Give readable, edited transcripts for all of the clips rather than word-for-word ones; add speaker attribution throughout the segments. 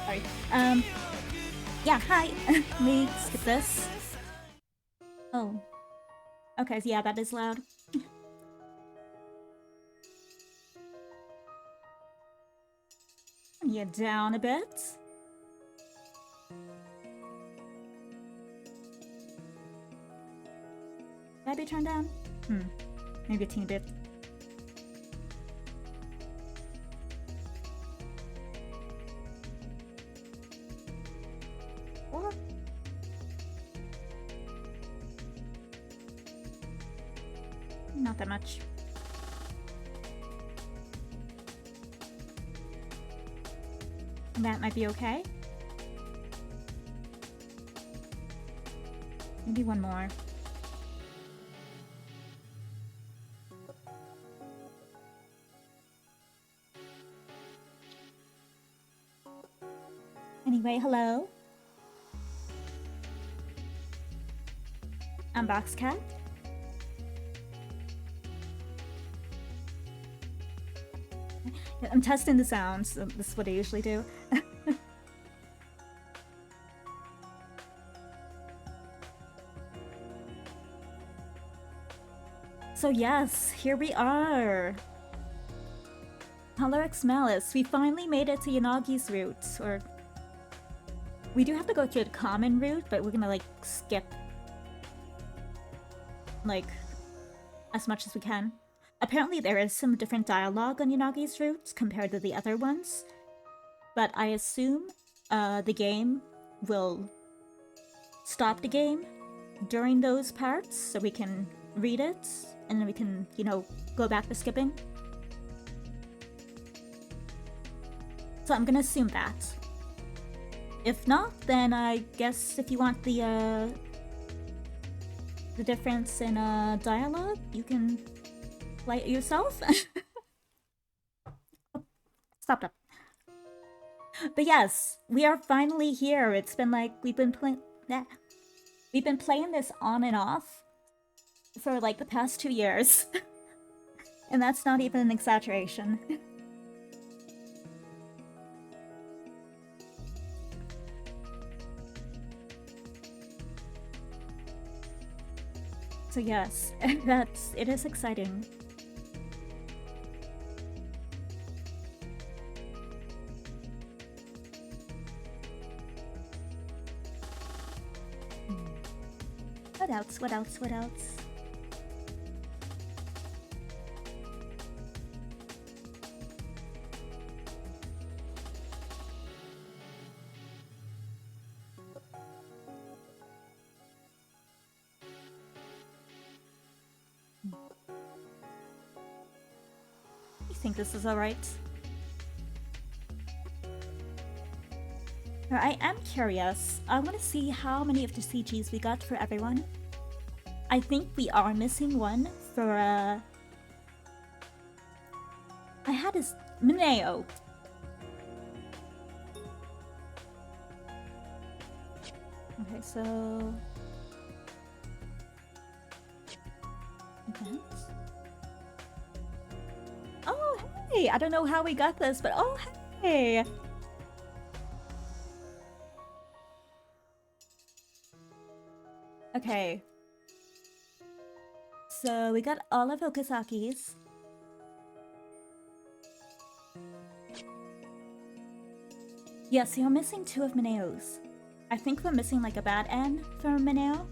Speaker 1: Sorry. Yeah, hi. Let me skip this. Oh. Okay, so yeah, that is loud. Get down a bit. Should I be turned down? Maybe a teeny bit. Or... not that much. That might be okay. Maybe one more. Anyway, hello. I'm Boxcat. I'm testing the sounds. This is what I usually do. So yes, here we are. Holorix Malice. We finally made it to Yanagi's route, or... we do have to go through the common route, but we're gonna, like, skip... like, as much as we can. Apparently there is some different dialogue on Yanagi's route compared to the other ones, but I assume the game will stop the game during those parts so we can read it, and then we can, you know, go back to skipping. So I'm gonna assume that. If not, then I guess if you want the difference in dialogue, you can play it yourself. Stopped up. But yes, we are finally here. It's been like we've been playing this on and off for like the past 2 years. And that's not even an exaggeration. So yes, it is exciting. What else? What else? What else? I think this is alright. I am curious. I want to see how many of the CGs we got for everyone. I think we are missing one for, I had his... Mineo. Okay, so... events. Oh, hey! I don't know how we got this, but oh, hey! Okay. So we got all of Okasaki's. Yes, you're missing 2 of Mineo's. I think we're missing like a bad N for Mineo.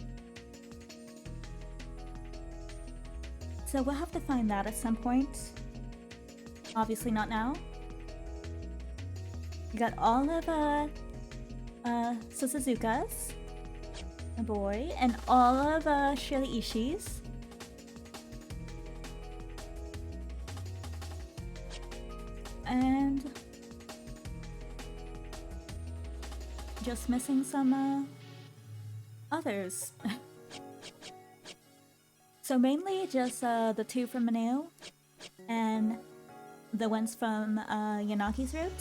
Speaker 1: So we'll have to find that at some point. Obviously not now. We got all of Suzuka's, a boy, and all of Shiraishi's. And just missing some others. So mainly just the two from Maneo and the ones from Yanagi's route,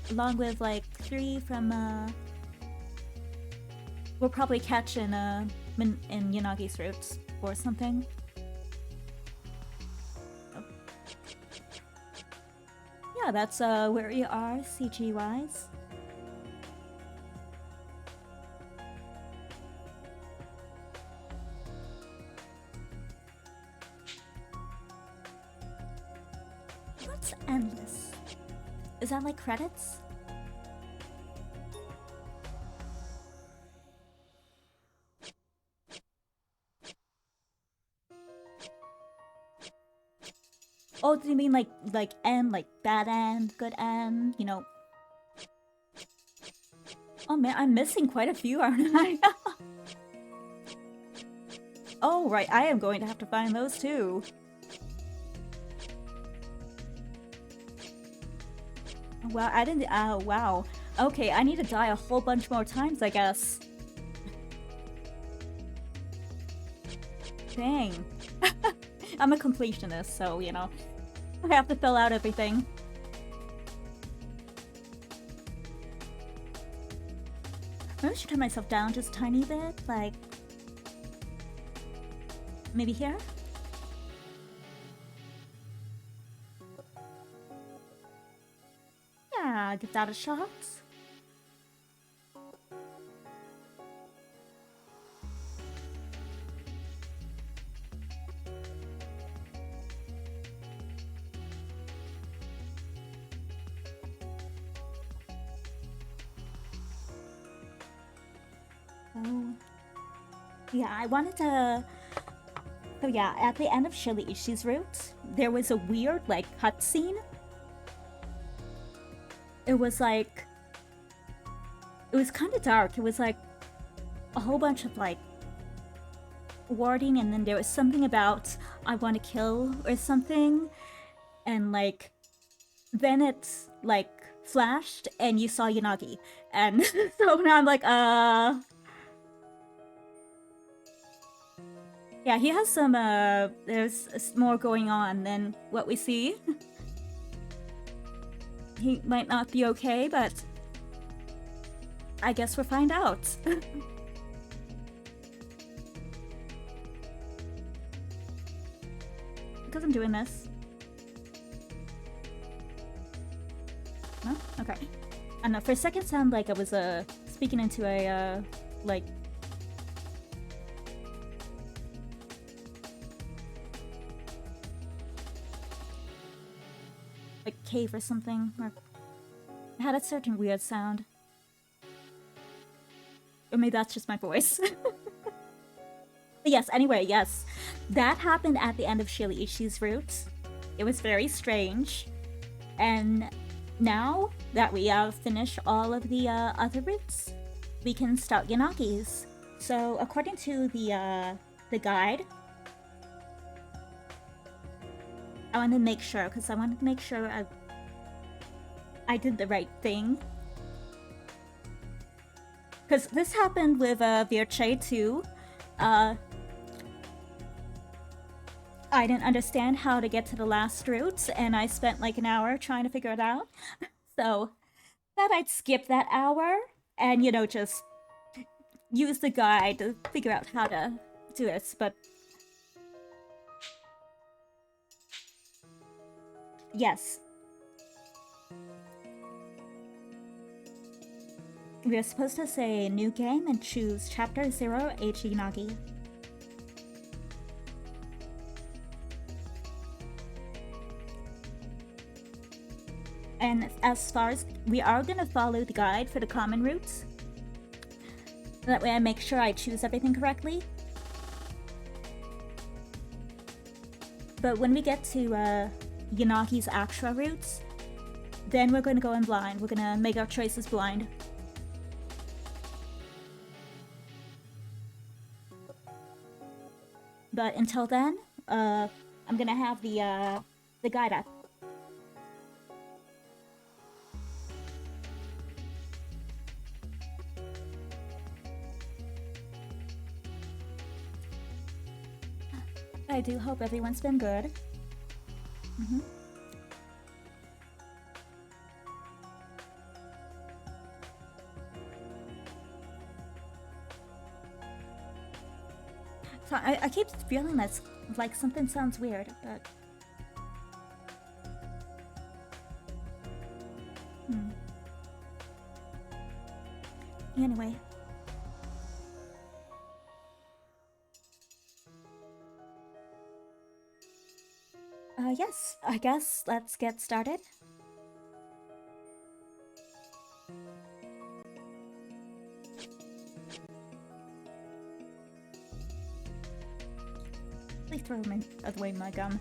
Speaker 1: along with like 3 from we'll probably catch in Yanagi's route or something. Oh. Yeah, that's where we are CG wise. What's endless? Is that like credits? Oh, do you mean like end, like bad end, good end, you know? Oh man, I'm missing quite a few, aren't I? Oh right, I am going to have to find those too. Wow, I didn't. Wow. Okay, I need to die a whole bunch more times, I guess. Dang. I'm a completionist, so, you know, I have to fill out everything. Maybe I should turn myself down just a tiny bit, like... maybe here? Yeah, give that a shot. Oh. Yeah, I wanted to... So yeah, at the end of Shiliishi's route, there was a weird, like, cutscene. It was like... it was kind of dark. It was like a whole bunch of, like, warding, and then there was something about I want to kill or something, and like then it like flashed and you saw Yanagi, and so now I'm like yeah, he has some there's more going on than what we see. He might not be okay, but I guess we'll find out. Because I'm doing this. No? Okay. I don't know, for a second sound like I was speaking into a like cave or something, or it had a certain weird sound. Or maybe that's just my voice. But yes, anyway, yes. That happened at the end of Shiliishi's route. It was very strange. And now that we have finished all of the other routes, we can start Yanagi's. So according to the guide, I want to make sure, because I wanted to make sure I did the right thing. Because this happened with Virche too. I didn't understand how to get to the last route, and I spent like an hour trying to figure it out. So thought I'd skip that hour and, you know, just use the guide to figure out how to do this, but... yes. We are supposed to say new game and choose chapter 0 H Yanagi. And as far as we are gonna follow the guide for the common routes, that way I make sure I choose everything correctly. But when we get to Yanagi's actual routes, then we're gonna go in blind. We're gonna make our choices blind. But until then, I'm gonna have the guide up. I do hope everyone's been good. So I keep feeling that's like something sounds weird, but... Anyway. Yes, I guess let's get started. Please throw away my gum.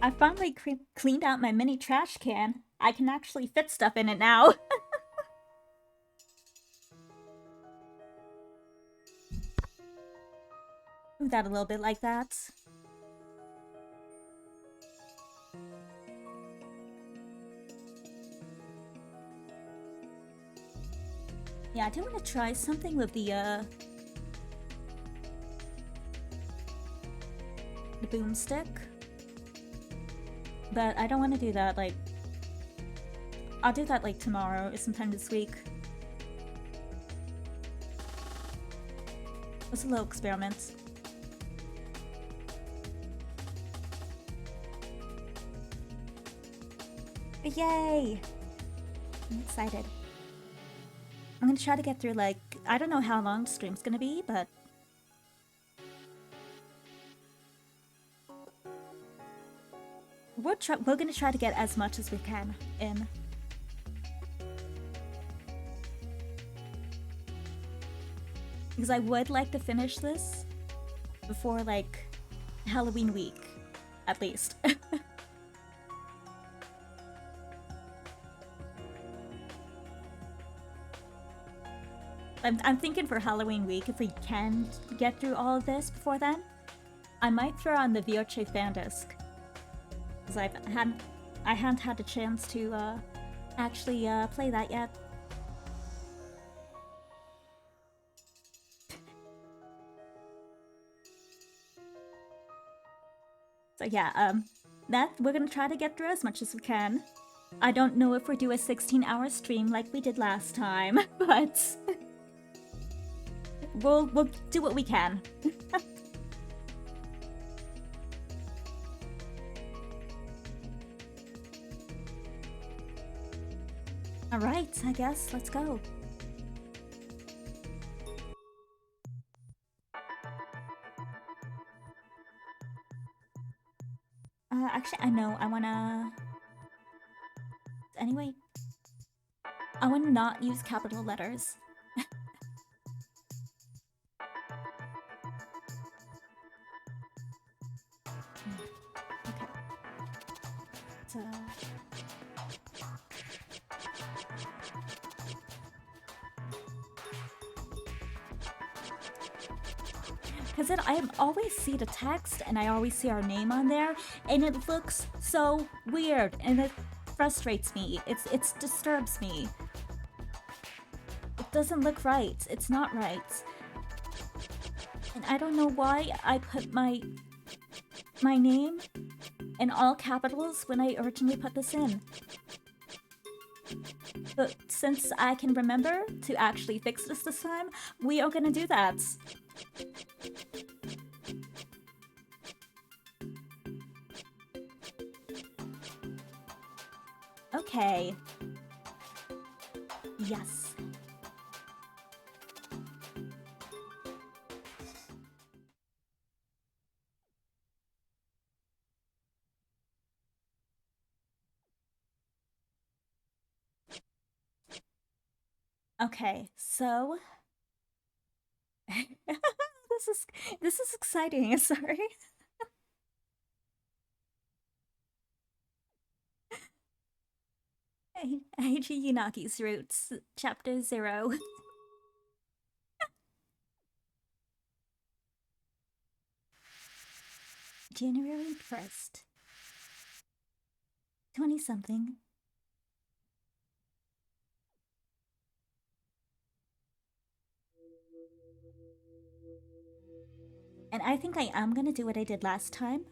Speaker 1: I finally cleaned out my mini trash can. I can actually fit stuff in it now. Move that a little bit like that. Yeah, I do want to try something with the boomstick. But I don't want to do that, like... I'll do that, like, tomorrow or sometime this week. It's a little experiment. Yay! I'm excited. I'm gonna try to get through, like... I don't know how long the stream's gonna be, but... We're gonna try to get as much as we can in. Because I would like to finish this before, like, Halloween week, at least. I'm thinking for Halloween week, if we can get through all of this before then, I might throw on the VRCHE fan disc. Because I hadn't had a chance to actually play that yet. So yeah, that we're gonna try to get through as much as we can. I don't know if we'll do a 16-hour stream like we did last time, but we'll do what we can. Alright, I guess, let's go. Actually, I know, I wanna... Anyway, I wanna not use capital letters. Okay. So... Because then I always see the text and I always see our name on there and it looks so weird and it frustrates me. It disturbs me. It doesn't look right. It's not right. And I don't know why I put my name in all capitals when I originally put this in. But since I can remember to actually fix this time, we are gonna do that. Okay. Yes. Okay, so this is exciting. Sorry. Eiji Yanagi's Roots, Chapter 0. January 1st. 20-something. And I think I am gonna do what I did last time,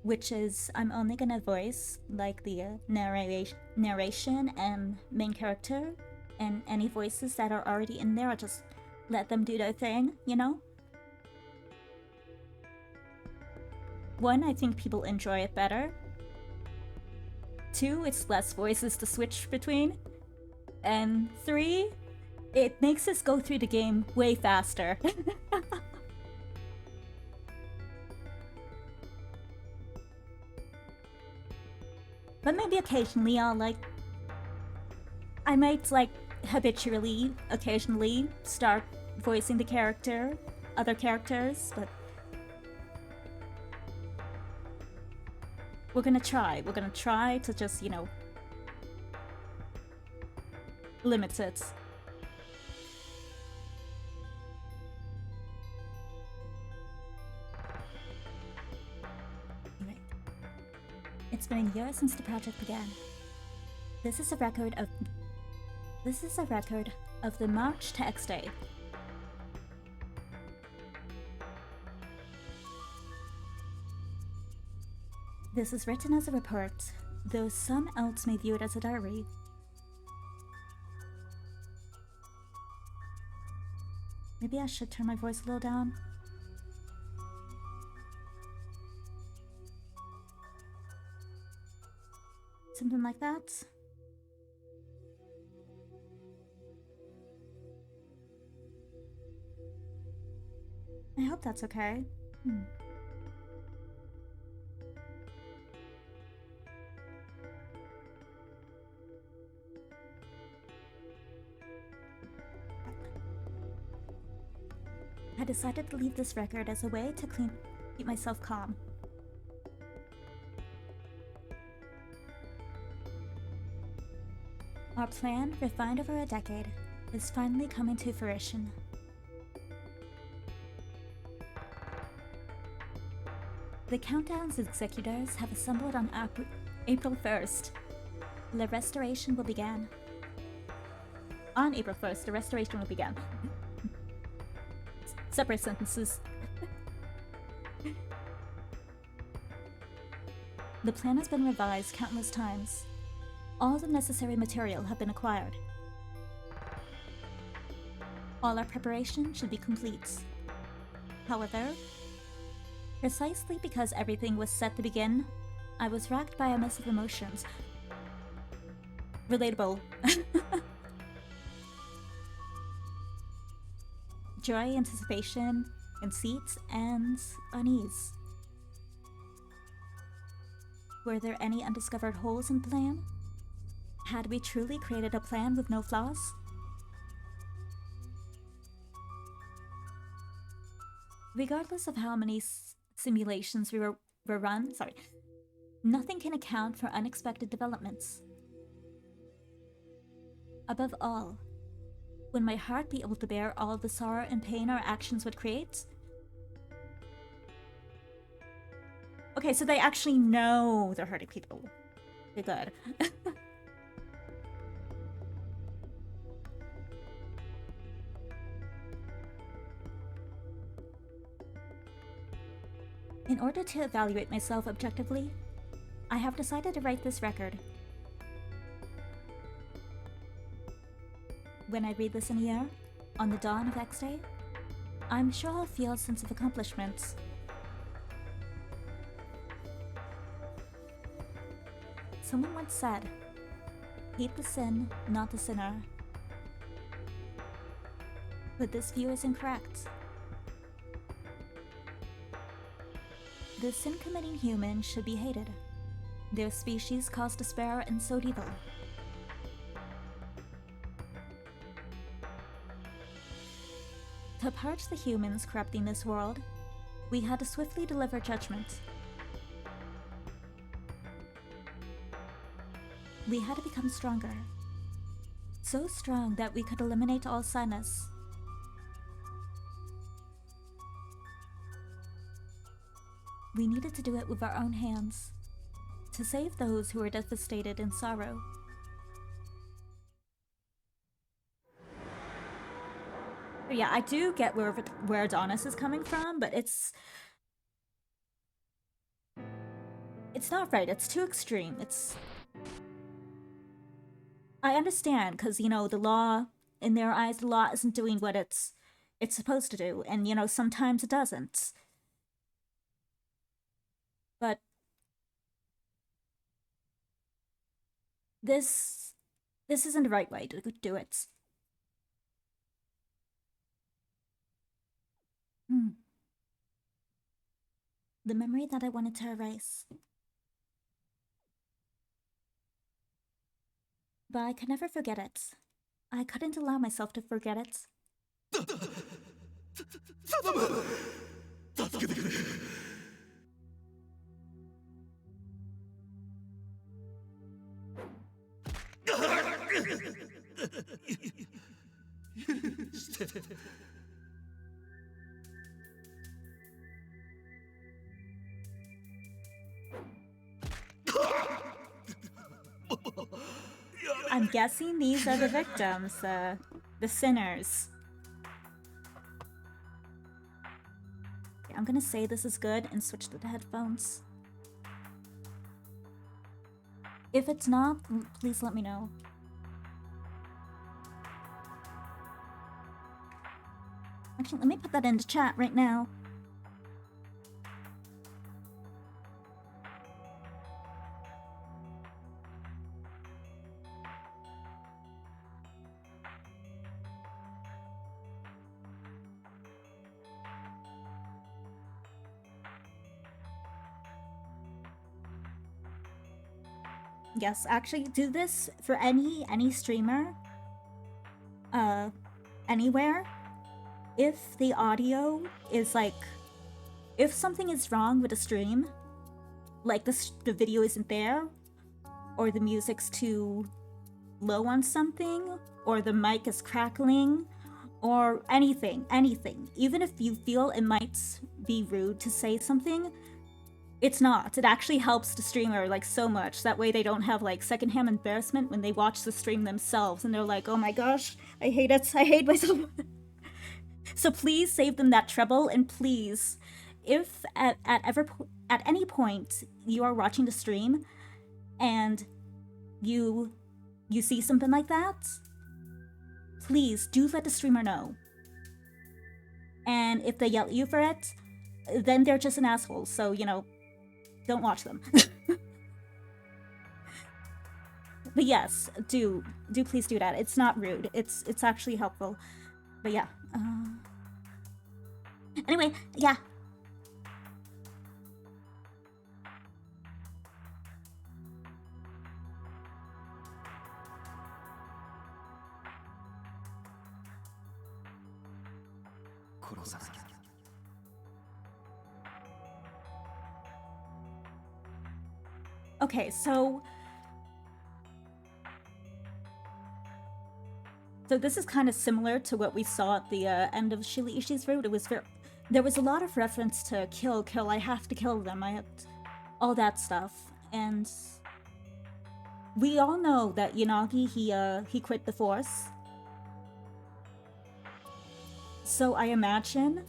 Speaker 1: which is I'm only gonna voice like the narration and main character, and any voices that are already in there, I'll just let them do their thing, you know? One, I think people enjoy it better. Two, it's less voices to switch between. And three, it makes us go through the game way faster. But maybe occasionally I might habitually, occasionally start voicing the character, other characters, but we're gonna try. We're gonna try to just, you know, limit it. Anyway, it's been a year since the project began. This is a record of the March to X Day. This is written as a report, though some else may view it as a diary. Maybe I should turn my voice a little down. Something like that. I hope that's okay. I decided to leave this record as a way to keep myself calm. Our plan, refined over a decade, is finally coming to fruition. The Countdown's executors have assembled on April 1st. The restoration will begin. On April 1st, the restoration will begin. Separate sentences. The plan has been revised countless times. All the necessary material have been acquired. All our preparation should be complete. However, precisely because everything was set to begin, I was racked by a mess of emotions. Relatable. Joy, anticipation, conceit, and unease. Were there any undiscovered holes in the plan? Had we truly created a plan with no flaws? Regardless of how many simulations we were run, nothing can account for unexpected developments. Above all, would my heart be able to bear all the sorrow and pain our actions would create? Okay, so they actually know they're hurting people. Okay, good. In order to evaluate myself objectively, I have decided to write this record. When I read this in a year, on the dawn of X Day, I'm sure I'll feel a sense of accomplishment. Someone once said, "Hate the sin, not the sinner." But this view is incorrect. The sin-committing human should be hated. Their species cause despair and sowed evil. To purge the humans corrupting this world, we had to swiftly deliver judgment. We had to become stronger. So strong that we could eliminate all sadness. We needed to do it with our own hands, to save those who were devastated in sorrow. But yeah, I do get where Adonis is coming from, but it's not right. It's too extreme. I understand, because, you know, the law, in their eyes, the law isn't doing what it's supposed to do, and, you know, sometimes it doesn't. But this isn't the right way to do it. The memory that I wanted to erase. But I could never forget it. I couldn't allow myself to forget it. I'm guessing these are the victims, the sinners. I'm gonna say this is good and switch to the headphones. If it's not, please let me know. Actually, let me put that into chat right now. Yes, actually do this for any streamer, anywhere. If the audio is like, if something is wrong with the stream, like the video isn't there, or the music's too low on something, or the mic is crackling, or anything, even if you feel it might be rude to say something, it's not. It actually helps the streamer like so much. That way they don't have like secondhand embarrassment when they watch the stream themselves and they're like, oh my gosh, I hate it. I hate myself. So please save them that trouble, and please, if at any point you are watching the stream and you see something like that, please do let the streamer know. And if they yell at you for it, then they're just an asshole. So, you know, don't watch them. But yes, do please do that. It's not rude. It's actually helpful. But yeah. Anyway, yeah. Okay, so this is kind of similar to what we saw at the end of Shiliishi's route. It was there was a lot of reference to kill, I have to kill them, I have to, all that stuff. And we all know that Yanagi, he quit the force. So I imagine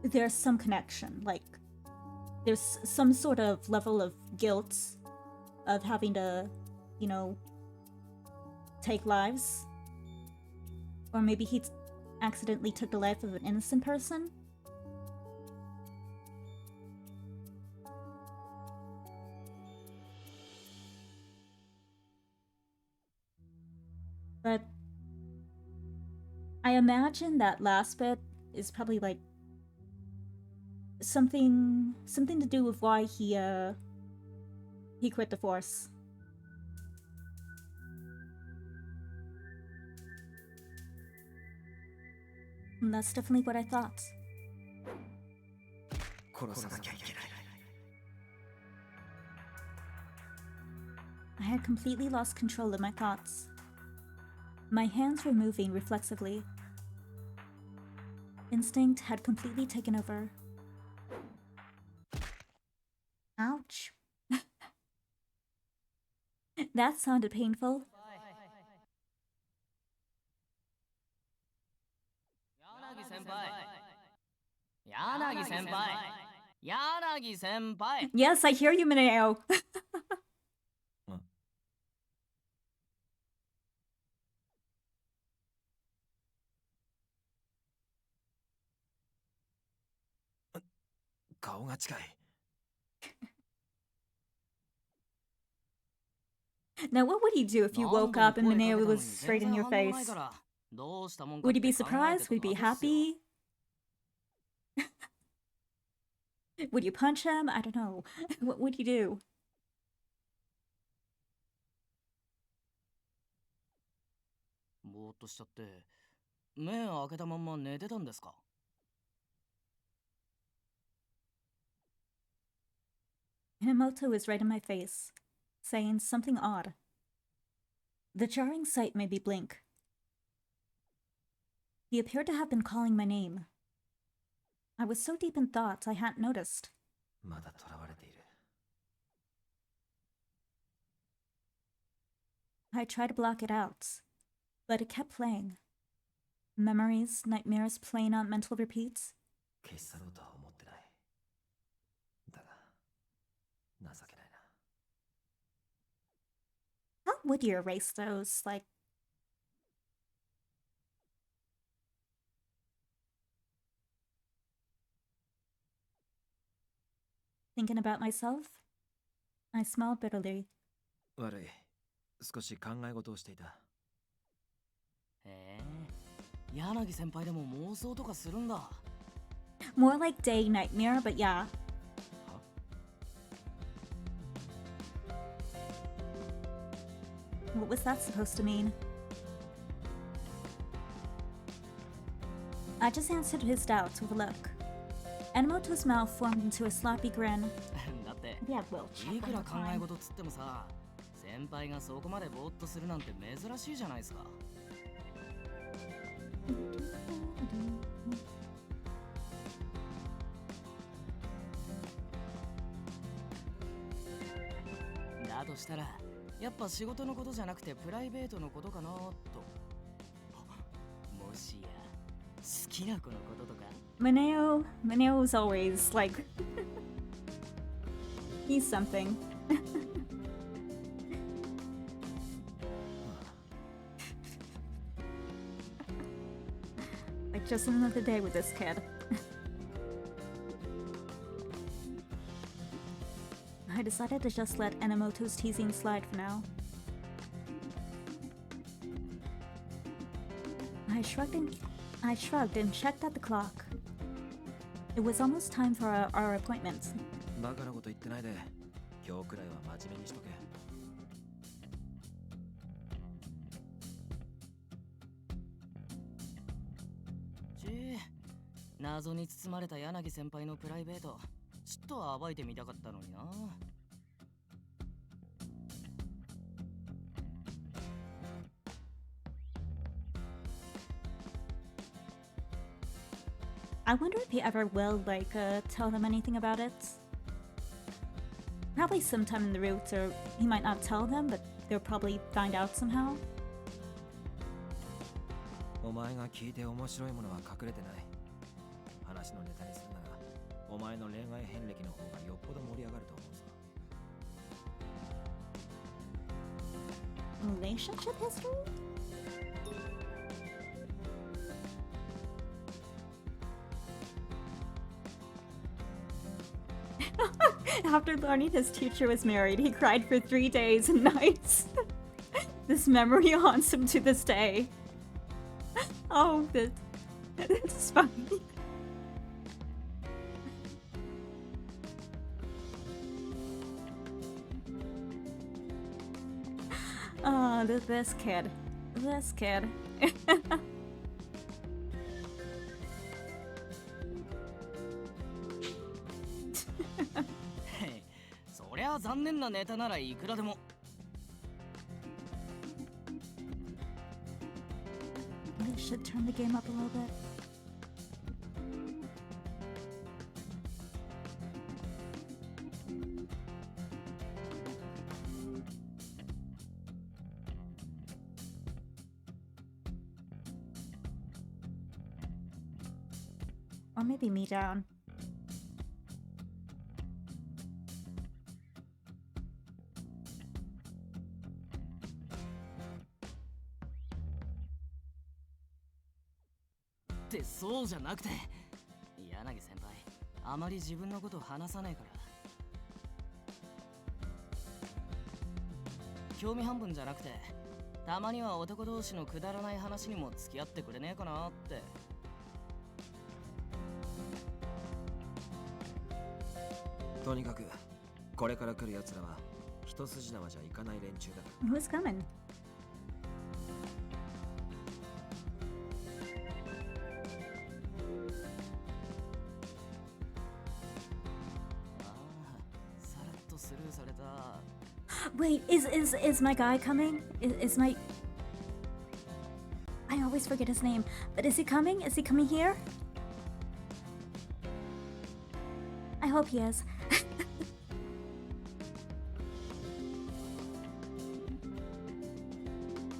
Speaker 1: there's some connection, like there's some sort of level of guilt of having to, you know, take lives. Or maybe he accidentally took the life of an innocent person. But I imagine that last bit is probably like something to do with why he quit the force. And that's definitely what I thought. I had completely lost control of my thoughts. My hands were moving reflexively. Instinct had completely taken over. Ouch. That sounded painful.
Speaker 2: Yanagi-senpai!
Speaker 1: Yes, I hear you, Mineo.
Speaker 3: 顔が近い。
Speaker 1: Now, what would you do if you woke up and Mineo was straight in your face? Would you be surprised? Would you be happy? Would you punch him? I don't know. What would you do?
Speaker 2: ぼーっとしちゃって目開けたまんま寝てたんですか
Speaker 1: Minamoto was right in my face, saying something odd. The jarring sight made me blink. He appeared to have been calling my name. I was so deep in thought I hadn't noticed.
Speaker 3: まだ囚われている。
Speaker 1: I tried to block it out, but it kept playing. Memories, nightmares playing on mental repeats.
Speaker 3: 消し去ろうとは思ってない。だが、情けないな。
Speaker 1: How would you erase those? Like, thinking about myself? I smiled bitterly.
Speaker 3: 悪い。少し考え事をしていた。
Speaker 2: へえ柳先輩でも妄想とかするんだ
Speaker 1: More like day nightmare, but yeah. What was that supposed to mean? I just answered his doubts with a look. Enomoto's mouth formed into a sloppy grin.
Speaker 2: だって
Speaker 1: Yeah, we'll check
Speaker 2: いく
Speaker 1: one
Speaker 2: ら
Speaker 1: more
Speaker 2: 考え
Speaker 1: time.
Speaker 2: 事つってもさ先輩がそこまでぼーっとするなんて珍しいじゃないですか だとしたらやっぱ仕事のことじゃなくてプライベートのことかなともしや好きな子のこととか
Speaker 1: Mineo's always like he's something. Like just another day with this kid. I decided to just let Enomoto's teasing slide for now. I shrugged and checked at the clock. It was almost time for our appointment.
Speaker 3: バカなこと言ってないで。今日くらいは真面目にしとけ。
Speaker 2: 謎に包まれた柳先輩のプライベートちょっと暴いてみたかったのにな
Speaker 1: I wonder if he ever will, like, tell them anything about it. Probably sometime in the route, or he might not tell them, but they'll probably find out somehow.
Speaker 3: お前が聞いて面白いものは隠れてない。話のネタにするなら、お前の恋愛遍歴の方がよっぽど盛り上がると思うぞ。
Speaker 1: Relationship history? After learning his teacher was married, he cried for 3 days and nights. This memory haunts him to this day. Oh, this is funny. Oh, this kid. This kid.
Speaker 2: そりゃ残念なネタならいくらでも
Speaker 1: I should turn the game up a little bit. Or maybe me down.
Speaker 2: ってそうじゃなくて、柳先輩、あまり自分のこと話さないから。興味半分じゃなくて、たまには男同士のくだらない話にも付き合ってくれねえかなって。
Speaker 3: とにかくこれから来る奴らは一筋縄じゃいかない連中だ。
Speaker 1: Who's coming?
Speaker 2: ああ、さらっとスルーされた。
Speaker 1: Wait, is my guy coming? Is my... I always forget his name. But is he coming? Is he coming here? I hope he is.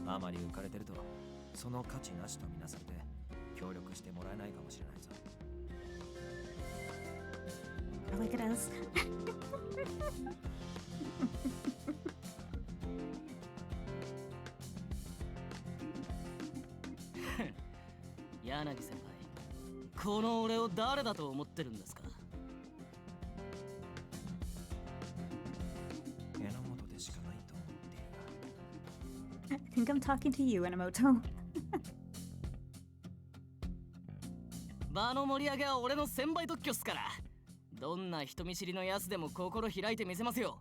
Speaker 3: あまり浮かれてるとその価値なしとみなされて協力してもらえないかもしれないぞ。
Speaker 1: I like it as.
Speaker 2: 柳先輩、この俺を誰だと思ってるんですか？
Speaker 3: 榎本でしかないと思っているが。
Speaker 1: I think I'm talking to you, Inamoto.
Speaker 2: 場の盛り上げは俺の1000倍特許っすから。どんな人見知りのやつでも心開いてみせますよ。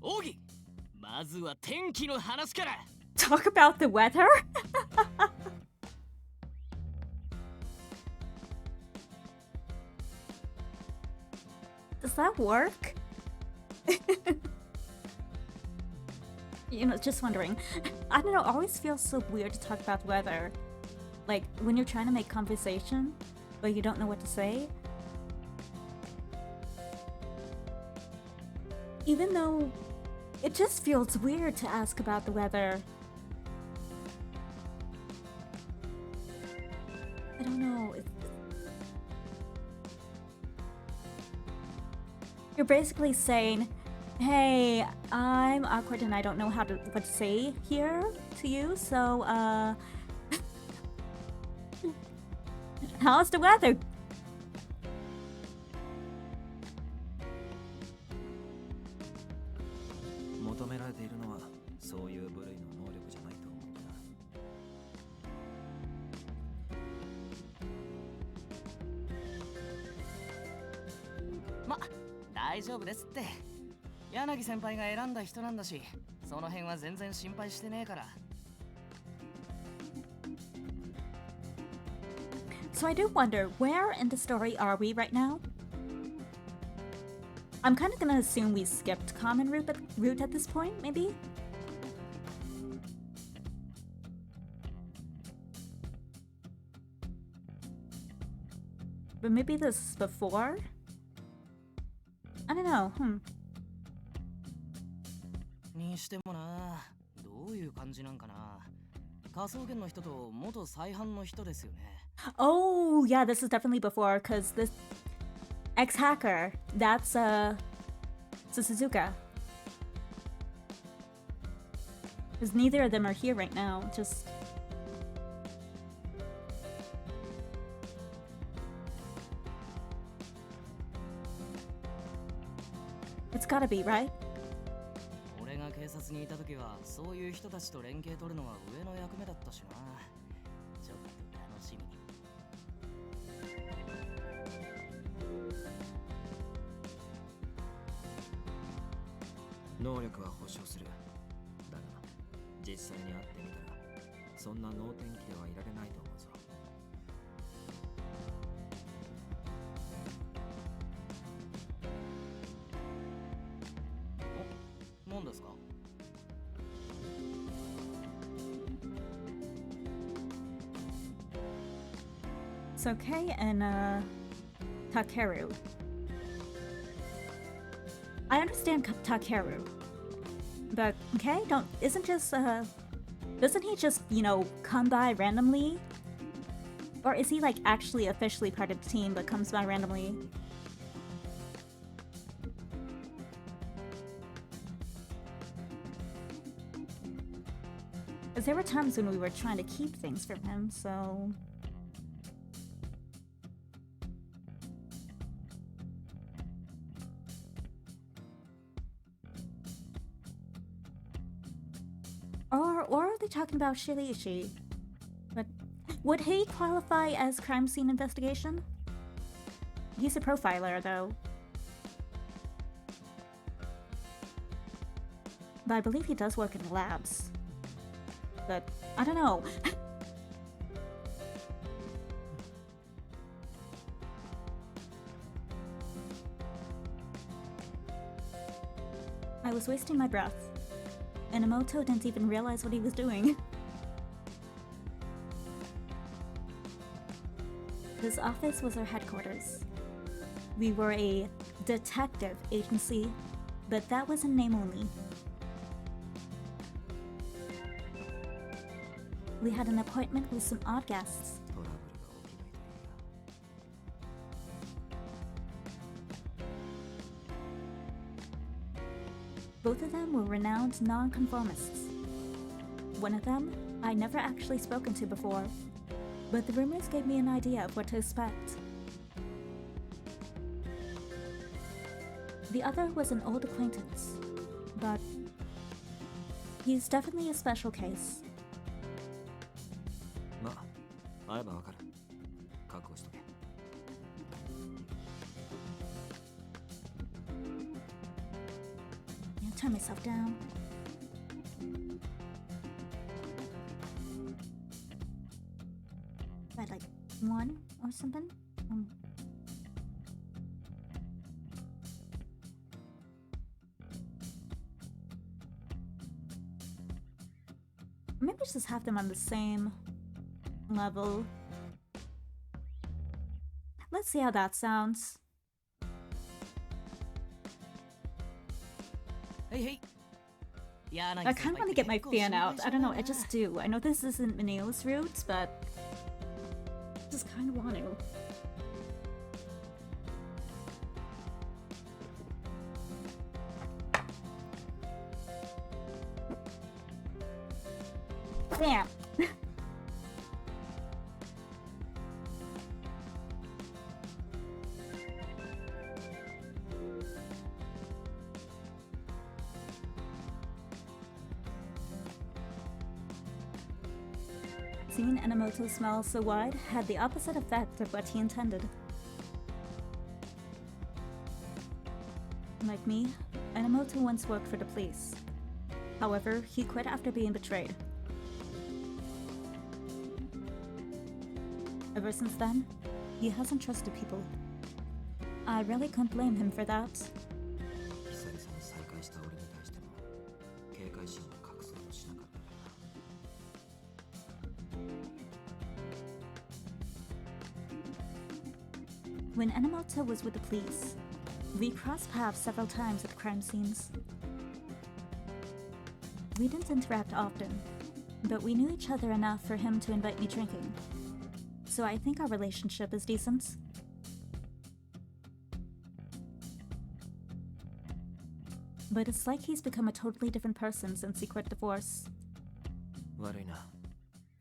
Speaker 2: 奥義、まずは天気の話から。
Speaker 1: Talk about the weather? Does that work? You know, just wondering. I don't know, it always feels so weird to talk about weather. Like, when you're trying to make conversation, but you don't know what to say. Even though it just feels weird to ask about the weather. I don't know. You're basically saying, hey, I'm awkward and I don't know what to say here to you, so, how's the weather?
Speaker 3: 求められているのはそういう部類の能力じゃないと思うんだ。
Speaker 2: ま、大丈夫ですって。柳先輩が選んだ人なんだし、その辺は全然心配してねえから。
Speaker 1: So I do wonder, where in the story are we right now? I'm kind of gonna assume we skipped common route at this point, maybe? But maybe this is before? I don't know,
Speaker 2: にしてもな、どういう感じなんかな。科捜研の人と元再犯の人ですよね。
Speaker 1: Oh, yeah, this is definitely before, because this ex-hacker, that's Suzuka. Because neither of them are here right now, just... It's gotta be, right?
Speaker 2: 俺が警察にいた時は、そういう人たちと連携取るのは上の役目だったしな。ちょっと楽しみ。
Speaker 3: 能力は保証する。だが実際に会ってみたらそんな能天気ではいられないと思うぞ。
Speaker 2: 何ですか？
Speaker 1: It's okay, and Takeru. I understand Takeru, but okay, doesn't he just, you know, come by randomly? Or is he like actually officially part of the team but comes by randomly? Because there were times when we were trying to keep things from him, so... Or are they talking about Shiriishi? But would he qualify as crime scene investigation? He's a profiler, though. But I believe he does work in the labs. But I don't know. I was wasting my breath. Inamoto didn't even realize what he was doing. His office was our headquarters. We were a detective agency, but that was in name only. We had an appointment with some odd guests. Both of them were renowned nonconformists. One of them I'd never actually spoken to before, but the rumors gave me an idea of what to expect. The other was an old acquaintance, but he's definitely a special case.
Speaker 3: まあ、会えばわかる。覚悟しとけ。
Speaker 1: Turn myself down. At like 1 or something? Maybe just have them on the same level. Let's see how that sounds.
Speaker 2: Hey,
Speaker 1: I kind of want to get my fan out. I don't know, I just do. I know this isn't Mineo's route, but I just kind of want to. Damn. Seeing Inamoto's smile so wide had the opposite effect of what he intended. Like me, Inamoto once worked for the police. However, he quit after being betrayed. Ever since then, he hasn't trusted people. I really can't blame him for that. When Inamoto was with the police, we crossed paths several times at crime scenes. We didn't interact often, but we knew each other enough for him to invite me drinking. So I think our relationship is decent. But it's like he's become a totally different person since he quit the force.
Speaker 3: 悪いな、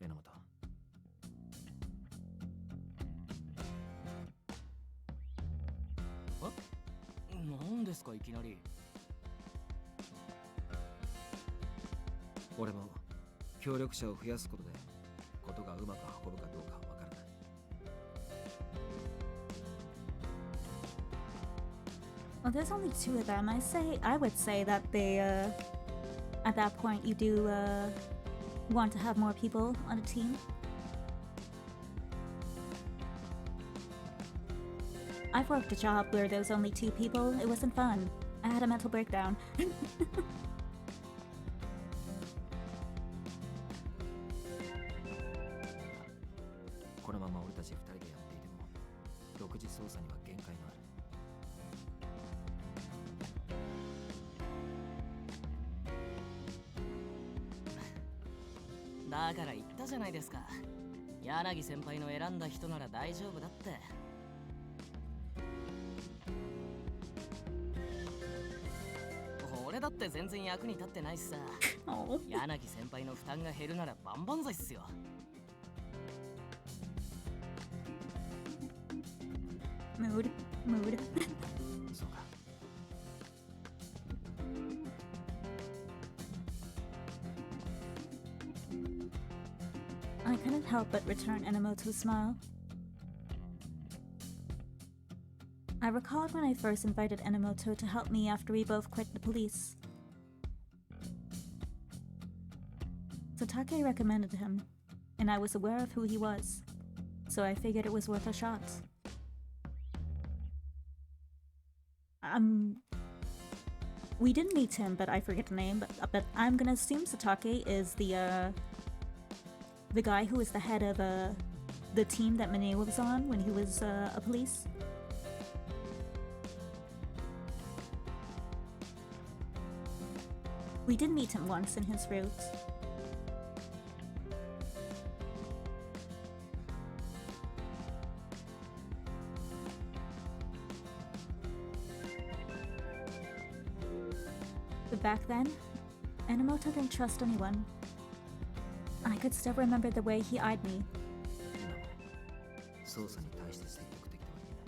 Speaker 3: 榎本。
Speaker 2: なんですかいきなり。
Speaker 3: 俺も協力者を増やすことでことがうまく運ぶかどうかわからない。
Speaker 1: Well, there's only 2 of them. I would say that they, at that point, you do, want to have more people on a team. I've worked a job where there was only 2 people. It wasn't fun. I had a mental breakdown.
Speaker 3: このまま俺たち2人でやっていても独自捜査には限界がある。
Speaker 2: だから言ったじゃないですか。柳先輩の選んだ人なら大丈夫だって。俺だって全然役に立ってないしさ。
Speaker 1: Oh.
Speaker 2: 柳先輩の負担が減るなら万々歳っすよ。
Speaker 1: Mood.
Speaker 3: そうか。
Speaker 1: I couldn't help but return Enomoto's smile. I recalled when I first invited Enomoto to help me after we both quit the police. Satake recommended him, and I was aware of who he was, so I figured it was worth a shot. We didn't meet him, but I forget the name, but I'm gonna assume Satake is the guy who was the head of the team that Mine was on when he was a police. We did meet him once in his route. But back then, Enomoto didn't trust anyone. I could still remember the way he eyed me.
Speaker 3: 捜査に対して積極的とは言えない。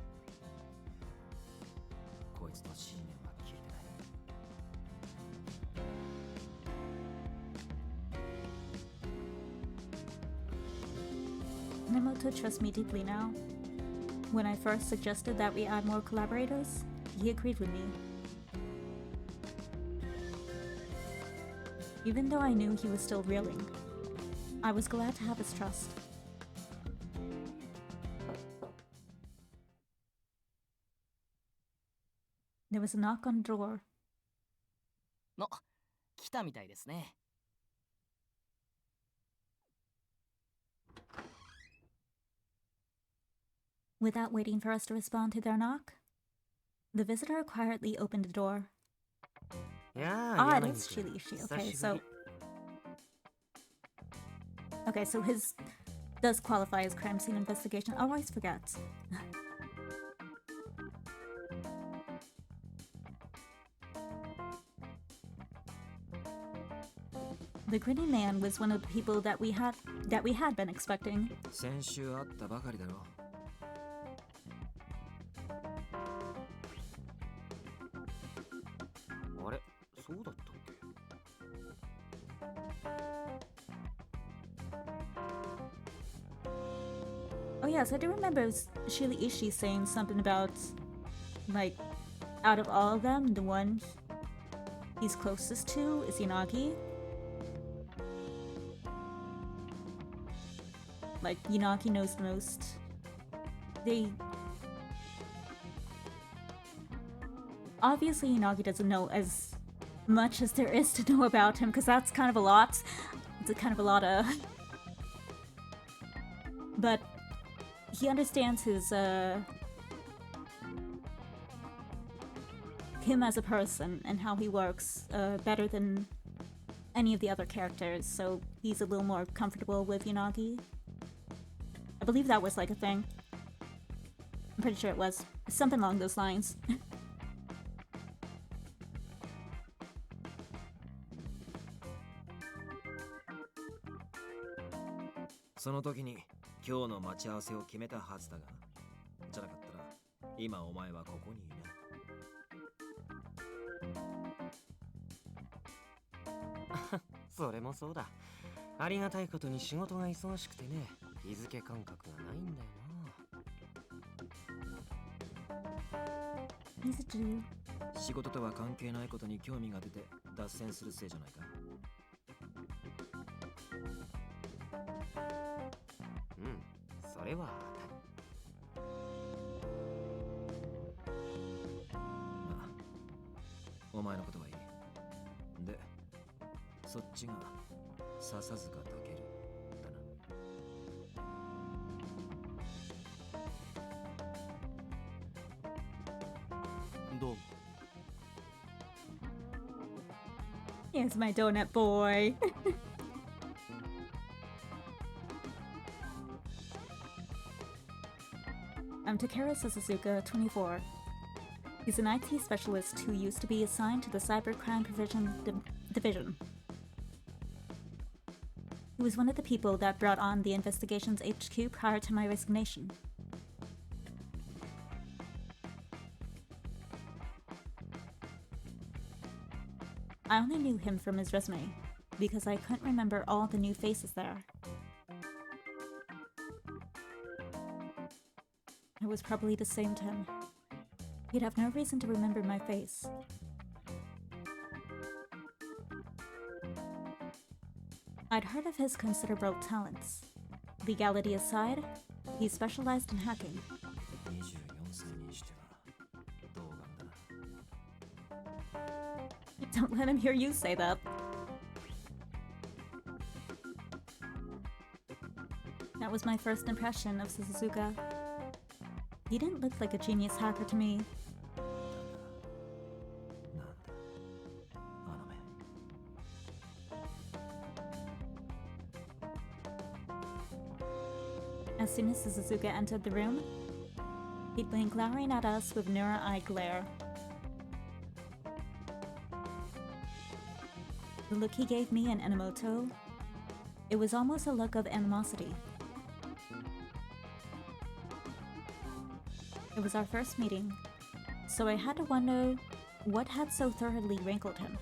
Speaker 3: こいつと信念は消えてない。
Speaker 1: Enomoto trusts me deeply now. When I first suggested that we add more collaborators, he agreed with me. Even though I knew he was still reeling, I was glad to have his trust. There was a knock on the door.
Speaker 2: の、来たみたいですね。
Speaker 1: Without waiting for us to respond to their knock, the visitor quietly opened the door. Ah, it is Shiliishi. Okay, so his does qualify as crime scene investigation. I always forget. The grinning man was one of the people that we had been expecting.
Speaker 3: 先週会ったばかりだろ。あれ、そうだったっけ？
Speaker 1: Oh yes, I do remember Shiliishi saying something about, like, out of all of them, the one he's closest to is Yanagi. Like, Yanagi knows the most. Obviously, Yanagi doesn't know as much as there is to know about him, because that's kind of a lot. It's kind of a lot of... But he understands his, him as a person and how he works better than any of the other characters, so he's a little more comfortable with Yanagi. I believe that was like a thing. I'm pretty sure it was. Something along those lines.
Speaker 3: その時に今日の待ち合わせを決めたはずだが、じゃなかったら今お前はここにいない。
Speaker 4: それもそうだ。ありがたいことに仕事が忙しくてね、日付感覚がないんだよな。
Speaker 1: Is it true?
Speaker 3: 仕事とは関係ないことに興味が出て脱線するせいじゃないか。
Speaker 4: うん、それは当たり。
Speaker 3: まあ、お前のことはいい。で、そっちが笹塚健だな。
Speaker 4: どうも。
Speaker 1: Here's my donut boy. I'm Takara Suzuka, 24. He's an IT specialist who used to be assigned to the Cybercrime Division. He was one of the people that brought on the investigations HQ prior to my resignation. I only knew him from his resume, because I couldn't remember all the new faces there. I was probably the same to him. He'd have no reason to remember my face. I'd heard of his considerable talents. Legality aside, he specialized in hacking.
Speaker 3: 24歳にしては童顔だ。
Speaker 1: Don't let him hear you say that. That was my first impression of Suzuka. He didn't look like a genius hacker to me.
Speaker 3: なんだあの目。
Speaker 1: As soon as Suzuka entered the room, he'd been glowering at us with near-eye glare. The look he gave me and Enomoto, it was almost a look of animosity. It was our first meeting, so I had to wonder what had so thoroughly rankled him.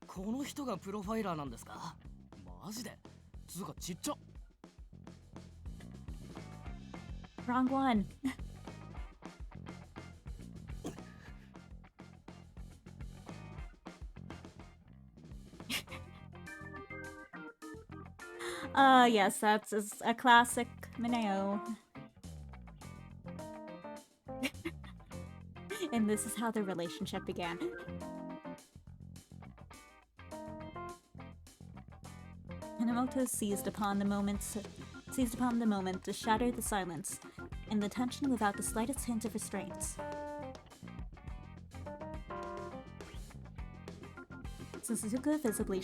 Speaker 2: この人がプロファイラーなんですか？マジで？つうかちっちゃ。
Speaker 1: Wrong one. Yes, that's a classic Mineo. And this is how their relationship began. Minamoto seized upon the moment to shatter the silence and the tension without the slightest hint of restraint. Suzuka visibly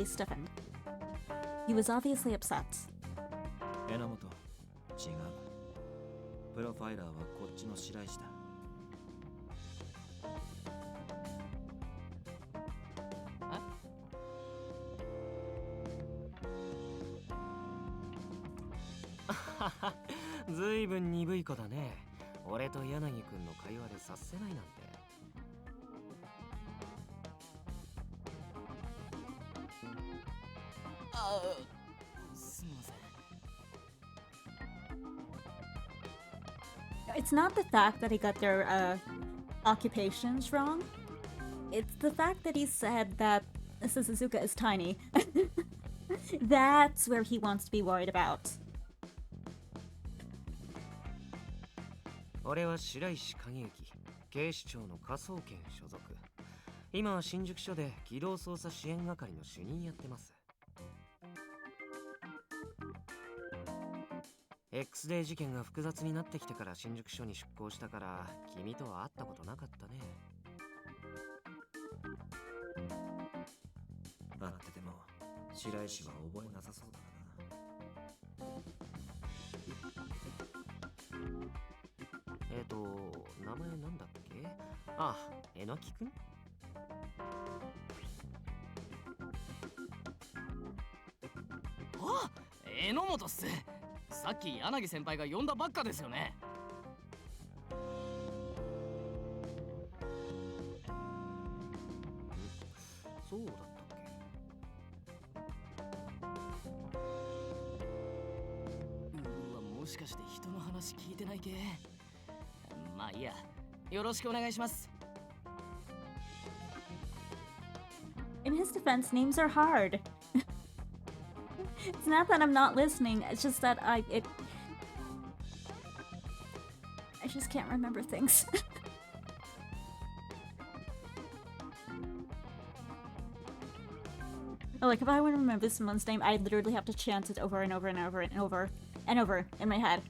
Speaker 1: stiffened. He was obviously upset.
Speaker 3: 榎本、違う。プロファイラーはこっちの白石だ。
Speaker 4: ずいぶん鈍い子だね。俺と柳くんの会話で察せないなんて。
Speaker 2: あ、すみません。
Speaker 1: It's not the fact that he got their occupations wrong. It's the fact that he said that Suzuka is tiny. That's where he wants to be worried about.
Speaker 4: 俺は白石景之、警視庁の科捜研所属。今は新宿署で機動捜査支援係の主任やってます。X デー事件が複雑になってきてから新宿署に出向したから君とは会ったことなかったね。
Speaker 3: 会ってても白石は覚えなさそうだな。
Speaker 4: 名前なんだっけ？あ、えなきくん？
Speaker 2: あ、榎本っす。さっき柳先輩が呼んだばっかですよね。
Speaker 4: そうだったっけ？
Speaker 2: うわ、もしかして人の話聞いてない系？まあいいや。よろしくお願いします。
Speaker 1: In his defense, names are hard. It's not that I'm not listening, it's just that I just can't remember things. Like, if I want to remember someone's name, I literally have to chant it over and over and over and over and over in my head.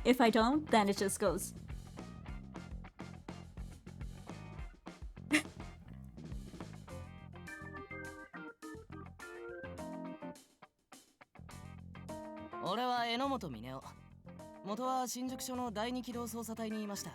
Speaker 1: If I don't, then it just goes.
Speaker 2: 俺は榎本峰夫。元は新宿署の第二機動捜査隊にいました。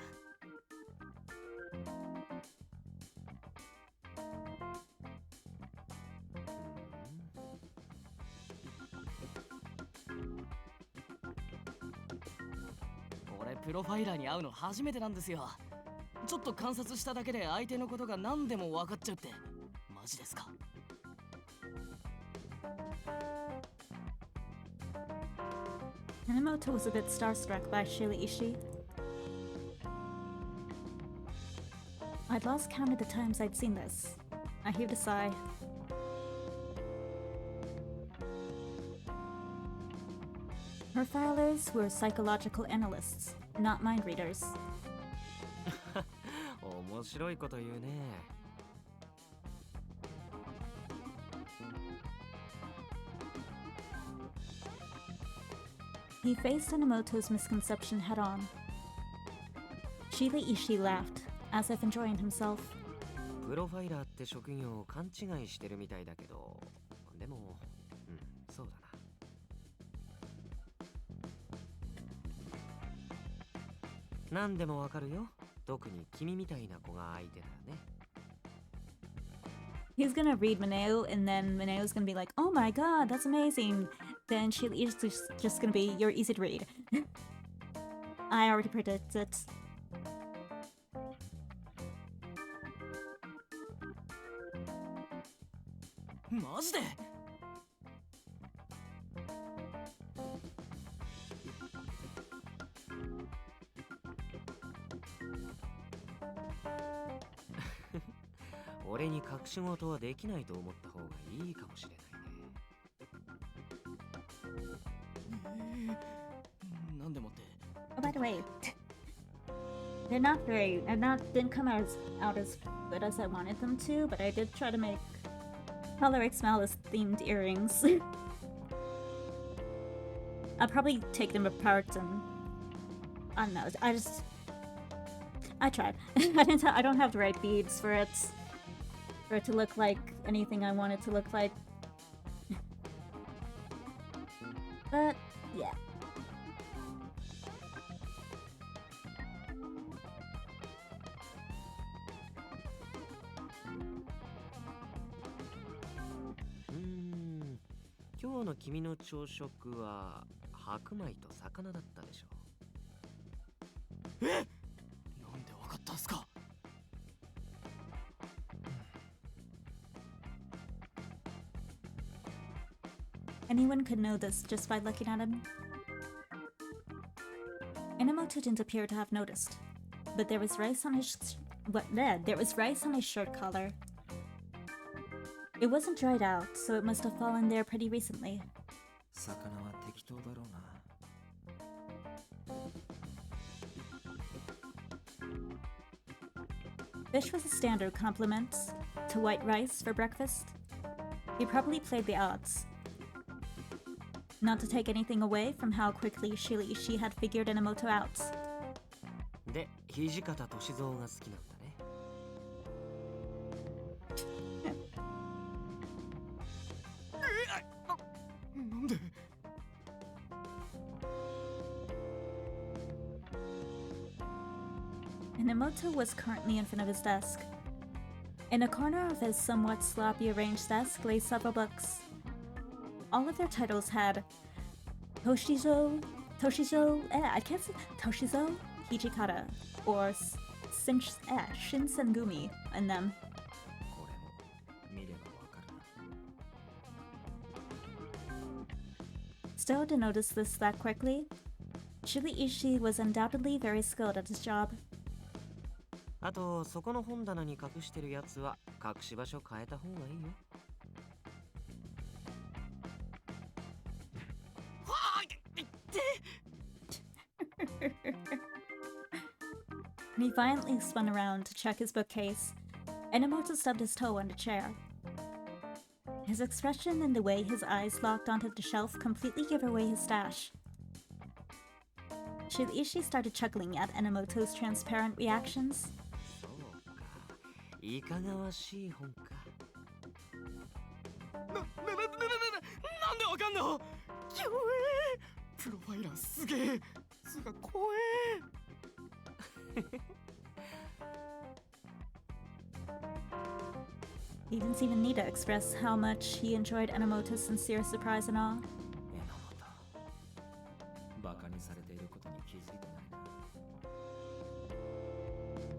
Speaker 2: 俺プロファイラーに会うの初めてなんですよ。ちょっと観察しただけで相手のことが何でも分かっちゃうってマジですか？
Speaker 1: Minamoto was a bit starstruck by Shiraishi. I'd lost count of the times I'd seen this. I heaved a sigh. Her filers were psychological analysts, not mind readers.
Speaker 4: 面白いこと言うね。
Speaker 1: He faced Minamoto's misconception head on. Shiraishi laughed, as if enjoying himself.
Speaker 4: プロファイラーって職業を勘違いしてるみたいだけど、でも、そうだな。何でもわかるよ。特に君みたいな子が相手ならね。
Speaker 1: He's gonna read Mineo, and then Mineo's gonna be like, oh my god, that's amazing. Then Shiraishi just gonna be, you're easy to read. I already predicted it.
Speaker 2: マジで？
Speaker 4: 俺に隠し事はできないと思った方がいいかもしれないね。
Speaker 2: なんでもって。
Speaker 1: Oh, by the way, didn't come out as good as I wanted them to, but I did try to make Coloric Smiles themed earrings. I'll probably take them apart and I don't know. I tried. I don't have the right beads for it to look like anything I want it to look like. But yeah.
Speaker 4: Hmm. 今日の君の朝食は白米と魚だったでしょ。
Speaker 2: え？なんでわかったんすか
Speaker 1: ？Anyone could know this just by looking at him. Inamoto didn't appear to have noticed, but there was rice on his shirt collar. It wasn't dried out, so it must have fallen there pretty recently.
Speaker 3: 魚は適当だろうな。
Speaker 1: Fish was a standard compliment to white rice for breakfast. He probably played the odds. Not to take anything away from how quickly Shiraishi had figured Inamoto out.
Speaker 4: で、土方歳三が好きなんだね。
Speaker 2: なんで？
Speaker 1: Inamoto was currently in front of his desk. In a corner of his somewhat sloppy arranged desk lay several books. All of their titles had Toshizo Hijikata or Shinsengumi in them.
Speaker 3: これも見ればわかるな。
Speaker 1: Still to notice this that quickly, Shiraishi was undoubtedly very skilled at his job.
Speaker 4: あと、そこの本棚に隠してるやつは隠し場所変えた方がいいよ。
Speaker 1: When he violently spun around to check his bookcase, Inamoto stubbed his toe on the chair. His expression and the way his eyes locked onto the shelf completely gave away his stash. Shiraishi started chuckling at Inamoto's transparent reactions.
Speaker 4: そうか、いかがわしい本か。
Speaker 2: なんでわかんの？きょプロファイラーすげえ。つが怖え。
Speaker 1: He didn't even need to express how much he enjoyed Enomoto's sincere surprise and awe.
Speaker 3: 榎本バカにされていることに気づいてない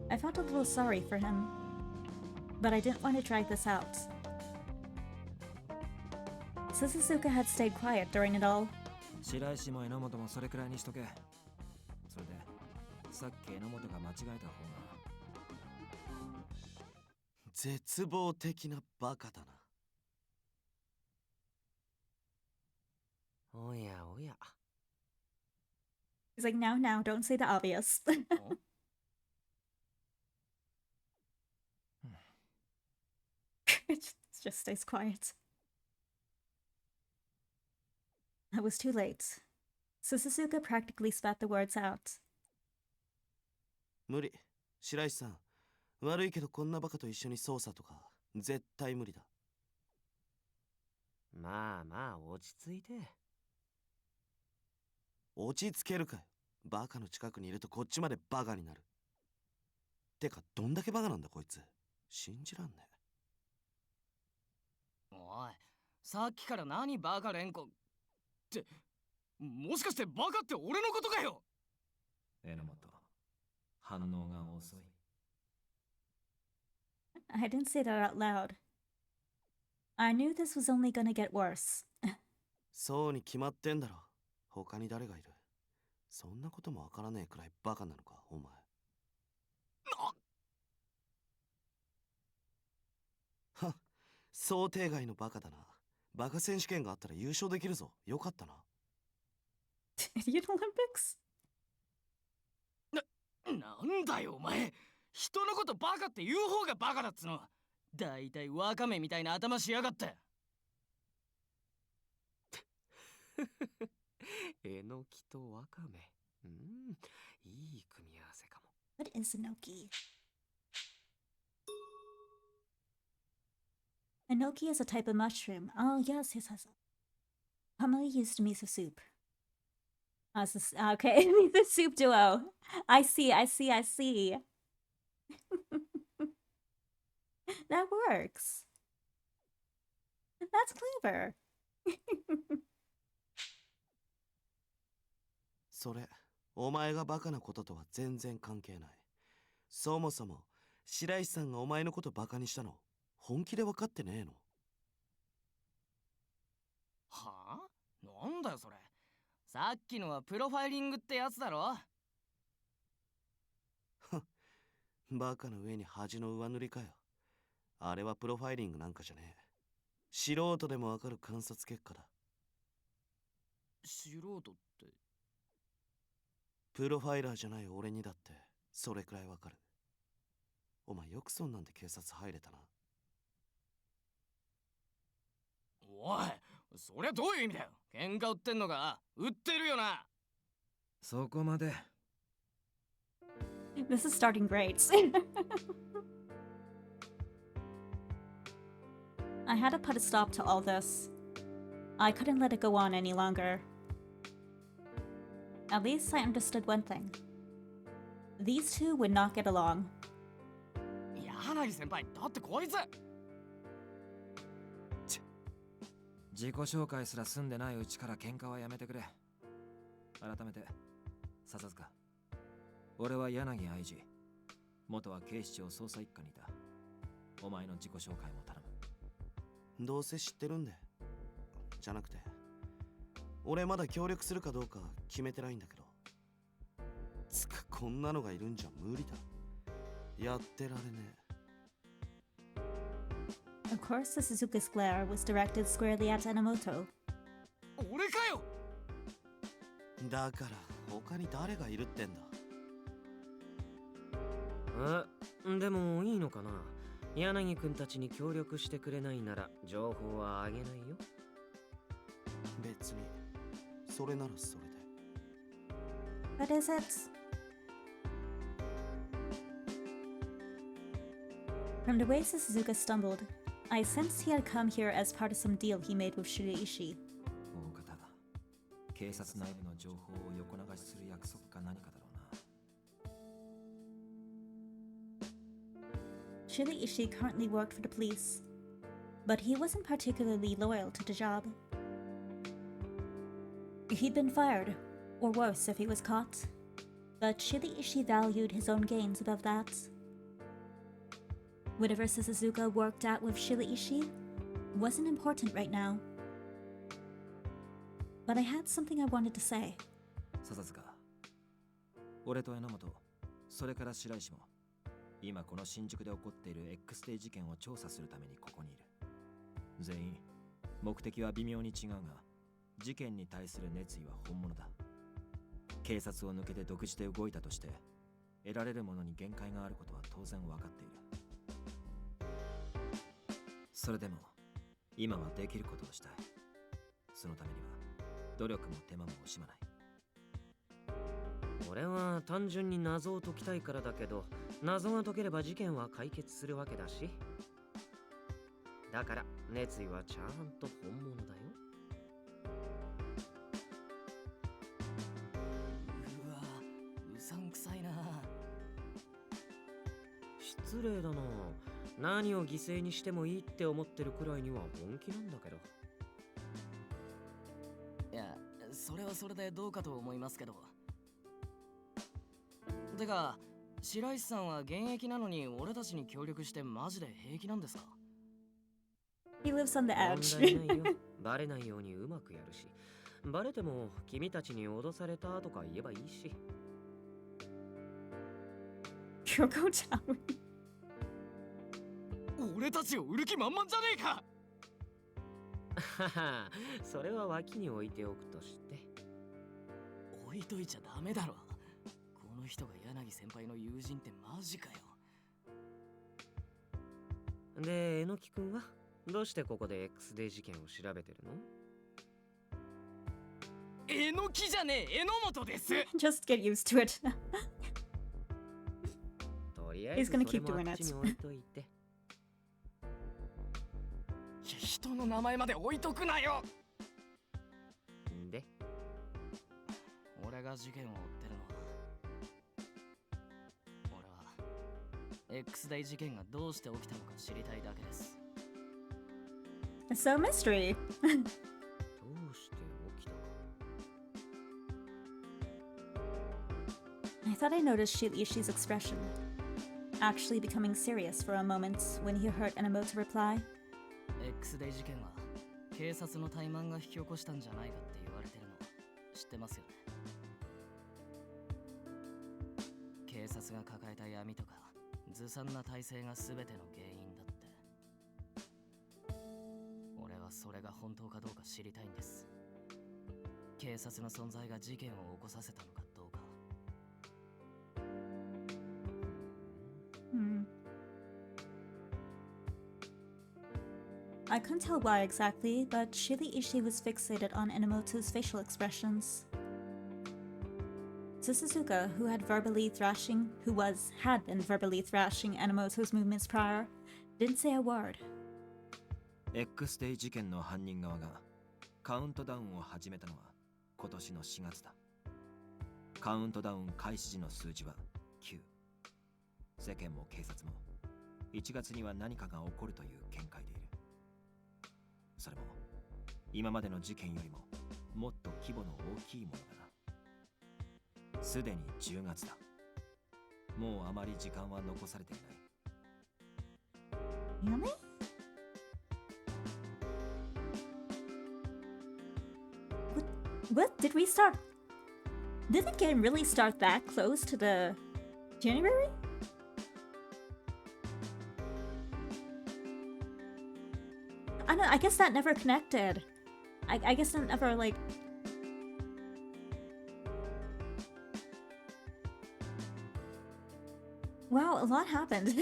Speaker 3: な。
Speaker 1: I felt a little sorry for him, but I didn't want to drag this out. Suzuka had stayed quiet during it all.
Speaker 3: 白石も榎本もそれくらいにしとけ。それでさっき榎本が間違えた方が。
Speaker 5: 絶望的なバカだな。
Speaker 4: おやおや。
Speaker 1: He's like, now, don't say the obvious. It just stays quiet. It was too late. Suzuka practically spat the words out.
Speaker 5: 無理。白石さん。悪いけどこんなバカと一緒に捜査とか絶対無理だ。
Speaker 4: まあまあ落ち着いて。
Speaker 5: 落ち着けるかよ。バカの近くにいるとこっちまでバカになる。てかどんだけバカなんだこいつ。信じらんねえ。
Speaker 2: おい、さっきから何バカ連呼って、もしかしてバカって俺のことかよ。
Speaker 3: 榎本、反応が遅い。
Speaker 1: I didn't say that out loud. I knew this was only gonna get worse.
Speaker 5: そうに決まってんだろ。他に誰がいる。そんなこともわからねえくらいバカなのかお前。はっ、想定外のバカだな。バカ選手権があったら優勝できるぞ。よかったな。
Speaker 1: Idiot Olympics?
Speaker 2: なんだよお前。人のことバカって言う方がバカだっつの。だいたいワカメみたいな頭しやがって。
Speaker 4: えのきとわかめ。いい組み合わせかも。
Speaker 1: What is enoki? Enoki is a type of mushroom. Oh, yes. Commonly used miso soup. Okay, miso soup duo. I see. That works. That's clever.
Speaker 5: それ、お前がバカなこととは全然関係ない。そもそも、白石さんがお前のことバカにしたの、本気で分かってねえの。
Speaker 2: はあ？なんだよそれ。さっきのはプロファイリングってやつだろ。
Speaker 5: バカの上に恥の上塗りかよ。あれはプロファイリングなんかじゃねえ。素人でもわかる観察結果だ。
Speaker 2: 素人って？
Speaker 5: プロファイラーじゃない俺にだってそれくらいわかる。お前よくそんなんで警察入れたな。
Speaker 2: おい、そりゃどういう意味だよ。喧嘩売ってんのか？売ってるよな。
Speaker 3: そこまで。
Speaker 1: This is starting great. I had to put a stop to all this. I couldn't let it go on any longer. At least I understood one thing. These two would not get along.
Speaker 2: 柳先輩、だってこいつ。
Speaker 3: 自己紹介すら済んでないうちから喧嘩はやめてくれ。改めて、笹塚。俺は柳愛二。元は警視庁捜査一課にいた。お前の自己紹介も頼む。
Speaker 5: どうせ知ってるんで。じゃなくて、俺まだ協力するかどうか決めてないんだけど。つかこんなのがいるんじゃ無理だ。やってられねえ。
Speaker 1: Of course, the Suzuka's glare was directed squarely at Enomoto.
Speaker 2: 俺かよ。
Speaker 5: だから他に誰がいるってんだ。
Speaker 4: でもいいのかな。柳くんたちに協力してくれないなら情報はあげないよ。
Speaker 5: 別にそれならそれで。
Speaker 1: What is it? From the way Suzuka stumbled, I sensed he had come here as part of some deal he made with Shiraishi.
Speaker 3: 大方だ。警察内部の情報を横流しする約束か何かだろうな。
Speaker 1: Shili Ishii currently worked for the police, but he wasn't particularly loyal to the job. He'd been fired, or worse if he was caught, but Shili Ishii valued his own gains above that. Whatever Suzuka worked out with Shili Ishii wasn't important right now. But I had something I wanted to say.
Speaker 3: 笹塚、俺と榎本、それから白石も今この新宿で起こっている X デー事件を調査するためにここにいる。全員目的は微妙に違うが、事件に対する熱意は本物だ。警察を抜けて独自で動いたとして得られるものに限界があることは当然分かっている。それでも今はできることをしたい。そのためには努力も手間も惜しまない。
Speaker 4: 俺は単純に謎を解きたいからだけど、謎が解ければ事件は解決するわけだし、だから熱意はちゃんと本物だよ。
Speaker 2: うわ、うさんくさいな。
Speaker 4: 失礼だな。何を犠牲にしてもいいって思ってるくらいには本気なんだけど。
Speaker 2: いや、それはそれでどうかと思いますけど。てか、白石さんは現役なのに俺たちに協力してマジで平気なんですか？
Speaker 1: He lives on the
Speaker 4: 問
Speaker 1: edge.
Speaker 4: 題ないよ。バレないようにうまくやるし、バレても君たちに脅されたとか言えばいいし。
Speaker 1: Kyoko Tower.
Speaker 2: 俺たちを売る気満々じゃねえか。
Speaker 4: はは、それは脇に置いておくとして。
Speaker 2: 置いといちゃダメだろ。この人が柳先輩の友人ってマジかよ。
Speaker 4: で、榎木くんはどうしてここで X デー事件を調べてるの？
Speaker 2: 榎木じゃねえ、榎本です。
Speaker 1: Just get used to it.
Speaker 4: とりあえ
Speaker 1: He's
Speaker 4: ず
Speaker 1: gonna
Speaker 4: それ
Speaker 1: keep
Speaker 4: もあ
Speaker 1: doing
Speaker 4: っちに
Speaker 1: it.
Speaker 4: 置いといて。
Speaker 2: 人の名前まで置いとくなよ。
Speaker 4: で、
Speaker 2: 俺が事件を追ってるのは、俺は X 大事件がどうして起きたのか知りたいだけです。
Speaker 1: So mystery.
Speaker 4: どうして起きたか。
Speaker 1: I thought I noticed Ishii's expression, actually becoming serious for a moment when he heard Enomoto reply.
Speaker 2: X デー事件は警察の怠慢が引き起こしたんじゃないかって言われてるの知ってますよね。警察が抱えた闇とかずさんな体制が全ての原因だって。俺はそれが本当かどうか知りたいんです。警察の存在が事件を起こさせたのかどうか。
Speaker 1: I couldn't tell why exactly, but Shili Ishii was fixated on Enomoto's facial expressions. Suzuka, who had been verbally thrashing Enomoto's movements prior, didn't say a word.
Speaker 3: X デー事件の犯人側がカウントダウンを始めたのは今年の4月だ。カウントダウン開始時の数字は9。世間も警察も1月には何かが起こるという見解でいる。それも今までの事件よりももっと規模の大きいものだな。すでに10月だ。もうあまり時間は残されていない。
Speaker 1: Really? What? Did we start? Did the game really start that close to the January? I know, I guess that never connected. I guess that never, like... Wow, a lot happened.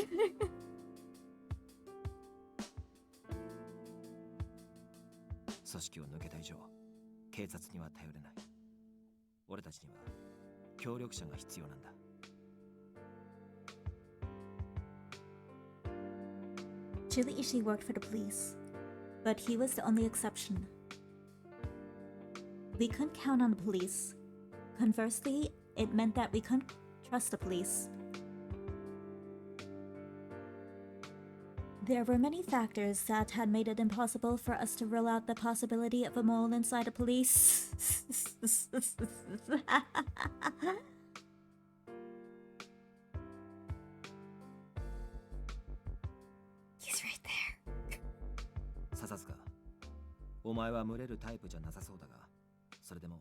Speaker 3: 組織を抜けた以上、警察には頼れない。俺たちには協力者が必要なんだ。
Speaker 1: Shili Ishii worked for the police, but he was the only exception. we couldn't count on the police. Conversely, it meant that we couldn't trust the police. There were many factors that had made it impossible for us to rule out the possibility of a mole inside the police. He's right there.
Speaker 3: 笹塚、お前は群れるタイプじゃなさそうだが、それでも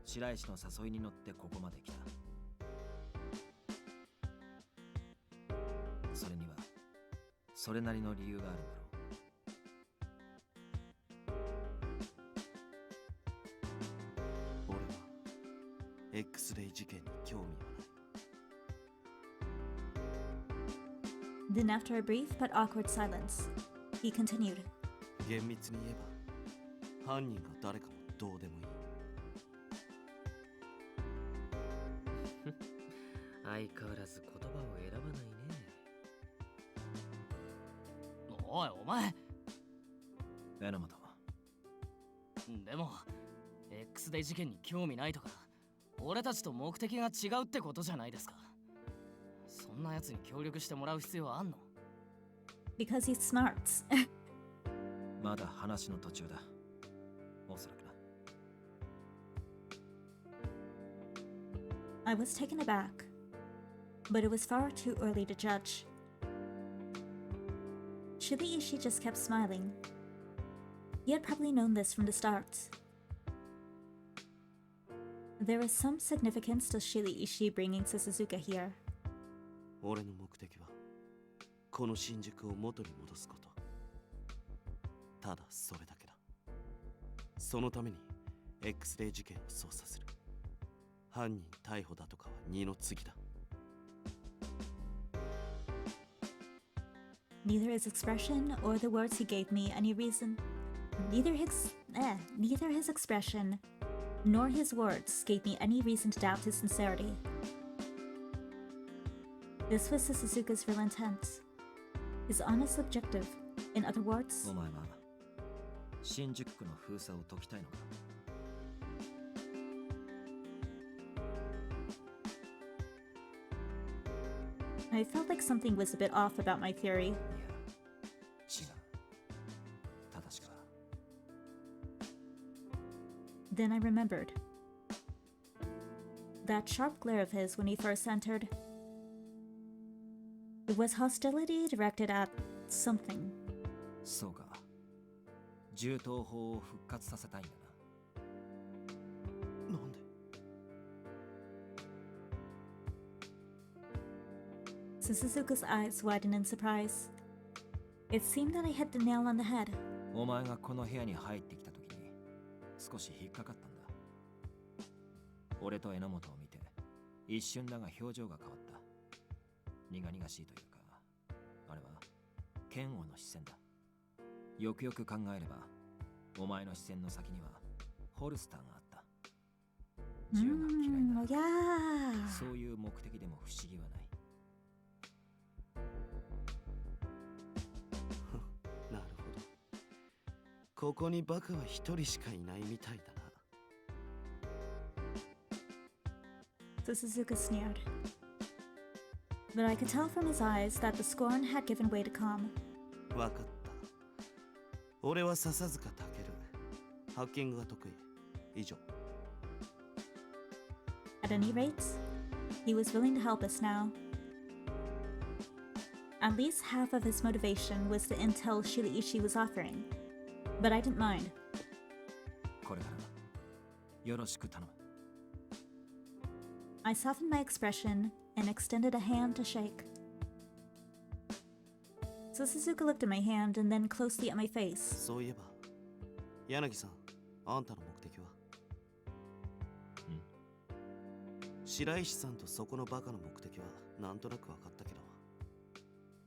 Speaker 3: 白石の誘いに乗ってここまで来た。それにはそれなりの理由があるんだろう。
Speaker 5: 俺は X レイ事件に興味はない。
Speaker 1: Then, after a brief but awkward silence, he continued.
Speaker 5: 厳密に言えば犯人が誰かもどうでもいい。
Speaker 4: 相変わらず言葉を選ばないね。
Speaker 2: おいお前。
Speaker 3: 榎本。
Speaker 2: でも X デイ事件に興味ないとか、俺たちと目的が違うってことじゃないですか。そんなやつに協力してもらう必要あんの？
Speaker 1: Because he's smart.
Speaker 3: まだ話の途中だ。おそらくな。
Speaker 1: I was taken aback, but it was far too early to judge. Shiriishi just kept smiling. He had probably known this from the start. There is some significance to Shiriishi bringing Suzuka here.
Speaker 5: 俺の目的はこの新宿を元に戻すこと。ただそれだけだ。そのために X レイ事件を捜査する。犯人逮捕だとかは二の次だ。
Speaker 1: Neither his expression or the words he gave me any reason. Neither his expression nor his words gave me any reason to doubt his sincerity. This was Suzuka's real intent. His honest objective. In other words,
Speaker 3: お前は新宿区の封鎖を解きたいのか。
Speaker 1: I felt like something was a bit off about my theory.
Speaker 3: いや、違う。正しくは。
Speaker 1: Then I remembered. That sharp glare of his when he first entered. It was hostility directed at something.
Speaker 3: そうか。銃刀法を復活させたいんだな。
Speaker 5: なんで？
Speaker 1: Suzuka's eyes widened in surprise. It seemed that I hit the nail on the head.
Speaker 3: お前がこの部屋に入ってきた時に少し引っかかったんだ。俺と榎本を見て一瞬だが表情が変わった。苦々しいというか、あれは嫌悪の視線だ。よくよく考えればお前の視線の先にはホルスターがあった。銃が嫌いなら
Speaker 1: yeah.
Speaker 3: そういう目的でも不思議はない。
Speaker 5: なるほど。ここにバカは一人しかいないみたいだな。
Speaker 1: Suzuka sneered. But I could tell from his eyes that the scorn had given way to calm.
Speaker 5: わかった。俺は笹塚健。ハッキングが得意。以上。
Speaker 1: At any rate, he was willing to help us now. At least half of his motivation was the intel Shiriishi was offering. But I didn't mind.
Speaker 3: これからよろしく頼む。
Speaker 1: I softened my expression and extended a hand to shake. Suzuka looked at my hand and then closely at my face.
Speaker 5: そういえば、柳さん、あんたの目的は？白石さんとそこのバカの目的はなんとなく分かったけど、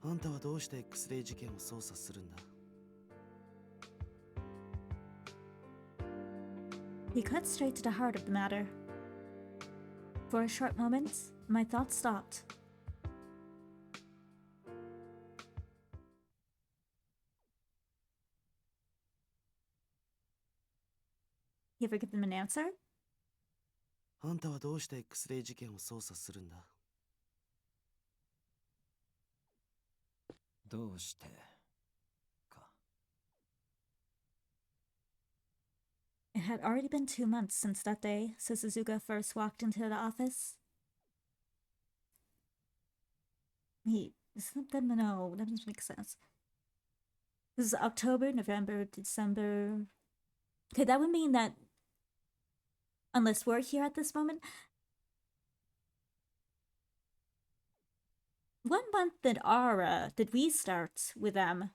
Speaker 5: あんたはどうして X レイ事件を捜査するんだ？
Speaker 1: He cut straight to the heart of the matter. For a short moment, my thoughts stopped. He ever given him an answer?
Speaker 5: あんたはどうして X レイ事件を捜査するんだ？
Speaker 3: どうしてか。
Speaker 1: It had already been 2 months since that day, so Suzuka first walked into the office. Wait, no, that doesn't make sense. This is October, November, December. Okay, that would mean that unless we're here at this moment, what month did we start with them?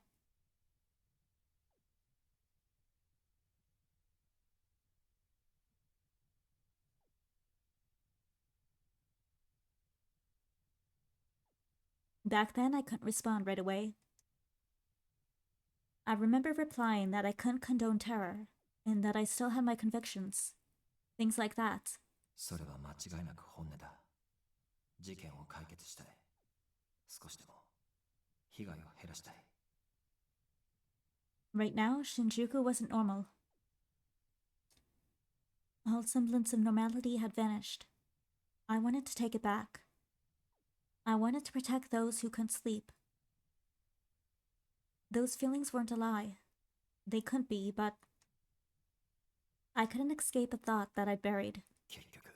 Speaker 1: Back then, I couldn't respond right away. I remember replying that I couldn't condone terror, and that I still had my convictions. Things like that.
Speaker 3: それは間違いなく本音だ。事件を解決したい。少しでも被害を減らしたい。
Speaker 1: Right now, Shinjuku wasn't normal. All semblance of normality had vanished. I wanted to take it back. I wanted to protect those who couldn't sleep. Those feelings weren't a lie. They couldn't be, but I couldn't escape a thought that I'd buried.
Speaker 3: 結局、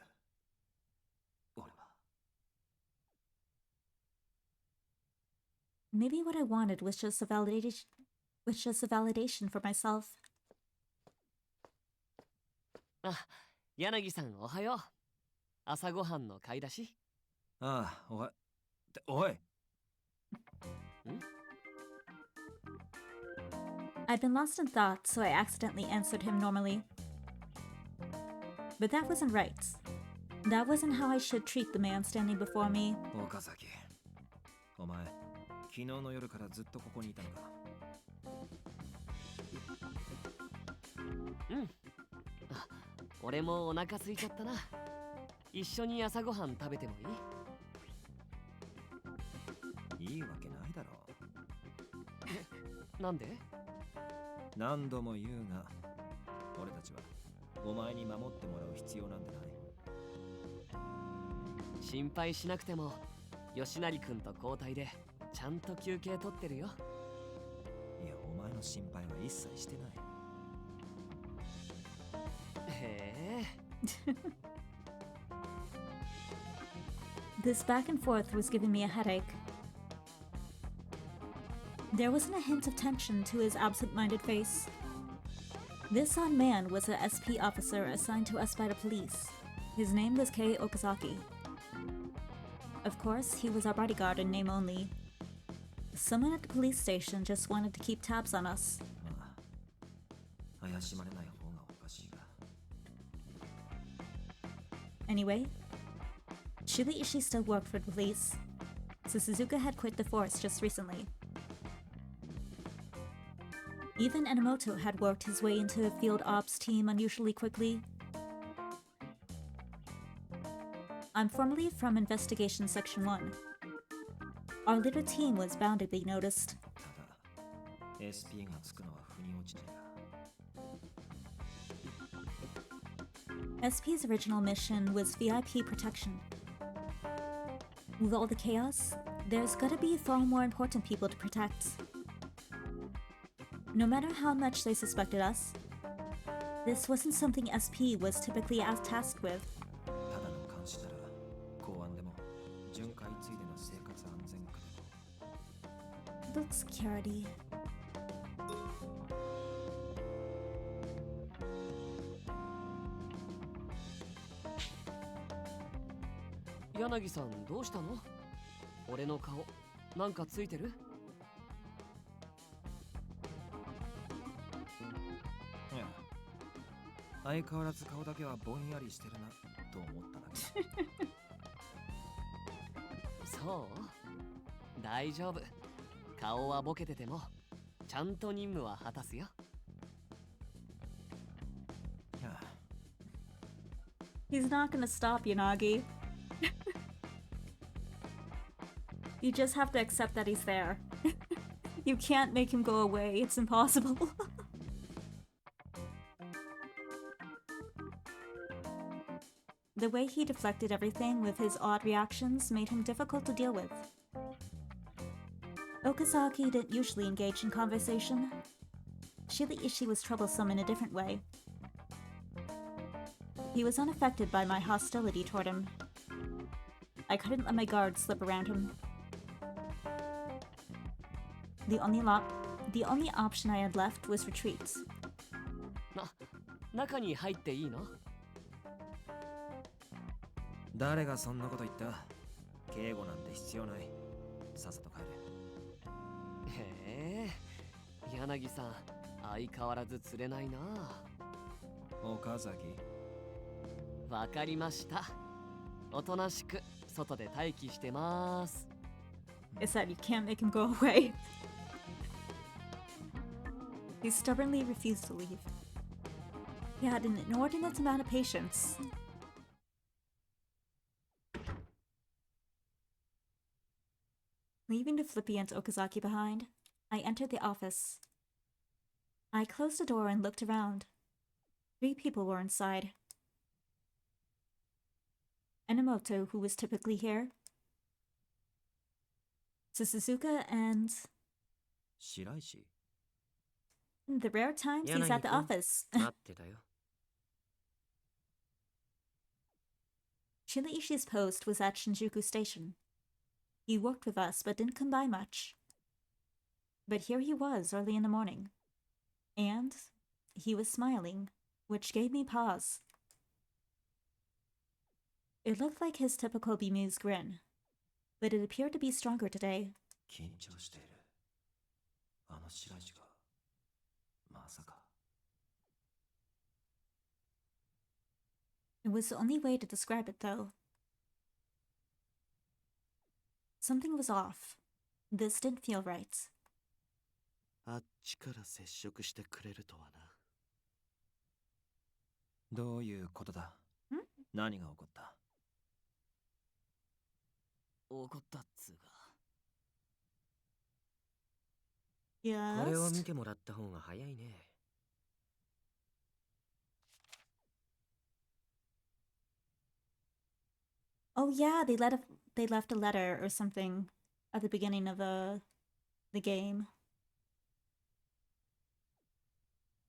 Speaker 3: 俺は
Speaker 1: Maybe what I wanted was just a validation for myself.
Speaker 2: あ、柳さんおはよう。朝ごはんの買い出し。
Speaker 3: ああ、おい。
Speaker 1: I'd been lost in thought, so I accidentally answered him normally. But that wasn't right. That wasn't how I should treat the man standing before me.
Speaker 3: 岡崎、お前、昨日の夜からずっとここにいたのか。
Speaker 2: うん。あ、俺もお腹空いちゃったな。一緒に朝ごはん食べてもいい？
Speaker 3: いいわけないだろ
Speaker 2: う。なんで？
Speaker 3: 何度も言うが、俺たちはお前に守ってもらう必要なんてない。
Speaker 2: 心配しなくても、吉成君と交代でちゃんと休憩取ってるよ。
Speaker 3: いや、お前の心配は一切してない。
Speaker 2: へえ。
Speaker 1: This back and forth was giving me a headache. There wasn't a hint of tension to his absent-minded face. This odd man was a SP officer assigned to us by the police. His name was Kei Okazaki. Of course, he was our bodyguard in name only. Someone at the police station just wanted to keep tabs on us.
Speaker 3: まあ、怪しまれない方がおかしいが。
Speaker 1: Anyway, Shuba Ishii still worked for the police, so Suzuka had quit the force just recently. Even Enomoto had worked his way into the field ops team unusually quickly. I'm formerly from Investigation Section 1. Our little team was bound to be noticed.
Speaker 3: ただ、SP がつくのは腑に落ちねえな。
Speaker 1: SP's original mission was VIP protection. With all the chaos, there's gotta be far more important people to protect. No matter how much they suspected us, this wasn't something SP was typically tasked with.
Speaker 3: ただの監視なら、公安でも巡回ついでの生活安全課でも。
Speaker 1: But security.
Speaker 2: Yanagiさんどうしたの？俺の顔なんかついてる？
Speaker 3: いや、相変わらず顔だけはぼんやりしてるなと思っただけだ。
Speaker 2: そう？大丈夫。顔はボケててもちゃんと任務は果たすよ。
Speaker 3: いや、
Speaker 1: He's not gonna stop, Yanagi. You just have to accept that he's there. You can't make him go away. It's impossible. The way he deflected everything with his odd reactions made him difficult to deal with. Okazaki didn't usually engage in conversation. Shiraishi was troublesome in a different way. He was unaffected by my hostility toward him. I couldn't let my guard slip around him. The only option I had left was retreat.
Speaker 2: 中に入っていいの？
Speaker 3: 誰がそんなこと言った？警護なんて必要ない。さっさと帰れ。
Speaker 2: へえ、柳さん、相変わらず釣れないな。
Speaker 3: 岡崎。
Speaker 2: わかりました。おとなしく外で待機してます。
Speaker 1: I said you can't make him go away. He stubbornly refused to leave. He had an inordinate amount of patience. Leaving the flippant Okazaki behind, I entered the office. I closed the door and looked around. 3 people were inside. Enomoto, who was typically here, Suzuka, and
Speaker 3: 白石
Speaker 1: the rare times he's at the
Speaker 4: Yanagi-kun.
Speaker 1: office.
Speaker 4: 待ってたよ。
Speaker 1: Shiraishi's post was at Shinjuku Station. He worked with us but didn't come by much. But here he was early in the morning. And he was smiling, which gave me pause. It looked like his typical bemused grin, but it appeared to be stronger today.
Speaker 3: 緊張している。あの白石がまさか。
Speaker 1: It was the only way to describe it, though. Something was off. This didn't feel right.
Speaker 5: あっちから接触してくれるとはな。
Speaker 3: どういうことだ？何が起こった？
Speaker 2: 怒ったっつうか。
Speaker 4: これを
Speaker 1: Yes?
Speaker 4: 見てもらった方が早いね。
Speaker 1: Oh yeah, they left a letter or something at the beginning of the game.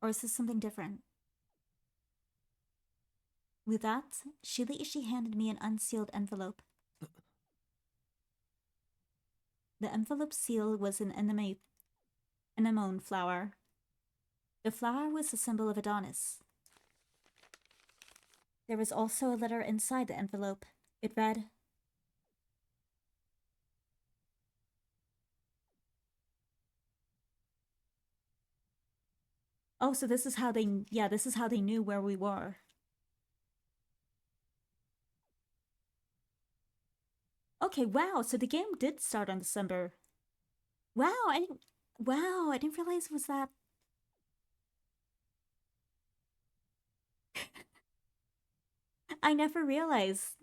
Speaker 1: Or is this something different? With that, Shiraishi handed me an unsealed envelope. The envelope seal was an anemone flower. The flower was the symbol of Adonis. There was also a letter inside the envelope. It read, "Oh, so this is how they knew where we were." Okay, wow, so the game did start on December. Wow, I didn't realize it was that. I never realized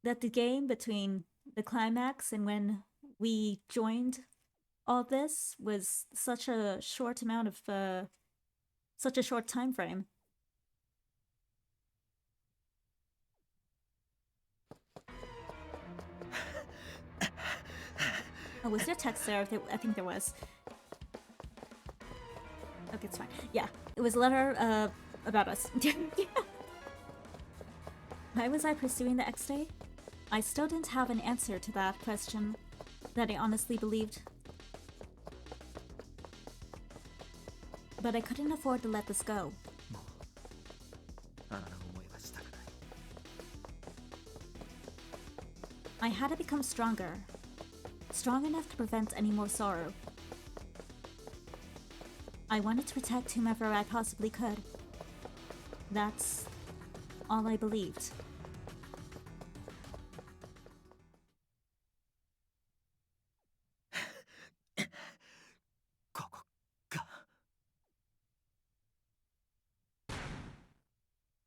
Speaker 1: that the game between the climax and when we joined all this was such a short amount of such a short time frame. Oh, was there text there? I think there was. Okay, it's fine. Yeah, it was a letter about us. Yeah. Why was I pursuing the X-Day? I still didn't have an answer to that question that I honestly believed. But I couldn't afford to let this go.
Speaker 3: あんな思いはしたくない。
Speaker 1: I had to become stronger. Strong enough to prevent any more sorrow. I wanted to protect whomever I possibly could. That's all I believed.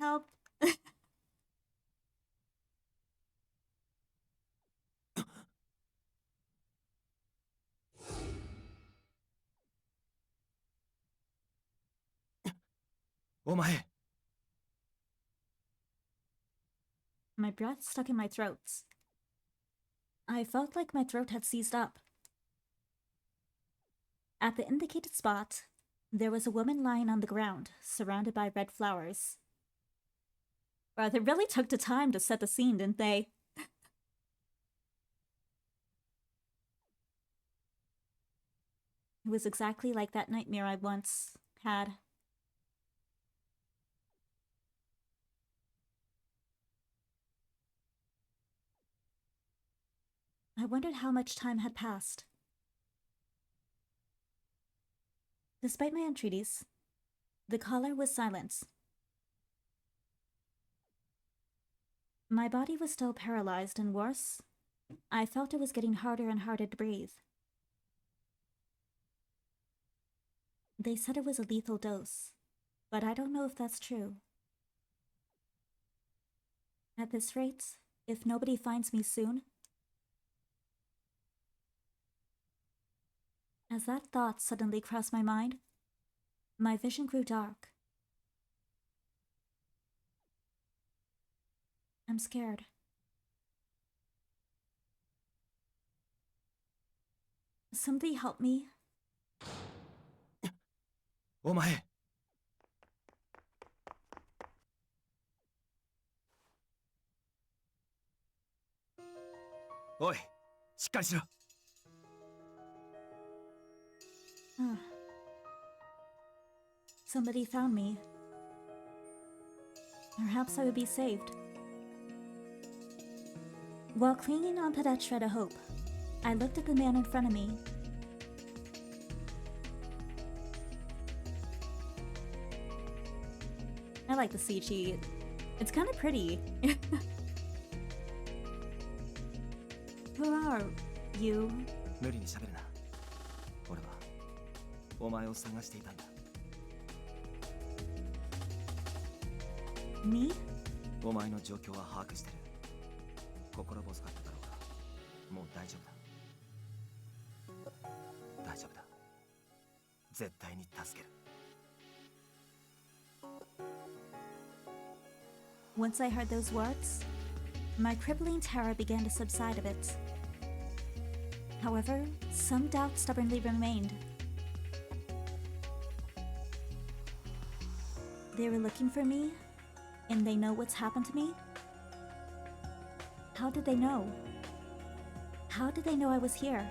Speaker 1: Help.
Speaker 3: お前
Speaker 1: my breath stuck in my throat. I felt like my throat had seized up. At the indicated spot, there was a woman lying on the ground, surrounded by red flowers. Wow, they really took the time to set the scene, didn't they? It was exactly like that nightmare I once had. I wondered how much time had passed. Despite my entreaties, the caller was silent. My body was still paralyzed, and worse, I felt it was getting harder and harder to breathe. They said it was a lethal dose, but I don't know if that's true. At this rate, if nobody finds me soon... As that thought suddenly crossed my mind, my vision grew dark. I'm scared. Somebody help me.
Speaker 3: お前。おい、しっかりしろ。
Speaker 1: Somebody found me. Perhaps I would be saved. While clinging onto that shred of hope, I looked at the man in front of me. I like the CG. It's kind of pretty. Who are you?
Speaker 3: 無理に喋るな。俺はお前を探していたんだ。
Speaker 1: Me?
Speaker 3: お前の状況は把握してる。心細かっただろうが、もう大丈夫だ。大丈夫だ。絶対に助ける。
Speaker 1: Once I heard those words, my crippling terror began to subside a bit. However, some doubt stubbornly remained. They were looking for me, and they know what's happened to me? How did they know? How did they know I was here?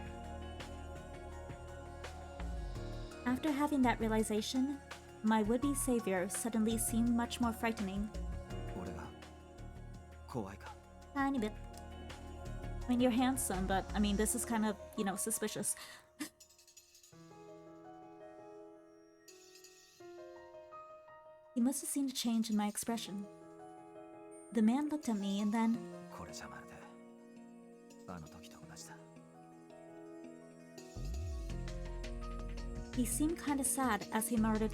Speaker 1: After having that realization, my would-be savior suddenly seemed much more frightening.
Speaker 3: 俺が怖いか。
Speaker 1: Tiny bit. I mean, you're handsome, but I mean, this is kind of, you know, suspicious. He must have seen a change in my expression. The man looked at me and then...
Speaker 3: これじゃまるであの時と同じだ。
Speaker 1: He seemed kind of sad as he murmured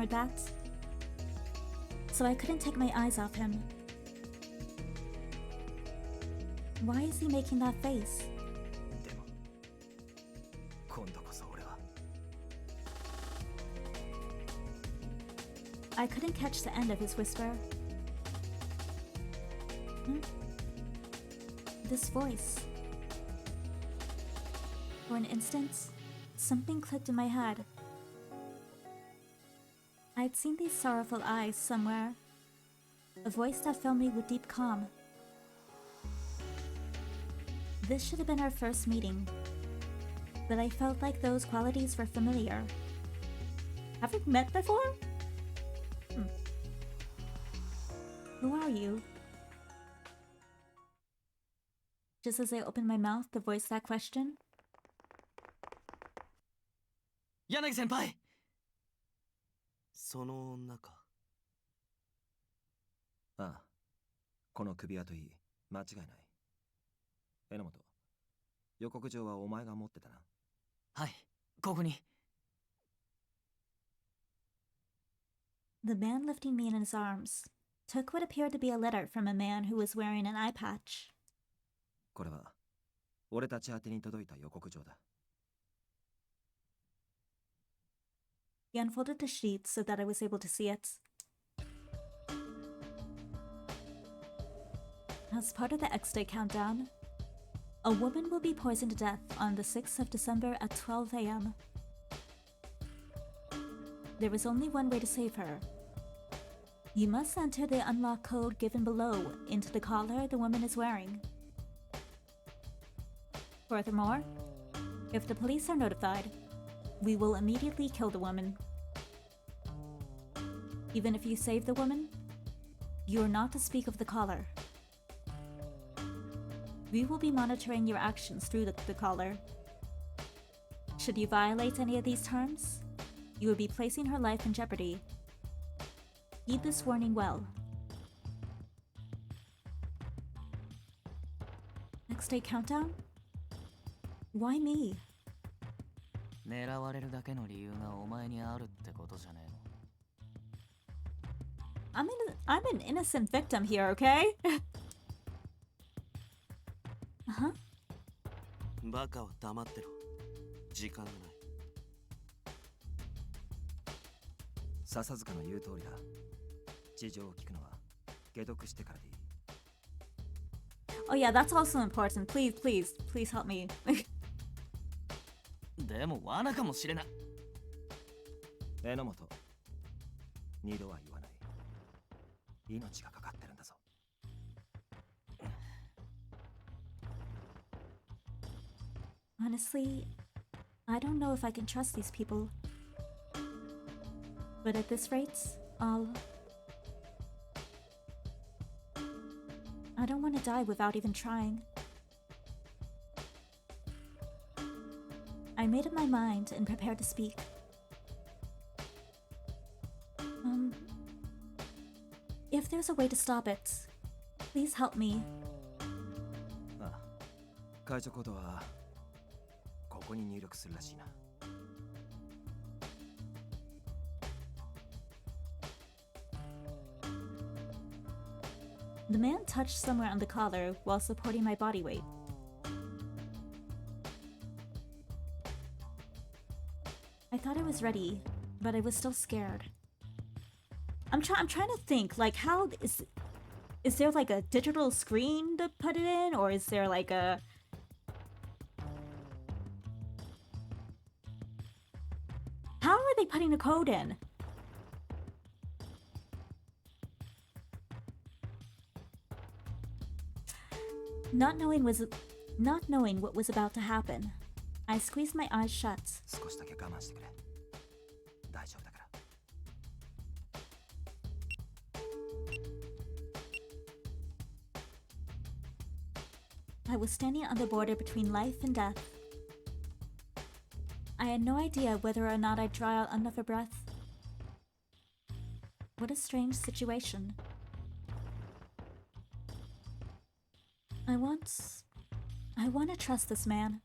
Speaker 1: that. So I couldn't take my eyes off him. Why is he making that face?
Speaker 3: でも今度こそ俺は。
Speaker 1: I couldn't catch the end of his whisper. This voice. For an instant, something clicked in my head. I'd seen these sorrowful eyes somewhere. A voice that filled me with deep calm. This should have been our first meeting, but I felt like those qualities were familiar. Have we met before? Who are you? Just as I opened my mouth to voice that question,
Speaker 2: 柳先輩。
Speaker 5: その女か。
Speaker 3: ああ、この首輪といい、間違いない。榎本、予告状はお前が持ってたな。
Speaker 2: はい、ここに。
Speaker 1: the man lifting me in his arms took what appeared to be a letter from a man who was wearing an eye patch.
Speaker 3: これは俺たち宛てに届いた予告状だ。
Speaker 1: He unfolded the sheet so that I was able to see it. As part of the X-Day countdown, a woman will be poisoned to death on the 6th of December at 12 a.m. There is only one way to save her. You must enter the unlock code given below into the collar the woman is wearing. Furthermore, if the police are notified, we will immediately kill the woman. Even if you save the woman, you are not to speak of the collar. We will be monitoring your actions through the collar. Should you violate any of these terms, you will be placing her life in jeopardy. Heed this warning well. Next day countdown? Why me?
Speaker 2: 狙われるだけの理由がお前にあるってことじゃねえの。
Speaker 1: I'm an innocent victim here, okay? Uh-huh.
Speaker 5: バカは黙ってろ。時間がない。
Speaker 3: 笹塚の言う通りだ。事情を聞くのは解読してからでいい。
Speaker 1: Oh yeah, that's also important. Please help me.
Speaker 2: でも罠かもしれない。
Speaker 3: 榎本、二度は言わない。命がかかってるんだぞ。
Speaker 1: Honestly, I don't know if I can trust these people. But at this rate, I don't want to die without even trying. I made up my mind and prepared to speak. If there's a way to stop it, please help me.
Speaker 3: ああ、解除コードはここに入力するらしいな。
Speaker 1: The man touched somewhere on the collar while supporting my body weight. I thought I was ready, but I was still scared. I'm trying to think, like, how is there like a digital screen to put it in, or is there like a how are they putting the code in? Not knowing what was about to happen, I squeezed my eyes shut.
Speaker 3: 少しだけ我慢してくれ。大丈夫だから。
Speaker 1: I was standing on the border between life and death. I had no idea whether or not I'd draw out another breath. What a strange situation. I want to trust this man.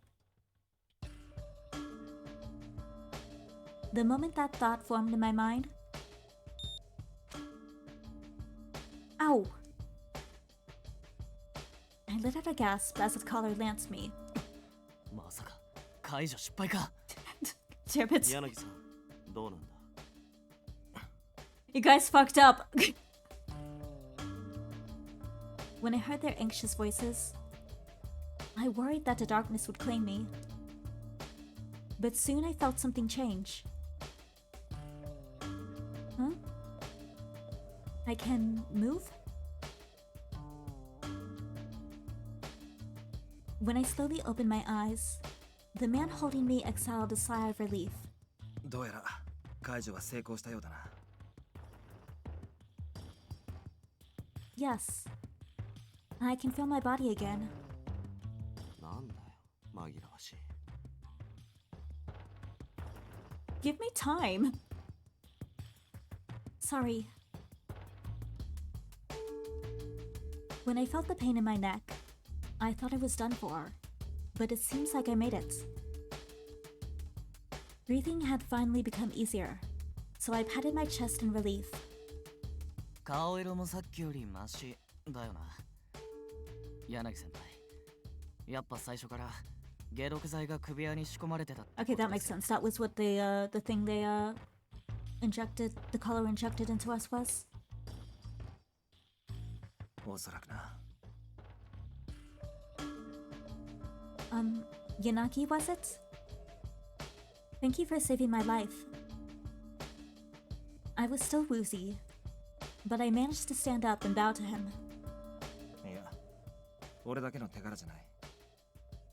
Speaker 1: The moment that thought formed in my mind... Ow! I let out a gasp as the collar lanced me.
Speaker 2: まさか解除失敗か。
Speaker 1: Damn it.
Speaker 5: 柳さん、どうなんだ？
Speaker 1: You guys fucked up. When I heard their anxious voices, I worried that the darkness would claim me. But soon I felt something change. Huh? I can move? When I slowly opened my eyes, the man holding me exhaled a sigh of relief.
Speaker 3: どうやら解除は成功したようだな。
Speaker 1: Yes. I can feel my body again.
Speaker 5: なんだよ、紛らわしい。
Speaker 1: Give me time. Sorry. When I felt the pain in my neck, I thought I was done for, but it seems like I made it. Breathing had finally become easier, so I patted my chest in relief.
Speaker 2: 顔色もさっきよりマシだよな。柳先輩。やっぱ最初から解毒剤が首輪に仕込まれてたってこと
Speaker 1: Okay, that makes sense. That was what the thing they injected, the color injected into us was.
Speaker 3: おそらくな。
Speaker 1: Yanagi, was it? Thank you for saving my life. I was still woozy, but I managed to stand up and bow to him.
Speaker 3: いや、俺だけの手柄じゃない。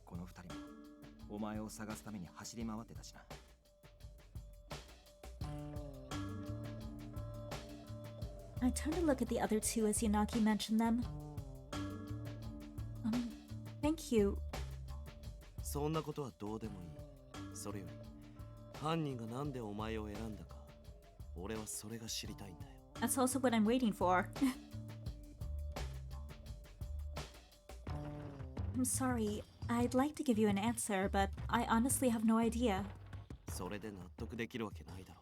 Speaker 3: この二人もお前を探すために走り回ってたしな。
Speaker 1: I turned to look at the other two as Yanagi mentioned them. Thank you.
Speaker 5: そんなことはどうでもいい。それより犯人がなんでお前を選んだか、俺はそれが知りたいんだよ。
Speaker 1: That's also what I'm waiting for. I'm sorry. I'd like to give you an answer, but I honestly have no idea.
Speaker 5: それで納得できるわけないだろ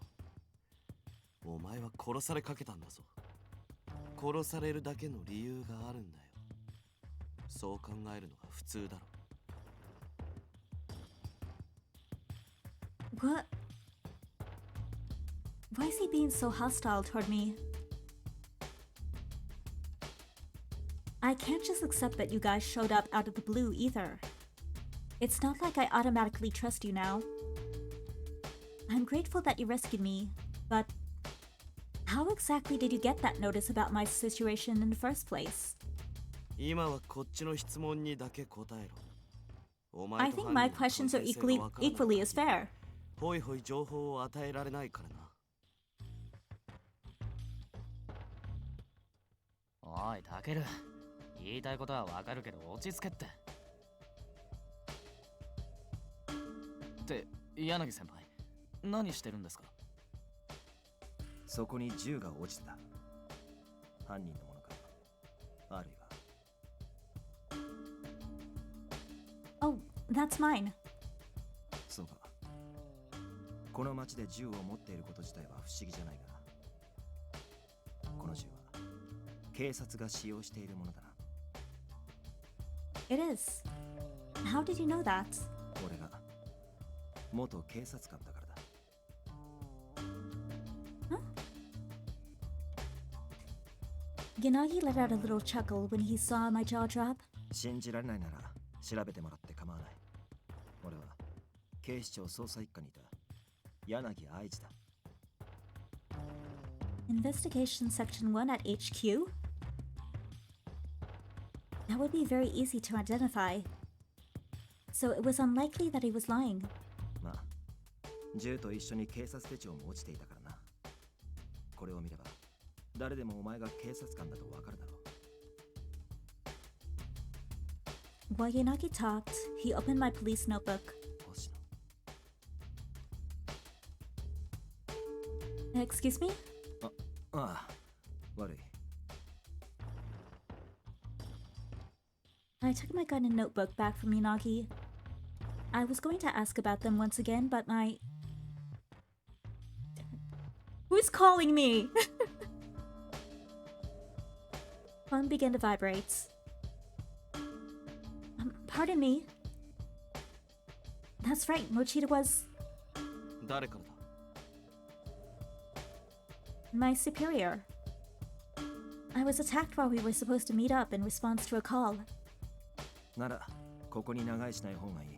Speaker 5: う。お前は殺されかけたんだぞ。殺されるだけの理由があるんだよ。そう考えるのが普通だろ。
Speaker 1: What? Why is he being so hostile toward me? I can't just accept that you guys showed up out of the blue either. It's not like I automatically trust you now. I'm grateful that you rescued me, but how exactly did you get that notice about my situation in the first place?
Speaker 5: 今はこっちの質問にだけ答えろ。お
Speaker 1: I
Speaker 5: 前と
Speaker 1: think
Speaker 5: 犯
Speaker 1: my
Speaker 5: 人の関
Speaker 1: questions are
Speaker 5: 係性がわからない
Speaker 1: equally as fair.
Speaker 5: ほいほい情報を与えられないからな。
Speaker 2: おいタケル、言いたいことはわかるけど落ち着けって。って柳先輩、何してるんですか？
Speaker 3: そこに銃が落ちてた。犯人のものか、あるいは。
Speaker 1: Oh, that's mine.
Speaker 3: そうか。この町で銃を持っていること自体は不思議じゃないが、この銃は警察が使用しているものだな。
Speaker 1: It is. How did you know that?
Speaker 3: 俺が元警察官だからだ。
Speaker 1: Yanagi let out a little chuckle when he saw my jaw drop.
Speaker 3: 信じられないなら調べてもらって構わない。俺は警視庁捜査一課にいた柳愛知だ。
Speaker 1: Investigation Section 1 at HQ? That would be very easy to identify. So it was unlikely that he was lying.
Speaker 3: まあ、銃と一緒に警察手帳も落ちていたからな。これを見れば誰でもお前が警察官だとわかるだろう。
Speaker 1: While Yanagi talked, he opened my police notebook.
Speaker 3: 星野。
Speaker 1: Excuse me?
Speaker 3: ああ、悪い。
Speaker 1: I took my gun and notebook back from Yanagi. I was going to ask about them once again, but my... Who's calling me? Phone began to vibrate. Pardon me. That's right, Mochita was
Speaker 5: 誰からだ？
Speaker 1: my superior. I was attacked while we were supposed to meet up in response to a call.
Speaker 3: なら、ここに長居しない方がいい。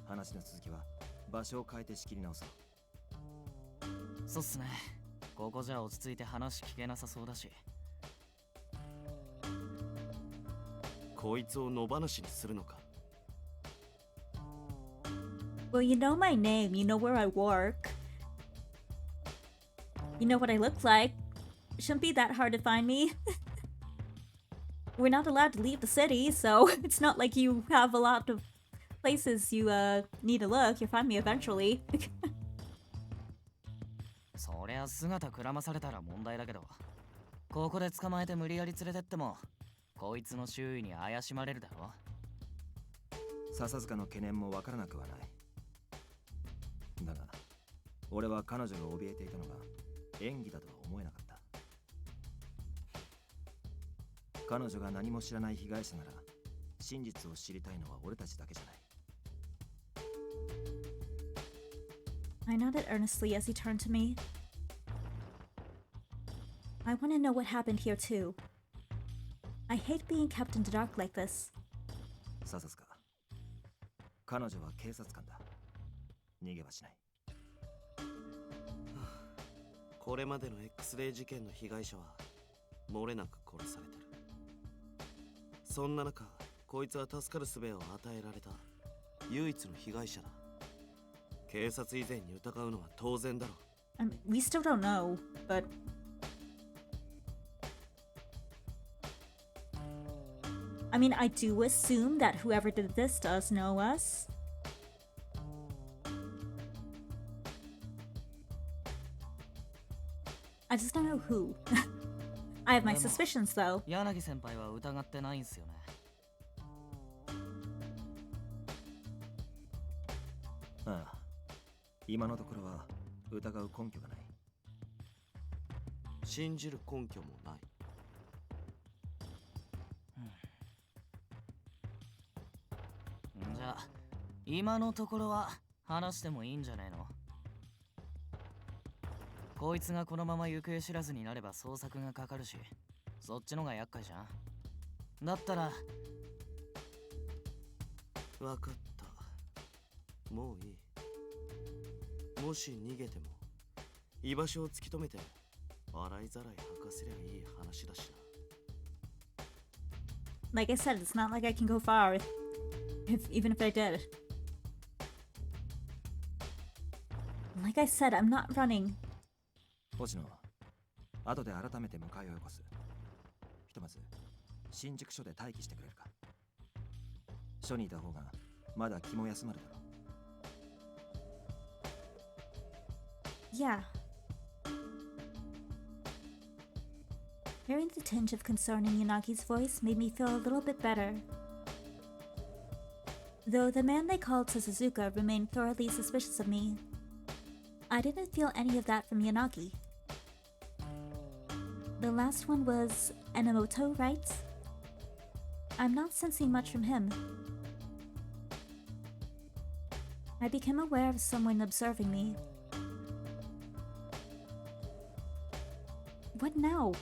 Speaker 3: 話の続きは場所を変えて仕切り直そう。
Speaker 2: そうっすね。ここじゃ落ち着いて話聞けなさそうだし。
Speaker 5: こいつを野放しにするのか？
Speaker 1: Well, you know my name, you know where I work. You know what I look like. Shouldn't be that hard to find me. We're not allowed to leave the city, so it's not like you have a lot of places you need to look. You'll find me eventually.
Speaker 2: そりゃ姿くらまされたら問題だけど、ここで捕まえて無理やり連れてってもこいつの周囲に怪しまれるだろ。
Speaker 3: 笹塚の懸念もわからなくはない。だが、俺は彼女が怯えていたのが演技だとは思えなかった。彼女が何も知らない被害者なら、真実を知りたいのは俺たちだけじゃない。
Speaker 1: I nodded earnestly as he turned to me. I want to know what happened here too. I hate being kept in the dark like this.
Speaker 3: 笹塚、彼女は警察官だ。逃げはしない。
Speaker 5: これまでの X デー事件の被害者は漏れなく殺されてる。そんな中、こいつは助かる術を与えられた唯一の被害者だ。警察以前に疑うのは当然だろう。
Speaker 1: We still don't know, but I mean, I do assume that whoever did this does know us. I just don't know who. I have my suspicions though.
Speaker 2: 柳先輩は疑ってないんすよね。
Speaker 3: ああ、今のところは疑う根拠がない。
Speaker 5: 信じる根拠もない。
Speaker 2: じゃあ今のところは話してもいいんじゃねえの？こいつがこのまま行方知らずになれば捜索がかかるし、そっちのが厄介じゃん。だったら
Speaker 5: わかった。もういい。もし逃げても居場所を突き止めて洗いざらい吐かせりゃいい話だしな。
Speaker 1: Like I said, it's not like I can go far even if I did. Like I said, I'm not running.
Speaker 3: 星野、後で改めて迎えをよこす。ひとまず新宿署で待機してくれるか。署にいた方がまだ気も休まるだろう。
Speaker 1: Yeah. Hearing the tinge of concern in Yanagi's voice made me feel a little bit better. Though the man they called Suzuka remained thoroughly suspicious of me, I didn't feel any of that from Yanagi. The last one was Enomoto, right? I'm not sensing much from him. I became aware of someone observing me. What now?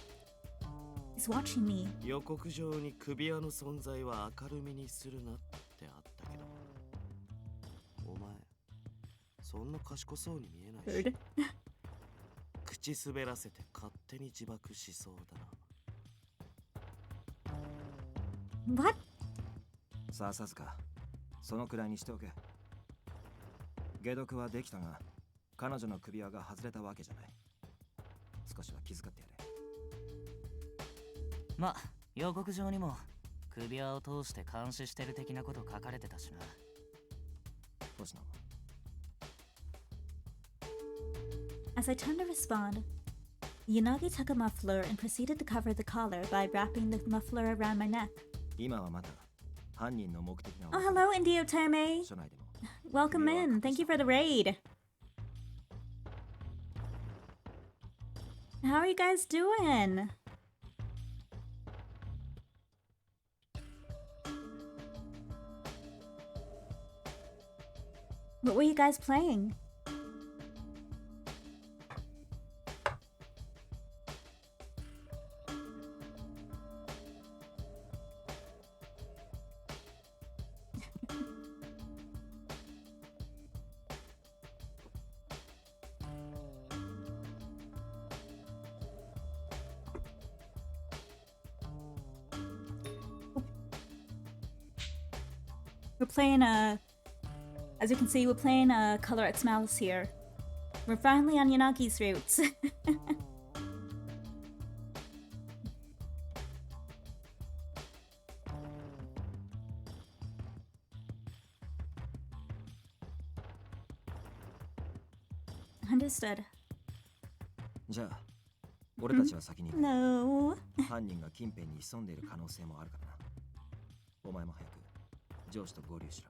Speaker 1: He's watching me.
Speaker 5: 予告状に首輪の存在は明るみにするなってあったけど、お前そんな賢そうに見えないし。
Speaker 1: Heard.
Speaker 5: 口滑らせて勝手に自爆しそうだな。
Speaker 1: What?
Speaker 3: さあさずか、そのくらいにしておけ。解毒はできたが、彼女の首輪が外れたわけじゃない。少しは気遣ってやれ。
Speaker 2: ま、予告状にも首輪を通して監視してる的なこと書かれてたしな。
Speaker 3: 星野。
Speaker 1: As I turned to respond, Yanagi took a muffler and proceeded to cover the collar by wrapping the muffler around my neck.
Speaker 3: 今はまだ犯人の目的が
Speaker 1: Oh, hello, Indio Tame!
Speaker 3: 署内でも
Speaker 1: Welcome in. Thank you for the raid. How are you guys doing? What were you guys playing? We're playing as you can see, we're playing Color X Malice here. We're finally on Yanagi's roots. Understood.
Speaker 3: じゃあ俺たちは先に行く。
Speaker 1: No.
Speaker 3: 犯人が近辺に潜んでいる可能性もあるからな。お前も早く上司と合流しろ。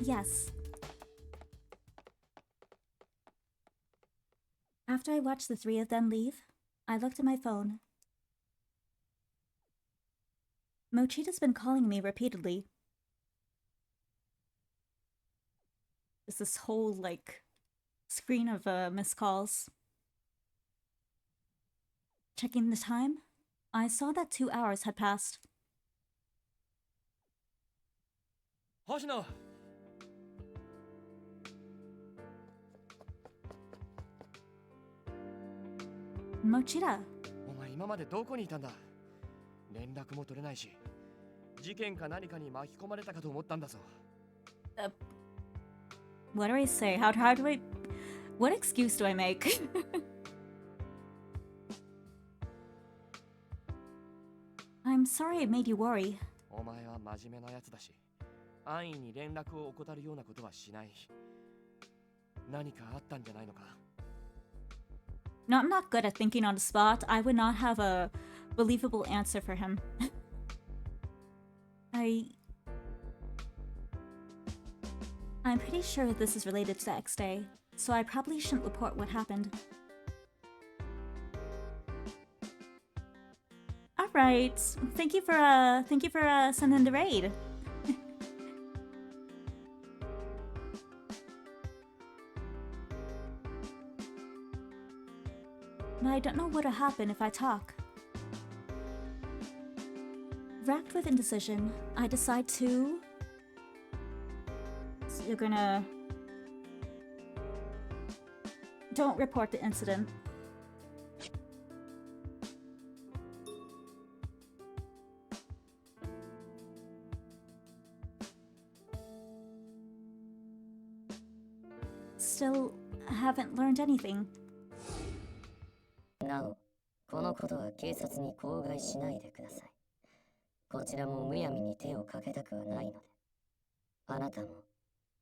Speaker 1: Yes. After I watched the three of them leave, I looked at my phone. Mochita's been calling me repeatedly. There's this whole, like, screen of missed calls. Checking the time, I saw that 2 hours had passed.
Speaker 3: 星野
Speaker 1: Mochida,
Speaker 6: お前今までどこにいたんだ？連絡も取れないし、事件か何かに巻き込まれたかと思ったんだぞ。
Speaker 1: what do I say? How do I... What excuse do I make? I'm sorry it made you worry.
Speaker 6: お前は真面目なやつだし、安易に連絡を怠るようなことはしない。何かあったんじゃないのか？
Speaker 1: No, I'm not good at thinking on the spot. I would not have a believable answer for him. I'm pretty sure this is related to the X day, so I probably shouldn't report what happened. Alright. Thank you for sending the raid. But I don't know what'll happen if I talk. Racked with indecision, I decide to... So you're gonna... Don't report the incident. Still haven't learned anything.
Speaker 7: なお、このことは警察に口外しないでください。こちらもむやみに手をかけたくはないので。あなたも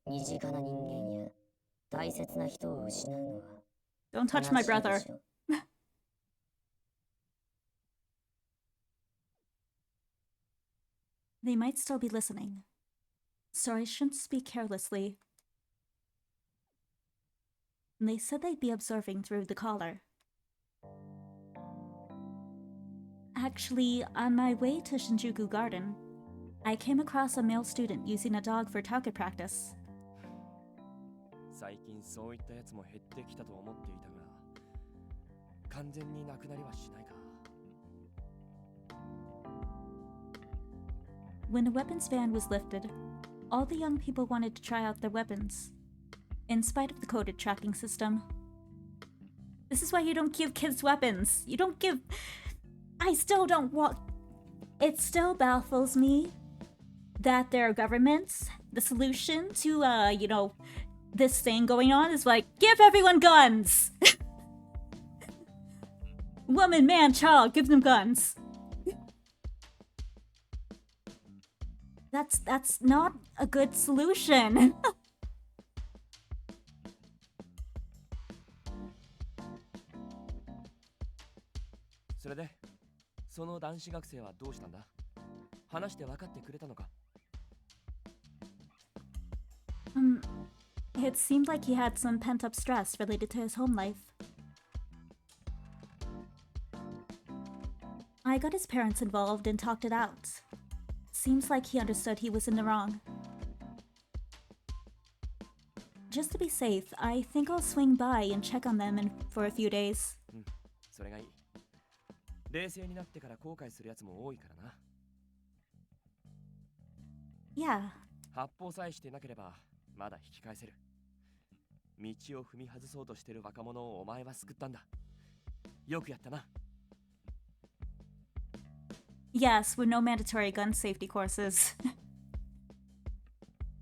Speaker 7: 身近な人間や大切な人を失うのは
Speaker 1: Don't touch my
Speaker 7: 悲しいで
Speaker 1: brother.
Speaker 7: しょう。
Speaker 1: They might still be listening, so I shouldn't speak carelessly. They said they'd be observing through the collar. Actually, on my way to Shinjuku Garden, I came across a male student using a dog for target practice.
Speaker 6: 最近そういったやつも減ってきたと思っていたが、完全になくなりはしないか。
Speaker 1: When the weapons ban was lifted, all the young people wanted to try out their weapons, in spite of the coded tracking system. This is why you don't give kids weapons. You don't give... I still don't want... It still baffles me that there are governments, the solution to, this thing going on is like, give everyone guns! Woman, man, child, give them guns. That's not a good solution.
Speaker 6: それで、その男子学生はどうしたんだ？話して分かってくれたのか？
Speaker 1: It seemed like he had some pent-up stress related to his home life. I got his parents involved and talked it out. Seems like he understood he was in the wrong. Just to be safe, I think I'll swing by and check on them for a few days.
Speaker 6: それがいい。冷静になってから後悔するやつも多いからな。
Speaker 1: Yeah.
Speaker 6: 発砲さえしてなければまだ引き返せる。道を踏み外そうとしてる若者をお前は救ったんだ。よくやったな。
Speaker 1: Yes, with no mandatory gun safety courses.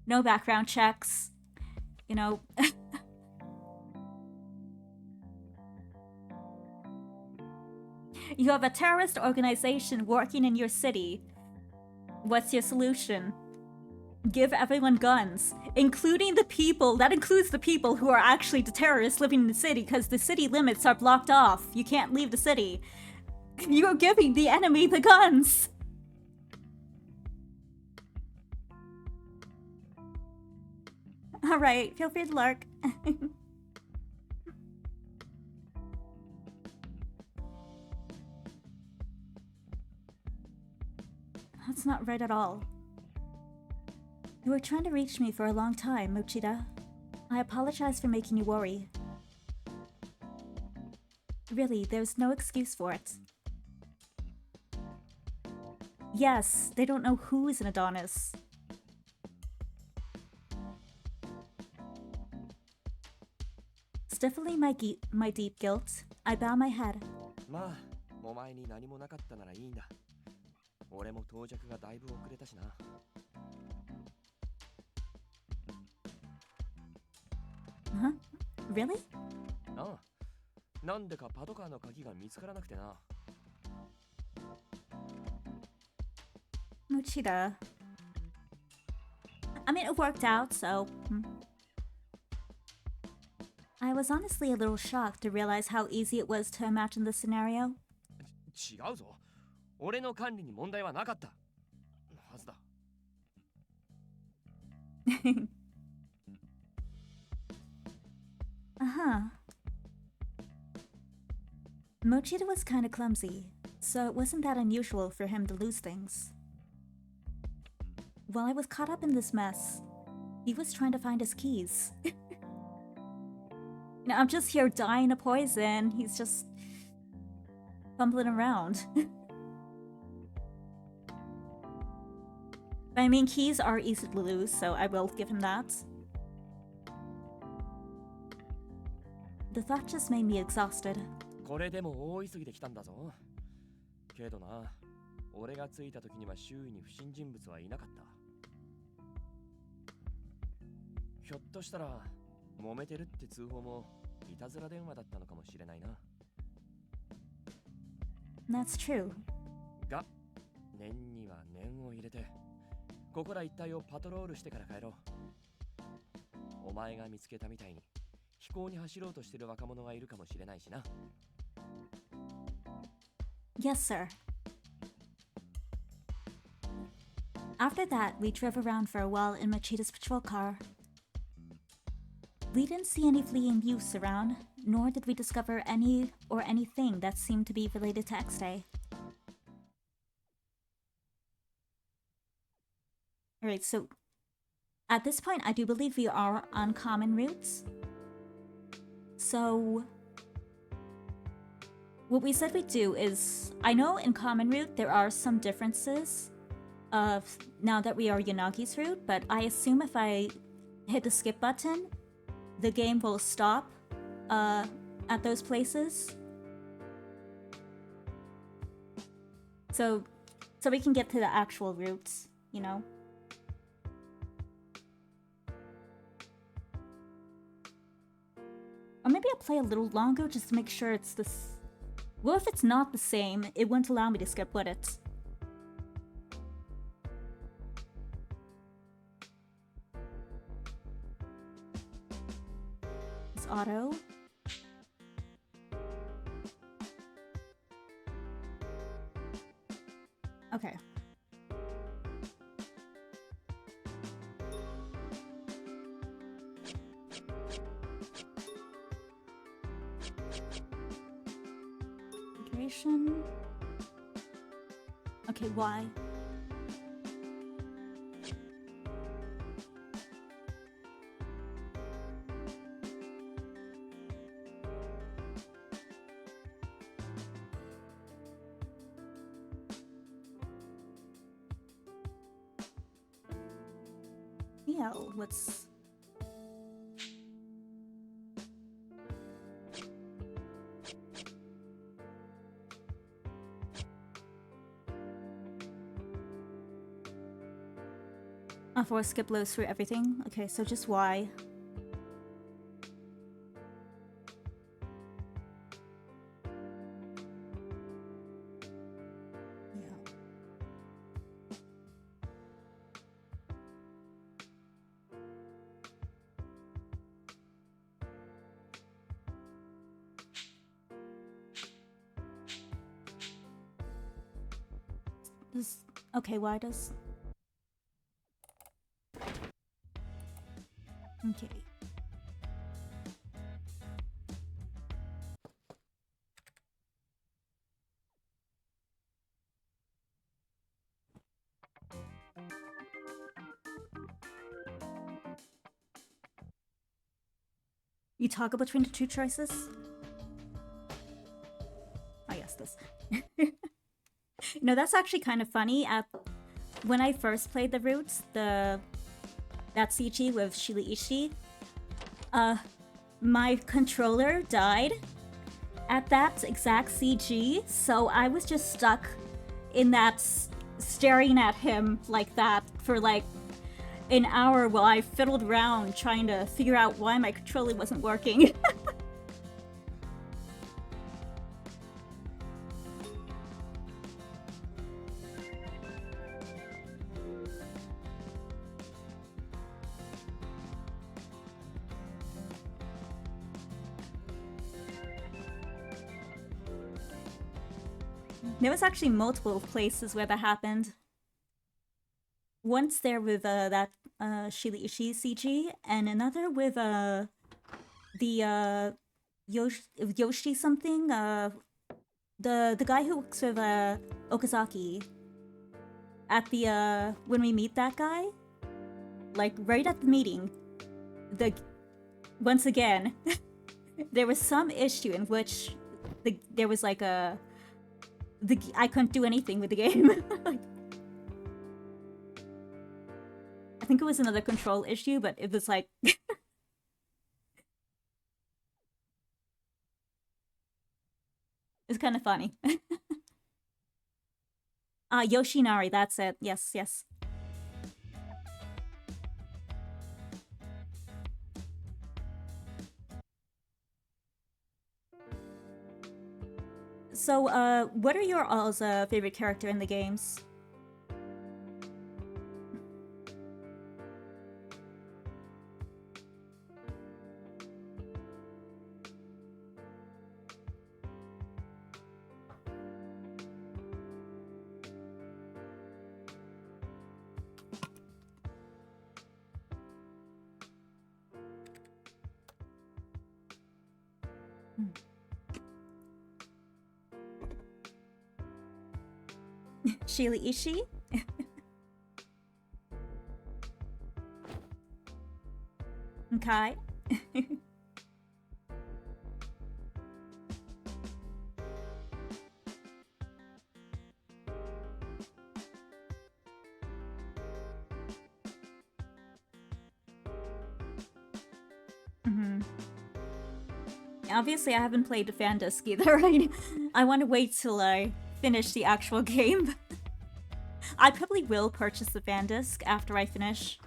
Speaker 1: No background checks. You know. You have a terrorist organization working in your city. What's your solution? Give everyone guns, including the people. That includes the people who are actually the terrorists living in the city, because the city limits are blocked off. You can't leave the city. You're giving the enemy the guns. Alright, feel free to lurk. That's not right at all. You were trying to reach me for a long time, Mochida. I apologize for making you worry. Really, there's no excuse for it. Yes, they don't know who is an Adonis. It's definitely my deep guilt. I bow my head.
Speaker 6: まあお前に何もなかったならいいんだ。俺も到着がだいぶ遅れたしな。
Speaker 1: Huh? Really?
Speaker 6: ああ、なんでかパトカーの鍵が見つからなくてな。
Speaker 1: Mochida. I mean, it worked out, so... I was honestly a little shocked to realize how easy it was to imagine the scenario.
Speaker 6: 違うぞ。俺の管理に問題はなかった。はずだ。
Speaker 1: Uh-huh. Mochida was kinda clumsy, so it wasn't that unusual for him to lose things. While I was caught up in this mess, he was trying to find his keys. I'm just here dying of poison. He's just fumbling around. I mean, keys are easy to lose, so I will give him that. The thought just made me exhausted.
Speaker 6: これでも大急ぎで来たんだぞ。けどな、俺が着いた時には周囲に不審人物はいなかった。ひょっとしたら揉めてるって通報もいたずら電話だったのかもしれないな。
Speaker 1: That's true.
Speaker 6: が、念には念を入れて、ここら一帯をパトロールしてから帰ろう。お前が見つけたみたいに飛行に走ろうとしてる若者がいるかもしれないしな。
Speaker 1: Yes, sir. After that, we drove around for a while in Machida's patrol car. We didn't see any fleeing youths around, nor did we discover any or anything that seemed to be related to X-Day. Alright, so at this point, I do believe we are on common routes. So what we said we'd do is, I know in common route there are some differences of now that we are Yanagi's route, but I assume if I hit the skip button, the game will stop at those places. So we can get to the actual routes, you know? Or maybe I'll play a little longer just to make sure it's this. Well, if it's not the same, it wouldn't allow me to skip, would it? It's auto. Okay. Configuration. Okay, why? Yeah, let's... For skip lows through everything? Okay, so just Y. Okay, why does... Okay. You toggle between the two choices? Oh yes, this. No, that's actually kind of funny. When I first played the routes, that CG with Shili my controller died at that exact CG, so I was just stuck in that staring at him like that for like an hour while I fiddled around trying to figure out why my controller wasn't working. There was actually multiple places where that happened. Once there with that Shili CG, and another with the Yoshi something, the guy who works with Okazaki. At the when we meet that guy, like right at the meeting, once again there was some issue in which there was like I couldn't do anything with the game. Like, I think it was another control issue, but it was like it's kind of funny. Yoshinari, that's it. Yes, yes. So, what are your all's favorite character in the games? Shili Ishii? Kai? Obviously, I haven't played the fan disc either. I want to wait till I finish the actual game. I probably will purchase the fan disc after I finish.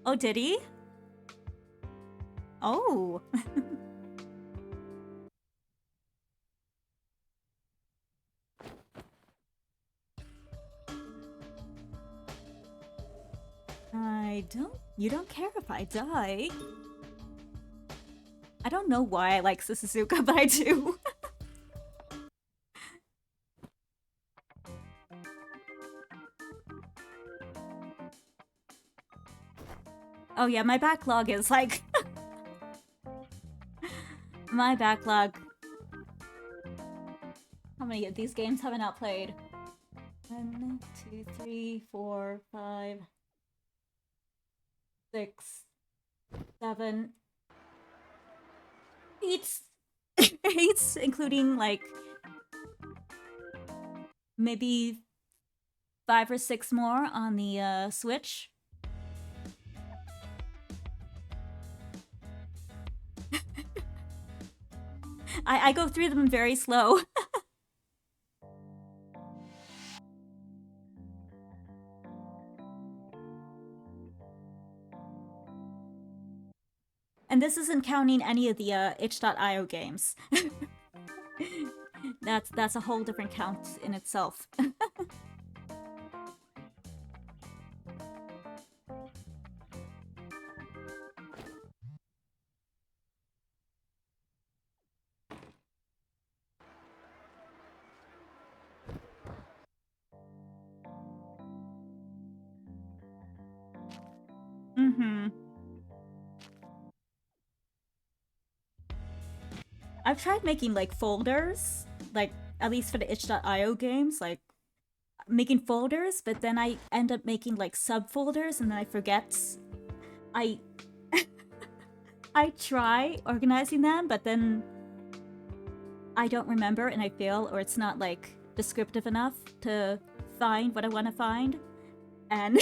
Speaker 1: Oh, did he? Oh. You don't care if I die. I don't know why I like Suzuka, but I do. Oh yeah, my backlog is like... my backlog... How many of these games have I not played? 1, 2, 3, 4, 5... 6, 7... 8... 8, including like... maybe 5 or 6 more on the Switch. I go through them very slow. And this isn't counting any of the itch.io games. That's a whole different count in itself. I've tried making like folders, like at least for the itch.io games, like making folders, but then I end up making like subfolders and then I forget. I try organizing them, but then I don't remember and I fail, or it's not like descriptive enough to find what I want to find. And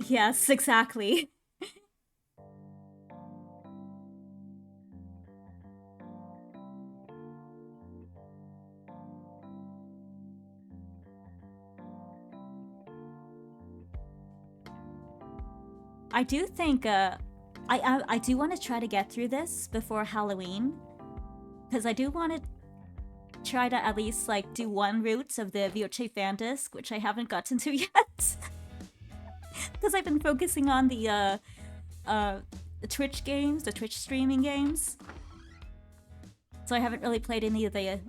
Speaker 1: yes, exactly. I do think I do want to try to get through this before Halloween, because I do want to try to at least like do one route of the Voce fan disc, which I haven't gotten to yet. Because I've been focusing on the Twitch games, the Twitch streaming games. So I haven't really played any of the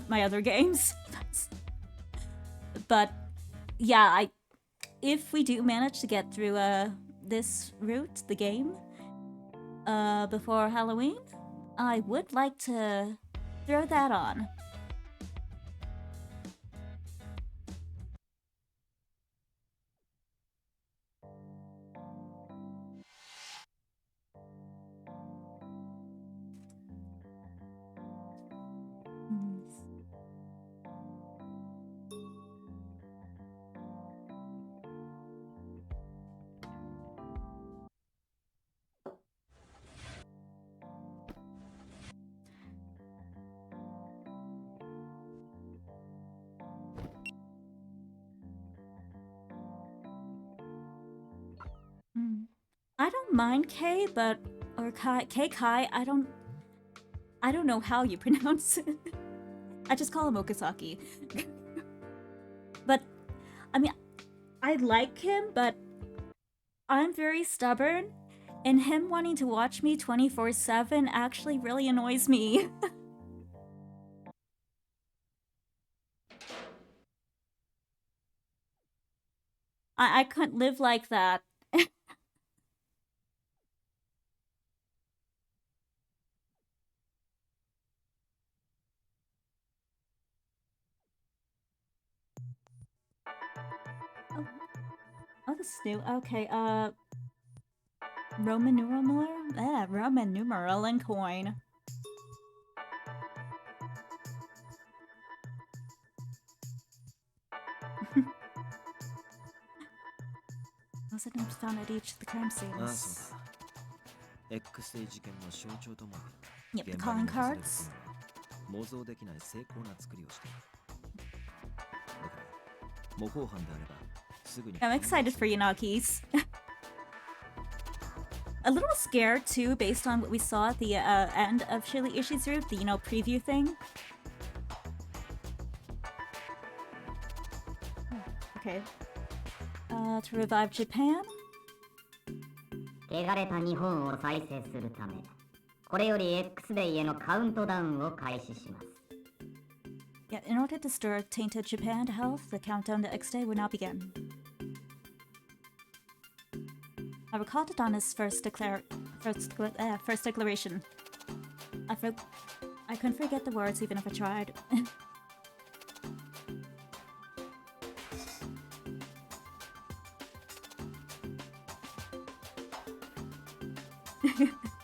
Speaker 1: my other games. But yeah, if we do manage to get through this route, the game, before Halloween, I would like to throw that on. I don't mind K, but or Kai, I don't know how you pronounce it. I just call him Okazaki. But I mean, I like him, but I'm very stubborn, and him wanting to watch me 24/7 actually really annoys me. I couldn't live like that. Oh, this is new. Okay, Roman numeral? Roman numeral and coin. Was it not found at each of the crime
Speaker 3: ああ、
Speaker 1: scenes?
Speaker 3: そうだ。X デー事件の象徴とも言
Speaker 1: Yep,
Speaker 3: え
Speaker 1: the
Speaker 3: る。現場
Speaker 1: calling
Speaker 3: に残される
Speaker 1: cards.
Speaker 3: 雲は模造できない精巧な作りをしている。だから模倣犯であればすぐに
Speaker 1: I'm excited for Yanagi's. A little scared too, based on what we saw at the end of Shirley Ishii's route, the preview thing. Okay. To revive Japan.
Speaker 8: 汚れた日本を再生するため、これより X デイへのカウントダウンを開始します。
Speaker 1: Yeah, in order to restore tainted Japan to health, the countdown to X Day will now begin. I recalled Donna's first declaration. I couldn't forget the words even if I tried.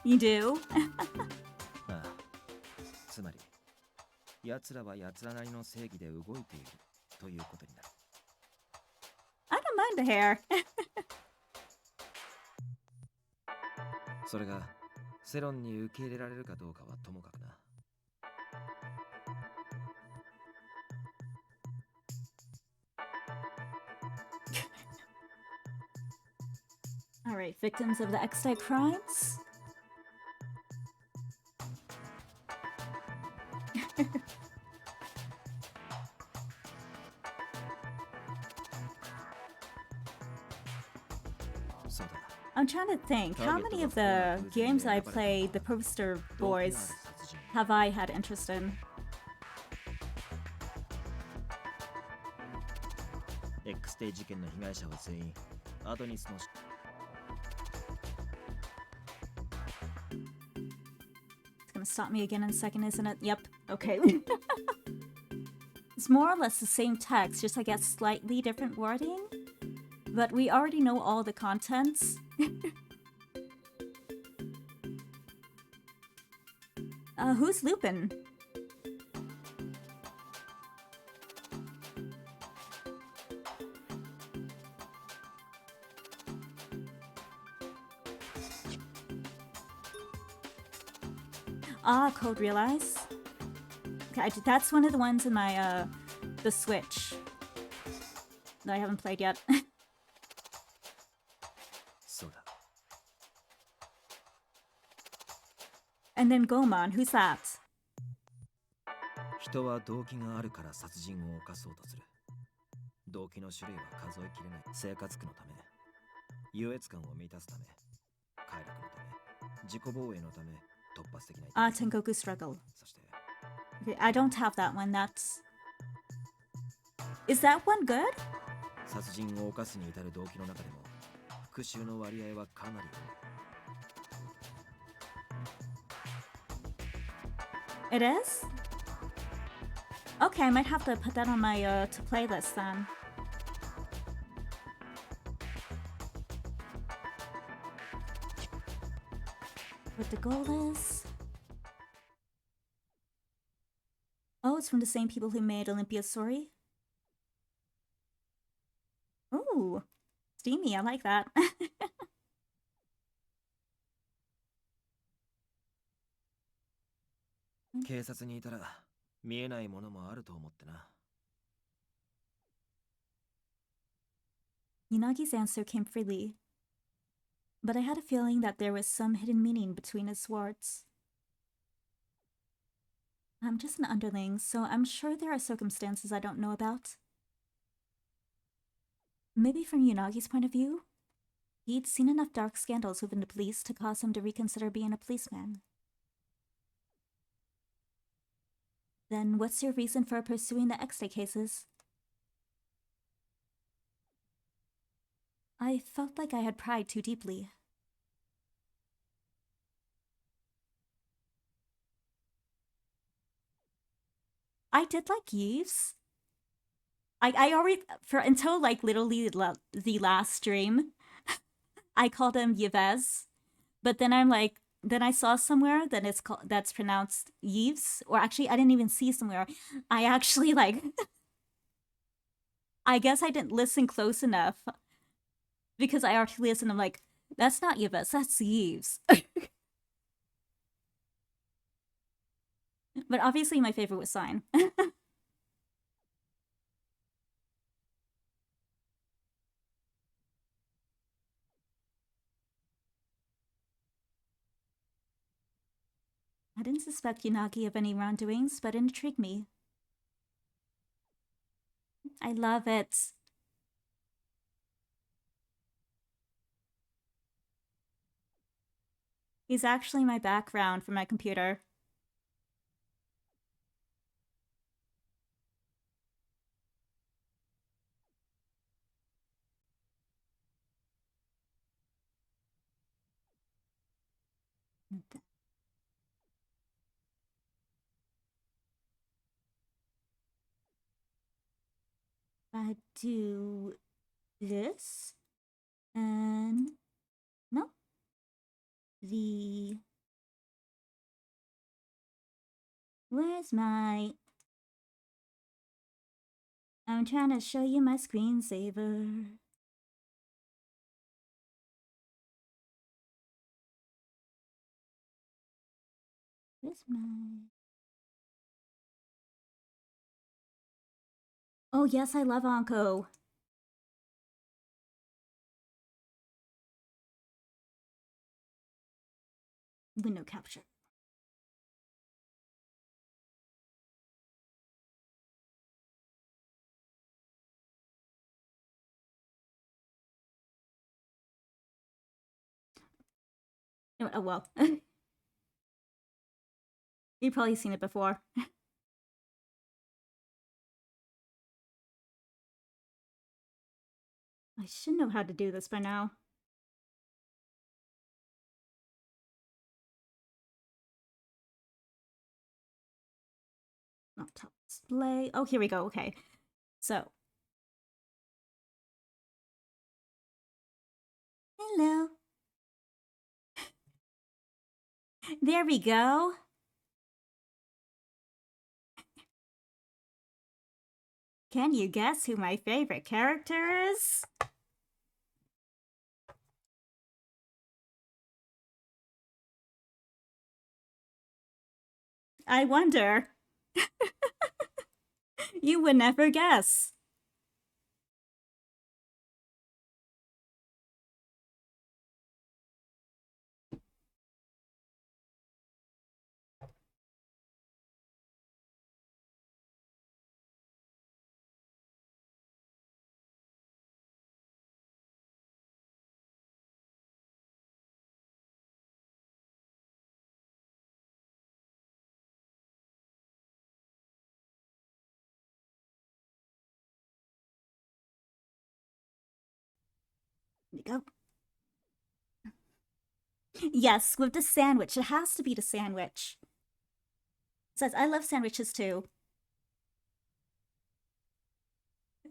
Speaker 1: You do?
Speaker 3: ああ、つまり奴らは奴らなりの正義で動いているということになる。
Speaker 1: I don't mind the hair.
Speaker 3: それが世論に受け入れられるかどうかはともかくな。
Speaker 1: Alright, victims of the X-Day crimes. I'm trying to think, how many of the games I played, the poster boys, have I had interest in?
Speaker 3: X デー事件の被害者は全員アドニスの
Speaker 1: It's gonna stop me again in a second, isn't it? Yep. Okay. It's more or less the same text, just I guess slightly different wording. But we already know all the contents. Who's Lupin? Ah, Code Realize. Okay, that's one of the ones in my, the Switch that I haven't played yet.
Speaker 3: そうだ。
Speaker 1: And then Gomon, who's that?
Speaker 3: 人は動機があるから殺人を犯そうとする。動機の種類は数えきれない。生活苦のため、優越感を満たすため、快楽のため、自己防衛のため、突発的な。
Speaker 1: Ah, Tengoku Struggle.
Speaker 3: そして、
Speaker 1: Okay, I don't have that one. That's... Is that one good?
Speaker 3: 殺人を犯すに至る動機の中でも、復讐の割合はかなり多い。
Speaker 1: It is? Okay, I might have to put that on my to play list then. What the goal is? Oh, it's from the same people who made Olympia's Story. Ooh, steamy. I like that.
Speaker 3: 警察にいたら見えないものもあると思ってな。
Speaker 1: Yanagi's answer came freely, but I had a feeling that there was some hidden meaning between his words. I'm just an underling, so I'm sure there are circumstances I don't know about. Maybe from Yanagi's point of view, he'd seen enough dark scandals within the police to cause him to reconsider being a policeman. Then what's your reason for pursuing the X-Day cases? I felt like I had pried too deeply. I did like Yves. I already, for until like literally the last stream, I called him Yves. But then I'm like, then I saw somewhere that it's called, that's pronounced Yves, or actually I didn't even see somewhere. I actually like, I guess I didn't listen close enough because I already listened. I'm like, that's not Yves, that's Yves. But obviously my favorite was Sign. I didn't suspect Yanagi of any wrongdoings, but it intrigued me. I love it. He's actually my background for my computer. I do this, and no, where's my, I'm trying to show you my screensaver. Where's my, oh yes, I love Anko. Window capture. Oh well. You've probably seen it before. I should know how to do this by now. Laptop display. Oh, here we go. Okay. So. Hello. There we go. Can you guess who my favorite character is? I wonder. You would never guess. Go. Yes, with the sandwich. It has to be the sandwich. Says, I love sandwiches too.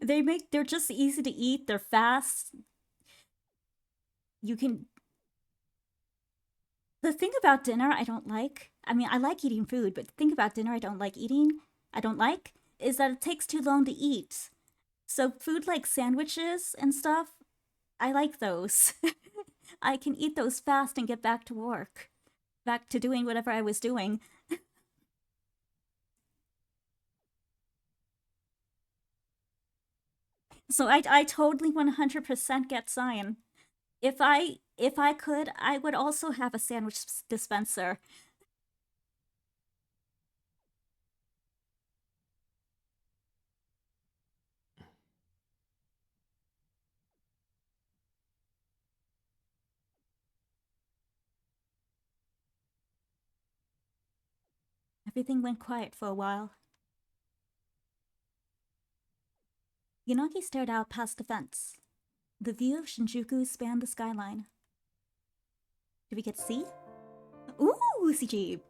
Speaker 1: They're just easy to eat, they're fast. You can... The thing about dinner I don't like, I mean, I like eating food, but the thing about dinner I don't like, is that it takes too long to eat. So food like sandwiches and stuff, I like those. I can eat those fast and get back to work. Back to doing whatever I was doing. So I totally 100% get Cyan. If I could, I would also have a sandwich dispenser. Everything went quiet for a while. Yanagi stared out past the fence. The view of Shinjuku spanned the skyline. Did we get to see? Ooh, CG!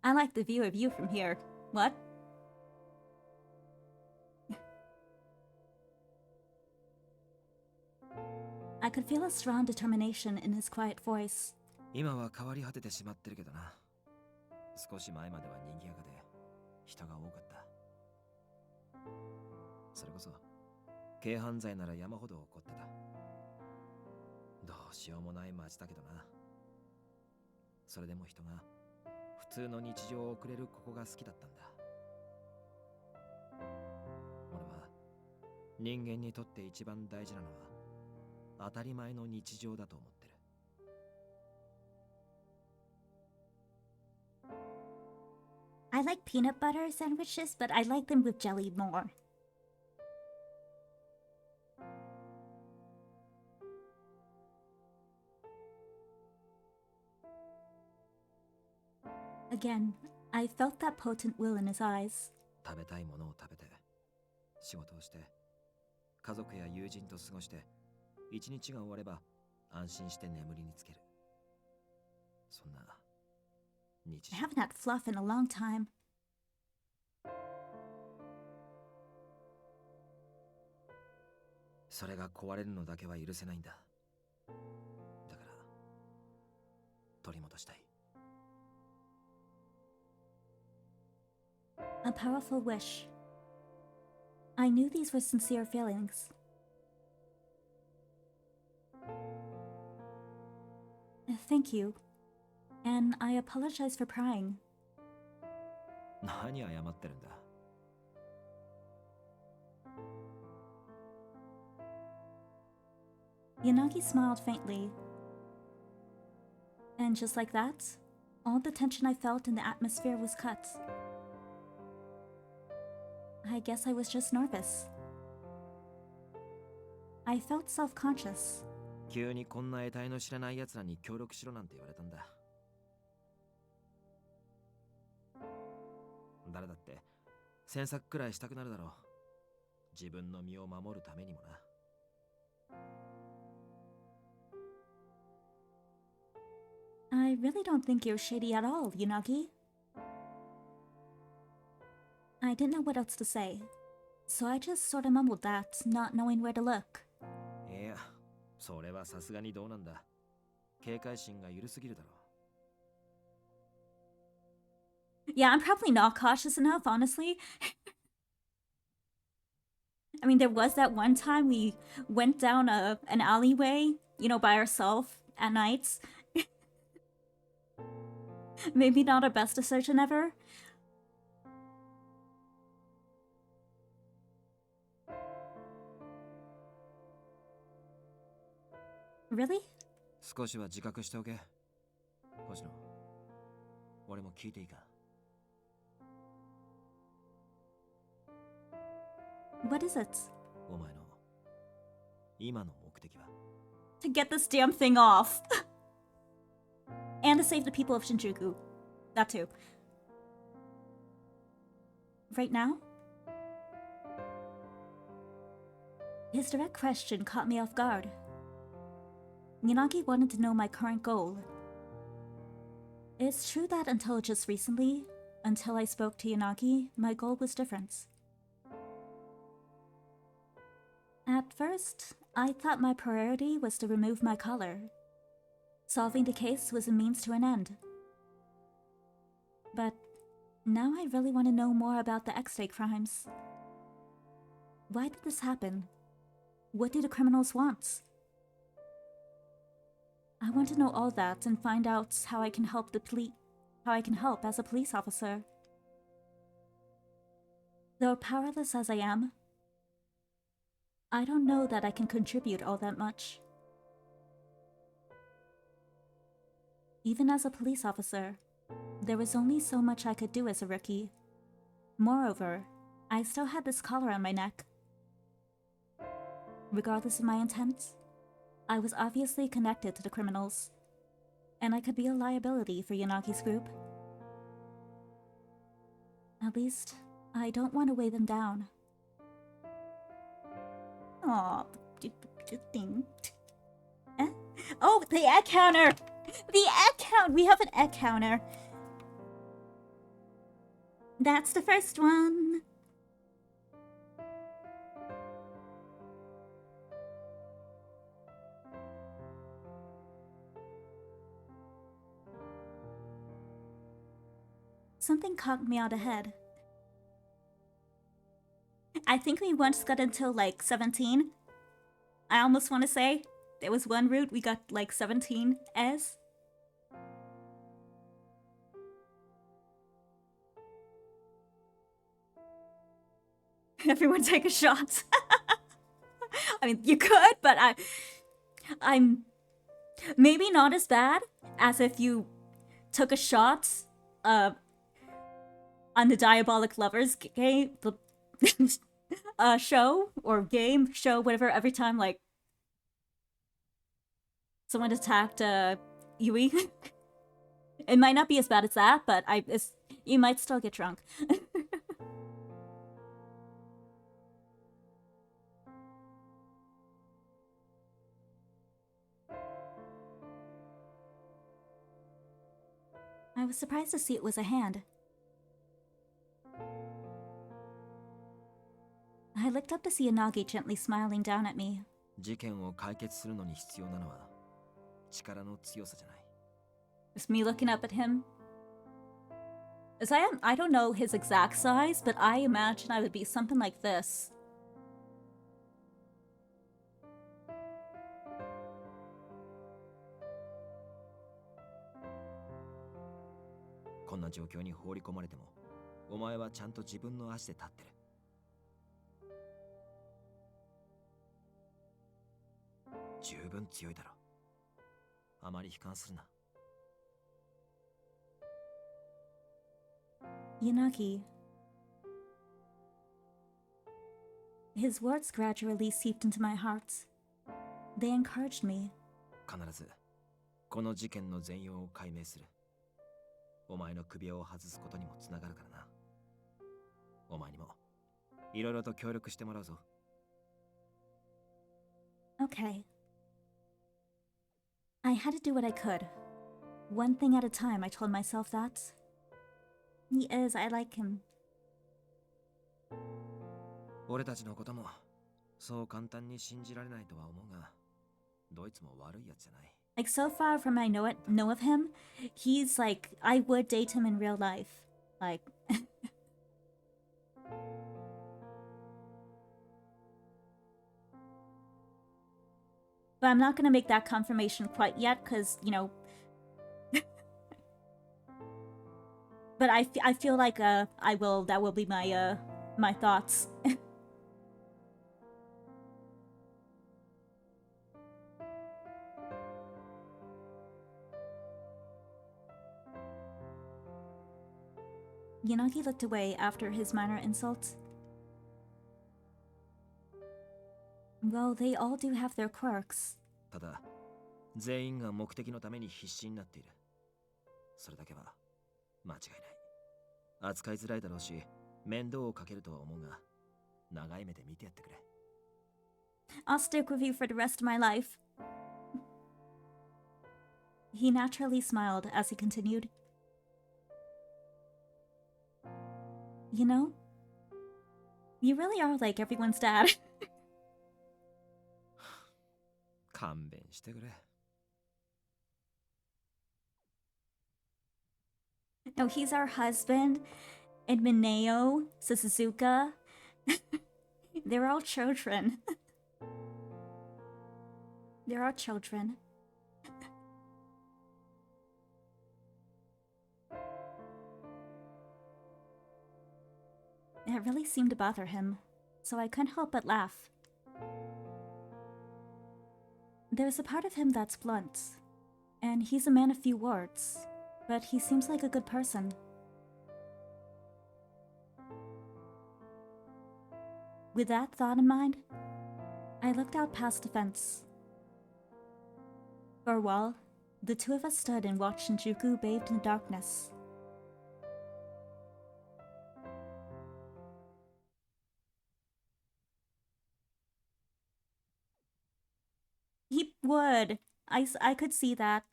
Speaker 1: I like the view of you from here. What? I could feel a strong determination in his quiet voice.
Speaker 3: 今は変わり果ててしまってるけどな。少し前までは賑やかで人が多かった。それこそ軽犯罪なら山ほど起こってた。どうしようもない街だけどな。それでも人が普通の日常を送れるここが好きだったんだ。俺は人間にとって一番大事なのは当たり前の日常だと思ってる。
Speaker 1: I like peanut butter sandwiches, but I like them with jelly more. Again, I felt that potent will in his eyes.
Speaker 3: 食べたいものを食べて、仕事をして、家族や友人と過ごして、一日が終われば安心して眠りにつける。そんな日
Speaker 1: I
Speaker 3: 常。
Speaker 1: haven't had fluff in a long time.
Speaker 3: それが壊れるのだけは許せないんだ。だから取り戻したい。
Speaker 1: A powerful wish. I knew these were sincere feelings. Thank you. And I apologize for prying.
Speaker 3: 何謝ってるんだ。
Speaker 1: Yanagi smiled faintly. And just like that, all the tension I felt in the atmosphere was cut. I guess I was just nervous. I felt self-conscious.
Speaker 3: 急にこんな得体の知らない奴らに協力しろなんて言われたんだ。誰だって詮索くらいしたくなるだろう。自分の身を守るためにもな。
Speaker 1: I really don't think you're shady at all, Yanagi. I didn't know what else to say, so I just sort of mumbled that, not knowing where to look.
Speaker 3: いや、そそれはさすがにどうなんだ。警戒心が緩すぎるだろう。
Speaker 1: Yeah, I'm probably not cautious enough, honestly. I mean, there was that one time we went down an alleyway, you know, by ourselves at nights. Maybe not our best decision ever. Really?
Speaker 3: 少しは自覚しておけ。星野、俺も聞いていいか。
Speaker 1: What is it?
Speaker 3: お前の今の目的は。
Speaker 1: To get this damn thing off. And to save the people of Shinjuku. That too. Right now? His direct question caught me off guard. Yanagi wanted to know my current goal. It's true that until just recently, until I spoke to Yanagi, my goal was different. At first, I thought my priority was to remove my collar. Solving the case was a means to an end. But now I really want to know more about the X-Day crimes. Why did this happen? What do the criminals want? I want to know all that and find out how I can help as a police officer. Though powerless as I am, I don't know that I can contribute all that much. Even as a police officer, there was only so much I could do as a rookie. Moreover, I still had this collar on my neck. Regardless of my intent, I was obviously connected to the criminals, and I could be a liability for Yanagi's group. At least, I don't want to weigh them down. Aww, thing. Eh? Oh, the egg counter! The egg count! We have an egg counter. That's the first one. Something conked me out ahead. I think we once got until like 17. I almost want to say there was one route we got like 17 as. Everyone take a shot. I mean, you could, but I'm maybe not as bad as if you took a shot on the Diabolic Lovers game, show or game show, whatever. Every time like someone attacked Yui, it might not be as bad as that, but you might still get drunk. I was surprised to see it was a hand. I looked up to see Yanagi gently smiling down at me.
Speaker 3: 事件を解決するのに必要なのは力の強さじゃない。
Speaker 1: Just me looking up at him. As I don't know his exact size, but I imagine I would be something like this.
Speaker 3: 「こんな状況に放り込まれても、お前はちゃんと自分の足で立ってる。十分強いだろ。あまり悲観するな。
Speaker 1: Yanagi. His words gradually seeped into my heart. They encouraged me.
Speaker 3: 必ずこの事件の全容を解明する。お前の首輪を外すことにもつながるからな。お前にもいろいろと協力してもらうぞ。
Speaker 1: Okay. I had to do what I could. One thing at a time, I told myself that. He is, I like him.
Speaker 3: 俺たちのこともそう簡単に信じられないとは思うが、どいつも悪いやつじゃない。
Speaker 1: Like, so far from I know of him, he's like, I would date him in real life. Like, but I'm not gonna make that confirmation quite yet, because, you know. But I feel like that will be my my thoughts. Yanagi looked away after his minor insult. Well, they all do have their quirks.
Speaker 3: ただ全員が目的のために必死になっている。それだけは間違いない。扱いづらいだろうし面倒をかけるとは思うが、長い目で見てやってくれ。
Speaker 1: I'll stick with you for the rest of my life. He naturally smiled as he continued. You know, you really are like everyone's dad.
Speaker 3: 勘弁してくれ。
Speaker 1: No, he's our husband, and Mineo, Suzuka. They're all children. They're all children. It really seemed to bother him, so I couldn't help but laugh. There's a part of him that's blunt, and he's a man of few words, but he seems like a good person. With that thought in mind, I looked out past the fence. For a while, the two of us stood and watched Shinjuku bathed in darkness. He would. I could see that.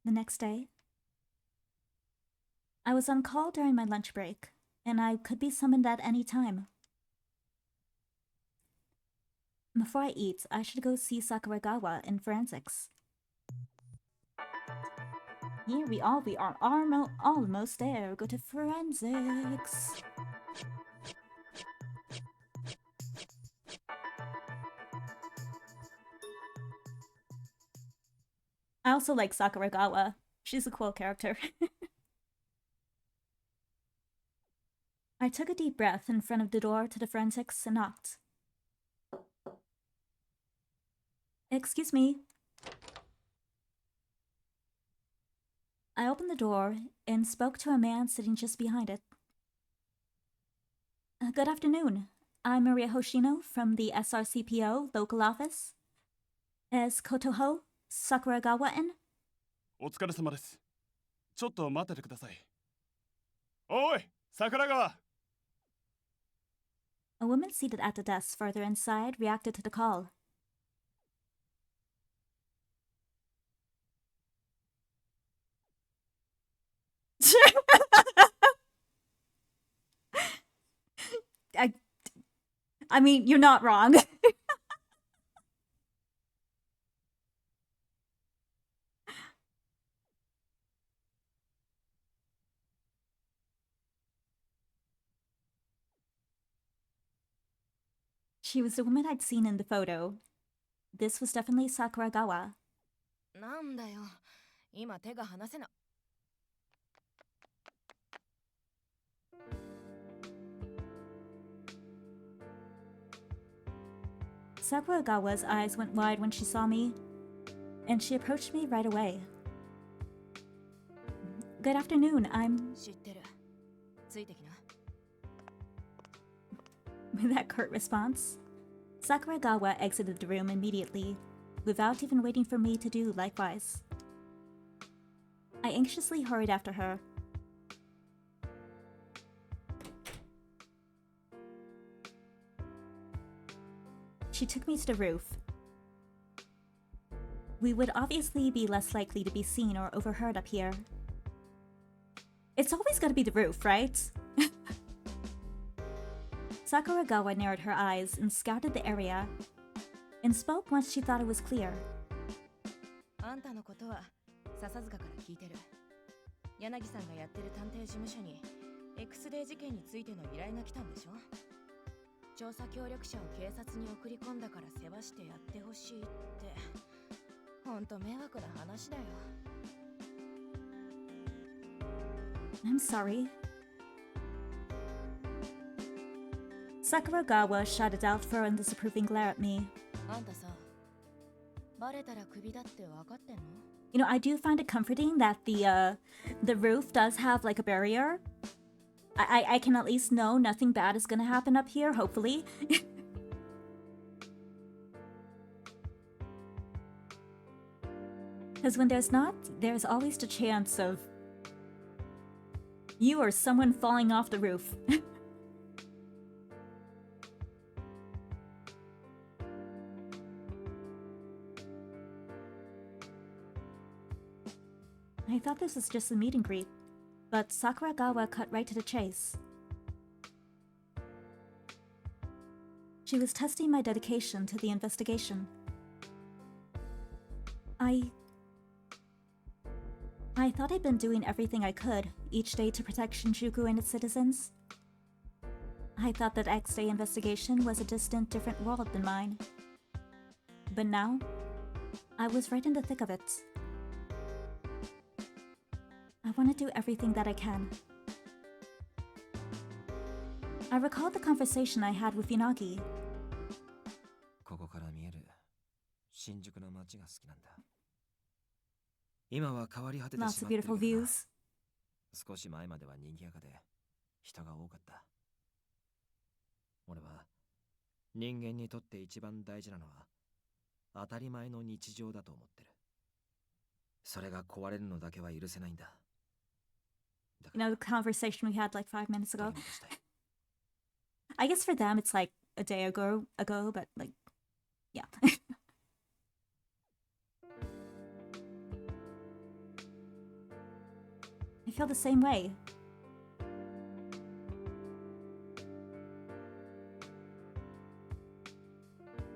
Speaker 1: The next day, I was on call during my lunch break, and I could be summoned at any time. Before I eat, I should go see Sakuragawa in forensics. Here we are almost there. Go to forensics. I also like Sakuragawa. She's a cool character. I took a deep breath in front of the door to the forensics and knocked. Excuse me. I opened the door and spoke to a man sitting just behind it. Good afternoon. I'm Maria Hoshino from the SRCPO local office. Is Kotoho Sakuragawa in?
Speaker 9: お疲れ様です。ちょっと待っててください。おい、桜川。
Speaker 1: A woman seated at the desk further inside reacted to the call. I mean, you're not wrong. She was the woman I'd seen in the photo. This was definitely Sakuragawa.
Speaker 2: なんだよ、今手が離せな。
Speaker 1: Sakuragawa's eyes went wide when she saw me, and she approached me right away. Good afternoon, I'm...
Speaker 2: 知ってる。ついてきな。
Speaker 1: With that curt response, Sakuragawa exited the room immediately, without even waiting for me to do likewise. I anxiously hurried after her. She took me to the roof. We would obviously be less likely to be seen or overheard up here. It's always gotta be the roof, right? Sakuragawa narrowed her eyes and scouted the area, and spoke once she thought it was clear.
Speaker 10: あんたのことは笹塚から聞いてる。柳さんがやってる探偵事務所に X デー事件についての依頼が来たんでしょ。調査協力者を警察に送り込んだから世話してやってほしいってほんと迷惑な話だよ。
Speaker 1: I'm sorry. Sakuragawa shot a doubtful and disapproving glare at me.
Speaker 10: あんたさ、バレたらクビだって分かってんの？
Speaker 1: You know, I do find it comforting that the roof does have like a barrier. I can at least know nothing bad is gonna happen up here, hopefully. Because when there's not, there's always the chance of you or someone falling off the roof. I thought this was just a meet and greet, but Sakuragawa cut right to the chase. She was testing my dedication to the investigation. I thought I'd been doing everything I could each day to protect Shinjuku and its citizens. I thought that X-Day investigation was a distant, different world than mine. But now, I was right in the thick of it. I want to do everything that I can. I recalled the conversation I had with Yanagi.
Speaker 3: ここから見える新宿の街が好きなんだ。今は変わり果てて
Speaker 1: Lots
Speaker 3: し
Speaker 1: of
Speaker 3: まってる
Speaker 1: beautiful
Speaker 3: けどな。
Speaker 1: views.
Speaker 3: 少し前までは賑やかで人が多かった。俺は人間にとって一番大事なのは当たり前の日常だと思ってる。それが壊れるのだけは許せないんだ。
Speaker 1: You know, the conversation we had like 5 minutes
Speaker 3: 取
Speaker 1: ago.
Speaker 3: り戻したい。
Speaker 1: I guess for them it's like a day ago, but like, yeah. I feel the same way.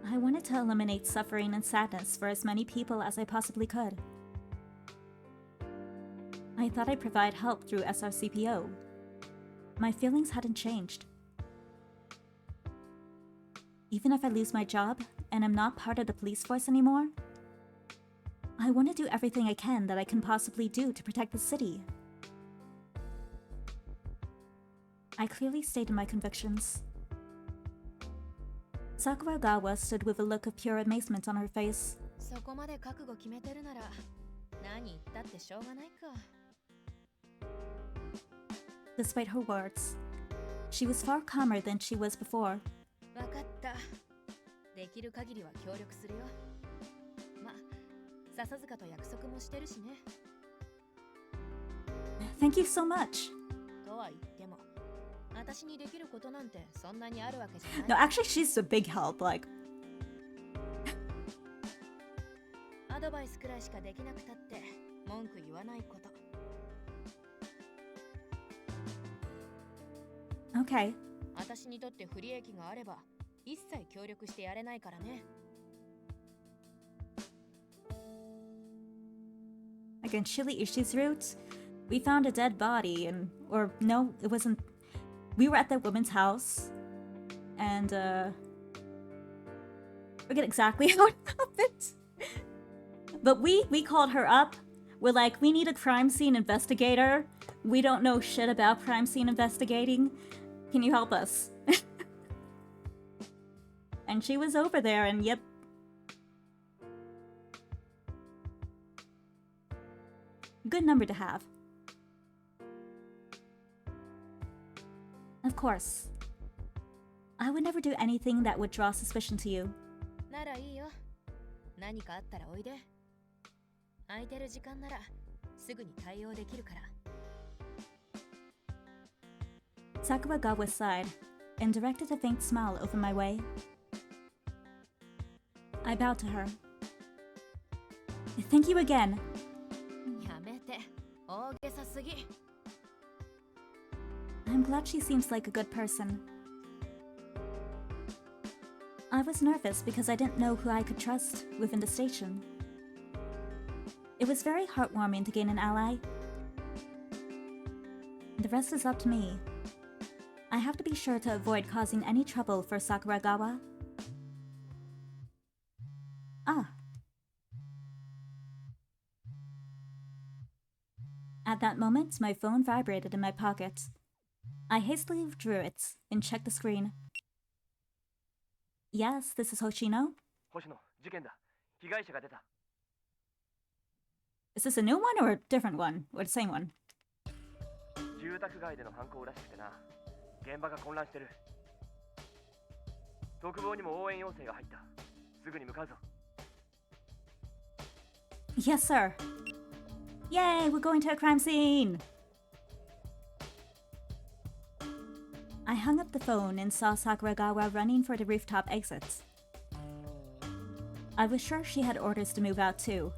Speaker 1: I wanted to eliminate suffering and sadness for as many people as I possibly could. I thought I'd provide help through SRCPO. My feelings hadn't changed. Even if I lose my job and am not part of the police force anymore, I want to do everything I can that I can possibly do to protect the city. I clearly stated my convictions. Sakuragawa stood with a look of pure amazement on her face.
Speaker 10: そこまで覚悟決めてるなら何言ったってしょうがないか。
Speaker 1: Despite her words, she was far calmer than she was before.
Speaker 10: わかった。できる限りは協力するよ。ま、笹塚と約束もしてるしね。
Speaker 1: Thank you so much.
Speaker 10: とは言っても、私にできることなんてそんなにあるわけじゃ
Speaker 1: No,
Speaker 10: ない。
Speaker 1: actually, she's a big help. Like,
Speaker 10: アドバイスくらいしかできなくたって文句言わないこと。
Speaker 1: okay.
Speaker 10: 私にとって不利益があれば一切協力してやれないからね。
Speaker 1: Again, Chili Ishi's roots. We found a dead body, or no, it wasn't. We were at that woman's house, and forget exactly how it happened. But we called her up. We're like, we need a crime scene investigator. We don't know shit about crime scene investigating. Can you help us? And she was over there, and yep. Good number to have. Of course. I would never do anything that would draw suspicion to you.
Speaker 10: ならいいよ。何かあったらおいで。空いてる時間ならすぐに対応できるから。
Speaker 1: Sakuragawa sighed and directed a faint smile over my way. I bowed to her. Thank you again.
Speaker 10: やめて。大げさすぎ。
Speaker 1: I'm glad she seems like a good person. I was nervous because I didn't know who I could trust within the station. It was very heartwarming to gain an ally. The rest is up to me. I have to be sure to avoid causing any trouble for Sakuragawa. Ah. At that moment, my phone vibrated in my pocket. I hastily withdrew it and checked the screen. Yes, this is Hoshino.
Speaker 6: 星野、事件だ。被害者が出た。
Speaker 1: Is this a new one or a different one? Or the same one?
Speaker 6: 住宅街での犯行らしくてな。現場が混乱してる。特防にも応援要請が入った。すぐに向かうぞ。
Speaker 1: Yes, sir. Yay, we're going to a crime scene! I hung up the phone and saw Sakuragawa running for the rooftop exits. I was sure she had orders to move out too.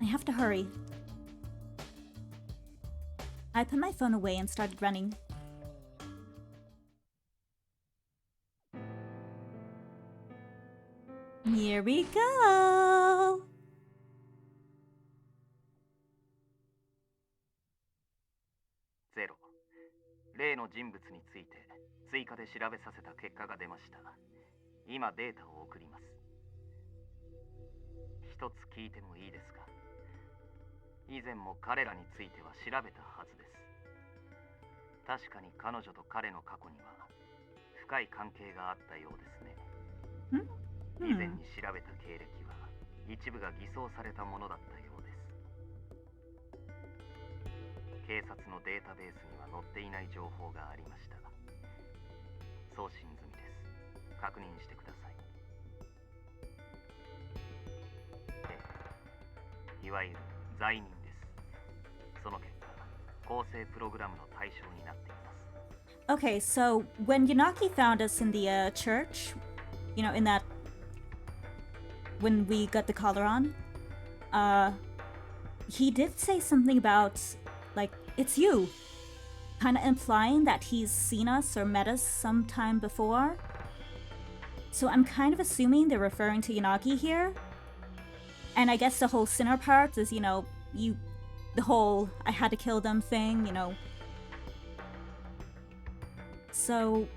Speaker 1: I have to hurry. I put my phone away and started running. Here we go!
Speaker 11: ゼロ。例の人物について追加で調べさせた結果が出ました。今データを送ります。一つ聞いてもいいですか？以前も彼らについては調べたはずです。確かに彼女と彼の過去には深い関係があったようですね。以前に調べた経歴は一部が偽装されたものだったようです。警察のデータベースには載っていない情報がありました。送信済みです。確認してください。いわゆる罪人です。その結果、構成プログラムの対象になっています。
Speaker 1: Okay, so when Yanagi found us in the church, you know, in that when we got the collar on, he did say something about, like, it's you. Kind of implying that he's seen us or met us sometime before. So I'm kind of assuming they're referring to Yanagi here. And I guess the whole sinner part is, you know, the whole I had to kill them thing, you know. So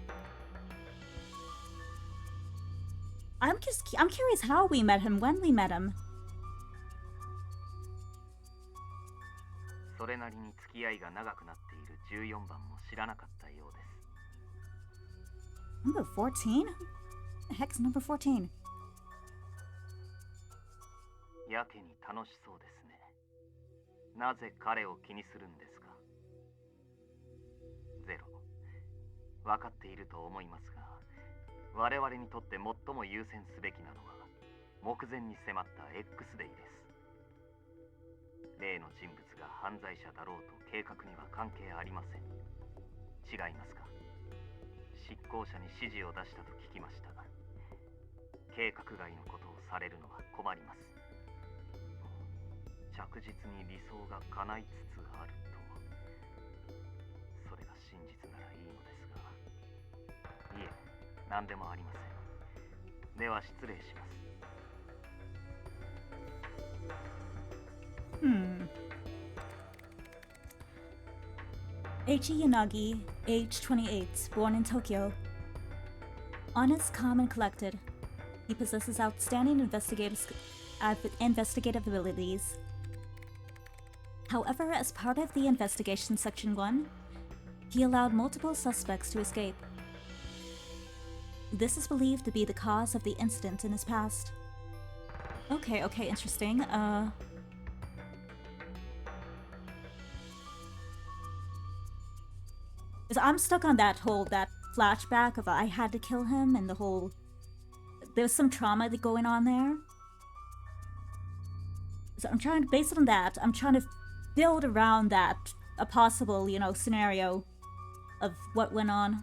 Speaker 1: I'm curious how we met him, when we met him.
Speaker 11: それなりに付き合いが長くなっている14番も知らなかったようです。
Speaker 1: Number 14? The heck's number 14?
Speaker 11: やけに楽しそうですね。なぜ彼を気にするんですか？ゼロ。分かっていると思いますが、我々にとって最も優先すべきなのは目前に迫った X デイです。例の人物が犯罪者だろうと計画には関係ありません。違いますか？執行者に指示を出したと聞きました。計画外のことをされるのは困ります。着実に理想が叶いつつあると。それが真実ならいいのですが。いえ、何でもありません。では失礼します。
Speaker 1: Eiichi Yanagi, age 28, born in Tokyo. Honest, calm, and collected, he possesses outstanding investigative abilities. However, as part of the investigation Section 1, he allowed multiple suspects to escape. This is believed to be the cause of the incident in his past. Okay, interesting. I'm stuck on that flashback of I had to kill him and the whole... There's some trauma going on there. So I'm trying to, based on that, I'm trying to build around that a possible, you know, scenario of what went on.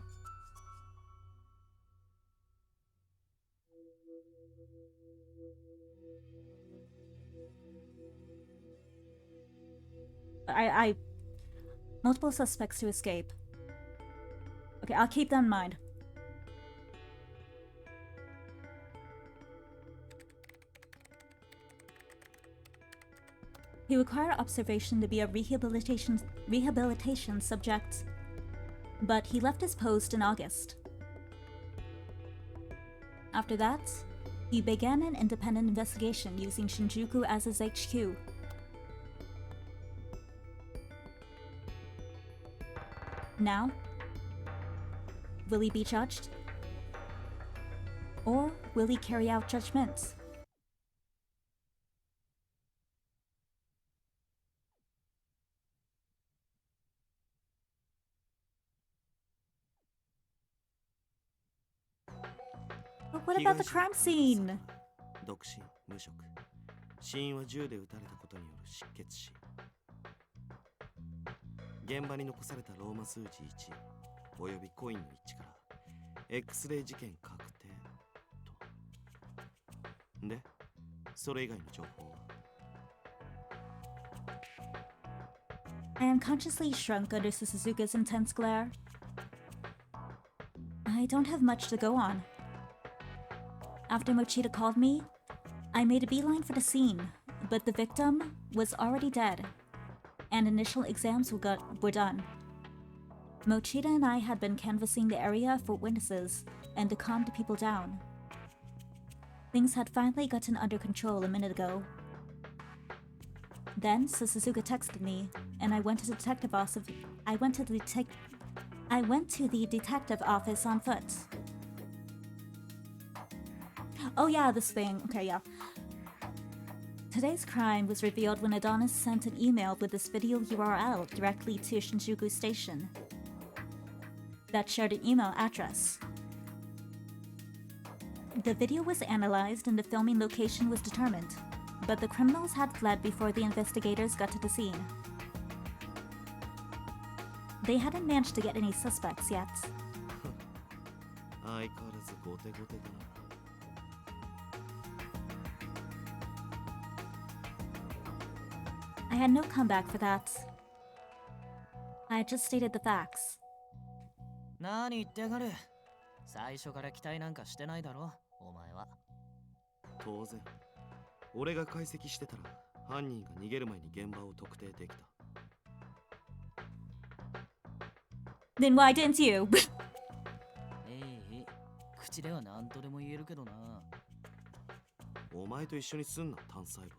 Speaker 1: Multiple suspects to escape. Okay, I'll keep that in mind. He required observation to be a rehabilitation subject, but he left his post in August. After that, he began an independent investigation using Shinjuku as his HQ. Now, will he be judged? Or will he carry out judgment? But what about the crime scene?
Speaker 5: 独身無職死因は銃で撃たれたことによる失血死現場に残されたローマ数字1およびコインの一致から X デー事件確定とでそれ以外の情報は
Speaker 1: I unconsciously shrunk under Suzuka's intense glare. I don't have much to go on. After Mochida called me, I made a beeline for the scene, but the victim was already dead, and initial exams were done. Mochida and I had been canvassing the area for witnesses and to calm the people down. Things had finally gotten under control a minute ago. Then Suzuka texted me, and I went to the detective office on foot. Oh yeah, this thing. Okay, yeah. Today's crime was revealed when Adonis sent an email with this video URL directly to Shinjuku Station that shared an email address. The video was analyzed and the filming location was determined, but the criminals had fled before the investigators got to the scene. They hadn't managed to get any suspects yet.
Speaker 5: 相変わらずゴテゴテだな
Speaker 1: I had no comeback for that. I had just stated the facts.
Speaker 2: 何言ってやがる。最初から期待なんかしてないだろ、お前は。
Speaker 5: 当然俺が解析してたら犯人が逃げる前に現場を特定できた
Speaker 1: Then why didn't you?
Speaker 2: 口では何とでも言えるけどな。
Speaker 5: お前と一緒にすんな単細胞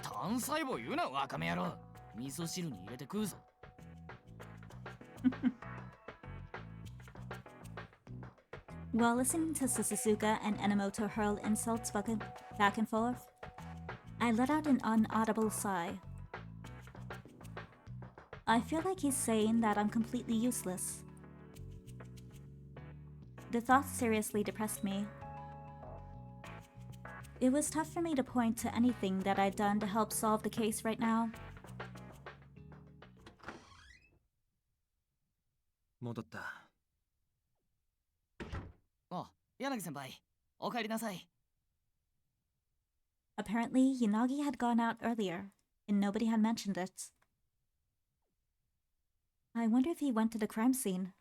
Speaker 2: 単細胞言うな若め野郎。味噌汁に入れて食うぞ。
Speaker 1: While listening to Suzuka and Enomoto hurl insults back and forth, I let out an inaudible sigh. I feel like he's saying that I'm completely useless. The thought seriously depressed me. It was tough for me to point to anything that I'd done to help solve the case right now.
Speaker 3: 戻った。
Speaker 2: あ、柳先輩、お帰りなさい。
Speaker 1: Apparently, Yanagi had gone out earlier, and nobody had mentioned it. I wonder if he went to the crime scene.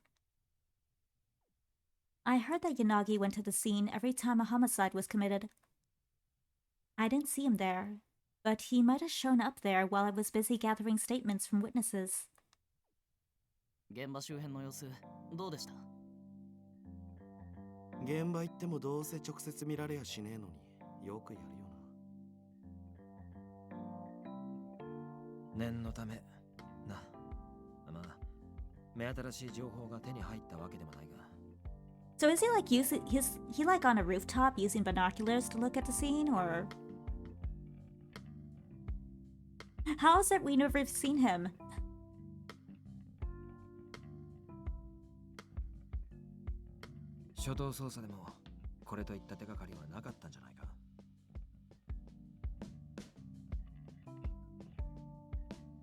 Speaker 1: I heard that Yanagi went to the scene every time a homicide was committed. I didn't see him there, but he might have shown up there while I was busy gathering statements from witnesses.
Speaker 2: 現場周辺の様子、どうでした？
Speaker 5: 現場行ってもどうせ直接見られやしねえのによくやるよ
Speaker 3: な。念のためな。まあ、目新しい情報が手に入ったわけでもないが。
Speaker 1: So is he like he like on a rooftop using binoculars to look at the scene, or how is it we never seen him?
Speaker 3: 初動捜査でもこれといった手がかりはなかったんじゃないか。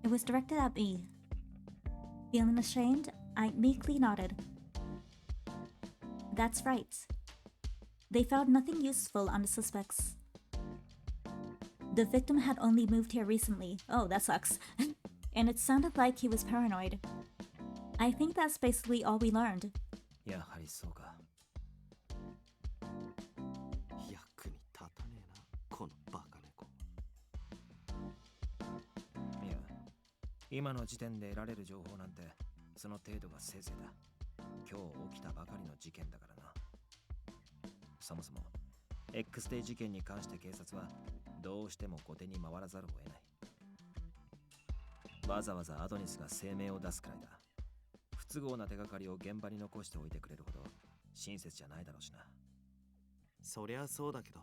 Speaker 1: It was directed at me. Feeling ashamed, I meekly nodded. That's right. They found nothing useful on the suspects. The victim had only moved here recently. Oh, that sucks. And it sounded like he was paranoid. I think that's basically all we learned.
Speaker 3: やはりそうか。
Speaker 5: 役に立たねえなこのバカ猫
Speaker 3: 今の時点で得られる情報なんてその程度がせいぜいだ。今日起きたばかりの事件だからな。そもそも X デー事件に関して警察はどうしても後手に回らざるを得ない。わざわざアドニスが声明を出すくらいだ。不都合な手がかりを現場に残しておいてくれるほど親切じゃないだろうしな。
Speaker 5: そりゃそうだけど。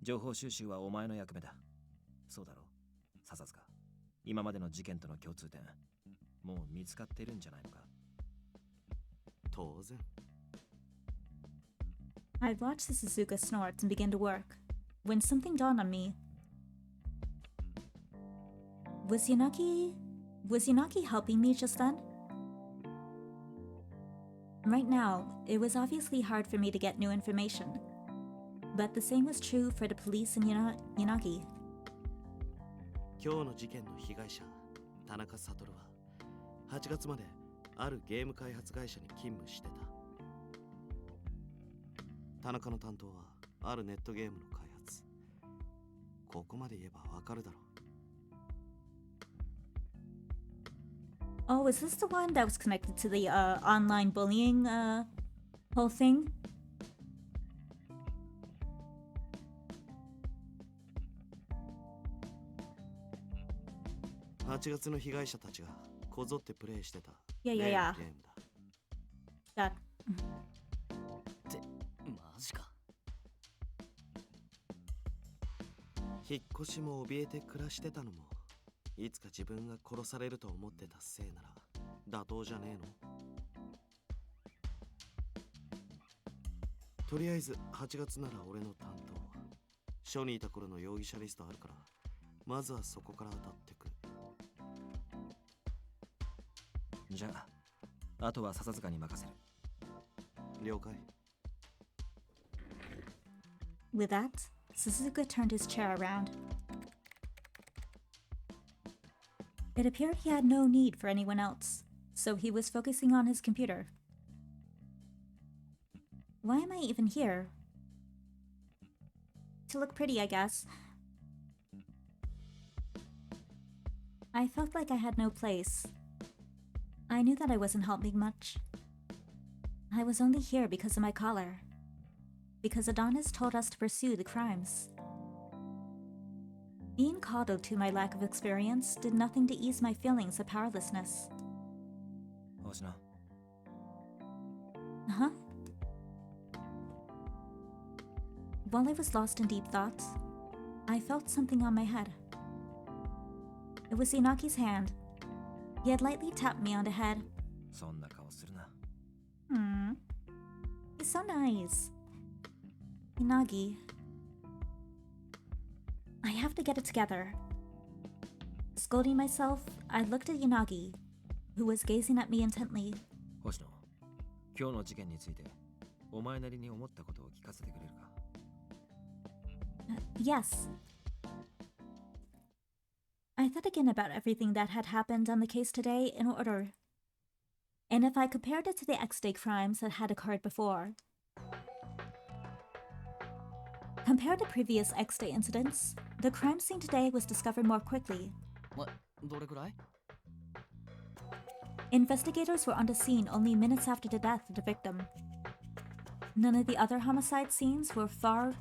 Speaker 3: 情報収集はお前の役目だ。そうだろう、笹塚。今までの事件との共通点、もう見つかっているんじゃないのか。
Speaker 5: 当然。
Speaker 1: I watched the Suzuka snort and begin to work, when something dawned on me. Was Yanagi helping me just then? Right now, it was obviously hard for me to get new information, but the same was true for the police and Yanagi.
Speaker 5: 今日の事件の被害者、田中悟は8月まであるゲーム開発会社に勤務してた。田中の担当はあるネットゲームの開発。ここまで言えばわかるだろう。
Speaker 1: Oh, is this the one that was connected to the online bullying whole thing?
Speaker 5: 8月の被害者たちがこぞってプレイしてた
Speaker 1: Yeah,
Speaker 5: 例
Speaker 1: yeah,
Speaker 5: の
Speaker 1: yeah.
Speaker 5: ゲームだ。
Speaker 1: That.
Speaker 2: マジか。
Speaker 5: 引っ越しも怯えて暮らしてたのも、いつか自分が殺されると思ってたせいなら妥当じゃねえの。とりあえず8月なら俺の担当。署にいた頃の容疑者リストあるから、まずはそこから当たってく。
Speaker 3: じゃあ、あとは笹塚に任せる。
Speaker 5: 了解。
Speaker 1: With that, Suzuka turned his chair around. It appeared he had no need for anyone else, so he was focusing on his computer. Why am I even here? To look pretty, I guess. I felt like I had no place. I knew that I wasn't helping much. I was only here because of my collar. Because Adonis told us to pursue the crimes. Being coddled to my lack of experience did nothing to ease my feelings of powerlessness.
Speaker 3: 星野、
Speaker 1: Huh? While I was lost in deep thoughts, I felt something on my head. It was Yanagi's hand. He had lightly tapped me on the head.
Speaker 3: そんな顔するな。
Speaker 1: He's so nice. Yanagi. I have to get it together. Scolding myself, I looked at Yanagi, who was gazing at me intently.
Speaker 3: 星野、今日の事件についてお前なりに思ったことを聞かせてくれるか。
Speaker 1: Yes. I thought again about everything that had happened on the case today in order. And if I compared it to the X-Day crimes that had occurred before. Compared to previous X-Day incidents, the crime scene today was discovered more quickly.
Speaker 2: どれくらい？
Speaker 1: Investigators were on the scene only minutes after the death of the victim. None of the other homicide scenes were far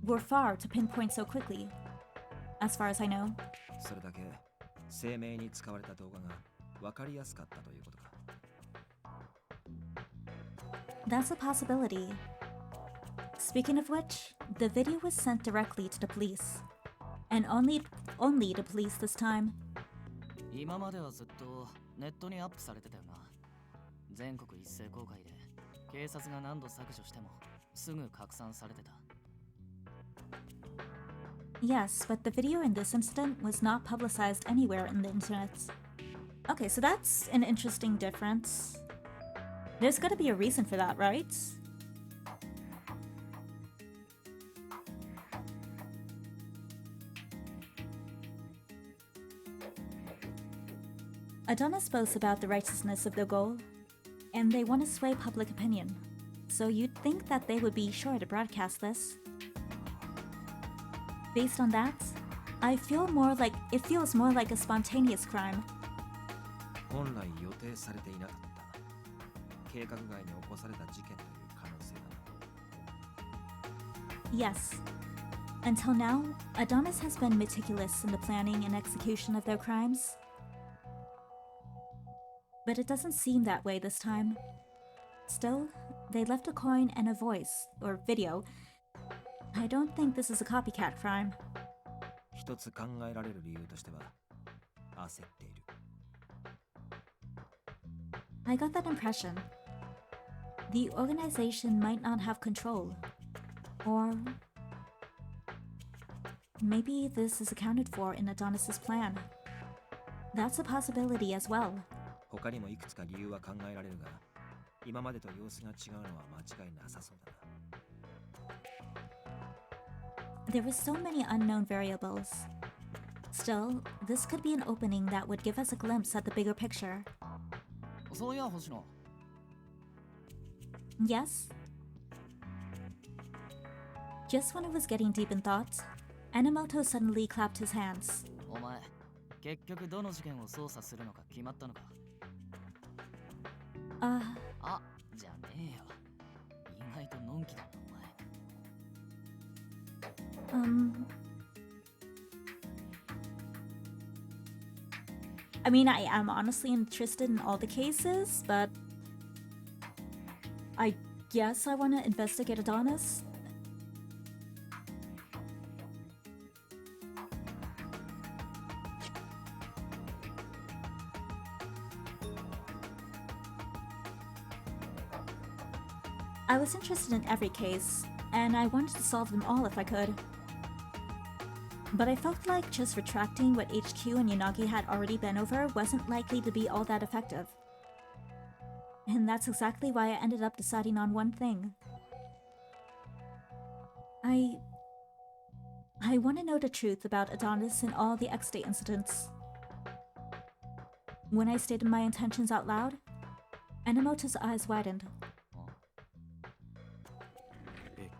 Speaker 1: to pinpoint so quickly, as far as I know.
Speaker 3: それだけ声明に使われた動画が分かりやすかったということか。
Speaker 1: That's a possibility. Speaking of which, the video was sent directly to the police. And only the police this time.
Speaker 2: 今まではずっとネットにアップされてたよな。全国一斉公開で警察が何度削除してもすぐ拡散されてた。
Speaker 1: Yes, but the video in this incident was not publicized anywhere in the internet. Okay, so that's an interesting difference. There's gotta be a reason for that, right? Adonis boasts about the righteousness of their goal, and they want to sway public opinion, so you'd think that they would be sure to broadcast this. Based on that, I feel more like it feels more like a spontaneous crime.
Speaker 3: 本来予定されていなかった計画外に起こされた事件という可能性だな。
Speaker 1: Yes. Until now, Adonis has been meticulous in the planning and execution of their crimes. But it doesn't seem that way this time. Still, they left a coin and a voice, or video. I don't think this is a copycat crime.
Speaker 3: 一つ考えられる理由としては焦っている。
Speaker 1: I got that impression. The organization might not have control. Or maybe this is accounted for in Adonis's plan. That's a possibility as well.
Speaker 3: 他にもいくつか理由は考えられるが、今までと様子が違うのは間違いなさそうだな。
Speaker 1: There were so many unknown variables. Still, this could be an opening that would give us a glimpse at the bigger picture.
Speaker 2: そういや星野、
Speaker 1: Yes? Just when I was getting deep in thought, Enomoto suddenly clapped his hands.
Speaker 2: お前結局どの事件を捜査するのか決まったのか。あ、じゃねえよ。意外とのんきだなお前。
Speaker 1: I mean, I am honestly interested in all the cases, but I guess I want to investigate Adonis. I was interested in every case, and I wanted to solve them all if I could. But I felt like just retracting what HQ and Yanagi had already been over wasn't likely to be all that effective. And that's exactly why I ended up deciding on one thing. I want to know the truth about Adonis and all the X-Day incidents. When I stated my intentions out loud, Enomoto's eyes widened.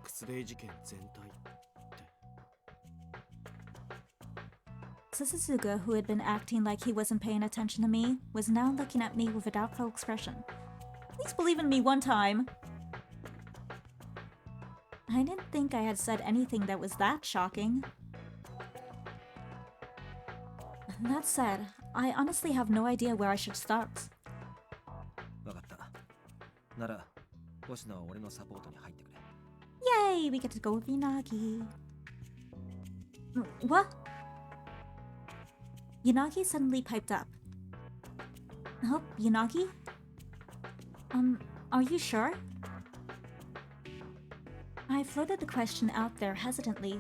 Speaker 5: X-Day 事件全体。
Speaker 1: Sasuzuga, who had been acting like he wasn't paying attention to me, was now looking at me with a doubtful expression. Please believe in me one time! I didn't think I had said anything that was that shocking. That said, I honestly have no idea where I should start.
Speaker 3: わかった。なら、星野は俺のサポートに入ってくれ。
Speaker 1: Yay! We get to go with Yanagi. What? Yanagi suddenly piped up. Oh, Yanagi? Are you sure? I floated the question out there hesitantly.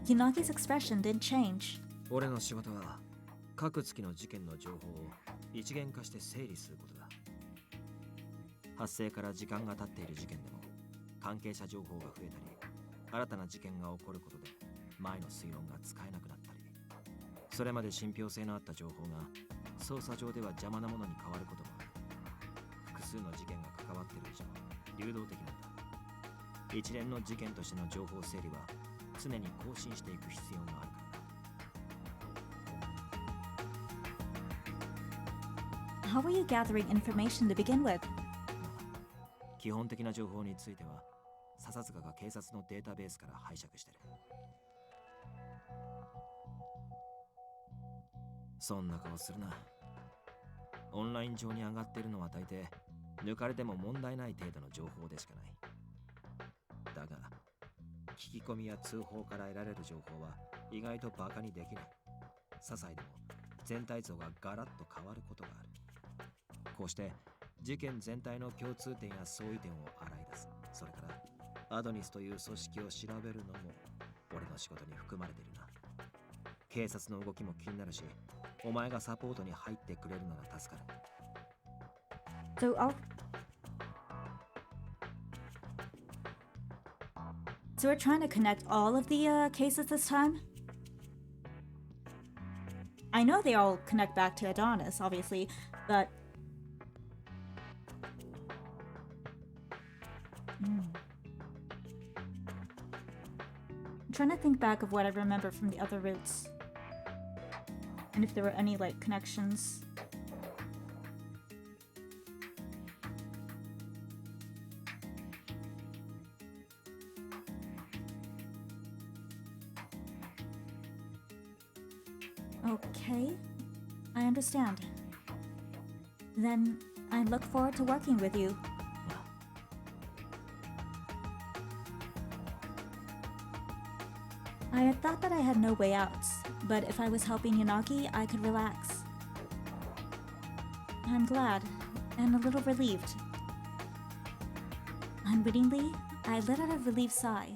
Speaker 1: Yanagi's expression didn't change.
Speaker 3: 俺の仕事は各月の事件の情報を一元化して整理することだ。発生から時間が経っている事件でも関係者情報が増えたり、新たな事件が起こることで前の推論が使えなくなったり、それまで信憑性のあった情報が捜査上では邪魔なものに変わることもある。複数の事件が関わっている以上流動的なんだ。一連の事件としての情報整理は常に更新していく必要があるからだ。
Speaker 1: How were you gathering information to begin with?
Speaker 3: 基本的な情報については笹塚が警察のデータベースから拝借してる。そんな顔するな。オンライン上に上がっているのは大抵抜かれても問題ない程度の情報でしかない。だが聞き込みや通報から得られる情報は意外とバカにできない。些細でも全体像がガラッと変わることがある。こうして事件全体の共通点や相違点を洗い出す。それからアドニスという組織を調べるのも俺の仕事に含まれているな。警察の動きも気になるし、お前がサポートに入ってくれるなら助かる。
Speaker 1: So we're trying to connect all of the cases this time? I know they all connect back to Adonis, obviously, but... I'm trying to think back of what I remember from the other routes. And if there were any, like, connections. Okay, I understand. Then I look forward to working with you. I had thought that I had no way out, but if I was helping Yanagi, I could relax. I'm glad, and a little relieved. Unwittingly, I let out a relieved sigh,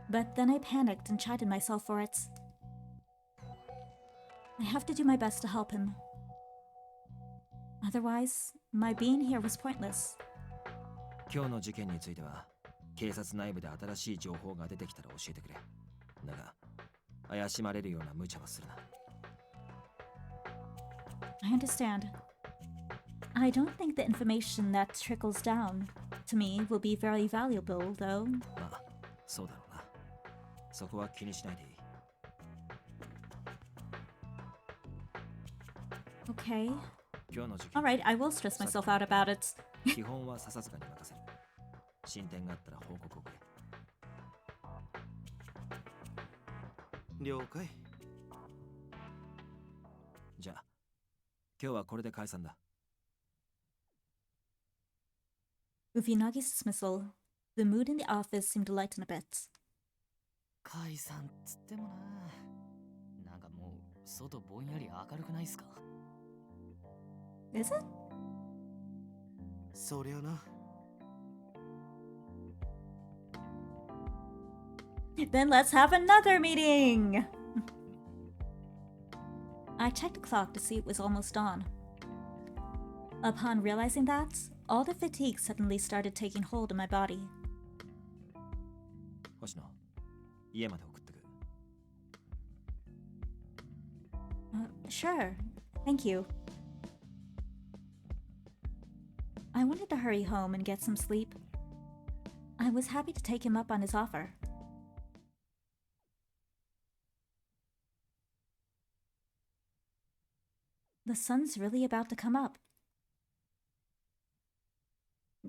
Speaker 1: but then I panicked and chided myself for it. I have to do my best to help him. Otherwise, my being here was pointless.
Speaker 3: 今日の事件については、警察内部で新しい情報が出てきたら教えてくれ。だが、怪しまれるような無茶はするな。
Speaker 1: I understand. I don't think the information that trickles down to me will be very valuable, though.
Speaker 3: まあ、そうだろうな。そこは気にしないでいい。
Speaker 1: Okay.
Speaker 3: 今日の事件。
Speaker 1: Alright, I will stress myself out about it.
Speaker 3: 基本は笹塚に任せる。進展があったら報告をくれ。
Speaker 5: 了解。
Speaker 3: じゃあ、今日はこれで解散だ。
Speaker 1: With Yanagi's dismissal, the mood in the office seemed to lighten a bit.
Speaker 2: 解散っつってもな。なんかもう外ぼんやり明るくないっすか？
Speaker 1: Is it?
Speaker 5: そりゃな。
Speaker 1: Then let's have another meeting! I checked the clock to see it was almost dawn. Upon realizing that, all the fatigue suddenly started taking hold of my body.
Speaker 3: 星野、家まで送ってく。
Speaker 1: Sure. Thank you. I wanted to hurry home and get some sleep. I was happy to take him up on his offer. The sun's really about to come up.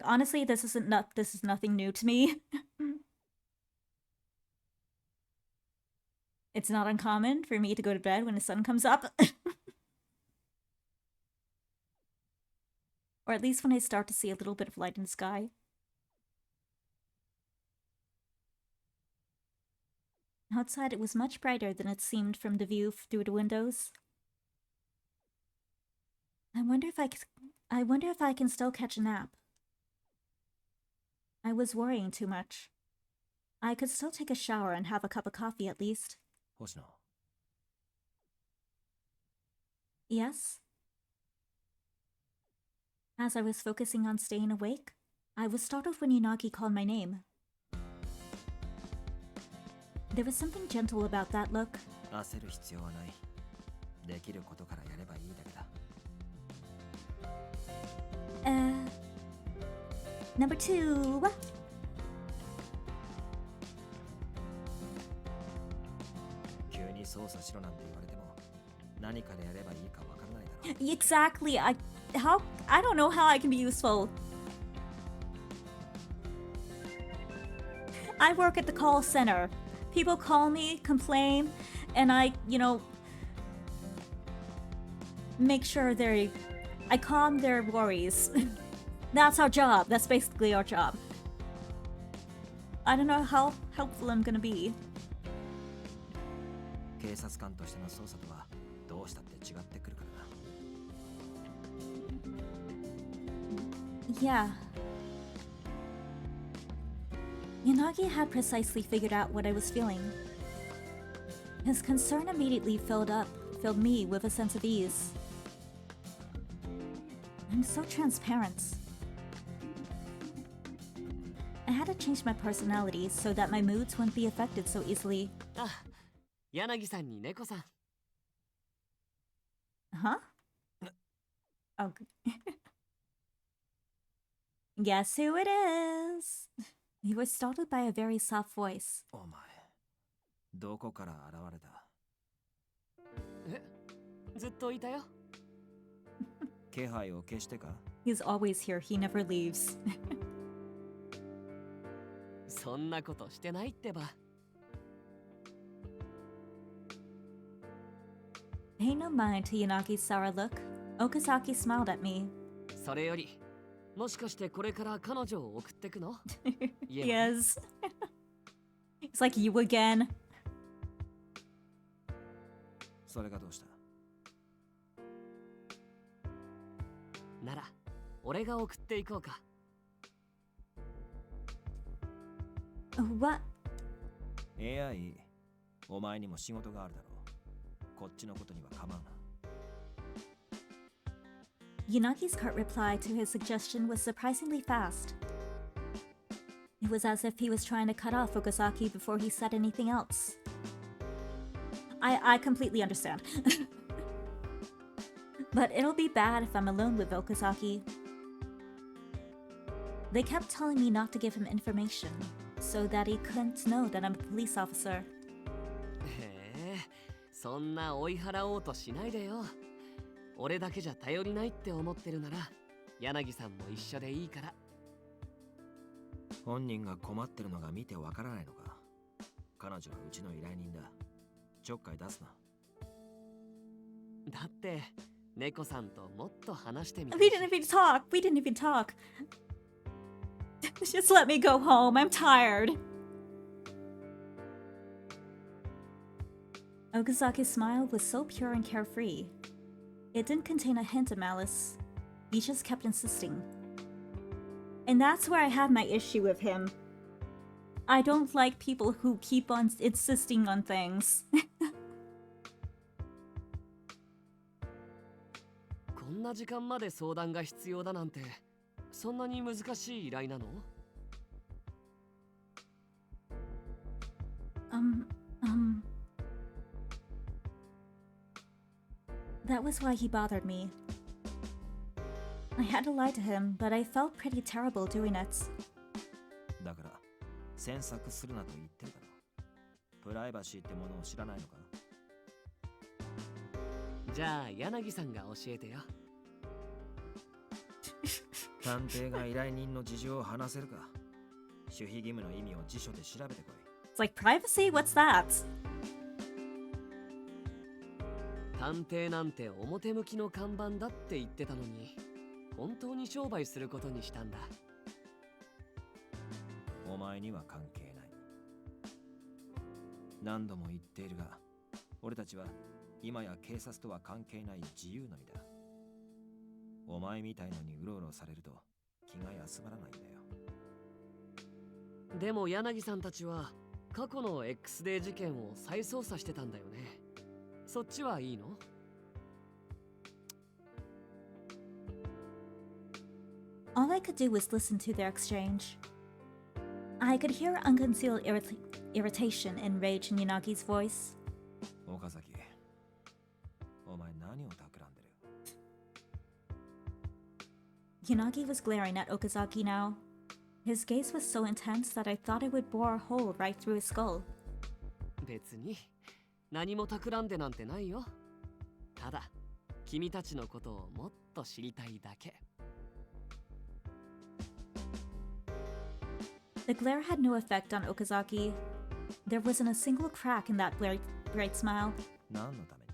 Speaker 1: Honestly, this is nothing new to me. It's not uncommon for me to go to bed when the sun comes up. Or at least when I start to see a little bit of light in the sky. Outside it was much brighter than it seemed from the view through the windows. I wonder if I can still catch a nap. I was worrying too much. I could still take a shower and have a cup of coffee at least.
Speaker 3: 星野。
Speaker 1: Yes? As I was focusing on staying awake, I was startled when Yanagi called my name. There was something gentle about that look.
Speaker 3: 焦る必要はない。できることからやればいいだけだ。
Speaker 1: Number 2.
Speaker 3: 急に操作しろなんて言われても、何かでやればいいかわからないだろう。
Speaker 1: Exactly. I don't know how I can be useful. I work at the call center. People call me, complain, and I make sure I calm their worries. That's our job. That's basically our job. I don't know how helpful I'm gonna be.
Speaker 3: 警察官としての捜査とはどうしたって違ってくるからな。
Speaker 1: Yeah. Yanagi had precisely figured out what I was feeling. His concern immediately filled me with a sense of ease. I'm so transparent. I had to change my personality so that my moods wouldn't be affected so easily.
Speaker 4: あ、柳さんに猫さん。
Speaker 1: Huh? Oh. Guess who it is? He was startled by a very soft voice.
Speaker 3: お前、どこから現れた？
Speaker 2: え、ずっといたよ。
Speaker 3: 気配を消してか？
Speaker 1: He's always here. He never leaves.
Speaker 2: そんなことしてないってば。
Speaker 1: Pay no mind to Yanagi's sour look. Okazaki smiled at me.
Speaker 2: それより、もしかしてこれから彼女を送ってくの？Yes.
Speaker 1: It's like you again.
Speaker 3: それがどうした？
Speaker 2: なら、俺が送っていこうか。
Speaker 1: What?
Speaker 3: いやいい。お前にも仕事があるだろう。こっちのことには構うな。
Speaker 1: Yanagi's curt reply to his suggestion was surprisingly fast. It was as if he was trying to cut off Okazaki before he said anything else. I completely understand. But it'll be bad if I'm alone with Okazaki. They kept telling me not to give him information, so that he couldn't know that I'm a police officer.
Speaker 2: へえ、そんな追い払おうとしないでよ。俺だけじゃ頼りないって思ってるなら、柳さんも一緒でいいから。
Speaker 3: 本人が困ってるのが見てわからないのか。彼女はうちの依頼人だ。ちょっかい出すな。
Speaker 2: だって、猫さんともっと話してみたい
Speaker 1: We
Speaker 2: し。
Speaker 1: didn't even talk. We didn't even talk. Just let me go home. I'm tired. Okazaki's smile was so pure and carefree. It didn't contain a hint of malice. He just kept insisting. And that's where I have my issue with him. I don't like people who keep on insisting on things.
Speaker 2: こんな時間まで相談が必要だなんて、そんなに難しい依頼なの
Speaker 1: That was why he bothered me. I had to lie to him, but I felt pretty terrible doing it.
Speaker 3: だから詮索するなと言ってるだろう。プライバシーってものを知らないのか？
Speaker 2: じゃあ柳さんが教えてよ。
Speaker 3: 探偵が依頼人の事情を話せるか？守秘義務の意味を辞書で調べてこい。
Speaker 1: It's like privacy? What's that?
Speaker 2: 探偵なんて表向きの看板だって言ってたのに、本当に商売することにしたんだ。
Speaker 3: お前には関係ない。何度も言っているが、俺たちは今や警察とは関係ない自由の身だ。お前みたいのにうろうろされると気が休まらないんだよ。
Speaker 2: でも柳さんたちは過去の X デー事件を再捜査してたんだよね。そっちはいいの
Speaker 1: All I could do was listen to their exchange. I could hear unconcealed irritation and rage in Yanagi's voice.
Speaker 3: 岡崎、お前何を企んでる？
Speaker 1: Yanagi was glaring at Okazaki now. His gaze was so intense that I thought it would bore a hole right through his skull.
Speaker 2: 別に何も企んでなんてないよ。ただ君たちのことをもっと知りたいだけ。
Speaker 1: The glare had no effect on Okazaki. There wasn't a single crack in that bright smile.
Speaker 3: 何のため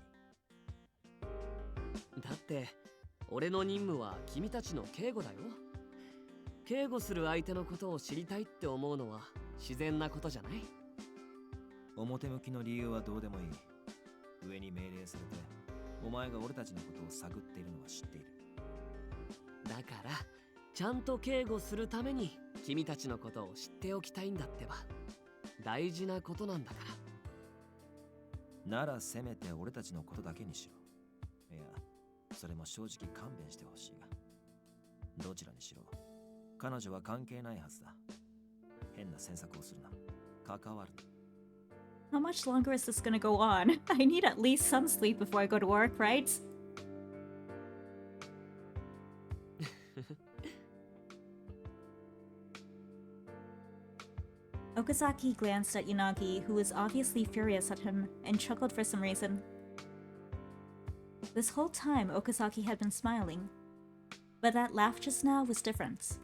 Speaker 3: に？
Speaker 2: だって俺の任務は君たちの警護だよ。警護する相手のことを知りたいって思うのは自然なことじゃない？
Speaker 3: 表向きの理由はどうでもいい。上に命令されてお前が俺たちのことを探っているのは知っている。
Speaker 2: だからちゃんと警護するために君たちのことを知っておきたいんだってば。大事なことなんだから。
Speaker 3: ならせめて俺たちのことだけにしろ。いや、それも正直勘弁してほしいが。どちらにしろ彼女は関係ないはずだ。変な詮索をするな。関わるな。
Speaker 1: How much longer is this gonna go on? I need at least some sleep before I go to work, right? Okazaki glanced at Yanagi, who was obviously furious at him, and chuckled for some reason. This whole time, Okazaki had been smiling, but that laugh just now was different.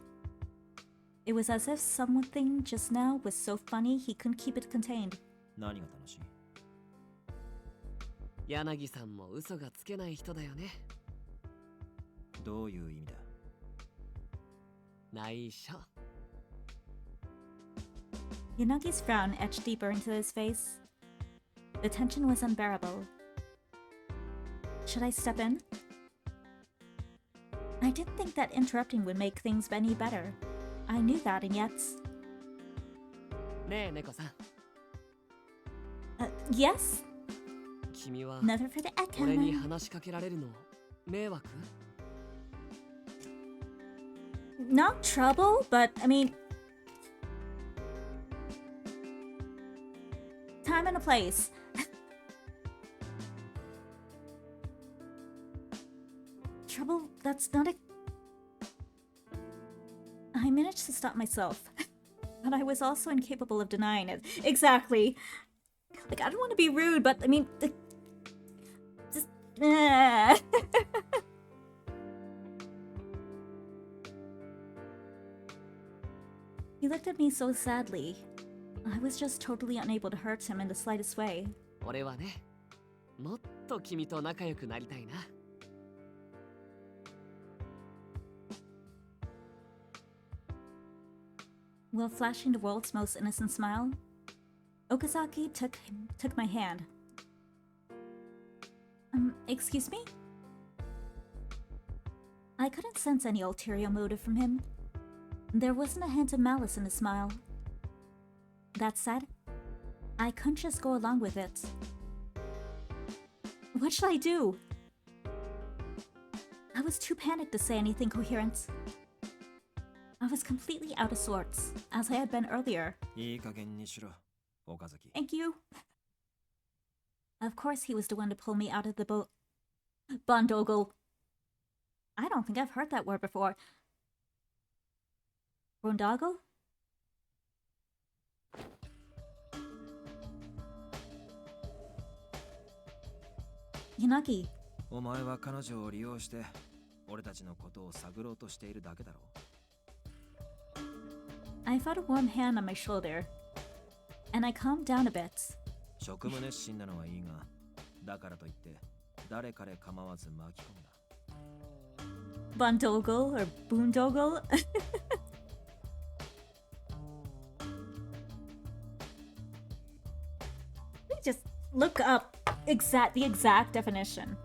Speaker 1: It was as if something just now was so funny he couldn't keep it contained.
Speaker 3: 何が楽しい？
Speaker 2: 柳さんも嘘がつけない人だよね。
Speaker 3: どういう意味だ？
Speaker 2: 内緒。
Speaker 1: Yanagi's frown etched deeper into his face. The tension was unbearable. Should I step in? I didn't think that interrupting would make things any better. I knew that, and yet...
Speaker 2: ねえ猫さん。
Speaker 1: Yes?
Speaker 2: 君は
Speaker 1: Never for the echo.
Speaker 2: 俺に話しかけられるの迷惑？
Speaker 1: Not trouble, but I mean... Time and a place. Trouble, that's not a... I managed to stop myself, but I was also incapable of denying it. Exactly. Like, I don't want to be rude, but I mean... Just... He looked at me so sadly. I was just totally unable to hurt him in the slightest way.
Speaker 2: 俺はね、もっと君と仲良くなりたいな。
Speaker 1: While flashing the world's most innocent smile, Okazaki took my hand. Excuse me? I couldn't sense any ulterior motive from him. There wasn't a hint of malice in his smile. That said, I couldn't just go along with it. What should I do? I was too panicked to say anything coherent. I was completely out of sorts, as I had been earlier.
Speaker 3: いい加減にしろ、岡崎。
Speaker 1: Thank you. Of course he was the one to pull me out of the boat. Bondogle. I don't think I've heard that word before. Bondogle? Yanagi.
Speaker 3: お前は彼女を利用して俺たちのことを探ろうとしているだけだろう。
Speaker 1: I felt a warm hand on my shoulder, and I calmed down a bit.
Speaker 3: 職務熱心なのはいいが、だからといって誰彼構わず巻き込むな。
Speaker 1: Bondogle or boondoggle? Let me just look up the exact definition.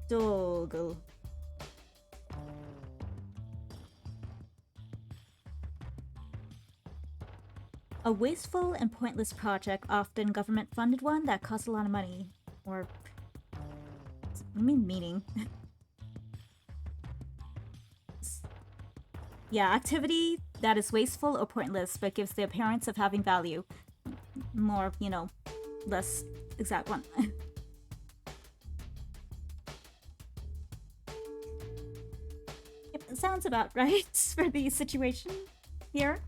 Speaker 1: Boondoggle. A wasteful and pointless project, often government-funded one that costs a lot of money. Or... I mean meaning. Yeah, activity that is wasteful or pointless but gives the appearance of having value. More, you know, less exact one. Yep, it sounds about right for the situation here.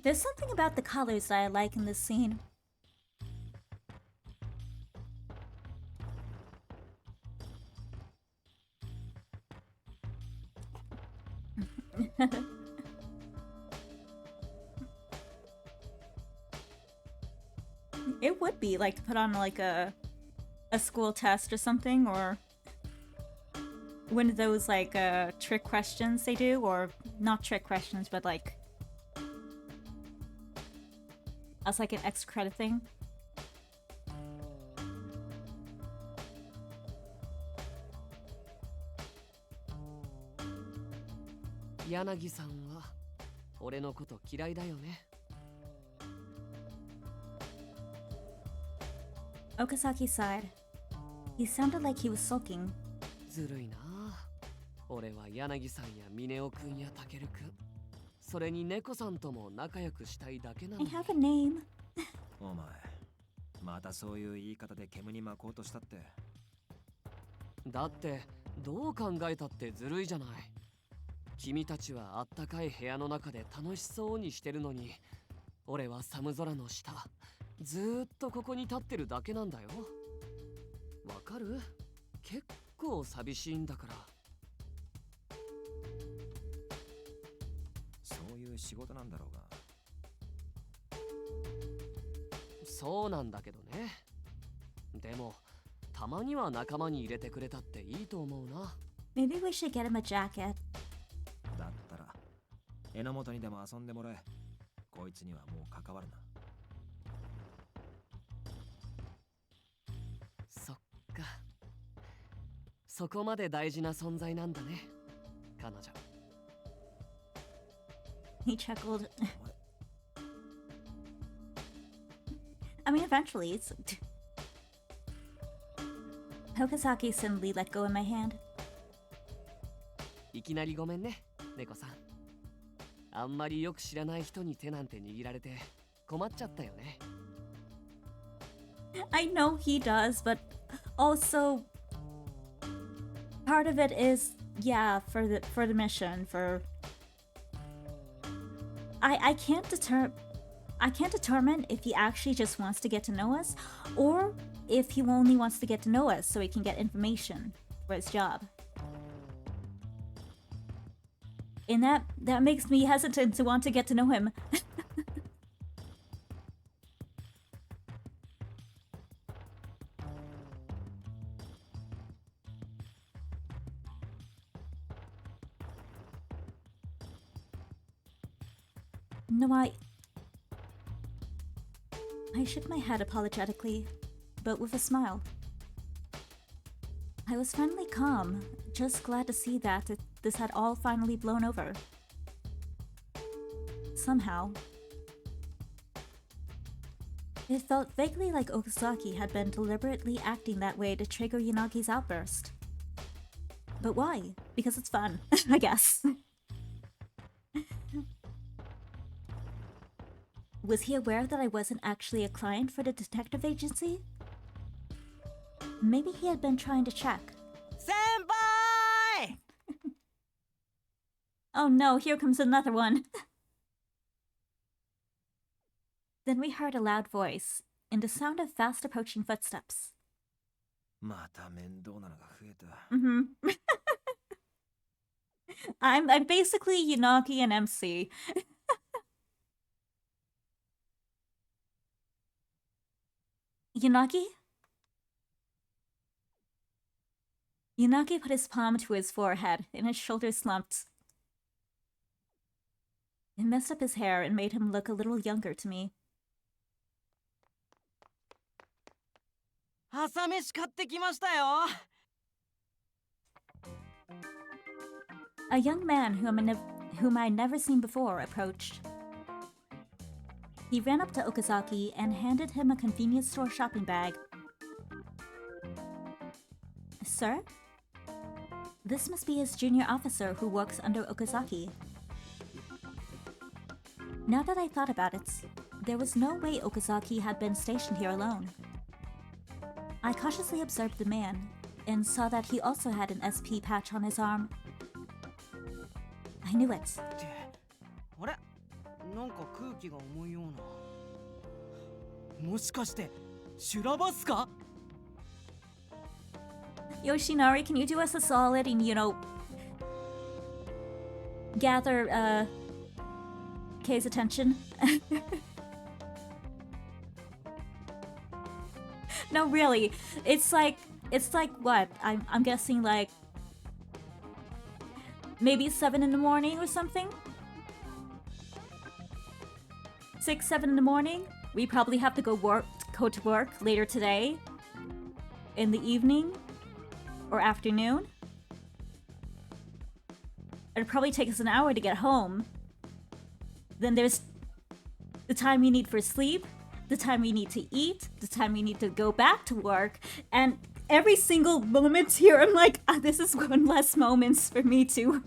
Speaker 1: There's something about the colors that I like in this scene. It would be like to put on like a school test or something, or one of those like trick questions they do, or not trick questions, but like as like an extra credit thing.
Speaker 2: Yanagi さんは俺のこと嫌いだよね。
Speaker 1: Okazaki sighed. He sounded like he was sulking.
Speaker 2: ずるいな。俺は柳さんや峰尾くんやタケルくん、
Speaker 6: それに猫さんとも仲良くしたいだけな
Speaker 1: I
Speaker 6: のに。
Speaker 1: have a name.
Speaker 3: お前、またそういう言い方で煙に巻こうとしたって。
Speaker 6: だってどう考えたってずるいじゃない。君たちはあったかい部屋の中で楽しそうにしてるのに、俺は寒空の下ずーっとここに立ってるだけなんだよ。わかる？結構寂しいんだから。
Speaker 3: そういう仕事なんだろうが。
Speaker 6: そうなんだけどね。でもたまには仲間に入れてくれたっていいと思うな。
Speaker 1: Maybe we should get him a jacket.
Speaker 3: だったら榎本にでも遊んでもらえ。こいつにはもう関わるな。
Speaker 6: そっか、そこまで大事な存在なんだね、彼女。
Speaker 1: He chuckled. I mean, eventually, it's... Okazaki suddenly let go of my hand.
Speaker 6: いきなりごめんね、猫さん。あんまりよく知らない人に手なんて握られて困っちゃったよね。
Speaker 1: I know he does, but also part of it is, yeah, for the mission, for... I can't determine if he actually just wants to get to know us, or if he only wants to get to know us so he can get information for his job. And that makes me hesitant to want to get to know him. No, I shook my head apologetically, but with a smile. I was finally calm, just glad to see that this had all finally blown over. Somehow. It felt vaguely like Okazaki had been deliberately acting that way to trigger Yanagi's outburst. But why? Because it's fun, I guess. Was he aware that I wasn't actually a client for the detective agency? Maybe he had been trying to check.
Speaker 2: Senpai!
Speaker 1: Oh no, here comes another one. Then we heard a loud voice, and the sound of fast approaching footsteps.
Speaker 3: また面倒なのが増えた。
Speaker 1: Mm-hmm. I'm basically Yanagi and MC. Yanagi? Yanagi put his palm to his forehead, and his shoulders slumped. It messed up his hair and made him look a little younger to me.
Speaker 2: 朝飯買ってきましたよ。
Speaker 1: A young man whom I'd never seen before approached. He ran up to Okazaki and handed him a convenience store shopping bag. Sir? This must be his junior officer who works under Okazaki. Now that I thought about it, there was no way Okazaki had been stationed here alone. I cautiously observed the man and saw that he also had an SP patch on his arm. I knew it.
Speaker 2: あれ、なんか空気が重いような。もしかして修羅バスか？
Speaker 1: Yoshinari, can you do us a solid and, gather, Kei's attention? No, really. It's like what? I'm guessing like maybe 7 in the morning or something? 6, 7 in the morning? We probably have to go to work later today. In the evening or afternoon. It'd probably take us an hour to get home. Then there's the time you need for sleep, the time you need to eat, the time you need to go back to work, and every single moment here, I'm like, this is one less moments for me to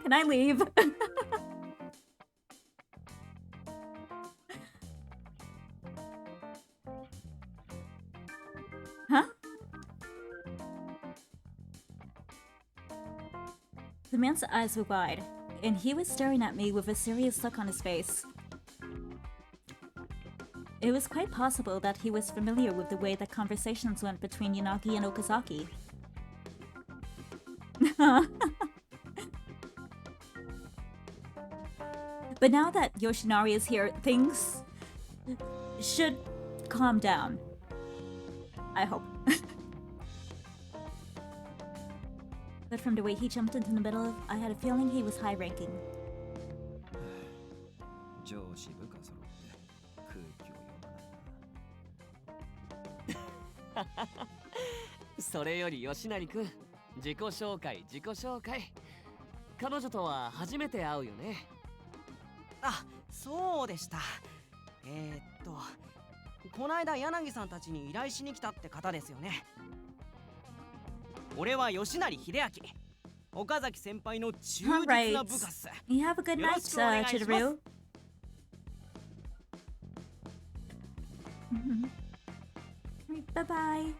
Speaker 1: Can I leave? Huh? The man's eyes were wide, and he was staring at me with a serious look on his face. It was quite possible that he was familiar with the way that conversations went between Yanagi and Okazaki. But now that Yoshinari is here, things should calm down. I hope. But from the way he jumped into the middle, I had a feeling he was high-ranking.
Speaker 3: 上司部下揃って空気を読まないな。
Speaker 2: それより吉成くん、自己紹介。彼女とは初めて会うよね。
Speaker 12: あ、そうでした。こないだ柳さんたちに依頼しに来たって方ですよね。俺は吉成秀明。岡崎先輩の忠実な部下っす。
Speaker 1: You have a good night, Chidorou. Bye bye.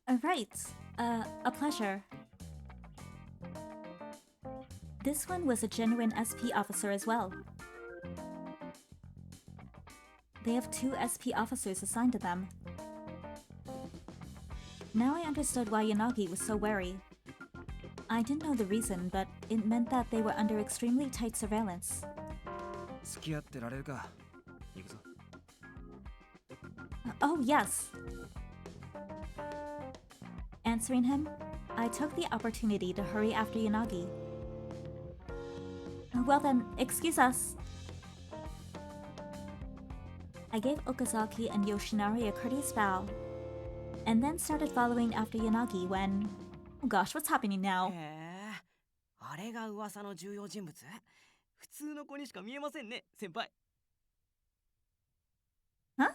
Speaker 1: Alright, a pleasure. This one was a genuine SP officer as well. They have 2 SP officers assigned to them. Now I understood why Yanagi was so wary. I didn't know the reason, but it meant that they were under extremely tight surveillance.
Speaker 3: 付き合ってられるか。行くぞ。
Speaker 1: Oh, yes. Answering him, I took the opportunity to hurry after Yanagi. Well then, excuse us. I gave Okazaki and Yoshinari a courteous bow, and then started following after Yanagi when... Oh gosh, what's happening now?
Speaker 12: へえ、あれが噂の重要人物？普通の子にしか見えませんね、先輩。
Speaker 1: Huh?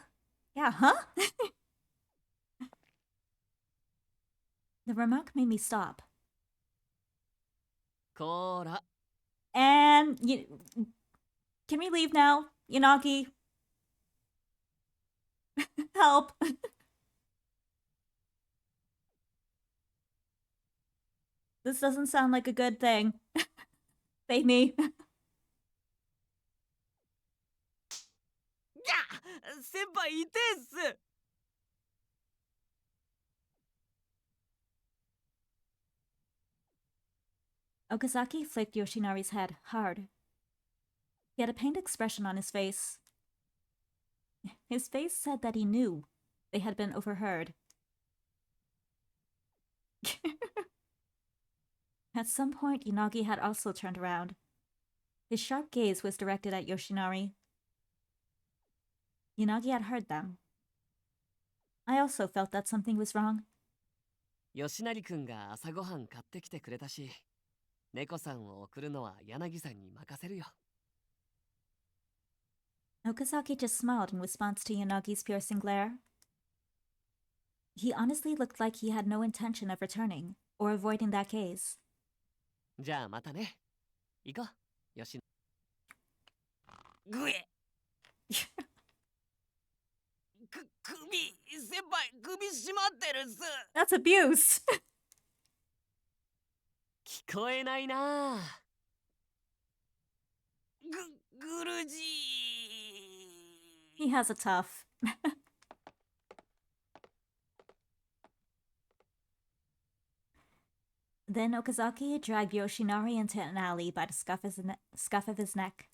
Speaker 1: Yeah, huh? The remark made me stop.
Speaker 2: こーら。
Speaker 1: And... Can we leave now, Yanagi? Help! This doesn't sound like a good thing. Save me.
Speaker 12: 先輩痛えっす。
Speaker 1: Okazaki flicked Yoshinari's head hard. He had a pained expression on his face. His face said that he knew they had been overheard. At some point, Yanagi had also turned around. His sharp gaze was directed at Yoshinari. Yanagi had heard them. I also felt that something was wrong.
Speaker 2: 吉成くんが朝ごはん買ってきてくれたし、猫さんを送るのは柳さんに任せるよ。
Speaker 1: Okazaki just smiled in response to Yanagi's piercing glare. He honestly looked like he had no intention of returning or avoiding that gaze.
Speaker 2: じゃあまたね。行こう、吉。
Speaker 12: ぐえ。首、先輩、首締まってるっす。
Speaker 1: That's abuse!
Speaker 2: 聞こえないな。
Speaker 12: グルジー。
Speaker 1: He has a tough. Then Okazaki dragged Yoshinari into an alley by the scuff of his neck.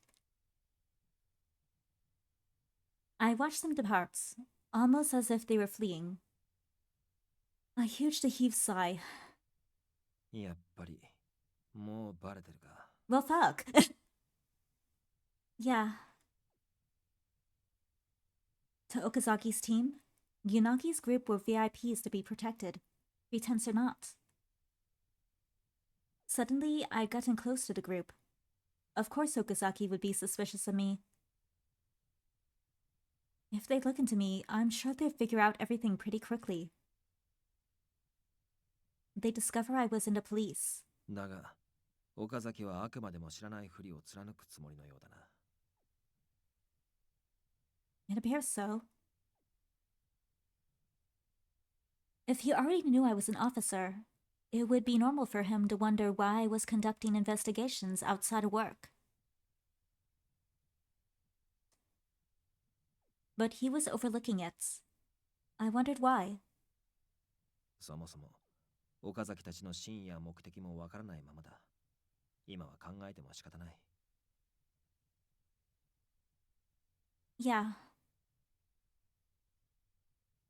Speaker 1: I watched them depart, almost as if they were fleeing. I huged a heaved sigh.
Speaker 3: やっぱりもうバレてるか。
Speaker 1: Well, fuck. Yeah. To Okazaki's team, Yunagi's group were VIPs to be protected, pretense or not. Suddenly, I'd gotten close to the group. Of course Okazaki would be suspicious of me. If they look into me, I'm sure they'll figure out everything pretty quickly. They discover I was in the police.
Speaker 3: だが、岡崎はあくまでも知らないふりを貫くつもりのようだな。
Speaker 1: It appears so. If he already knew I was an officer, it would be normal for him to wonder why I was conducting investigations outside of work. But he was overlooking it. I wondered why.
Speaker 3: そもそも、岡崎たちの真意や目的もわからないままだ。今は考えても仕方ない。
Speaker 1: Yeah.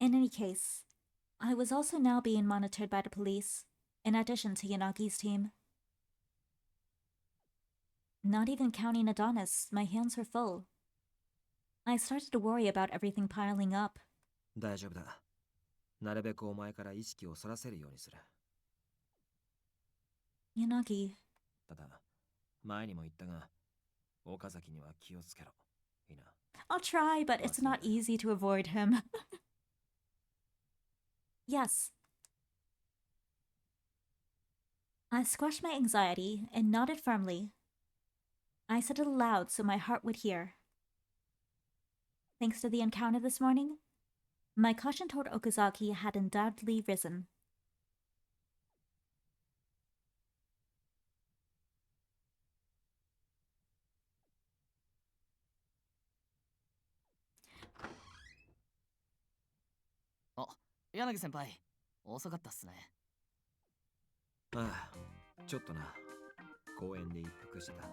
Speaker 1: In any case, I was also now being monitored by the police, in addition to Yanagi's team. Not even counting Adonis, my hands were full. I started to worry about everything piling up.
Speaker 3: 大丈夫だ。なるべくお前から意識をそらせるようにする。
Speaker 1: Yanagi.
Speaker 3: ただ、前にも言ったが、岡崎には気をつけろ。いいな。
Speaker 1: I'll try, but it's not easy to avoid him. Yes. I squashed my anxiety and nodded firmly. I said it aloud so my heart would hear. Thanks to the encounter this morning, my caution toward Okazaki had undoubtedly risen.
Speaker 2: Oh, Yanagi senpai, 遅かったっすね。
Speaker 3: ああ、ちょっとな。公園で一服してた。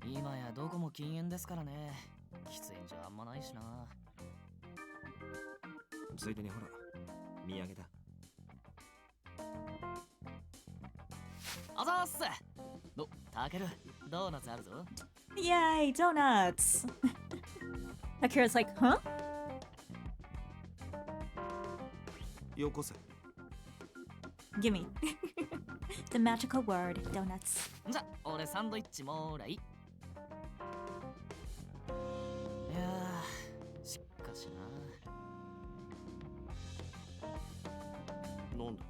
Speaker 2: 今やどこも禁煙ですからね。喫煙所あんまないしな。
Speaker 3: ついでにほら、土産だ。
Speaker 2: あざーっす。タケル、ドーナツあるぞ。
Speaker 1: Yay, donuts! Akira's like, huh?
Speaker 5: よこせ。
Speaker 1: Gimme. The magical word, donuts.
Speaker 2: じゃ、俺サンドイッチもらい。いやー、しかしな。
Speaker 5: なんだ。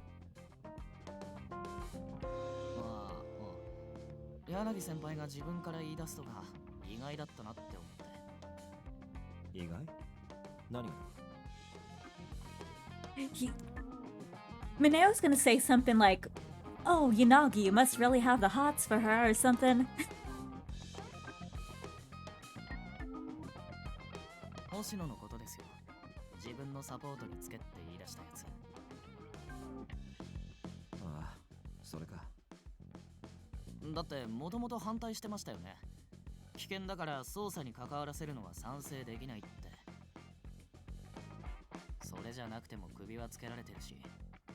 Speaker 2: 柳先輩が自分から言い出すとか意外だったなって思って。
Speaker 3: 意外？何が？
Speaker 1: Mineo's gonna say something like, "Oh, Yanagi, you must really have the hots for her," or something.
Speaker 2: 星野のことですよ。自分のサポートにつけって言い出したやつ。
Speaker 3: ああ、それか。
Speaker 2: だってもともと反対してましたよね。危険だから捜査に関わらせるのは賛成できないって。それじゃなくても首はつけられてるし、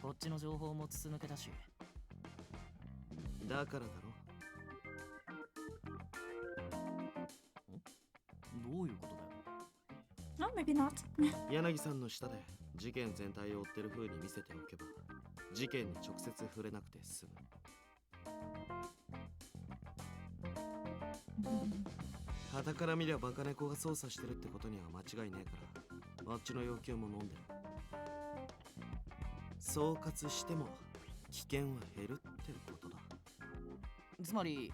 Speaker 2: こっちの情報も筒抜けだし。
Speaker 5: だからだろ。
Speaker 2: どういうことだよ。
Speaker 1: No, maybe not.
Speaker 5: 柳さんの下で事件全体を追ってる風に見せておけば、事件に直接触れなくて済む。傍から見りゃバカ猫が操作してるってことには間違いねえから、あっちの要求も飲んでる。総括しても危険は減るってことだ。
Speaker 2: つまり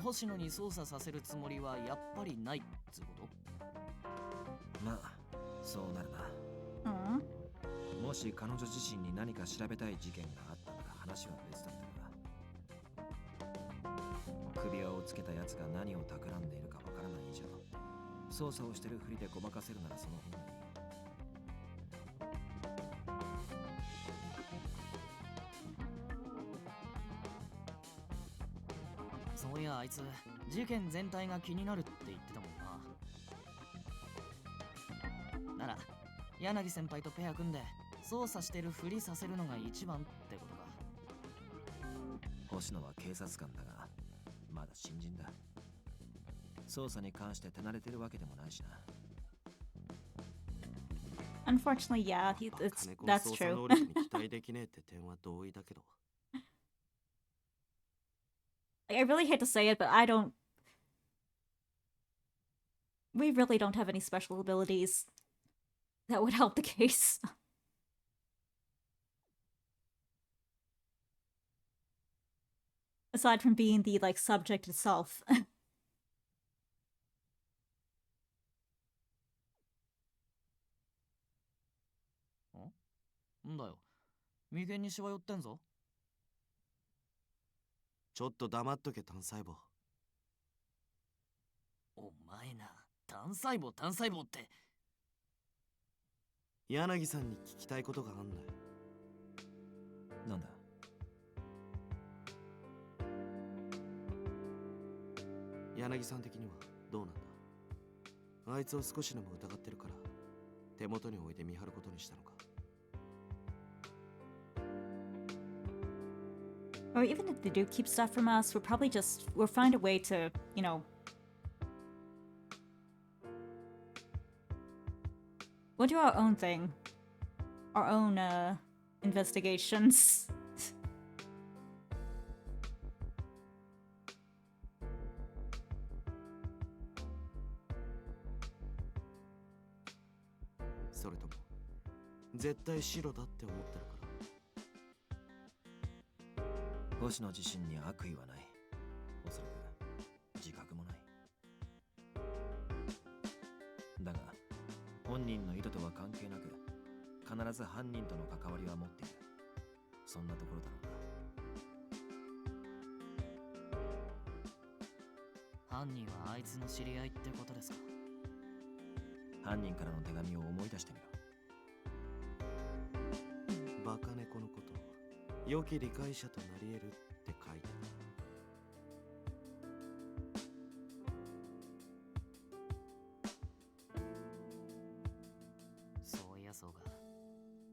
Speaker 2: 星野に操作させるつもりはやっぱりないっつうこと？
Speaker 3: まあ、そうなるな。もし彼女自身に何か調べたい事件があったなら話は別だったが、首輪をつけた奴が何を企んでいるかわからない以上、捜査をしてるふりでごまかせるならその方がいい。
Speaker 2: そういや、あいつ事件全体が気になるって言ってたもんな。なら柳先輩とペア組んで捜査してるふりさせるのが一番ってことか。
Speaker 3: 星野は警察官だがまだ新人だ。捜査に関して手慣れてるわけでもないしな。
Speaker 1: Unfortunately, yeah, that's true.
Speaker 5: 能力に期待できねえって点は同意だけど。
Speaker 1: I really hate to say it, but I don't. We really don't have any special abilities that would help the case. Aside from being the, like, subject itself.
Speaker 2: んだよ。眉間にしわ寄ってんぞ。
Speaker 5: ちょっと黙っとけ単細胞。
Speaker 2: お前な、単細胞単細胞って。
Speaker 5: 柳さんに聞きたいことがあんだよ。
Speaker 3: なんだ？
Speaker 5: 柳さん的にはどうなんだ？あいつを少しでも疑ってるから手元に置いて見張ることにしたのか。
Speaker 1: Or even if they do keep stuff from us, we'll find a way to, you know, we'll do our own thing. Our own, investigations.
Speaker 5: それとも絶対白だって思ってるから。
Speaker 3: 星野自身に悪意はない。おそらく自覚もない。だが本人の意図とは関係なく必ず犯人との関わりは持っている。そんなところだろうな。
Speaker 2: 犯人はあいつの知り合いってことですか？
Speaker 3: 犯人からの手紙を思い出してみろ。
Speaker 5: バカ猫のこと良き理解者となり得るって書いて
Speaker 2: た。そういやそうか。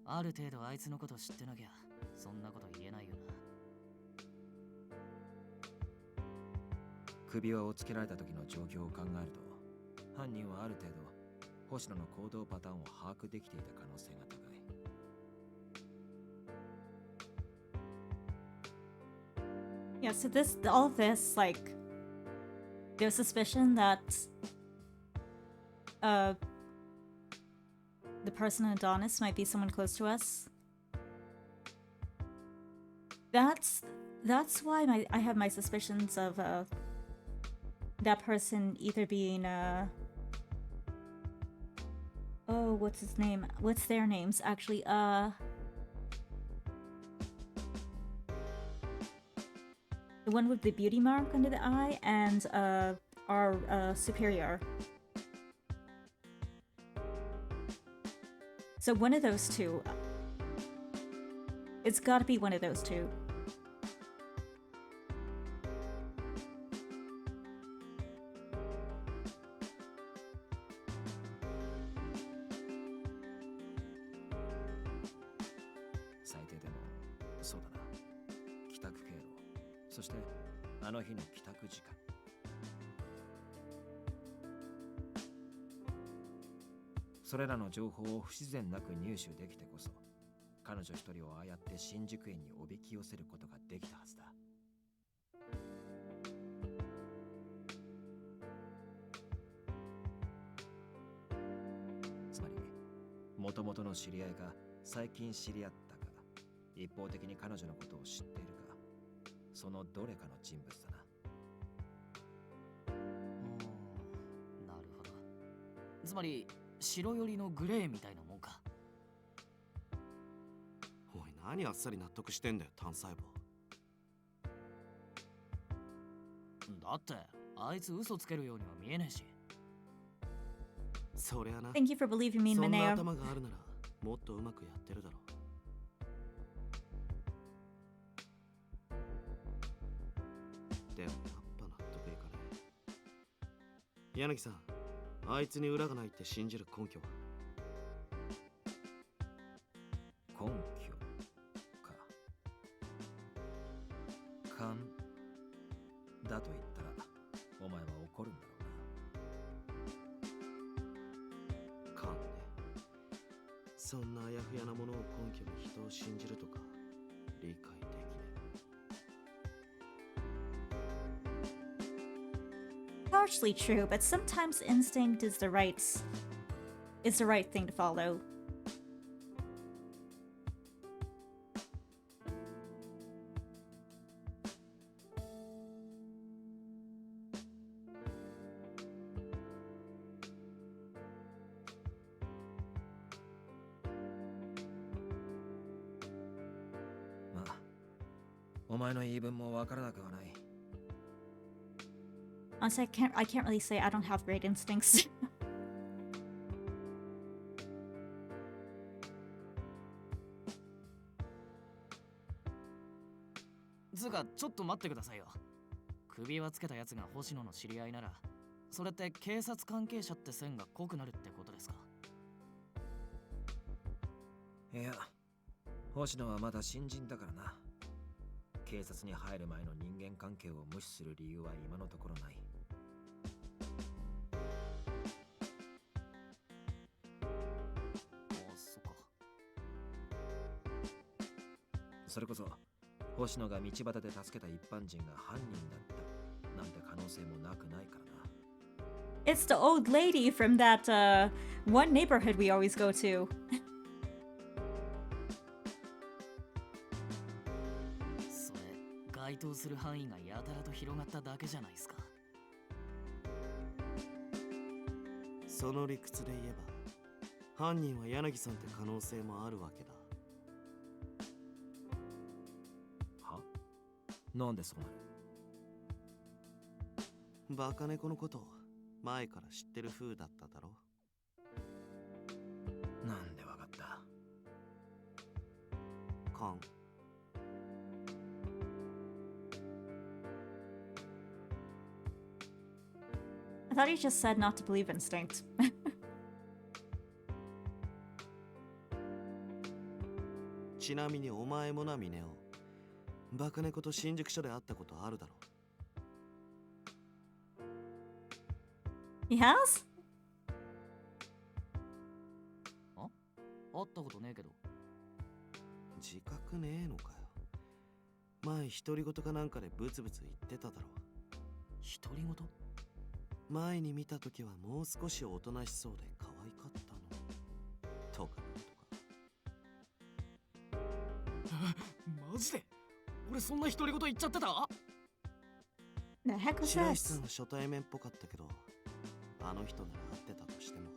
Speaker 2: ある程度あいつのこと知ってなきゃそんなこと言えないよな。
Speaker 3: 首輪をつけられた時の状況を考えると犯人はある程度星野の行動パターンを把握できていた可能性が高い。
Speaker 1: Yeah, so all this, like, there's suspicion that, the person in Adonis might be someone close to us. That's why I have my suspicions of, that person either being, oh, what's his name? What's their names, actually? The one with the beauty mark under the eye, and our superior. So one of those two. It's gotta be one of those two.
Speaker 3: Kitaku そしてあの日の帰宅時間。それらの情報を不自然なく入手できてこそ彼女一人をああやって新宿園におびき寄せることができたはずだ。つまり元々の知り合いが最近知り合ったか一方的に彼女のことを知っているかそのどれかの人物だな。
Speaker 2: なるほど。つまり白寄りのグレーみたいなもんか。
Speaker 5: おい、何あっさり納得してんだよ単細胞。
Speaker 2: だってあいつ嘘つけるようには見えねえし。
Speaker 5: そりゃな。
Speaker 1: Thank you for believing me,
Speaker 5: そんな
Speaker 1: Mineo.
Speaker 5: 頭があるならもっとうまくやってるだろう。でもやっぱ納得いかねえ。柳さん、あいつに裏がないって信じる根拠は？
Speaker 3: 根拠か。勘だと言ったらお前は怒るんだろうな。
Speaker 5: 勘ね。そんなあやふやなものを根拠に人を信じるとか理解できねえ。
Speaker 1: Partially true, but sometimes instinct is the right thing to follow. Honestly, I can't really say I don't have great instincts.
Speaker 2: つうかちょっと待ってくださいよ。首輪つけたやつが星野の知り合いなら、それって警察関係者って線が濃くなるってことですか？
Speaker 3: いや、星野はまだ新人だからな。警察に入る前の人間関係を無視する理由は今のところない。
Speaker 2: あ、そっか。
Speaker 3: それこそ星野が道端で助けた一般人が犯人だったなんて可能性もなくないからな。
Speaker 1: It's the old lady from that one neighborhood we always go to.
Speaker 2: それ該当する範囲がやたらと広がっただけじゃないですか。
Speaker 5: その理屈で言えば犯人は柳さんって可能性もあるわけだ。
Speaker 3: なんでそうなる？
Speaker 5: バカ猫のこと前から知ってる風だっただろ。
Speaker 3: なんでわかった？
Speaker 5: 勘。
Speaker 1: I thought he just said not to believe instinct.
Speaker 5: ちなみにお前もな、ミネオ。バカ猫と新宿署で会ったことあるだろ。
Speaker 1: He has?
Speaker 2: あ？会ったことねえけど。
Speaker 5: 自覚ねえのかよ。前独り言かなんかでブツブツ言ってただろ。
Speaker 2: 独り言？
Speaker 5: 前に見たときはもう少しおとなしそうで可愛かったの。とか
Speaker 2: マジで？俺そんな独り言言っちゃってた？
Speaker 1: The heck was
Speaker 5: 白石さん
Speaker 1: this?
Speaker 5: は初対面っぽかったけど、あの人なら会ってたとしても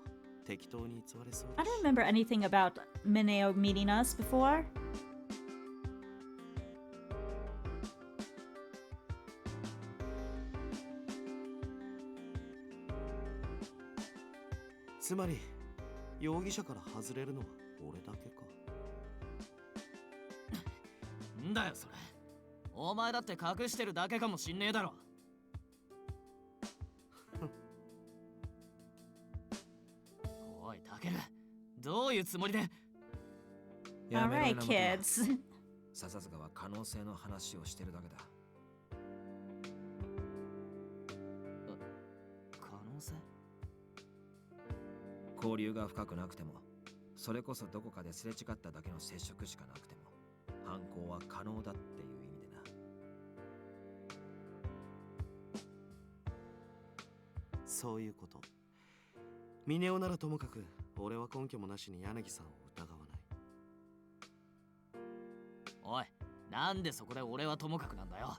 Speaker 5: 適当に偽れそうだ
Speaker 1: I
Speaker 5: し。
Speaker 1: don't remember anything about Mineo meeting us before.
Speaker 5: つまり容疑者から外れるのは俺だけか。
Speaker 2: んだよそれ。お前だって隠してるだけかもしんねえだろ。おいタケル、どういうつもりで？
Speaker 3: やめろ
Speaker 1: Alright,
Speaker 3: 山本。
Speaker 1: kids.
Speaker 3: 笹塚は可能性の話をしてるだけだ。
Speaker 2: 可能性？
Speaker 3: 交流が深くなくても、それこそどこかですれ違っただけの接触しかなくても、犯行は可能だっていう意味でな。
Speaker 5: そういうこと。ミネオならともかく俺は根拠もなしに柳さんを疑わない。
Speaker 2: おい、なんでそこで俺はともかくなんだよ。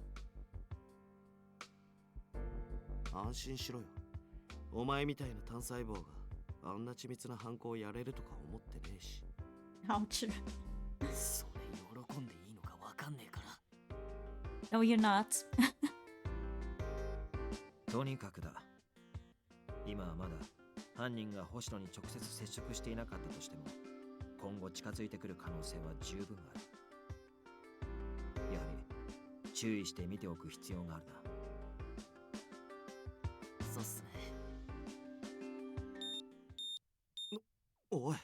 Speaker 5: 安心しろよ。お前みたいな単細胞があんな緻密な犯行をやれるとか思ってねえし。
Speaker 1: Ouch.
Speaker 2: それ喜んでいいのかわかんねえから。
Speaker 1: No, you're not.
Speaker 3: とにかくだ。今はまだ犯人が星野に直接接触していなかったとしても、今後近づいてくる可能性は十分ある。やはり注意して見ておく必要があるな。
Speaker 2: そうっすね。
Speaker 5: おい、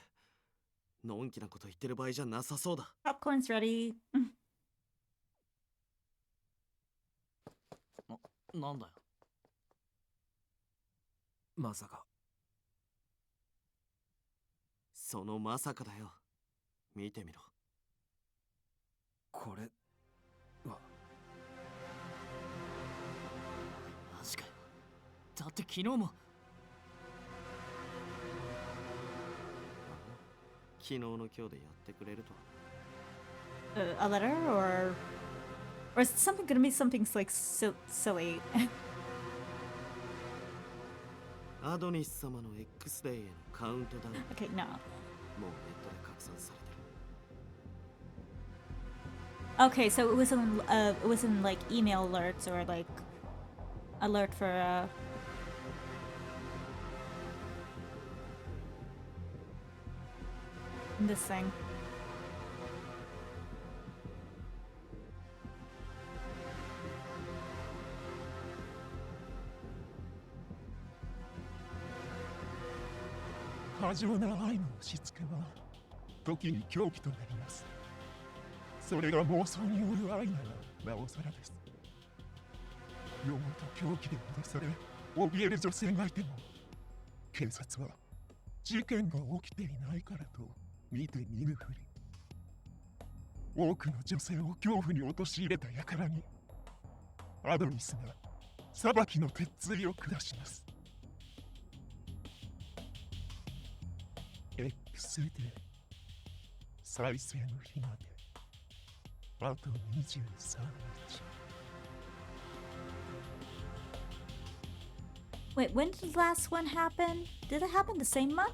Speaker 5: のんきなこと言ってる場合じゃなさそうだ。
Speaker 1: Popcorn's ready.
Speaker 2: なんだよ。
Speaker 3: まさか。
Speaker 5: そのまさかだよ。見てみろ。
Speaker 3: これは
Speaker 2: マジかよ。だって昨日も
Speaker 5: 昨日の今日でやってくれるとは。
Speaker 1: A letter, or is something gonna be something like silly?
Speaker 5: アドニス様の X デーへのカウントダウン。
Speaker 1: Okay, no.
Speaker 5: もうネットで拡散されてる。
Speaker 1: Okay, so it was in like email alerts or like alert for this thing.
Speaker 13: 「過剰な愛の押し付けは時に狂気となります」「それが妄想による愛ならなおさらです」「世ごと狂気で脅され怯える女性がいても警察は事件が起きていないからと見て見ぬふり」「多くの女性を恐怖に陥れた輩にアドニスが裁きの鉄槌を下します」X で再生の日まであと23日。
Speaker 1: Wait, when did the last one happen? Did it happen the same month?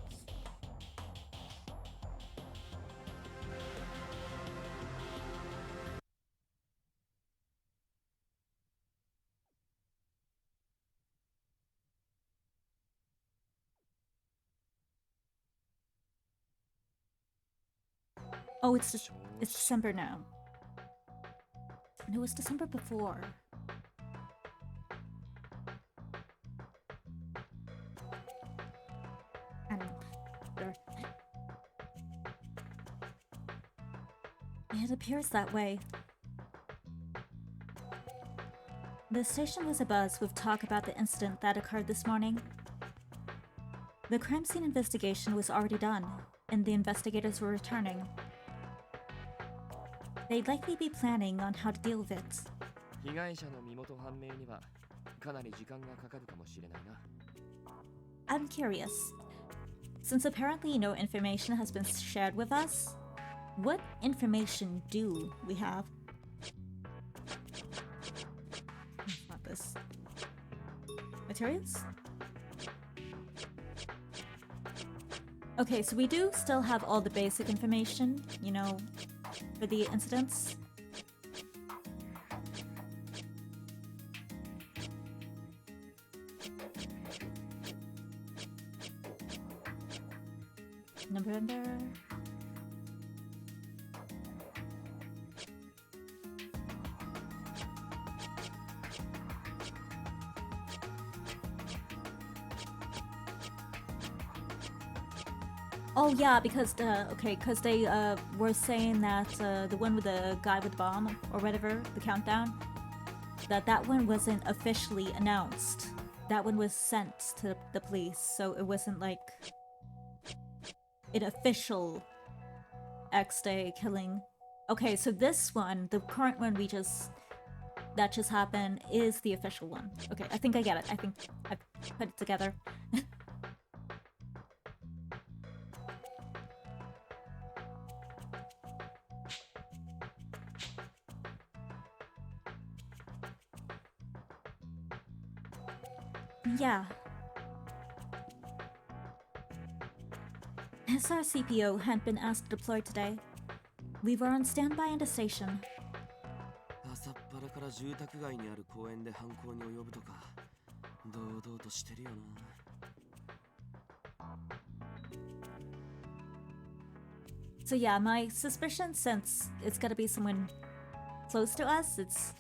Speaker 1: Oh, it's December now. And it was December before. And it appears that way. The station was abuzz with talk about the incident that occurred this morning. The crime scene investigation was already done, and the investigators were returning. They'd likely be planning on how to deal with it.
Speaker 6: 被害者の身元判明にはかなり時間がかかるかもしれないな。
Speaker 1: I'm curious. Since apparently no information has been shared with us, what information do we have? Not this. Materials? Okay, so we do still have all the basic information, you know, for the incidents. November. Oh yeah, because because they were saying that the one with the guy with the bomb or whatever, the countdown, that one wasn't officially announced. That one was sent to the police, so it wasn't like an official X-Day killing. Okay, so this one, the current one that just happened, is the official one. Okay, I think I get it. I think I've put it together. Yeah. SR CPO had been asked to deploy today. We were on standby in the station.
Speaker 5: 朝っぱらから住宅街にある公園で犯行に及ぶとか堂々としてるよな。
Speaker 1: So yeah, my suspicion, since it's gotta be someone close to us, it's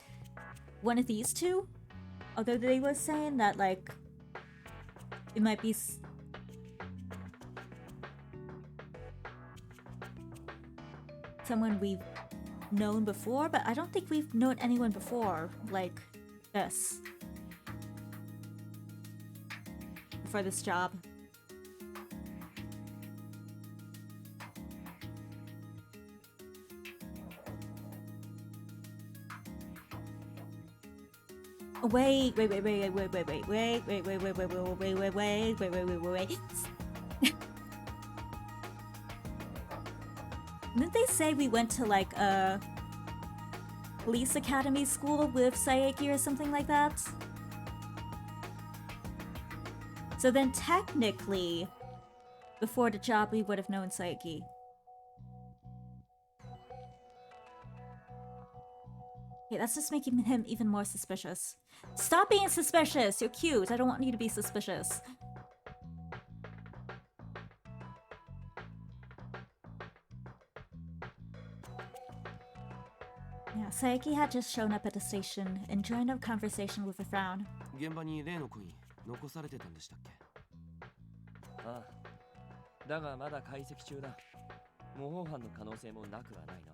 Speaker 1: one of these two. Although they were saying that, like, it might be someone we've known before, but I don't think we've known anyone before like this for this job. Wait. Didn't they say we went to like a police academy school with Saeki or something like that? So then technically, before the job, we would have known Saeki. Okay, that's just making him even more suspicious. Stop being suspicious! You're cute. I don't want you to be suspicious. Yeah, Saeki had just shown up at the station, enjoying a conversation with a frown.
Speaker 5: 現場に例のコイン残されてたんでしたっけ？
Speaker 6: ああ、だがまだ解析中だ。模倣犯の可能性もなくはないな。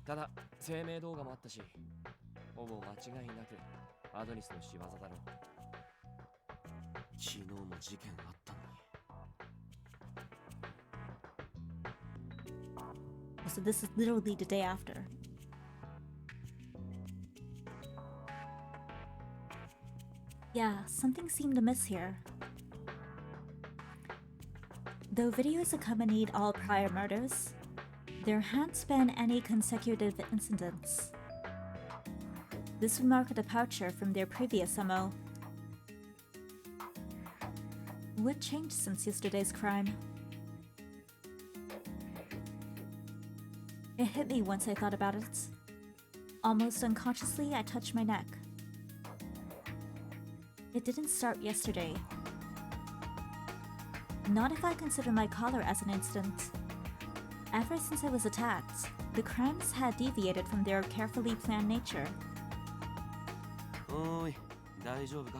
Speaker 6: ただ声明動画もあったし、ほぼ間違いなくアドニスの仕業だろう。
Speaker 5: 昨日も事件あったのに。
Speaker 1: So this is literally the day after. Yeah, something seemed amiss here. Though videos accompanied all prior murders, there hadn't been any consecutive incidents. This would mark a departure from their previous MO. What changed since yesterday's crime? It hit me once I thought about it. Almost unconsciously, I touched my neck. It didn't start yesterday. Not if I consider my collar as an incident. Ever since I was attacked, the crimes had deviated from their carefully planned nature.
Speaker 5: おーい、大丈夫か？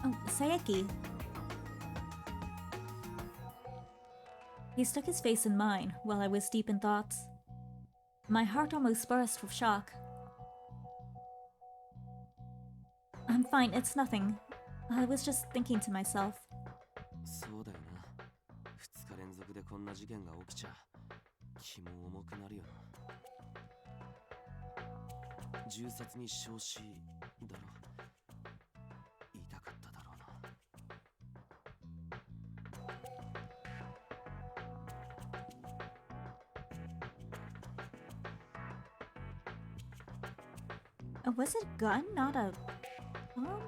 Speaker 1: Oh, Saeki. He stuck his face in mine while I was deep in thought. My heart almost burst with shock. I'm fine, it's nothing. I was just thinking to myself.
Speaker 5: そうだよな。2日連続でこんな事件が起きちゃ気も重くなるよな。銃殺に焼死だろ。痛かっただろうな。
Speaker 1: Was it a gun, not a bomb?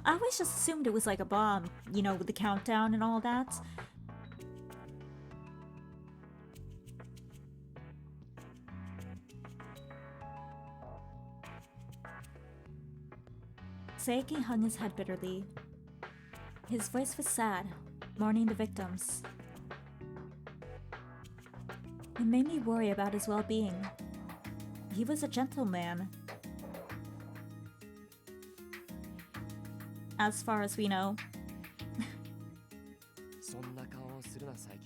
Speaker 1: I always just assumed it was like a bomb, you know, with the countdown and all that. Saeki hung his head bitterly. His voice was sad, mourning the victims. It made me worry about his well-being. He was a gentleman. As far as we know.
Speaker 6: そんな顔をするな、佐伯。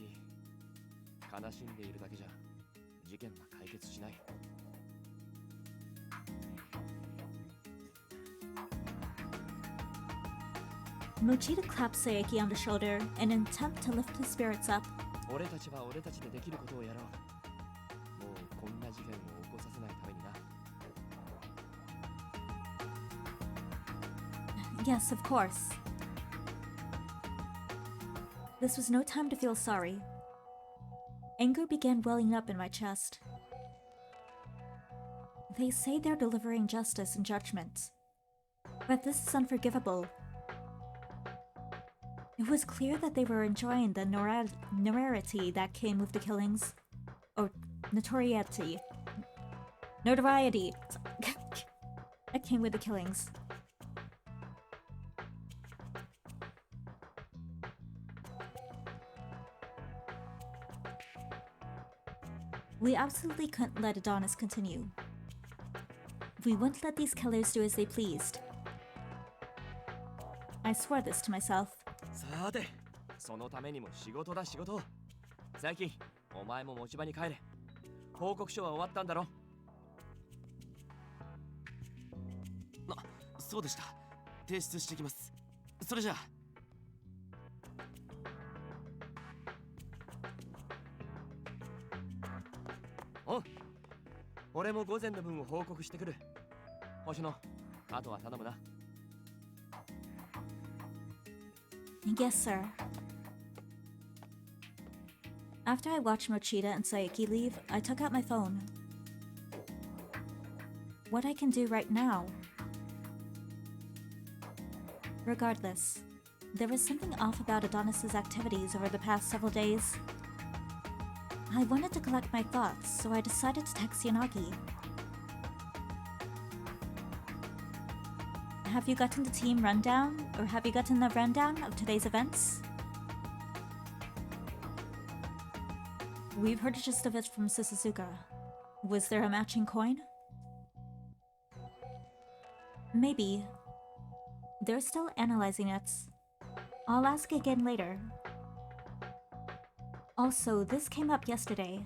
Speaker 6: 悲しんでいるだけじゃ事件は解決しない。
Speaker 1: Mochida clapped Saeki on the shoulder in an attempt to lift his spirits up.
Speaker 6: 俺たちは俺たちでできることをやろう。もうこんな事件を起こさせないためにな。
Speaker 1: Yes, of course. This was no time to feel sorry. Anger began welling up in my chest. They say they're delivering justice and judgment, but this is unforgivable. It was clear that they were enjoying the notoriety that came with the killings. Or notoriety. Notoriety! That came with the killings. We absolutely couldn't let Adonis continue. We wouldn't let these killers do as they pleased. I swore this to myself.
Speaker 6: さて、そのためにも仕事だ仕事。佐伯、お前も持ち場に帰れ。報告書は終わったんだろ。
Speaker 5: そうでした。提出してきます。それじゃあ。
Speaker 6: おう。俺も午前の分を報告してくる。星野、あとは頼むな。
Speaker 1: Yes, sir. After I watched Mochida and Saeki leave, I took out my phone. What I can do right now? Regardless, there was something off about Adonis's activities over the past several days. I wanted to collect my thoughts, so I decided to text Yanagi. Have you gotten the team rundown, or have you gotten the rundown of today's events? We've heard just of it from Sususuka. Was there a matching coin? Maybe. They're still analyzing it. I'll ask again later. Also, this came up yesterday.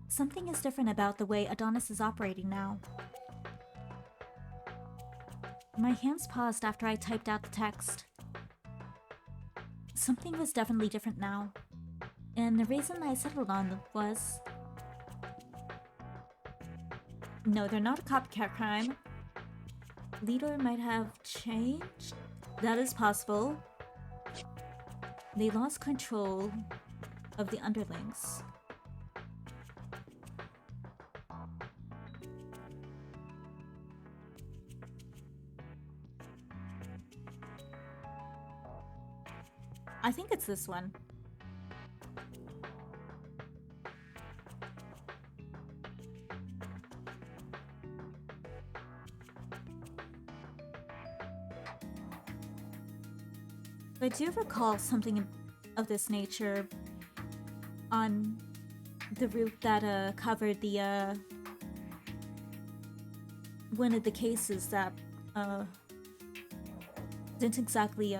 Speaker 1: Something is different about the way Adonis is operating now. My hands paused after I typed out the text. Something was definitely different now. And the reason I settled on it was... No, they're not a copycat crime. Leader might have changed? That is possible. They lost control of the underlings. I think it's this one. I do recall something of this nature on the route that covered the one of the cases that didn't exactly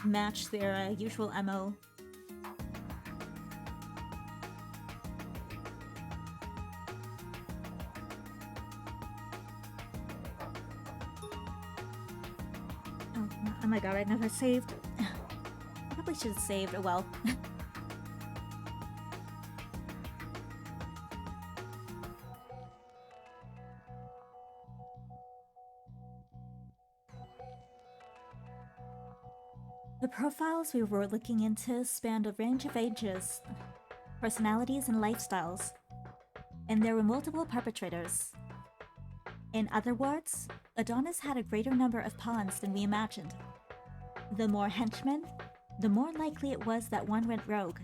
Speaker 1: match their usual MO. Oh my god, I never saved. Probably should have saved. Oh well. The profiles we were looking into spanned a range of ages, personalities, and lifestyles, and there were multiple perpetrators. In other words, Adonis had a greater number of pawns than we imagined. The more henchmen, the more likely it was that one went rogue.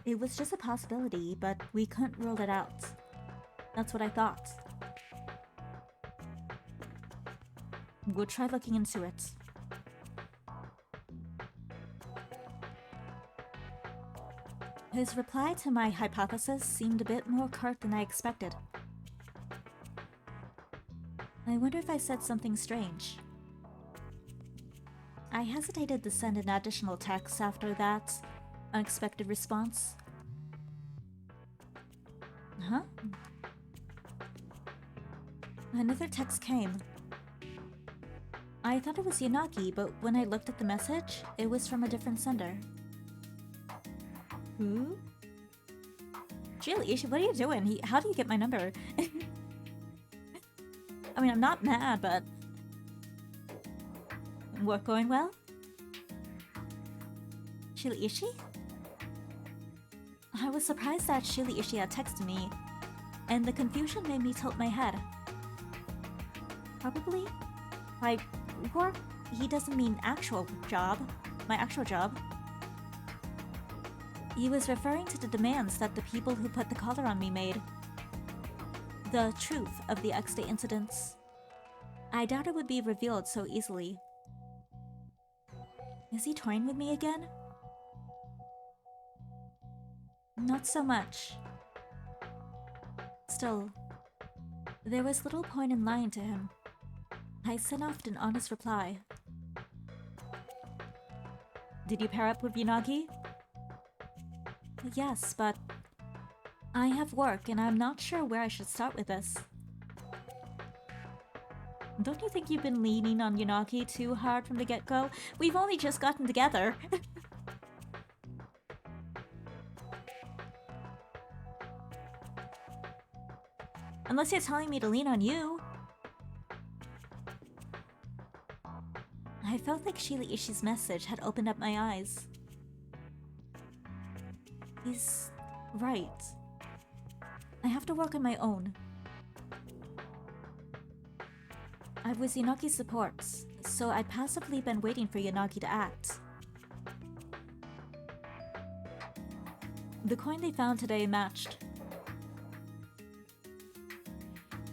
Speaker 1: It was just a possibility, but we couldn't rule it out. That's what I thought. We'll try looking into it. His reply to my hypothesis seemed a bit more curt than I expected. I wonder if I said something strange. I hesitated to send an additional text after that unexpected response. Huh? Another text came. I thought it was Yanagi, but when I looked at the message, it was from a different sender. Who? Julie, what are you doing? How do you get my number? I mean, I'm not mad, but... Work going well? Shiriishi? I was surprised that Shiriishi had texted me, and the confusion made me tilt my head. Probably? By work, he doesn't mean actual job. My actual job. He was referring to the demands that the people who put the collar on me made. The truth of the X-Day incidents. I doubt it would be revealed so easily. Is he toying with me again? Not so much. Still, there was little point in lying to him. I sent off an honest reply. Did you pair up with Yanagi? Yes, but I have work and I'm not sure where I should start with this. Don't you think you've been leaning on Yanagi too hard from the get-go? We've only just gotten together. Unless you're telling me to lean on you. I felt like Sheila Ishii's message had opened up my eyes. He's right. I have to work on my own. I was Yanagi's support, so I'd passively been waiting for Yanagi to act. The coin they found today matched.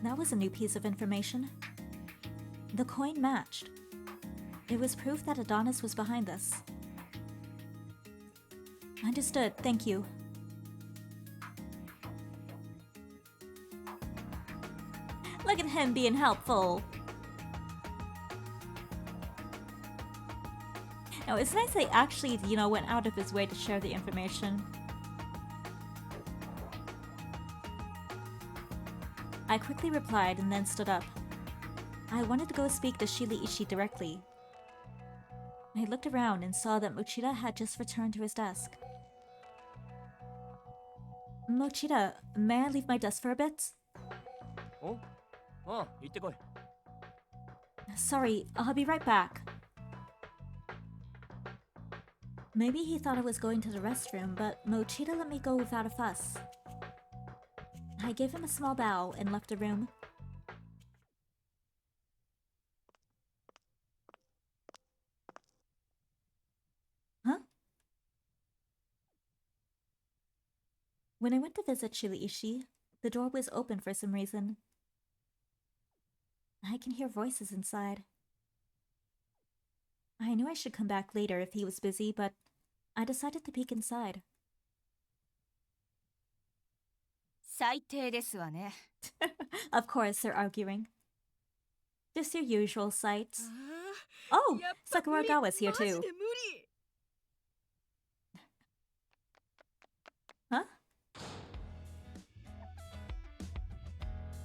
Speaker 1: That was a new piece of information. The coin matched. It was proof that Adonis was behind this. Understood, thank you. Look at him being helpful. Now, it's nice they actually, went out of his way to share the information. I quickly replied and then stood up. I wanted to go speak to Sheila Ishii directly. I looked around and saw that Mochida had just returned to his desk. Mochida, may I leave my desk for a bit?
Speaker 6: Oh? Ah, 行ってこい。
Speaker 1: Sorry, I'll be right back. Maybe he thought I was going to the restroom, but Mochida let me go without a fuss. I gave him a small bow and left the room. Huh? When I went to visit Sheila Ishii, the door was open for some reason. I can hear voices inside. I knew I should come back later if he was busy, but I decided to peek inside.
Speaker 10: 最低ですわね。
Speaker 1: Of course, they're arguing. Just your usual sight. Oh, Sakuragawa's here too. Huh?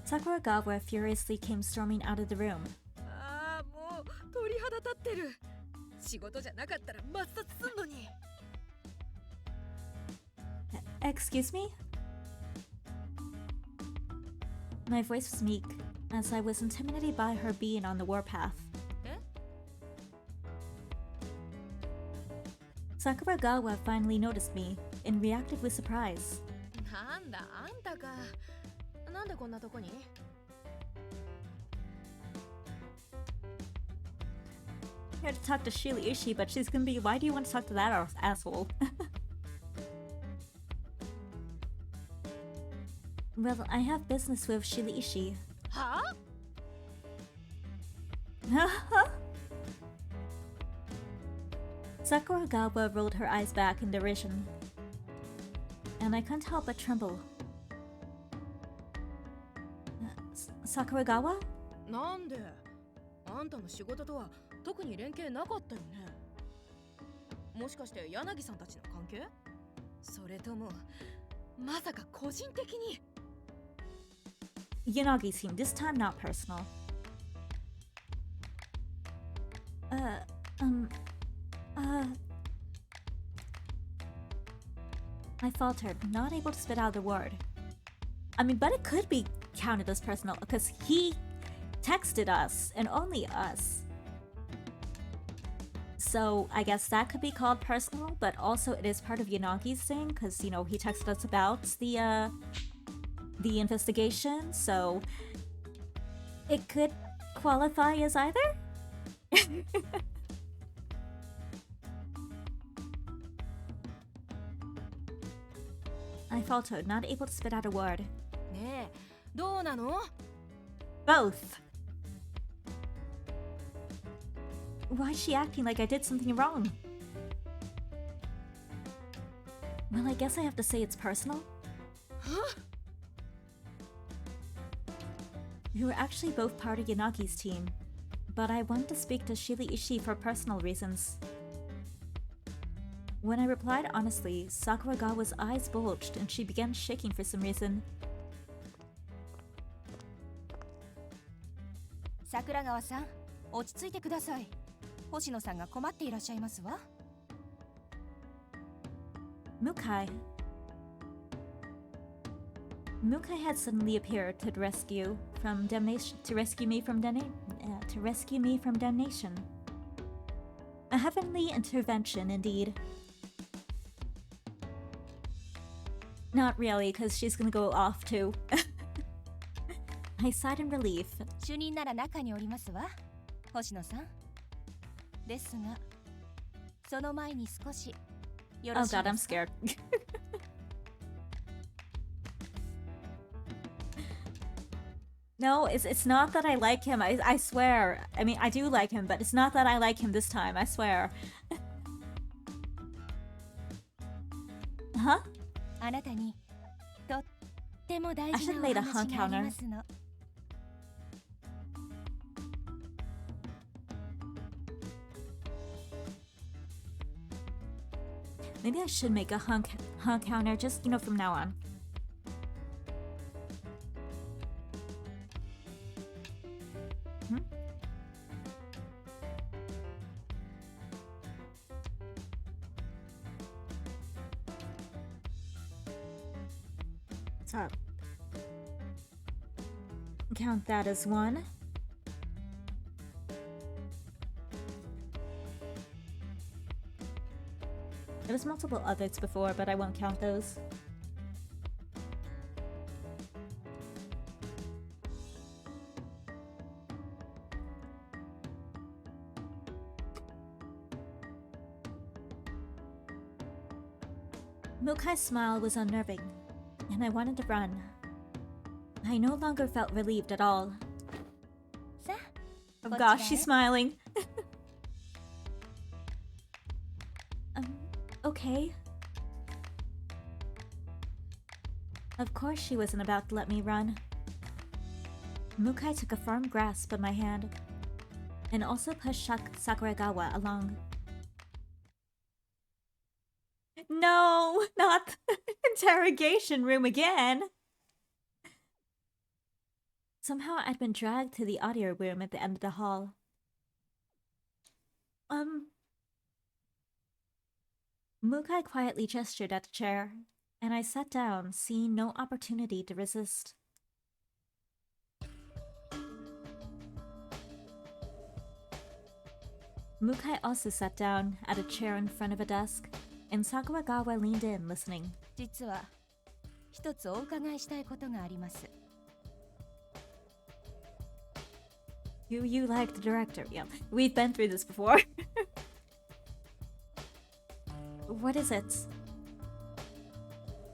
Speaker 1: Sakuragawa furiously came storming out of the room.
Speaker 10: ああ、もう鳥肌立ってる。仕事じゃなかったら抹殺すんのに。
Speaker 1: Excuse me? My voice was meek, as I was intimidated by her being on the warpath. Sakuragawa finally noticed me and reacted with surprise.
Speaker 10: なんだ、あんたか。なんでこんなとこに？
Speaker 1: Here to talk to Sheila Ishii, but she's gonna be, why do you want to talk to that asshole? Well, I have business with Sheila Ishii.
Speaker 10: Huh?
Speaker 1: Sakuragawa rolled her eyes back in derision, and I couldn't help but tremble. Sakuragawa?
Speaker 10: なんで？あんたの仕事とは特に連携なかったよね。もしかして柳さんたちの関係？それともまさか個人的に？
Speaker 1: Yanagi seemed this time not personal. I faltered, not able to spit out the word. I mean, but it could be counted as personal because he texted us and only us. So I guess that could be called personal, but also it is part of Yanagi's thing because, he texted us about the investigation, so it could qualify as either? I faltered, not able to spit out a word.
Speaker 10: ねえ、どうなの?
Speaker 1: Both. Why is she acting like I did something wrong? Well, I guess I have to say it's personal.
Speaker 10: Huh?
Speaker 1: We were actually both part of Yanagi's team, but I wanted to speak to Sheila Ishii for personal reasons. When I replied honestly, Sakuragawa's eyes bulged and she began shaking for some reason.
Speaker 10: 桜川さん、落ち着いてください。星野さんが困っていらっしゃいますわ。
Speaker 1: Mukai. Mukai had suddenly appeared to rescue from damnation. To rescue me from damnation. A heavenly intervention, indeed. Not really, because she's gonna go off too. I sighed in relief.
Speaker 10: 主任なら中におりますわ、星野さん。ですが、その前に少しよろ
Speaker 1: Oh
Speaker 10: しい
Speaker 1: god,
Speaker 10: で
Speaker 1: I'm
Speaker 10: すか
Speaker 1: scared. No, it's not that I like him. I swear. I mean, I do like him, but it's not that I like him this time. I swear. Huh?
Speaker 10: あなたにとっても大
Speaker 1: I
Speaker 10: 事
Speaker 1: should
Speaker 10: な
Speaker 1: have made
Speaker 10: お
Speaker 1: a
Speaker 10: 話
Speaker 1: hun
Speaker 10: があり
Speaker 1: counter.
Speaker 10: ますの。
Speaker 1: Maybe I should make a hun counter just, from now on. Hmm? So, count that as one. There was multiple others before, but I won't count those. Mukai's smile was unnerving, and I wanted to run. I no longer felt relieved at all.
Speaker 10: さあ、
Speaker 1: Oh
Speaker 10: こちらへ
Speaker 1: gosh, she's smiling. Okay. Of course she wasn't about to let me run. Mukai took a firm grasp of my hand, and also pushed Sakuragawa along. No, not the interrogation room again! Somehow I'd been dragged to the audio room at the end of the hall. Mukai quietly gestured at the chair, and I sat down, seeing no opportunity to resist. Mukai also sat down at a chair in front of a desk, and Sakuragawa leaned in, listening.
Speaker 10: 実は一つお伺いしたいことがあります。
Speaker 1: You like the director? Yeah, we've been through this before. What is it?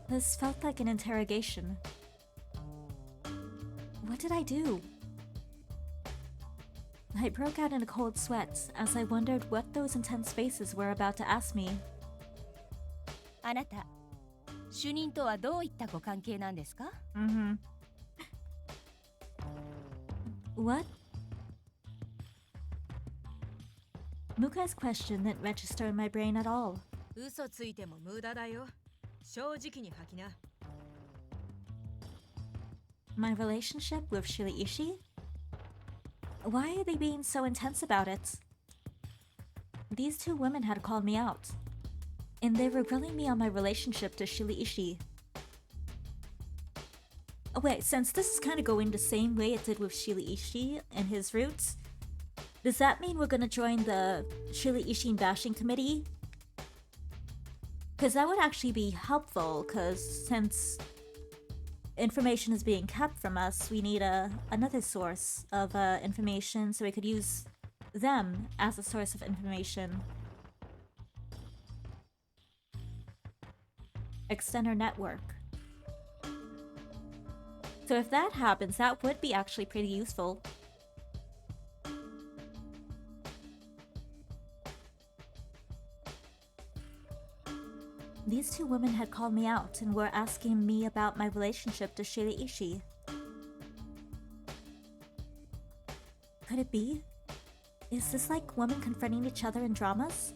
Speaker 1: This felt like an interrogation. What did I do? I broke out in a cold sweat as I wondered what those intense faces were about to ask me.
Speaker 10: あなた、主任とはどういったご関係なんですか？
Speaker 1: What? Mukai's question didn't register in my brain at all.
Speaker 10: 嘘ついても無駄だよ。正直に吐きな。
Speaker 1: My relationship with Shiraishi? Why are they being so intense about it? These two women had called me out, and they were grilling me on my relationship to Shiraishi. Oh wait, since this is kind of going the same way it did with Shiraishi and his roots, does that mean we're gonna join the Shiraishi bashing committee? Because that would actually be helpful, because since information is being kept from us, we need another source of information, so we could use them as a source of information. Extend our network. So if that happens, that would be actually pretty useful. These two women had called me out and were asking me about my relationship to Shiraishi. Could it be? Is this like women confronting each other in dramas?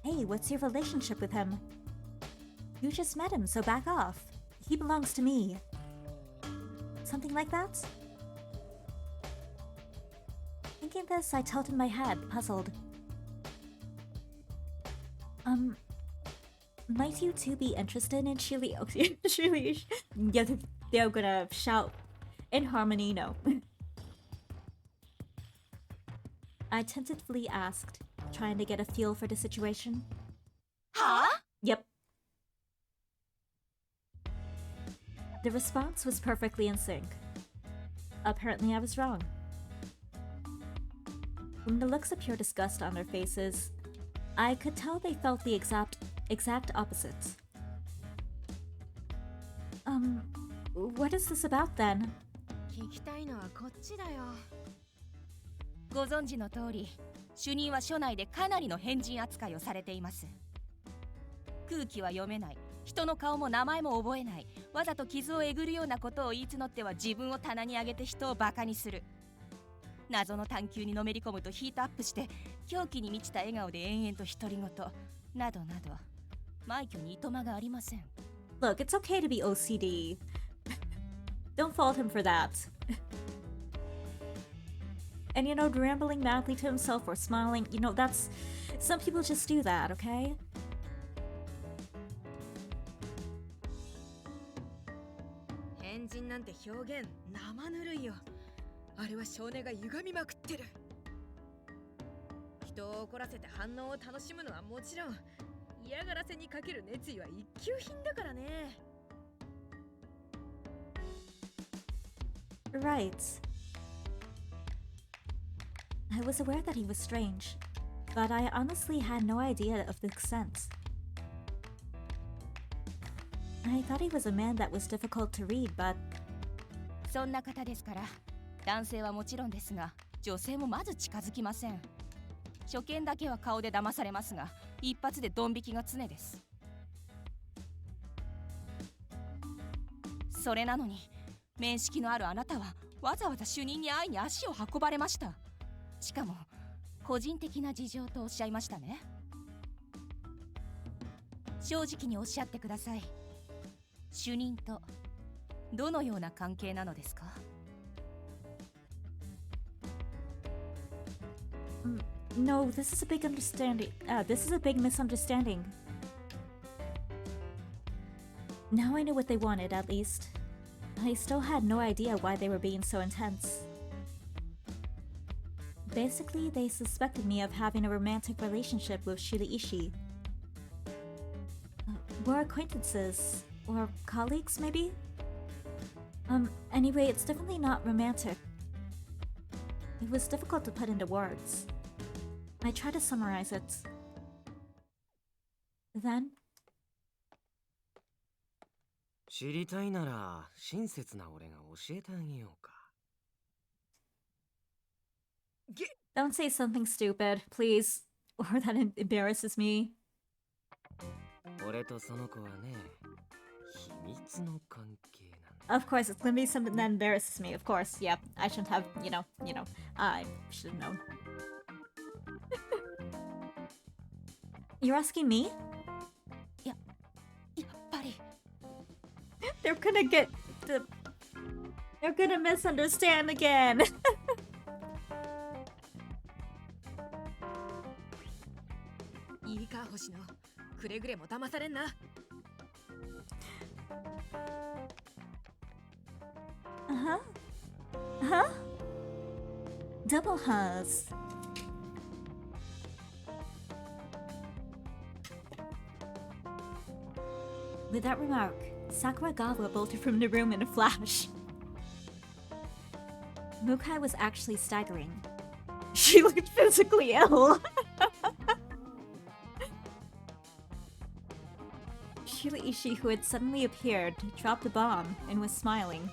Speaker 1: Hey, what's your relationship with him? You just met him, so back off. He belongs to me. Something like that? Thinking this, I tilted my head, puzzled. Might you two be interested in Shili? Oh, Shili. Yeah, they're gonna shout in harmony, no. I tentatively asked, trying to get a feel for the situation.
Speaker 10: Huh?
Speaker 1: Yep. The response was perfectly in sync. Apparently I was wrong. From the looks of pure disgust on their faces, I could tell they felt the exact opposite. What is this about then?
Speaker 10: 聞きたいのはこっちだよ。ご存知の通り、主任は署内でかなりの変人扱いをされています。空気は読めない、人の顔も名前も覚えない、わざと傷をえぐるようなことを言い募っては自分を棚に上げて人をバカにする。謎の探求にのめり込むとヒートアップして狂気に満ちた笑顔で延々と独り言などなど、枚挙にいとまがありません。
Speaker 1: Look, it's okay to be OCD. Don't fault him for that. And you know, rambling madly to himself or smiling, you know, that's... Some people just do that, okay?
Speaker 10: 変人なんて表現生ぬるいよ。あれは少年が歪みまくってる。人を怒らせて反応を楽しむのはもちろん、嫌がらせにかける熱意は一級品だからね。
Speaker 1: Right. I was aware that he was strange, but I honestly had no idea of the extent. I thought he was a man that was difficult to read, but...
Speaker 10: そんな方ですから、男性はもちろんですが、女性もまず近づきません。初見だけは顔で騙されますが、一発でドン引きが常です。それなのに、面識のあるあなたはわざわざ主任に会いに足を運ばれました。しかも個人的な事情とおっしゃいましたね。正直におっしゃってください。主任とどのような関係なのですか？
Speaker 1: No, this is a big understanding. This is a big misunderstanding. Now I knew what they wanted, at least. I still had no idea why they were being so intense. Basically, they suspected me of having a romantic relationship with Shiraishi. We're acquaintances, or colleagues, maybe? Anyway, it's definitely not romantic. It was difficult to put into words. I tried to summarize it. Then...
Speaker 4: 知りたいなら親切な俺が教えてあげようか。
Speaker 1: Don't say something stupid, please, or that embarrasses me.
Speaker 4: 俺とその子はね、秘密の関係なんだ。
Speaker 1: Of course, it's gonna be something that embarrasses me. Of course, yeah. I shouldn't have, I should have known. You're asking me?
Speaker 10: やっぱり。
Speaker 1: They're gonna get They're gonna misunderstand again.
Speaker 10: いいか星野、くれぐれも騙されんな。
Speaker 1: Huh? Double hugs. With that remark, Sakuragawa bolted from the room in a flash. Mukai was actually staggering. She looked physically ill. Shiraishi, who had suddenly appeared, dropped the bomb and was smiling.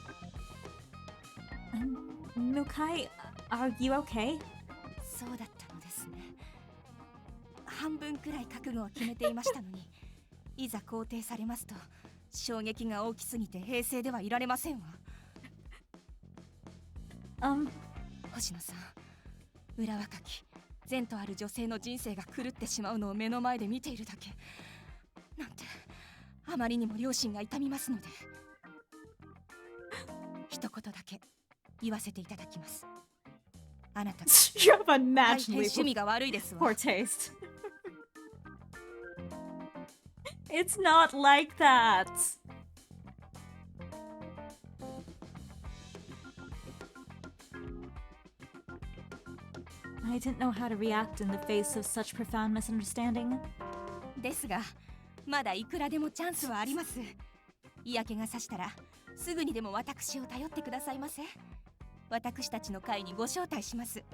Speaker 1: Mukai, are you okay?
Speaker 10: そうだったのですね。半分くらい覚悟を決めていましたのに、いざ肯定されますと衝撃が大きすぎて平静ではいられませんわ。星野さん、裏若き善とある女性の人生が狂ってしまうのを目の前で見ているだけなんて、あまりにも良心が痛みますので、一言だけ言わせていただきます。あなた、
Speaker 1: You have
Speaker 10: 大変
Speaker 1: unmatchedly
Speaker 10: 趣味が悪いですわ。
Speaker 1: poor taste. It's not like that. I didn't know how to react in the face of such profound misunderstanding.
Speaker 10: ですが、まだいくらでもチャンスはあります。嫌気がさしたら、すぐにでも私を頼ってくださいませ。私たちの会にご招待します。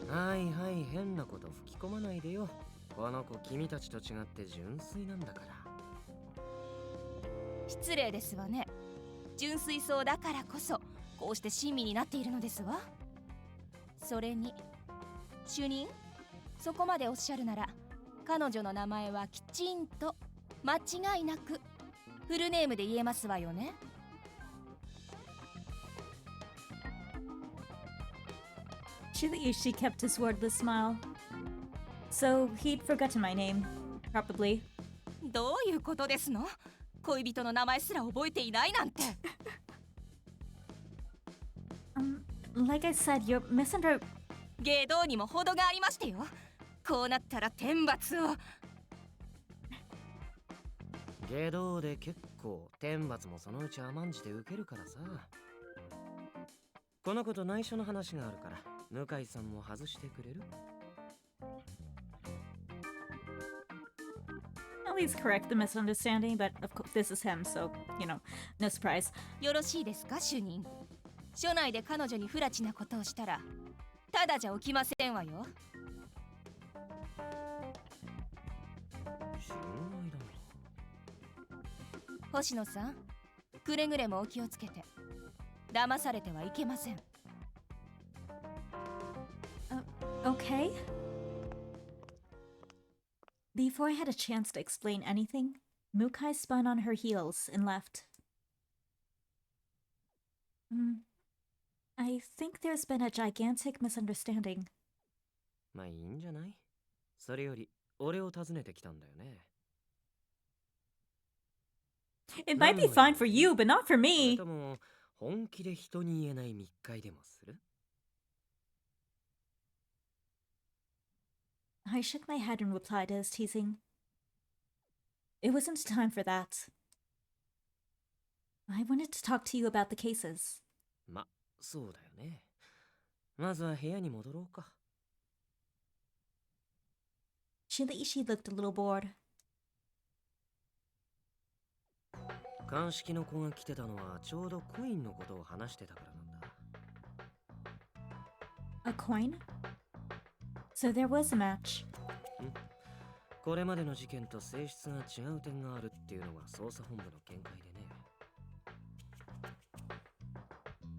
Speaker 4: はいはい、変なこと吹き込まないでよ。この子君たちと違って純粋なんだから。
Speaker 10: 失礼ですわね。純粋そうだからこそこうして親身になっているのですわ。それに主任、そこまでおっしゃるなら彼女の名前はきちんと間違いなくフルネームで言えますわよね。
Speaker 1: She kept his wordless smile. So he'd forgotten my name, probably.
Speaker 10: どういうことですの？恋人の名前すら覚えていないなんて。
Speaker 1: Like I said, you're misunderstood.
Speaker 10: 芸道にも程がありましてよ。こうなったら天罰を。
Speaker 4: 芸道で結構天罰もそのうち甘んじて受けるからさ。この子と内緒の話があるから向井さんも外してくれる？
Speaker 1: At least correct the misunderstanding, but of course this is him, so, you know, no surprise.
Speaker 10: よろしいですか主任。署内で彼女に不埒なことをしたらただじゃ起きませんわよ。
Speaker 4: 心外だな。
Speaker 10: 星野さん、くれぐれもお気をつけて。騙されてはいけません。
Speaker 1: Okay. Before I had a chance to explain anything, Mukai spun on her heels and left. I think there's been a gigantic misunderstanding.
Speaker 4: まあいいんじゃない？それより俺を訪ねてきたんだよね。
Speaker 1: It might be fine for you, but not for me.
Speaker 4: それとも本気で人に言えない密会でもする？
Speaker 1: I shook my head in reply to his teasing. It wasn't time for that. I wanted to talk to you about the cases.
Speaker 4: ま、そうだよね。まずは部屋に戻ろうか。
Speaker 1: She looked a little bored.
Speaker 4: 鑑識の子が来てたのはちょうどコインのことを話してたからなんだ。
Speaker 1: A coin? So there was a match.
Speaker 4: これまでの事件と性質が違う点があるっていうのが捜査本部の見解でね。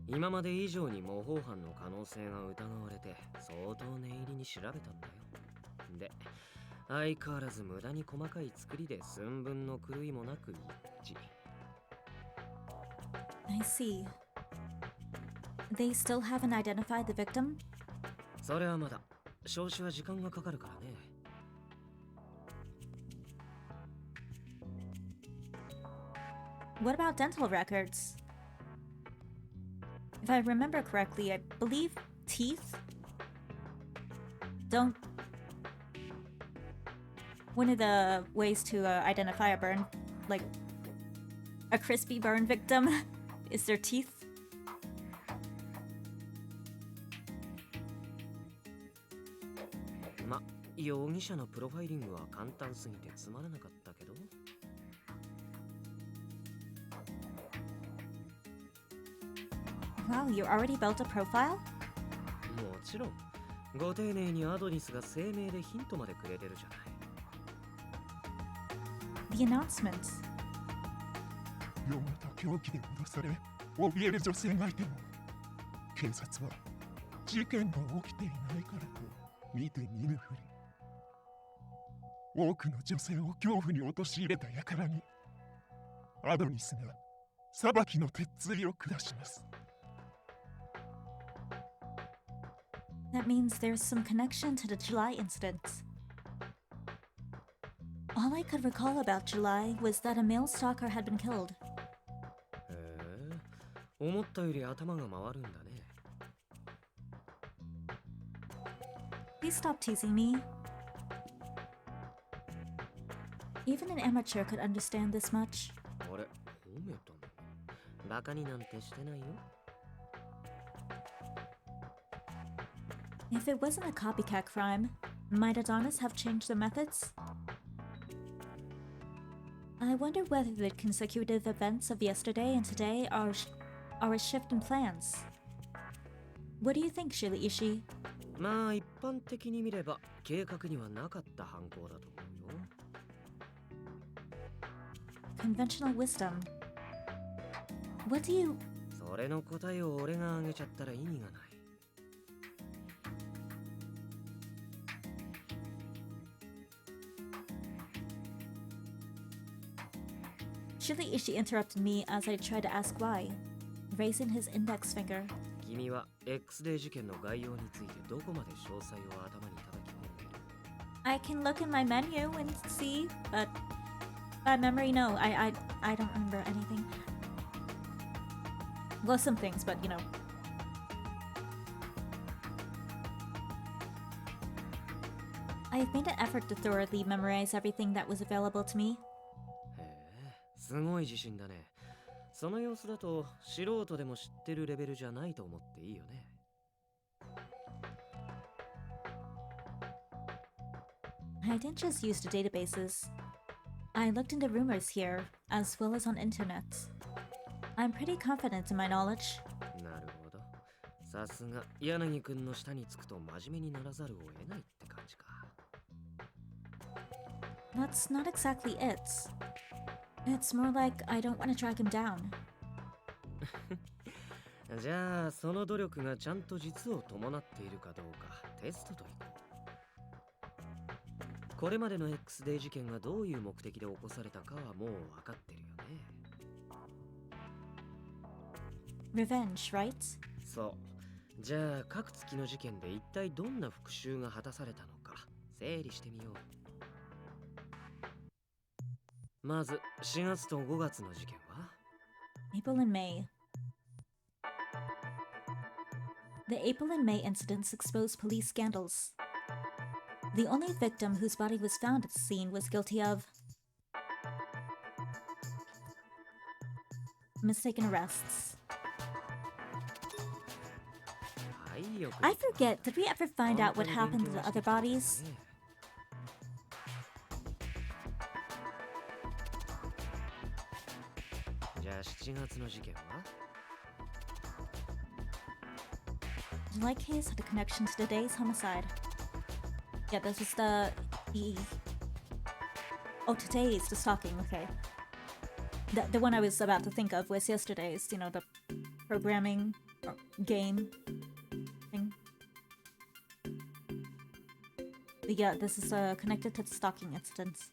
Speaker 4: 今まで以上に模倣犯の可能性が疑われて相当念入りに調べたんだよ。で、相変わらず無駄に細かい作りで寸分の狂いもなく一致。
Speaker 1: I see. They still haven't identified the victim?
Speaker 4: それはまだ。招集は時間がかかるからね。
Speaker 1: What about dental records? If I remember correctly, I believe teeth don't... One of the ways to identify a burn, like a crispy burn victim, is their teeth.
Speaker 4: ま、容疑者のプロファイリングは簡単すぎてつまらなかったけど。
Speaker 1: Wow, you already built a profile?
Speaker 4: もちろん。ご丁寧にアドニスが声明でヒントまでくれてるじゃない。
Speaker 1: The announcements.
Speaker 13: 世また狂気で脅され怯える女性がいても警察は事件が起きていないからと見て見ぬふり。多くの女性を恐怖に陥れた輩にアドニスが裁きの鉄槌を下します。
Speaker 1: That means there's some connection to the July incident. All I could recall about July was that a male stalker had been killed.
Speaker 4: へえ、思ったより頭が回るんだね。
Speaker 1: Please stop teasing me. Even an amateur could understand this much.
Speaker 4: あれ、褒めたの？バカになんてしてないよ。
Speaker 1: If it wasn't a copycat crime, might Adonis have changed their methods? I wonder whether the consecutive events of yesterday and today are a shift in plans. What do you think, Shiriishi?
Speaker 4: まあ一般的に見れば計画にはなかった犯行だと思うよ。
Speaker 1: Conventional wisdom. What do you...
Speaker 4: それの答えを俺があげちゃったら意味がない。
Speaker 1: Shiriishi interrupted me as I tried to ask why, raising his index finger.
Speaker 4: 君は X デー事件の概要についてどこまで詳細を頭に叩き込んでいる？
Speaker 1: I can look in my menu and see, but bad memory, no, I don't remember anything. Well, some things, but you know. I've made an effort to thoroughly memorize everything that was available to me.
Speaker 4: へえ、すごい自信だね。その様子だと素人でも知ってるレベルじゃないと思っていいよね。
Speaker 1: I didn't just use the databases. I looked into rumors here, as well as on internet. I'm pretty confident in my knowledge.
Speaker 4: なるほど。さすが柳くんの下につくと真面目にならざるを得ないって感じか。
Speaker 1: That's not exactly it. It's more like I don't want to drag him down.
Speaker 4: じゃあその努力がちゃんと実を伴っているかどうかテストといこう。これまでの X デー事件がどういう目的で起こされたかはもう分かってるよね。
Speaker 1: Revenge, right?
Speaker 4: そう。じゃあ各月の事件で一体どんな復讐が果たされたのか整理してみよう。まず4月と5月の事件は
Speaker 1: April and May. The April and May incidents exposed police scandals. The only victim whose body was found at the scene was guilty of mistaken arrests. I forget, did we ever find out what happened to the other bodies?
Speaker 4: じゃあ7月の事件は
Speaker 1: July case had a connection to today's homicide. Yeah, this was the oh, today's the stalking. Okay, the one I was about to think of was yesterday's. You know, the programming or game thing. But yeah, this is connected to the stalking incidents.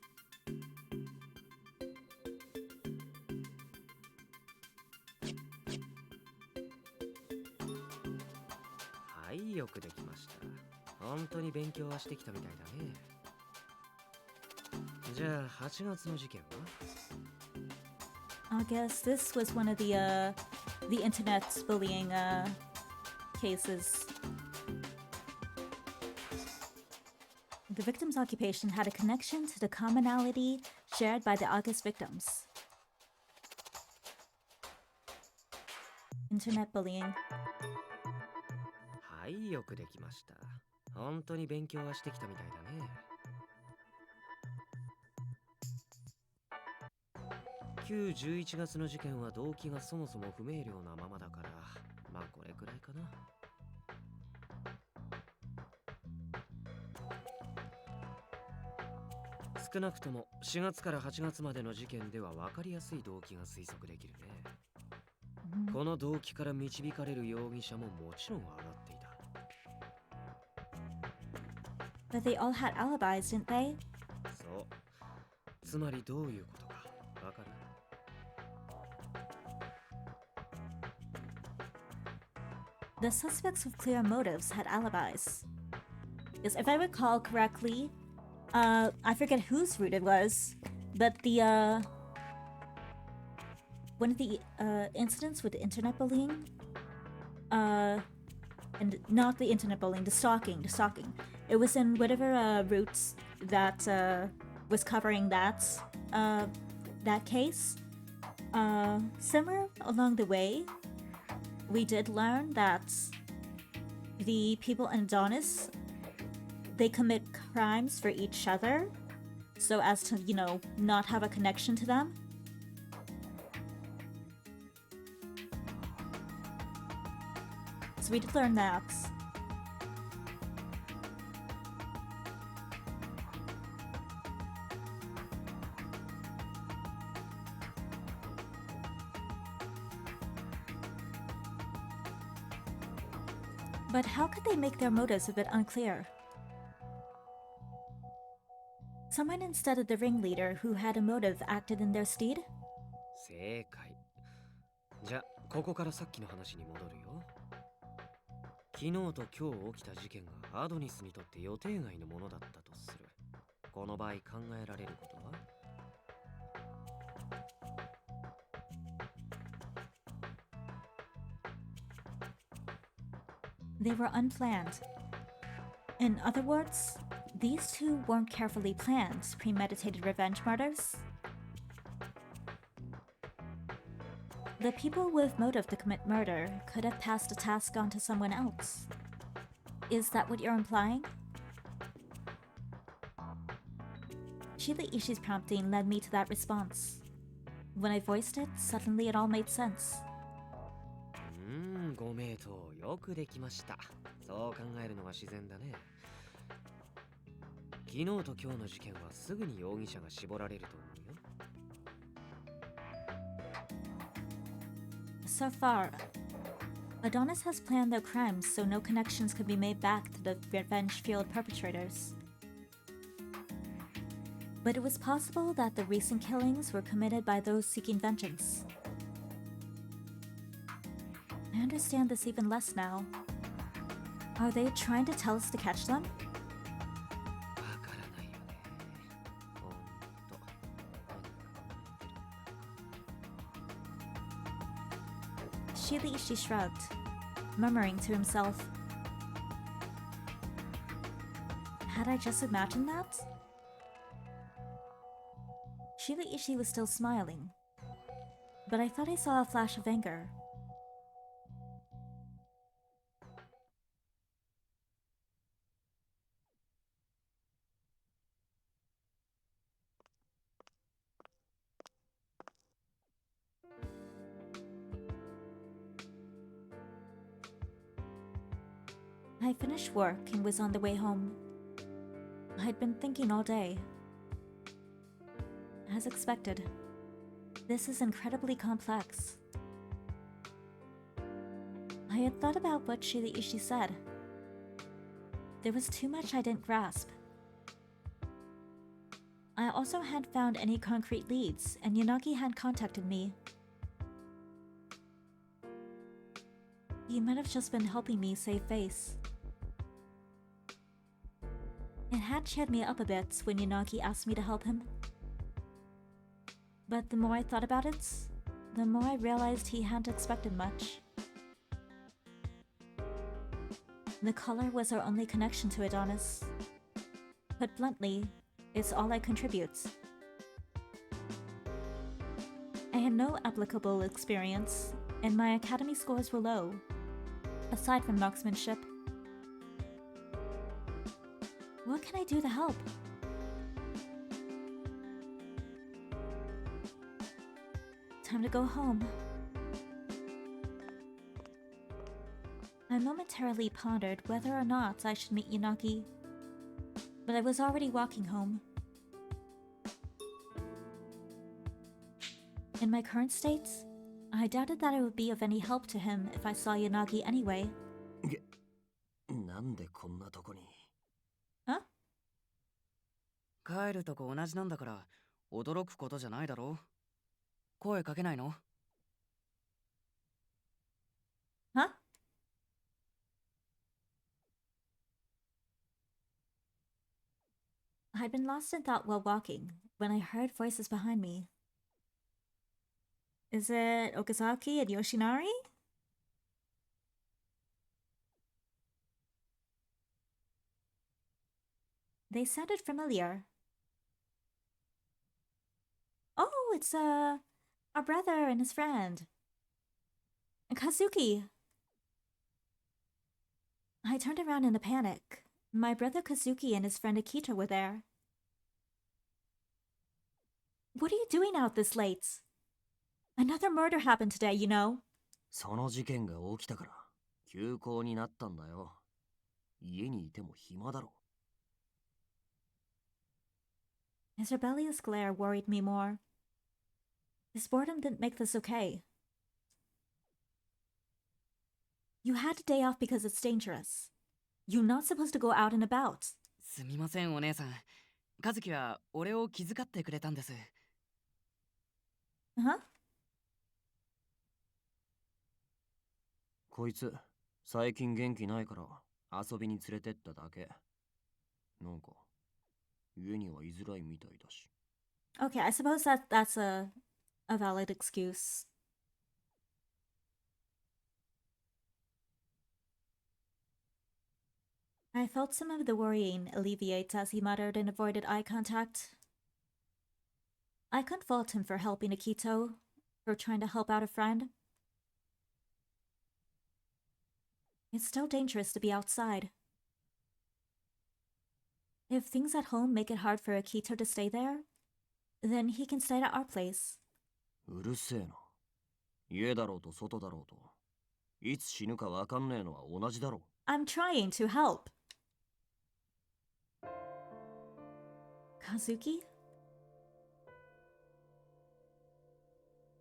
Speaker 4: はいよくできました。本当に勉強はしてきたみたいだね。じゃあ8月の事件は
Speaker 1: I guess this was one of the internet bullying cases. The victim's occupation had a connection to the commonality shared by the August victims. Internet bullying.
Speaker 4: はいよくできました。本当に勉強はしてきたみたいだね。旧11月の事件は動機がそもそも不明瞭なままだから、まあこれくらいかな。少なくとも4月から8月までの事件では分かりやすい動機が推測できるね。この動機から導かれる容疑者ももちろん上がっていた。
Speaker 1: But they all had alibis, didn't they?
Speaker 4: そう。つまりどういうことかわかる？
Speaker 1: The suspects with clear motives had alibis. Yes, if I recall correctly, I forget whose route it was, but the one of the incidents with the internet bullying, and not the internet bullying, the stalking. It was in whatever routes that was covering that case. Somewhere along the way, we did learn that the people in Adonis, they commit crimes for each other so as to, you know, not have a connection to them. So we did learn that. But how could they make their motives a bit unclear? Someone instead of the ringleader who had a motive acted in their stead?
Speaker 4: 正解。じゃ、ここからさっきの話に戻るよ。昨日と今日起きた事件がアドニスにとって予定外のものだったとする。この場合考えられることは？
Speaker 1: They were unplanned. In other words, these two weren't carefully planned, premeditated revenge murders. The people with motive to commit murder could have passed the task on to someone else. Is that what you're implying? Sheila Ishii's prompting led me to that response. When I voiced it, suddenly it all made sense.
Speaker 4: ご名答、よくできました。そう考えるのが自然だね。昨日と今日の事件はすぐに容疑者が絞られると思うよ。
Speaker 1: So far, Adonis has planned their crimes so no connections could be made back to the revenge-fueled perpetrators. But it was possible that the recent killings were committed by those seeking vengeance. I understand this even less now. Are they trying to tell us to catch them?
Speaker 4: わからないよね。ほんと。
Speaker 1: Sheila Ishii shrugged, murmuring to himself. Had I just imagined that? Sheila Ishii was still smiling, but I thought I saw a flash of anger. I finished work and was on the way home. I'd been thinking all day. As expected, this is incredibly complex. I had thought about what Sheila Ishii said. There was too much I didn't grasp. I also hadn't found any concrete leads, and Yanagi had contacted me. He might have just been helping me save face. It had cheered me up a bit when Yanagi asked me to help him. But the more I thought about it, the more I realized he hadn't expected much. The color was our only connection to Adonis. Put bluntly, it's all I contribute. I had no applicable experience, and my academy scores were low, aside from marksmanship. What can I do to help? Time to go home. I momentarily pondered whether or not I should meet Yanagi, but I was already walking home. In my current state, I doubted that I would be of any help to him if I saw Yanagi anyway.
Speaker 6: なんでこんなとこに。
Speaker 1: Huh?
Speaker 12: 帰るとこ同じなんだから驚くことじゃないだろう。声かけないの？
Speaker 1: Huh? I'd been lost in thought while walking when I heard voices behind me. Is it Okazaki and Yoshinari? They sounded familiar. Oh, it's our brother and his friend. And Kazuki. I turned around in a panic. My brother Kazuki and his friend Akito were there. What are you doing out this late? Another murder happened today, you know.
Speaker 4: その事件が起きたから休校になったんだよ。家にいても暇だろ。
Speaker 1: His rebellious glare worried me more. His boredom didn't make this okay. You had a day off because it's dangerous. You're not supposed to go out and about.
Speaker 12: すみませんお姉さん。和樹は俺を気遣ってくれたんです。
Speaker 1: Huh?
Speaker 4: こいつ最近元気ないから遊びに連れてっただけ。なんか家には居づらいみたいだし。
Speaker 1: Okay, I suppose that's a valid excuse. I felt some of the worrying alleviate as he muttered and avoided eye contact. I couldn't fault him for helping Akito, for trying to help out a friend. It's still dangerous to be outside. If things at home make it hard for Akito to stay there, then he can stay at our place.
Speaker 4: うるせえな。家だろうと外だろうといつ死ぬかわかんねえのは同じだろ。
Speaker 1: I'm trying to help. Kazuki?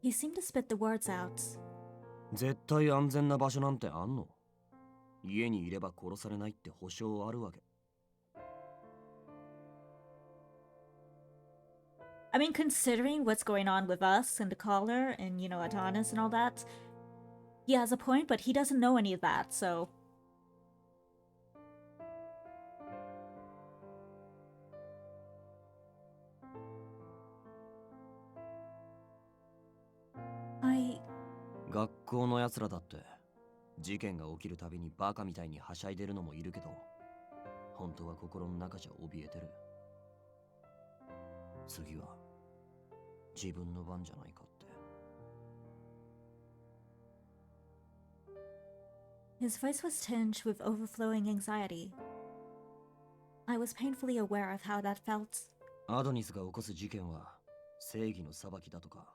Speaker 1: He seemed to spit the words out.
Speaker 4: 絶対安全な場所なんてあんの？家にいれば殺されないって保証あるわけ。
Speaker 1: I mean, considering what's going on with us and the caller and, you know, Adonis and all that, he has a point, but he doesn't know any of that, so... I...
Speaker 4: 学校のやつらだって事件が起きるたびにバカみたいにはしゃいでるのもいるけど、本当は心の中じゃ怯えてる。次は自分の番じゃないかって。
Speaker 1: His voice was tinged with overflowing anxiety. I was painfully aware of how that felt.
Speaker 4: アドニスが起こす事件は正義の裁きだとか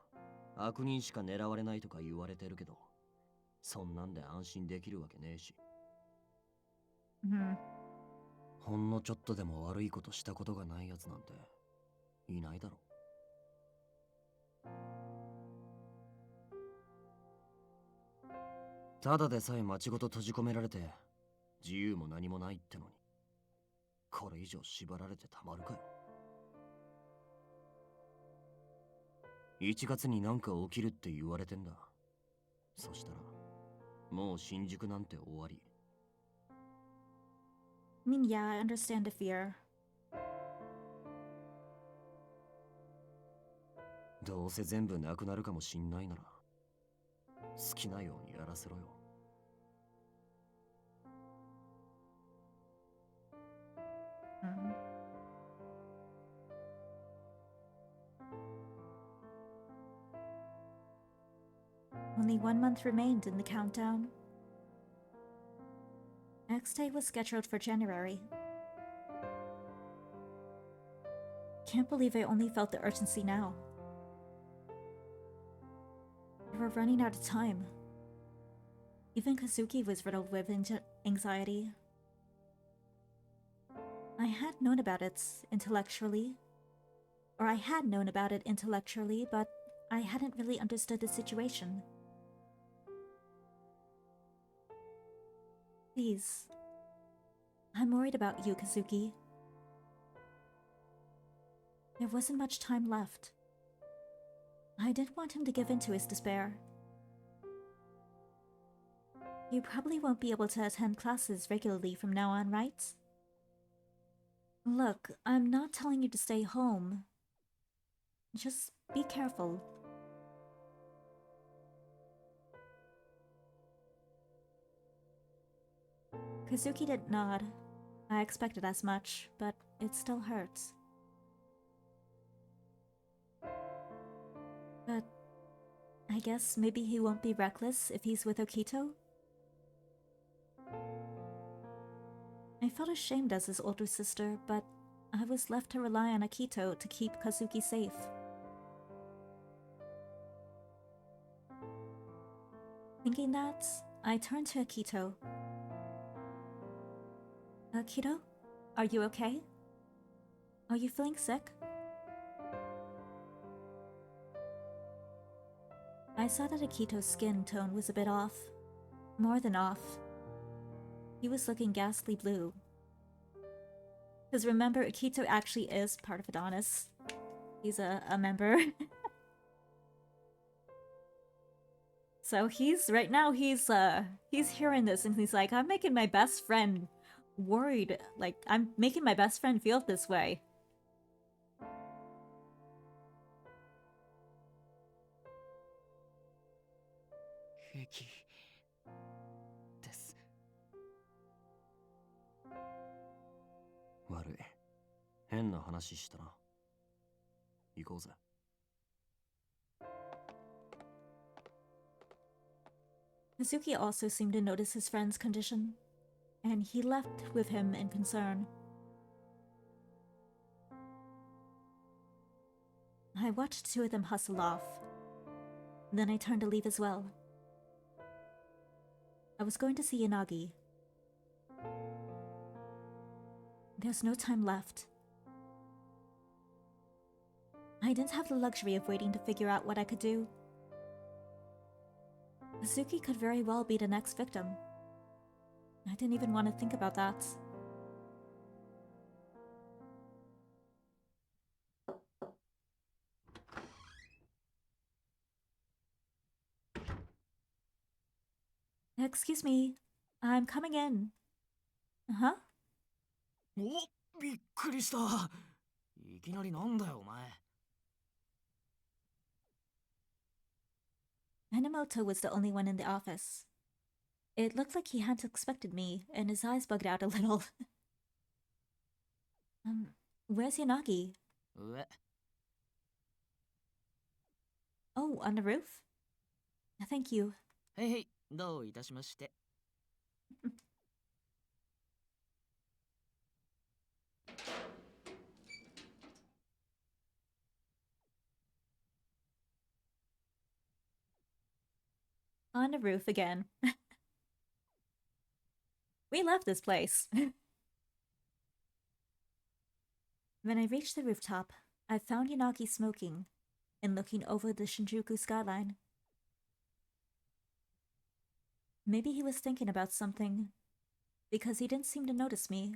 Speaker 4: 悪人しか狙われないとか言われてるけど、そんなんで安心できるわけねえし。ほんのちょっとでも悪いことしたことがないやつなんていないだろ。ただでさえ街ごと閉じ込められて自由も何もないってのに、これ以上縛られてたまるかよ。1月になんか起きるって言われてんだ。そしたらもう新宿なんて終わり。
Speaker 1: I mean, yeah, I understand the fear.
Speaker 4: どうせ全部なくなるかもしんないなら好きなようにやらせろよ。
Speaker 1: Only 1 month remained in the countdown. Next day was scheduled for January. Can't believe I only felt the urgency now. We were running out of time. Even Kazuki was riddled with anxiety. I had known about it intellectually, but I hadn't really understood the situation. Please. I'm worried about you, Kazuki. There wasn't much time left. I didn't want him to give in to his despair. You probably won't be able to attend classes regularly from now on, right? Look, I'm not telling you to stay home. Just be careful. Kazuki didn't nod. I expected as much, but it still hurts. I guess maybe he won't be reckless if he's with Okito? I felt ashamed as his older sister, but I was left to rely on Akito to keep Kazuki safe. Thinking that, I turned to Akito. Akito, are you okay? Are you feeling sick? I saw that Akito's skin tone was a bit off. More than off. He was looking ghastly blue. Because remember, Akito actually is part of Adonis. He's a member. So right now he's hearing this and he's like, I'm making my best friend worried. Like, I'm making my best friend feel this way. Kazuki also seemed to notice his friend's condition, and he left with him in concern. I watched two of them hustle off. Then I turned to leave as well. I was going to see Yanagi. There's no time left. I didn't have the luxury of waiting to figure out what I could do. Kazuki could very well be the next victim. I didn't even want to think about that. Excuse me, I'm coming in. Huh?
Speaker 2: お、びっくりした。いきなりなんだよお前。
Speaker 1: Minamoto was the only one in the office. It looked like he hadn't expected me, and his eyes bugged out a little. Where's Yanagi?
Speaker 2: 上。
Speaker 1: Oh, on the roof? Thank you.
Speaker 2: へいへい、どういたしまして。
Speaker 1: On the roof again. We left this place. When I reached the rooftop, I found Yanagi smoking and looking over the Shinjuku skyline. Maybe he was thinking about something, because he didn't seem to notice me.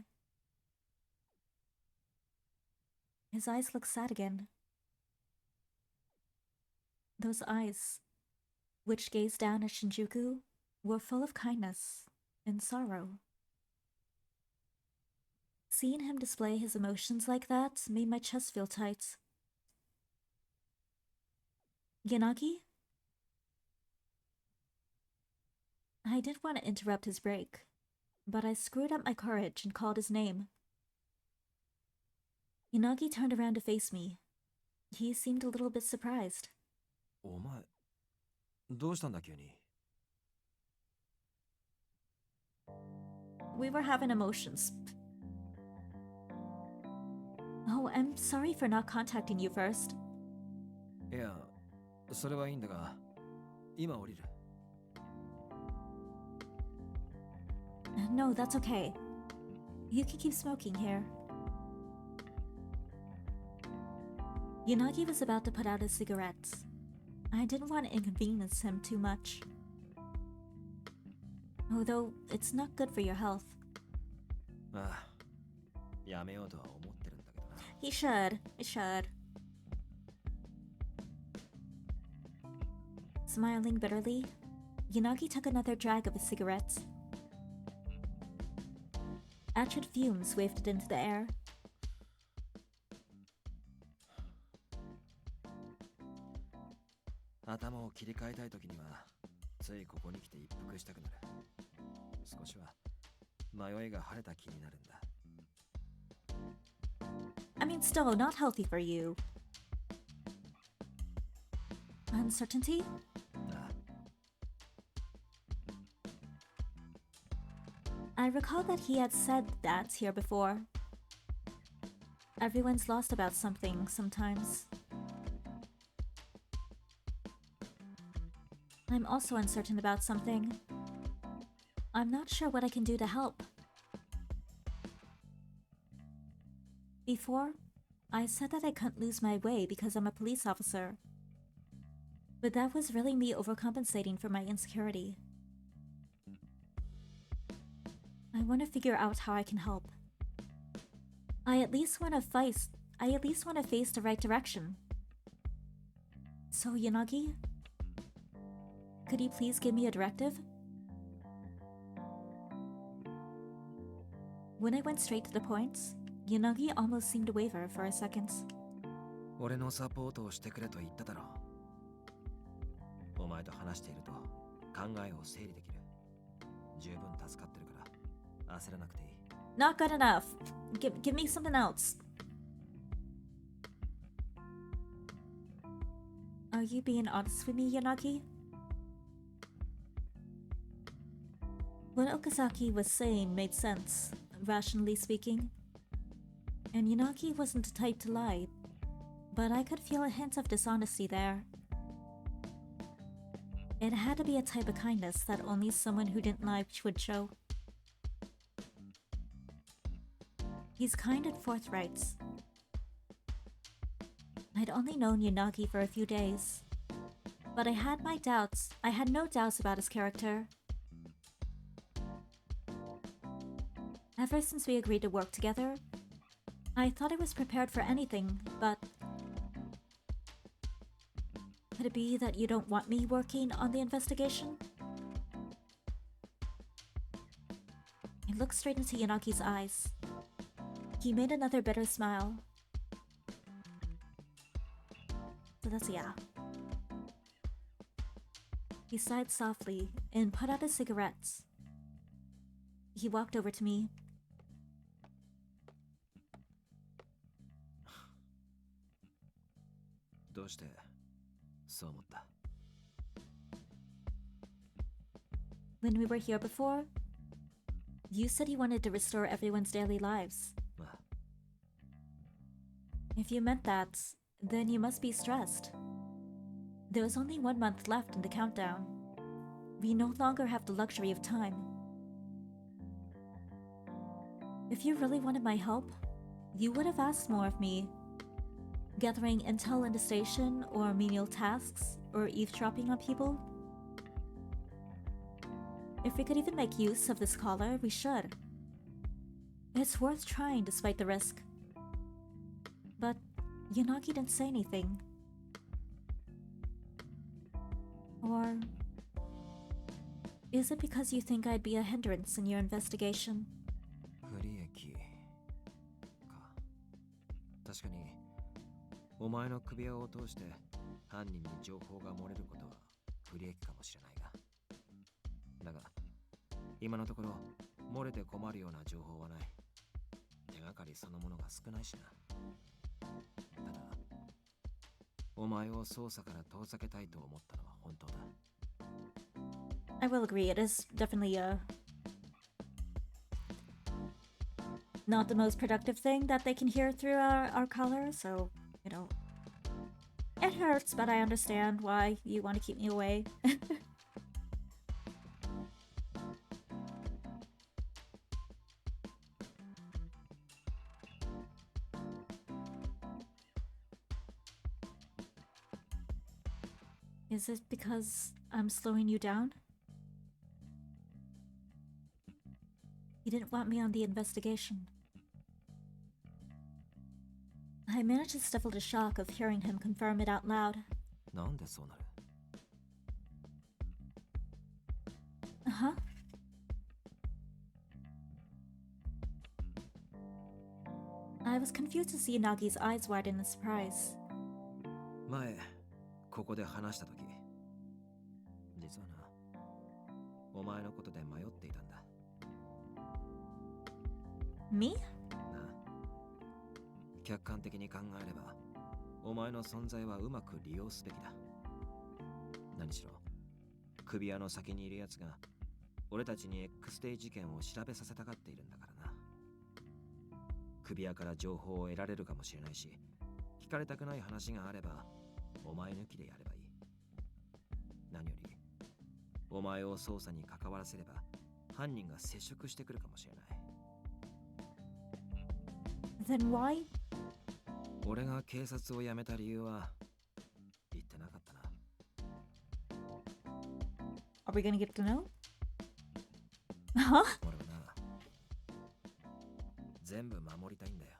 Speaker 1: His eyes looked sad again. Those eyes, which gazed down at Shinjuku, were full of kindness and sorrow. Seeing him display his emotions like that made my chest feel tight. Yanagi? I didn't want to interrupt his break, but I screwed up my courage and called his name. Yanagi turned around to face me. He seemed a little bit surprised.
Speaker 3: お前、どうしたんだ急に。
Speaker 1: We were having emotions. Oh, I'm sorry for not contacting you first.
Speaker 3: いや、それはいいんだが、今降りる。
Speaker 1: No, that's okay. You can keep smoking here. Yanagi was about to put out his cigarettes. I didn't want to inconvenience him too much. Although, it's not good for your health.
Speaker 3: ああ、やめようとは思ってるんだけどな。
Speaker 1: He should. He should. Smiling bitterly, Yanagi took another drag of his cigarettes. Acrid fumes wafted into the air.
Speaker 3: 頭を切り替えたい時にはついここに来て一服したくなる。少しは迷いが晴れた気になるんだ。
Speaker 1: I mean, still not healthy for you. Uncertainty? I recall that he had said that here before. Everyone's lost about something sometimes. I'm also uncertain about something. I'm not sure what I can do to help. Before, I said that I couldn't lose my way because I'm a police officer. But that was really me overcompensating for my insecurity. I want to figure out how I can help. I at least want to face the right direction. So, Yanagi, could you please give me a directive? When I went straight to the point, Yanagi almost seemed to waver for a second.
Speaker 3: 俺のサポートをしてくれと言っただろう。お前と話していると考えを整理できる。十分助かってるから焦らなくていい。
Speaker 1: Not good enough. Give me something else. Are you being honest with me, Yanagi? What Okazaki was saying made sense, rationally speaking. And Yanagi wasn't the type to lie, but I could feel a hint of dishonesty there. It had to be a type of kindness that only someone who didn't lie would show. He's kind and forthright. I'd only known Yanagi for a few days, but I had my doubts. I had no doubts about his character. Ever since we agreed to work together, I thought I was prepared for anything, but could it be that you don't want me working on the investigation? I looked straight into Yanagi's eyes. He made another bitter smile. So that's a yeah. He sighed softly and put out his cigarettes. He walked over to me. When we were here before, you said you wanted to restore everyone's daily lives. If you meant that, then you must be stressed. There was only 1 month left in the countdown. We no longer have the luxury of time. If you really wanted my help, you would have asked more of me. Gathering intel in the station, or menial tasks, or eavesdropping on people. If we could even make use of this collar, we should. It's worth trying despite the risk. But Yanagi didn't say anything. Or is it because you think I'd be a hindrance in your investigation?
Speaker 3: 不利益か。確かにお前の首輪を通して犯人に情報が漏れることは不利益かもしれないが。だが今のところ漏れて困るような情報はない。手がかりそのものが少ないしな。ただお前を捜査から遠ざけたいと思ったのは本当だ。
Speaker 1: I will agree, it is definitely not the most productive thing that they can hear through our color, so, you know, it hurts, but I understand why you want to keep me away. Is it because I'm slowing you down? You didn't want me on the investigation. I managed to stifle the shock of hearing him confirm it out loud.
Speaker 3: なんでそうなる?
Speaker 1: Uh-huh. I was confused to see Nagi's eyes widen in surprise.
Speaker 3: 前ここで話したとき、実はな、お前のことで迷っていたんだ。
Speaker 1: Me?
Speaker 3: なあ、客観的に考えれば、お前の存在はうまく利用すべきだ。何しろ、首輪の先にいるやつが俺たちに X デイ事件を調べさせたがっているんだからな。首輪から情報を得られるかもしれないし、聞かれたくない話があればお前抜きでやればいい。何よりお前を捜査に関わらせれば犯人が接触してくるかもしれない。
Speaker 1: Then why?
Speaker 3: 俺が警察を辞めた理由は言ってなかったな。
Speaker 1: Are we gonna get to know? Huh?
Speaker 3: 俺はな、全部守りたいんだよ。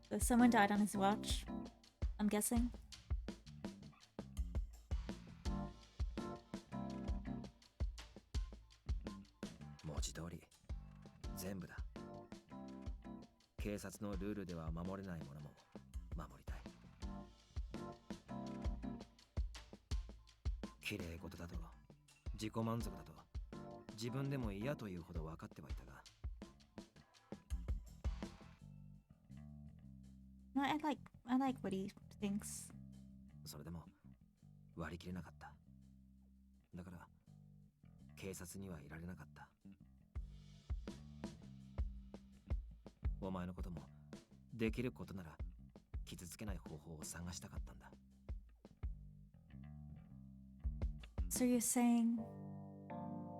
Speaker 1: So someone died on his watch, I'm guessing.
Speaker 3: 文字通り全部だ。警察のルールでは守れないものも守りたい。綺麗事だと自己満足だと自分でも嫌というほど分かってはいたが、
Speaker 1: No, I like what he thinks.
Speaker 3: それでも割り切れなかった。だから警察にはいられなかった。お前のこともできることなら傷つけない方法を探したかったんだ。
Speaker 1: So you're saying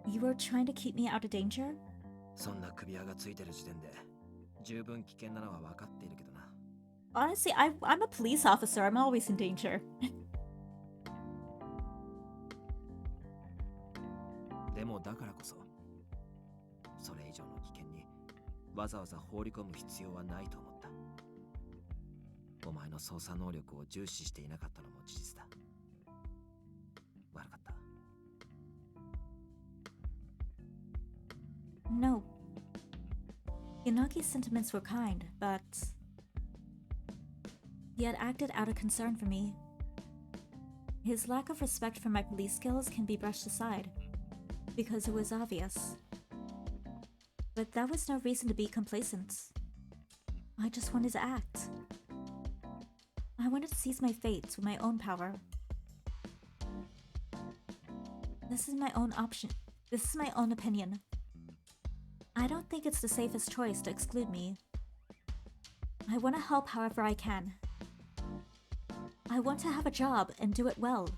Speaker 1: you were trying to keep me out of danger?
Speaker 3: そんな首輪がついてる時点で十分危険なのは分かっているけどな。
Speaker 1: Honestly, I'm a police officer. I'm always in danger.
Speaker 3: でもだからこそそれ以上の危険にわざわざ放り込む必要はないと思った。お前の捜査能力を重視していなかったのも事実だ。悪かった。
Speaker 1: No. Yanagi's sentiments were kind, but he had acted out of concern for me. His lack of respect for my police skills can be brushed aside, because it was obvious. But that was no reason to be complacent. I just wanted to act. I wanted to seize my fate with my own power. This is my own option. This is my own opinion. I don't think it's the safest choice to exclude me. I want to help however I can. I want to have a job and do it well.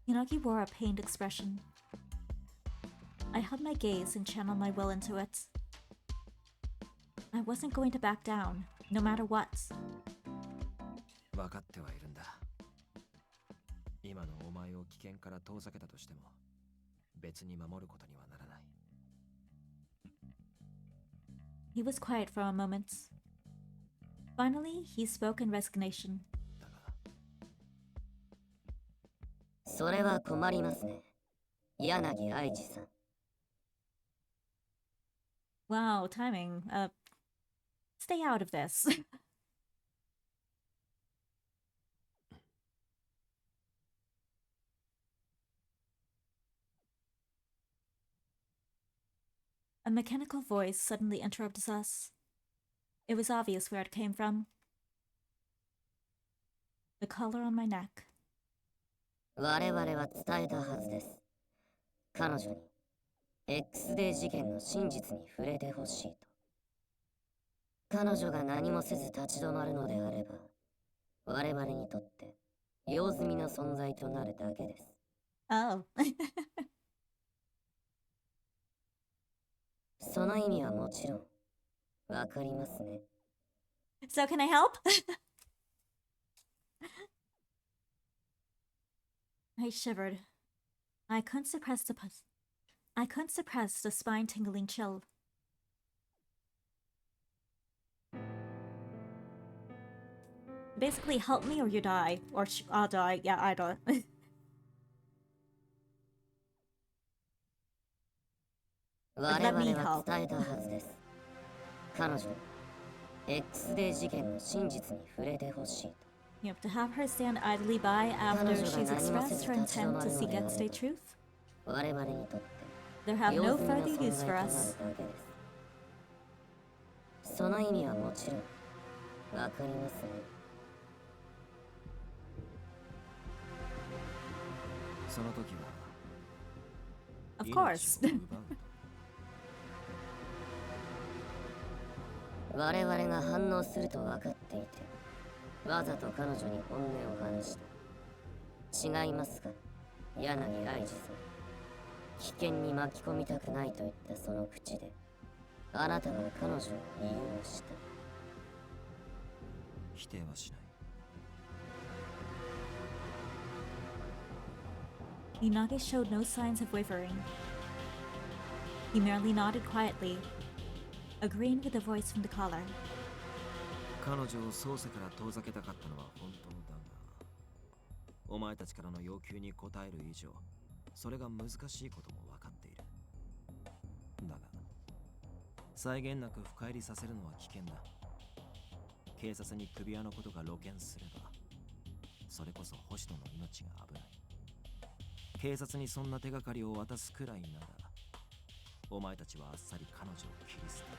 Speaker 1: Yanagi wore a pained expression. I held my gaze and channeled my will into it. I wasn't going to back down, no matter what.
Speaker 3: 分かってはいるんだ。今のお前を危険から遠ざけたとしても別に守ることにはならない。
Speaker 1: He was quiet for a moment. Finally, he spoke in resignation.
Speaker 7: それは困りますね。柳愛知さん。
Speaker 1: Wow, timing. Stay out of this. A mechanical voice suddenly interrupted us. It was obvious where it came from. The collar on my neck.
Speaker 7: 我々は伝えたはずです。彼女に X デー事件の真実に触れてほしいと。彼女が何もせず立ち止まるのであれば、我々にとって用済みの存在となるだけです。
Speaker 1: Oh.
Speaker 7: その意味はもちろんわかりますね。
Speaker 1: So can I help? I shivered. I couldn't suppress the spine-tingling chill. Basically, help me or you die. Or I'll die. Yeah, I die.
Speaker 7: 我々は伝えたはずです。彼女に X デー事件の真実に触れてほしいと。
Speaker 1: You have to have her stand idly by after she's expressed her intent to seek X-Day truth?
Speaker 7: 我々にとって
Speaker 1: There have no further use for us.
Speaker 7: その意味はもちろんわかりますね。
Speaker 3: その時は
Speaker 1: Of
Speaker 3: 命
Speaker 1: course.
Speaker 3: を奪うと
Speaker 7: 我々が反応すると分かっていて、わざと彼女に本音を話した。違いますか、柳愛二さん。危険に巻き込みたくないと言ったその口で、あなたは彼女を利用した。
Speaker 3: 否定はしない。
Speaker 1: Yanagi showed no signs of wavering. He merely nodded quietly, agreeing with the voice from the caller.
Speaker 3: 彼女を捜査から遠ざけたかったのは本当だが、お前たちからの要求に応える以上、それが難しいことも分かっている。だが、際限なく深入りさせるのは危険だ。警察に首輪のことが露見すれば、それこそ星野の命が危ない。警察にそんな手がかりを渡すくらいなら、お前たちはあっさり彼女を切り捨てる。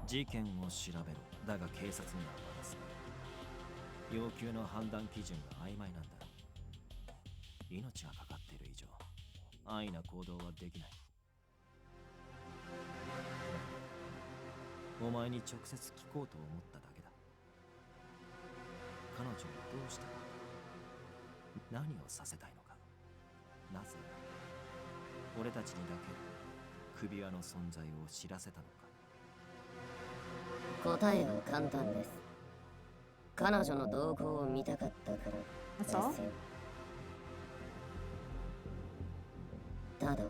Speaker 3: 事件を調べろ。だが警察には渡す。要求の判断基準が曖昧なんだ。命がかかっている以上、安易な行動はできない。お前に直接聞こうと思っただけだ。彼女をどうしたのか、何をさせたいのか、なぜ俺たちにだけ首輪の存在を知らせたのか。
Speaker 7: 答えは簡単です。彼女の動向を見たかったからですよ。ただ、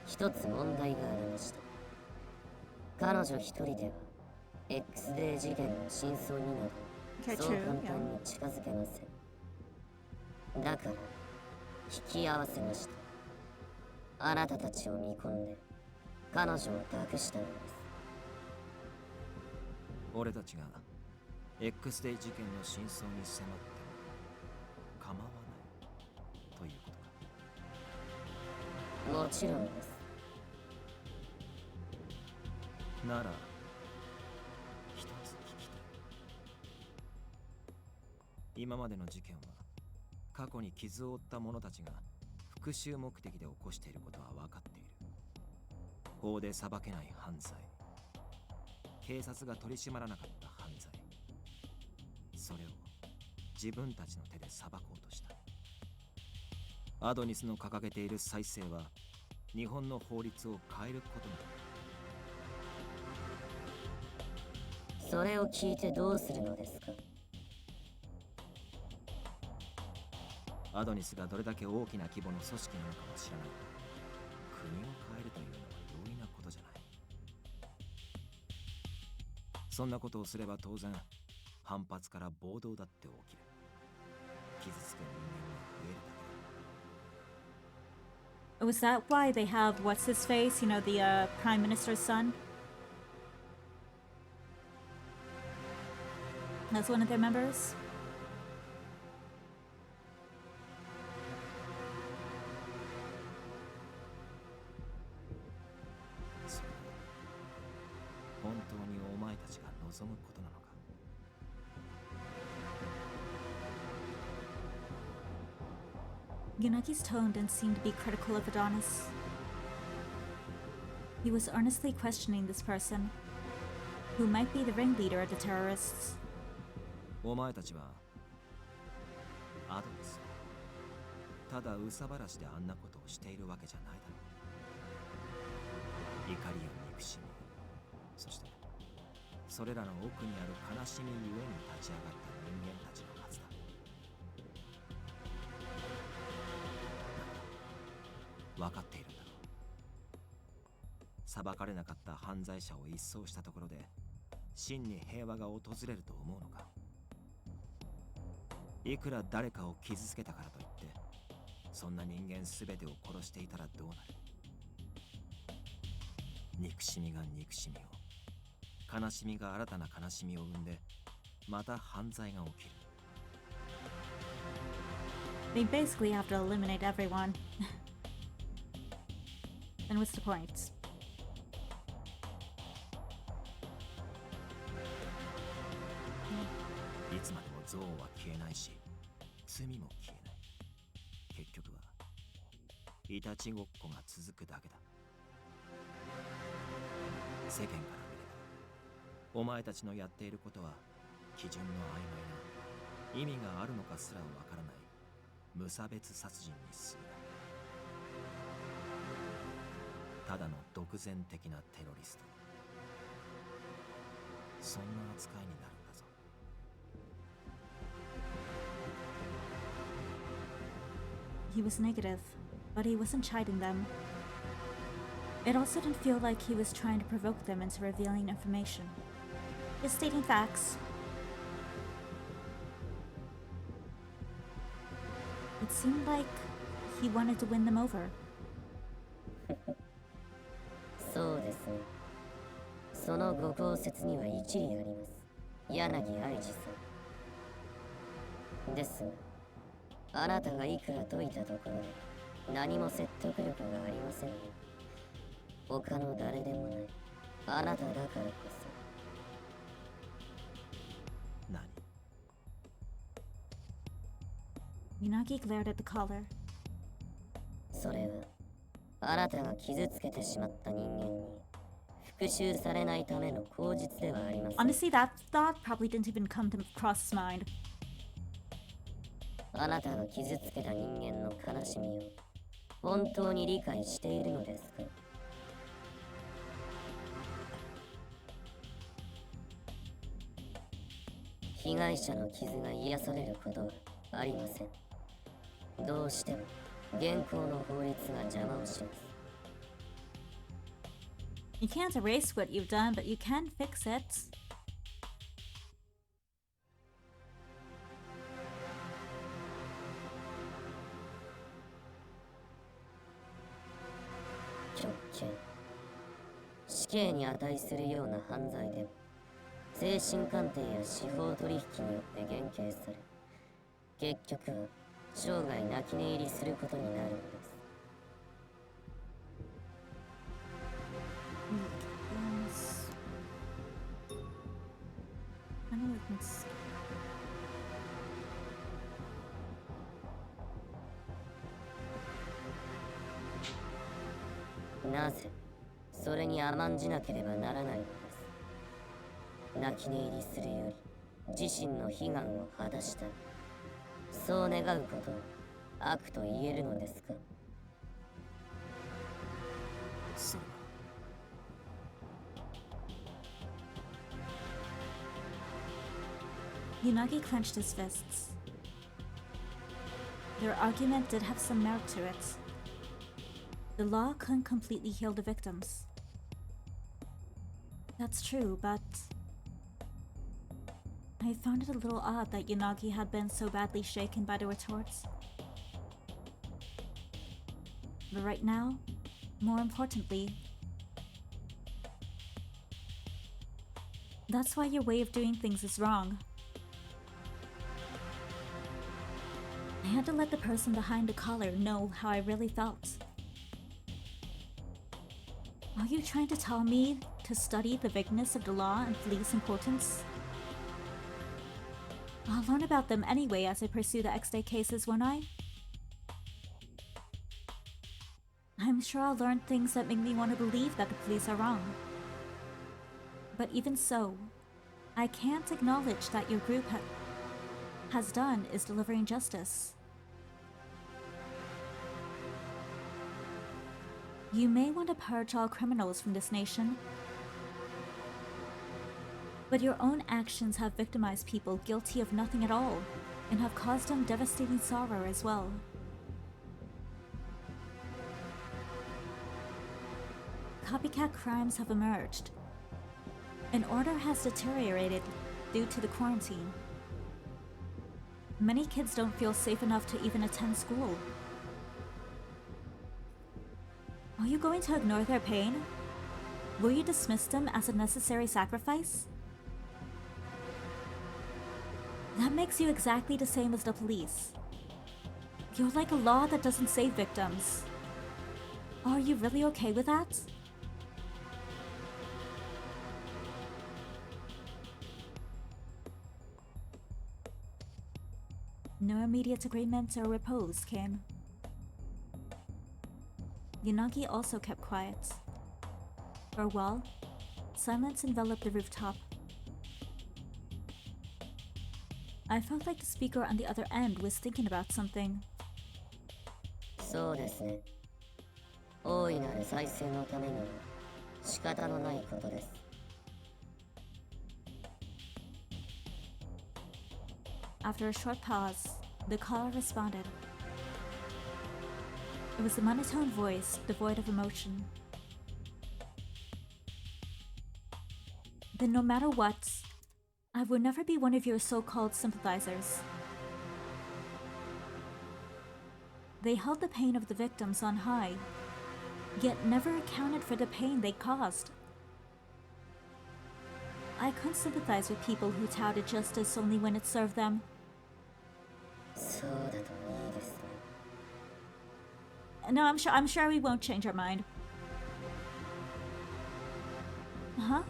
Speaker 7: 一つ問題がありました。彼女一人では X デー事件の真相になどそう簡単に近づけません。だから引き合わせました。あなたたちを見込んで彼女を託したのです。
Speaker 3: 俺たちが X デー事件の真相に迫っても構わないということか。
Speaker 7: もちろんです。
Speaker 3: なら一つ聞きたい。今までの事件は過去に傷を負った者たちが復讐目的で起こしていることは分かっている。法で裁けない犯罪、警察が取り締まらなかった犯罪、それを自分たちの手で裁こうとした。アドニスの掲げている再生は日本の法律を変えることになる。
Speaker 7: それを聞いてどうするのですか。
Speaker 3: アドニスがどれだけ大きな規模の組織なのかは知らないが、国を変えるというのは容易なことじゃない。そんなことをすれば当然反発から暴動だって起きる。傷つく人間が増えるだけだ。
Speaker 1: Was that why they have what's his face? You know, the prime minister's son. That's one of their members.
Speaker 3: それは本当にお前たちが望むことなのか。
Speaker 1: Yanagi's tone didn't seem to be critical of Adonis. He was earnestly questioning this person, who might be the ringleader of the terrorists.
Speaker 3: お前たちはアドニスをただ憂さ晴らしであんなことをしているわけじゃないだろう。怒りや憎しみ、そしてそれらの奥にある悲しみゆえに立ち上がった人間たちのはずだ。分かっているんだろう。裁かれなかった犯罪者を一掃したところで真に平和が訪れると思うのか。いくら誰かを傷つけたからといってそんな人間すべてを殺していたらどうなる。憎しみが憎しみを、悲しみが新たな悲しみを生んでまた犯罪が起きる。
Speaker 1: They basically have to eliminate everyone. And what's the point?
Speaker 3: 憎悪は消えないし、罪も消えない。結局はいたちごっこが続くだけだ。世間から見れば、お前たちのやっていることは基準の曖昧な、意味があるのかすらわからない無差別殺人に過ぎない。ただの独善的なテロリスト。そんな扱いになるんだぞ。
Speaker 1: He was negative, but he wasn't chiding them. It also didn't feel like he was trying to provoke them into revealing information. Just stating facts. It seemed like he wanted to win them over.
Speaker 7: そうですね。そのご公説には一理あります。柳愛知さん。ですが、あなたがいくら解いたところで何も説得力がありませんよ。他の誰でもないあなただからこそ。
Speaker 3: 何？
Speaker 1: Yanagi glared at the collar.
Speaker 7: それはあなたが傷つけてしまった人間に復讐されないための口実ではありません。
Speaker 1: Honestly, that thought probably didn't even come to cross his mind.
Speaker 7: あなたが傷つけた人間の悲しみを本当に理解しているのですか？被害者の傷が癒されることはありません。どうしても現行の法律が邪魔をします。
Speaker 1: You can't erase what you've done, but you can fix it.
Speaker 7: 極刑。死刑に値するような犯罪でも精神鑑定や司法取引によって減刑され、結局は生涯泣き寝入りすることになるのです。なぜそれに甘んじなければならないのです。泣き寝入りするより自身の悲願を果たしたい、そう願うことを悪と言えるのですか？
Speaker 3: それは
Speaker 1: Yanagi clenched his fists. Their argument did have some merit to it. The law couldn't completely heal the victims. That's true, but I found it a little odd that Yanagi had been so badly shaken by the retorts. But right now, more importantly, that's why your way of doing things is wrong. I had to let the person behind the collar know how I really felt. Are you trying to tell me to study the vagueness of the law and police importance? I'll learn about them anyway as I pursue the X-Day cases, won't I? I'm sure I'll learn things that make me want to believe that the police are wrong. But even so, I can't acknowledge that your group has done is delivering justice. You may want to purge all criminals from this nation, but your own actions have victimized people guilty of nothing at all, and have caused them devastating sorrow as well. Copycat crimes have emerged, and order has deteriorated due to the quarantine. Many kids don't feel safe enough to even attend school. Are you going to ignore their pain? Will you dismiss them as a necessary sacrifice? That makes you exactly the same as the police. You're like a law that doesn't save victims. Are you really okay with that? immediate agreement or repose came. Yanagi also kept quiet. For a while, silence enveloped the rooftop. I felt like the speaker on the other end was thinking about something.
Speaker 7: そうですね。大いなる再生のためには仕方のないことです。
Speaker 1: After a short pause, the caller responded. It was a monotone voice, devoid of emotion. Then no matter what, I would never be one of your so-called sympathizers. They held the pain of the victims on high, yet never accounted for the pain they caused. I couldn't sympathize with people who touted justice only when it served them.
Speaker 7: そうだといいですね。
Speaker 1: No, I'm sure we won't change our mind. Huh?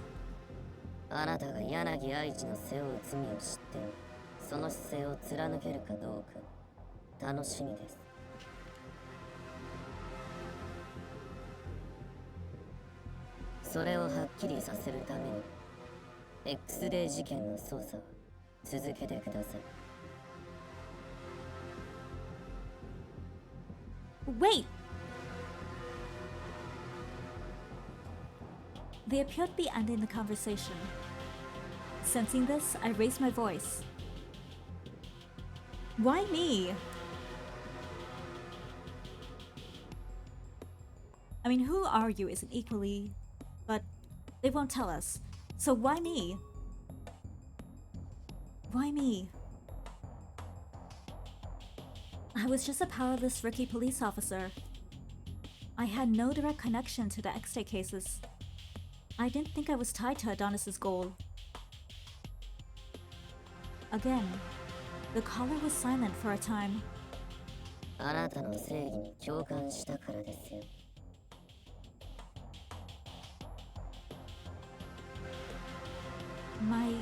Speaker 7: あなたが柳愛知の背負う罪を知ってその姿勢を貫けるかどうか楽しみです。それをはっきりさせるために X デー事件の捜査を続けてください。
Speaker 1: Wait! They appeared to be ending the conversation. Sensing this, I raised my voice. Why me? I mean, who are you isn't equally, but they won't tell us. So why me? Why me? I was just a powerless rookie police officer. I had no direct connection to the X-Day cases. I didn't think I was tied to Adonis's goal. Again, the caller was silent for a time.
Speaker 7: あなたの正義に共感したからですよ。
Speaker 1: My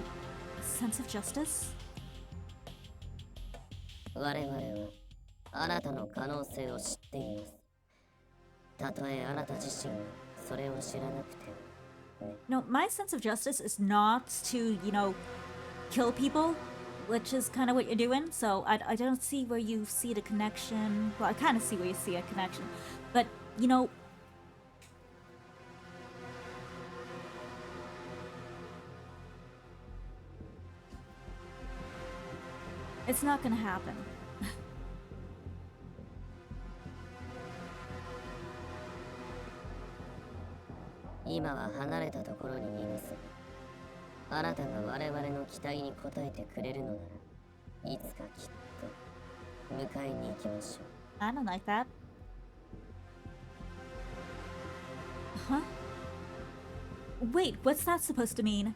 Speaker 1: sense of justice?
Speaker 7: 我々はあなたの可能性を知っています。たとえあなた自身がそれを知らなくても。
Speaker 1: No, my sense of justice is not to, you know, kill people, which is kind of what you're doing. So I don't see where you see the connection. Well, I kind of see where you see a connection. But, you know... It's not gonna happen.
Speaker 7: 今は離れたところにいますが、あなたが我々の期待に応えてくれるのなら、いつかきっと迎えに行きましょう。
Speaker 1: I don't like that. Huh? Wait, what's that supposed to mean?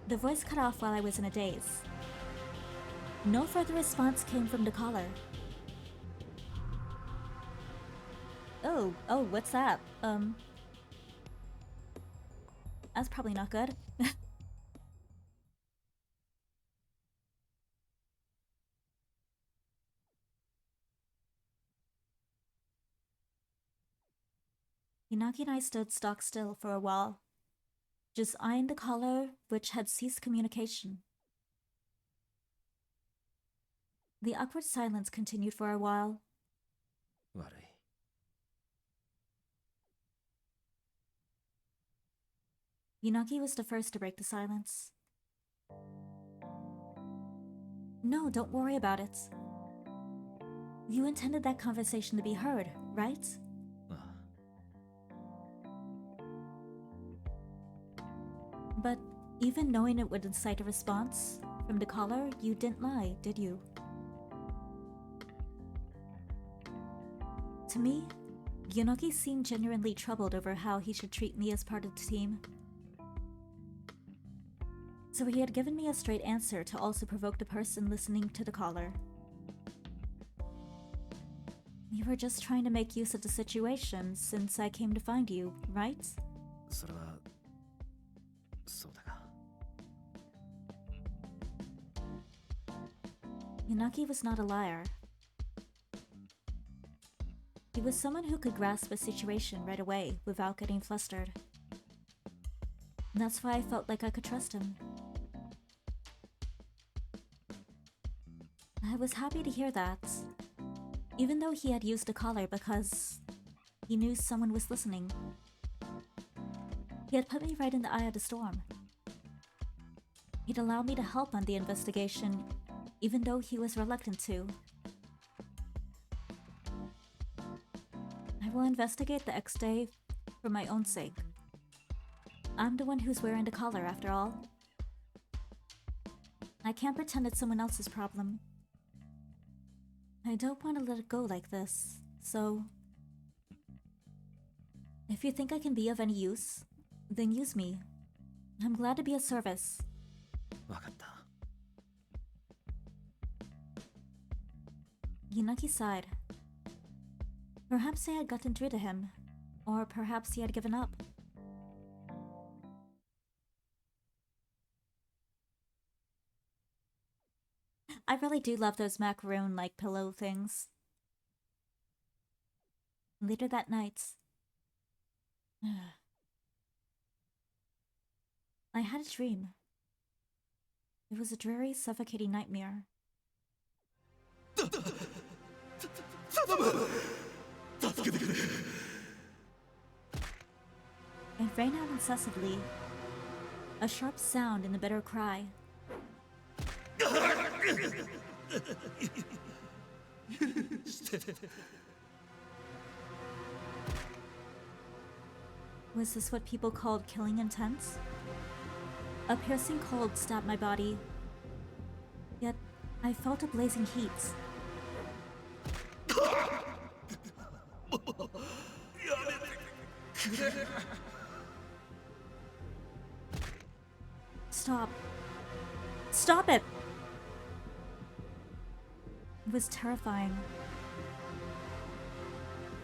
Speaker 1: The voice cut off while I was in a daze. No further response came from the caller. Oh, what's that? That's probably not good. Yanagi and I stood stock still for a while, just eyeing the caller, which had ceased communication. The awkward silence continued for a while.
Speaker 3: 悪い。
Speaker 1: Yanagi was the first to break the silence. No, don't worry about it. You intended that conversation to be heard, right? But even knowing it would incite a response from the caller, you didn't lie, did you? To me, Yanagi seemed genuinely troubled over how he should treat me as part of the team. So he had given me a straight answer to also provoke the person listening to the caller. You were just trying to make use of the situation since I came to find you, right?
Speaker 3: それはそうだが。
Speaker 1: Yanagi was not a liar. He was someone who could grasp a situation right away without getting flustered. And that's why I felt like I could trust him. I was happy to hear that, even though he had used a collar because he knew someone was listening. He had put me right in the eye of the storm. He'd allow me to help on the investigation, even though he was reluctant to. I will investigate the next day for my own sake. I'm the one who's wearing the collar, after all. I can't pretend it's someone else's problem. I don't want to let it go like this, so... if you think I can be of any use, then use me. I'm glad to be of service.
Speaker 3: わかった。
Speaker 1: Yanagi sighed. Perhaps I had gotten through to him, or perhaps he had given up. I really do love those macaroon-like pillow things. Later that night, I had a dream. It was a dreary, suffocating nightmare. It rang out incessantly, a sharp sound and a bitter cry. Was this what people called killing intense? A piercing cold stabbed my body, yet I felt a blazing heat. Stop. Stop it! It was terrifying.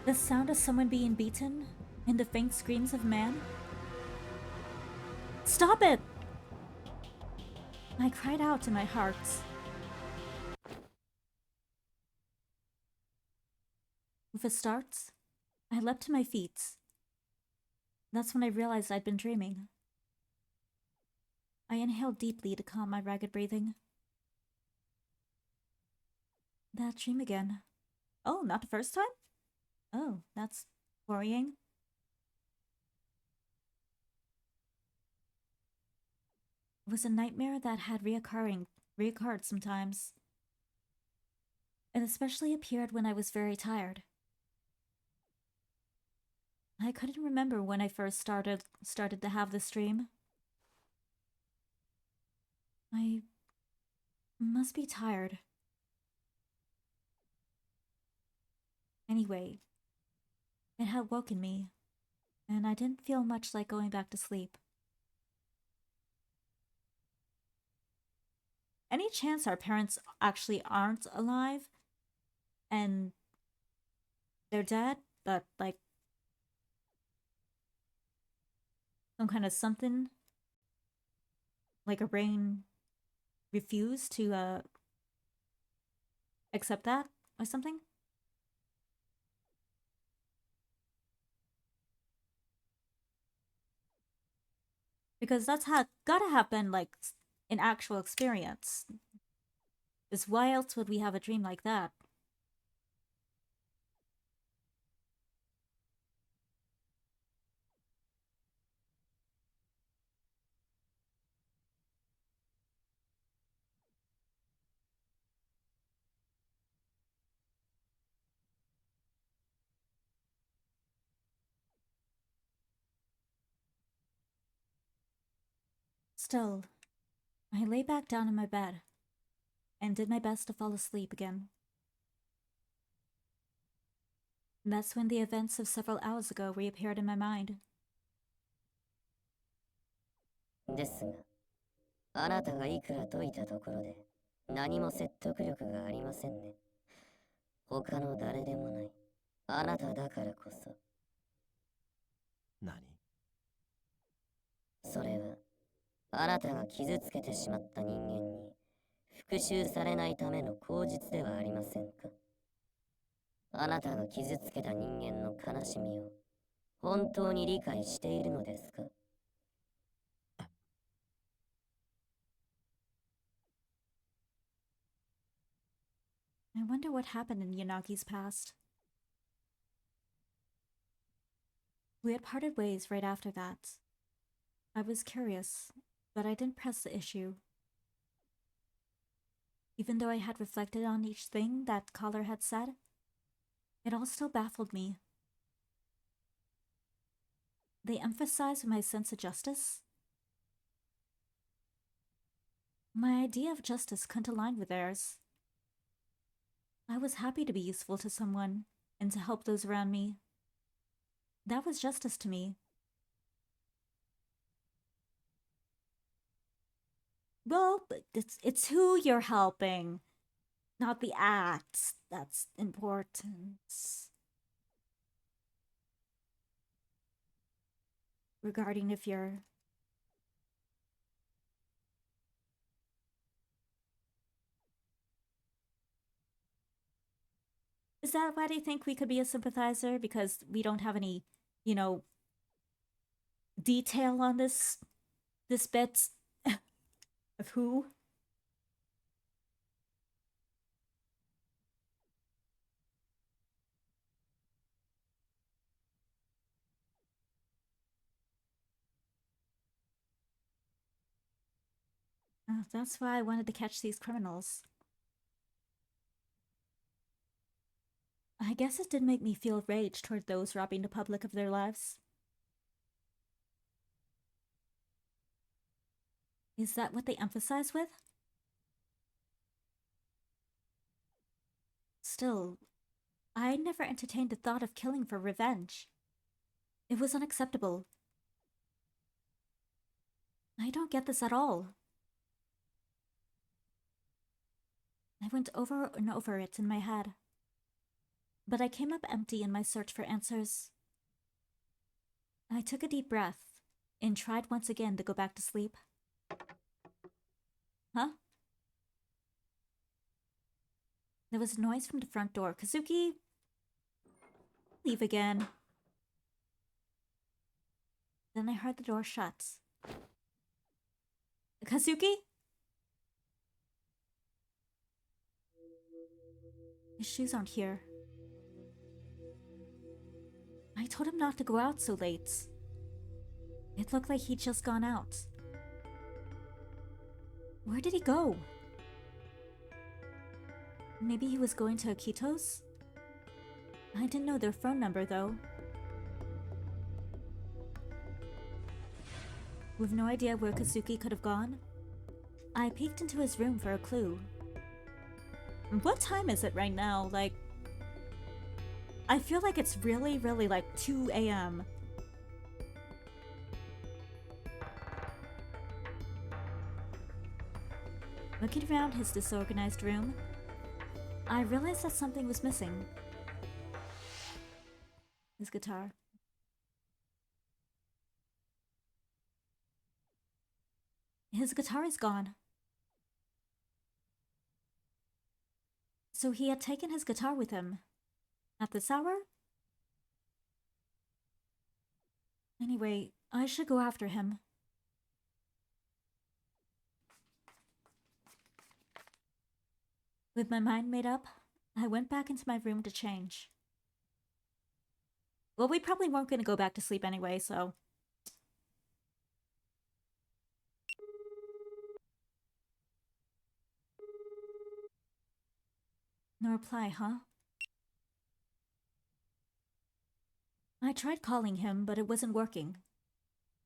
Speaker 1: The sound of someone being beaten and the faint screams of man. Stop it! I cried out in my heart. With a start, I leapt to my feet. That's when I realized I'd been dreaming. I inhaled deeply to calm my ragged breathing. That dream again. Oh, not the first time? Oh, that's worrying. It was a nightmare that had reoccurred sometimes. It especially appeared when I was very tired. I couldn't remember when I first started to have this dream. I must be tired. Anyway, it had woken me, and I didn't feel much like going back to sleep. Any chance our parents actually aren't alive and they're dead, but like some kind of something, like a brain refused to accept that or something? Because that's gotta have been like an actual experience. Is why else would we have a dream like that? Still, I lay back down in my bed and did my best to fall asleep again. That's when the events of several hours ago reappeared in my mind.
Speaker 7: ですが、あなたがいくら解いたところで、何も説得力がありませんね。他の誰でもない、あなただからこそ。
Speaker 3: 何？
Speaker 7: それは、あなたが傷つけてしまった人間に、復讐されないための口実ではありませんか。あなたが傷つけた人間の悲しみを本当に理解しているのですか。
Speaker 1: I wonder what happened in Yanagi's past. We had parted ways right after that. I was curious, but I didn't press the issue. Even though I had reflected on each thing that caller had said, it all still baffled me. They emphasized my sense of justice. My idea of justice couldn't align with theirs. I was happy to be useful to someone and to help those around me. That was justice to me. Well, but it's who you're helping, not the act that's important. Regarding if you're... Is that why they think we could be a sympathizer? Because we don't have any, you know, detail on this bit of who? That's why I wanted to catch these criminals. I guess it did make me feel rage toward those robbing the public of their lives. Is that what they emphasize with? Still, I never entertained the thought of killing for revenge. It was unacceptable. I don't get this at all. I went over and over it in my head. But I came up empty in my search for answers. I took a deep breath and tried once again to go back to sleep. Huh? There was a noise from the front door. Kazuki? Leave again. Then I heard the door shut. Kazuki? His shoes aren't here. I told him not to go out so late. It looked like he'd just gone out. Where did he go? Maybe he was going to Akito's? I didn't know their phone number though. With no idea where Kazuki could have gone, I peeked into his room for a clue. What time is it right now? Like, I feel like it's really like 2 a.m. Looking around his disorganized room, I realized that something was missing. His guitar. His guitar is gone. So he had taken his guitar with him. At this hour? Anyway, I should go after him. With my mind made up, I went back into my room to change. Well, we probably weren't going to go back to sleep anyway, so... No reply, huh? I tried calling him, but it wasn't working.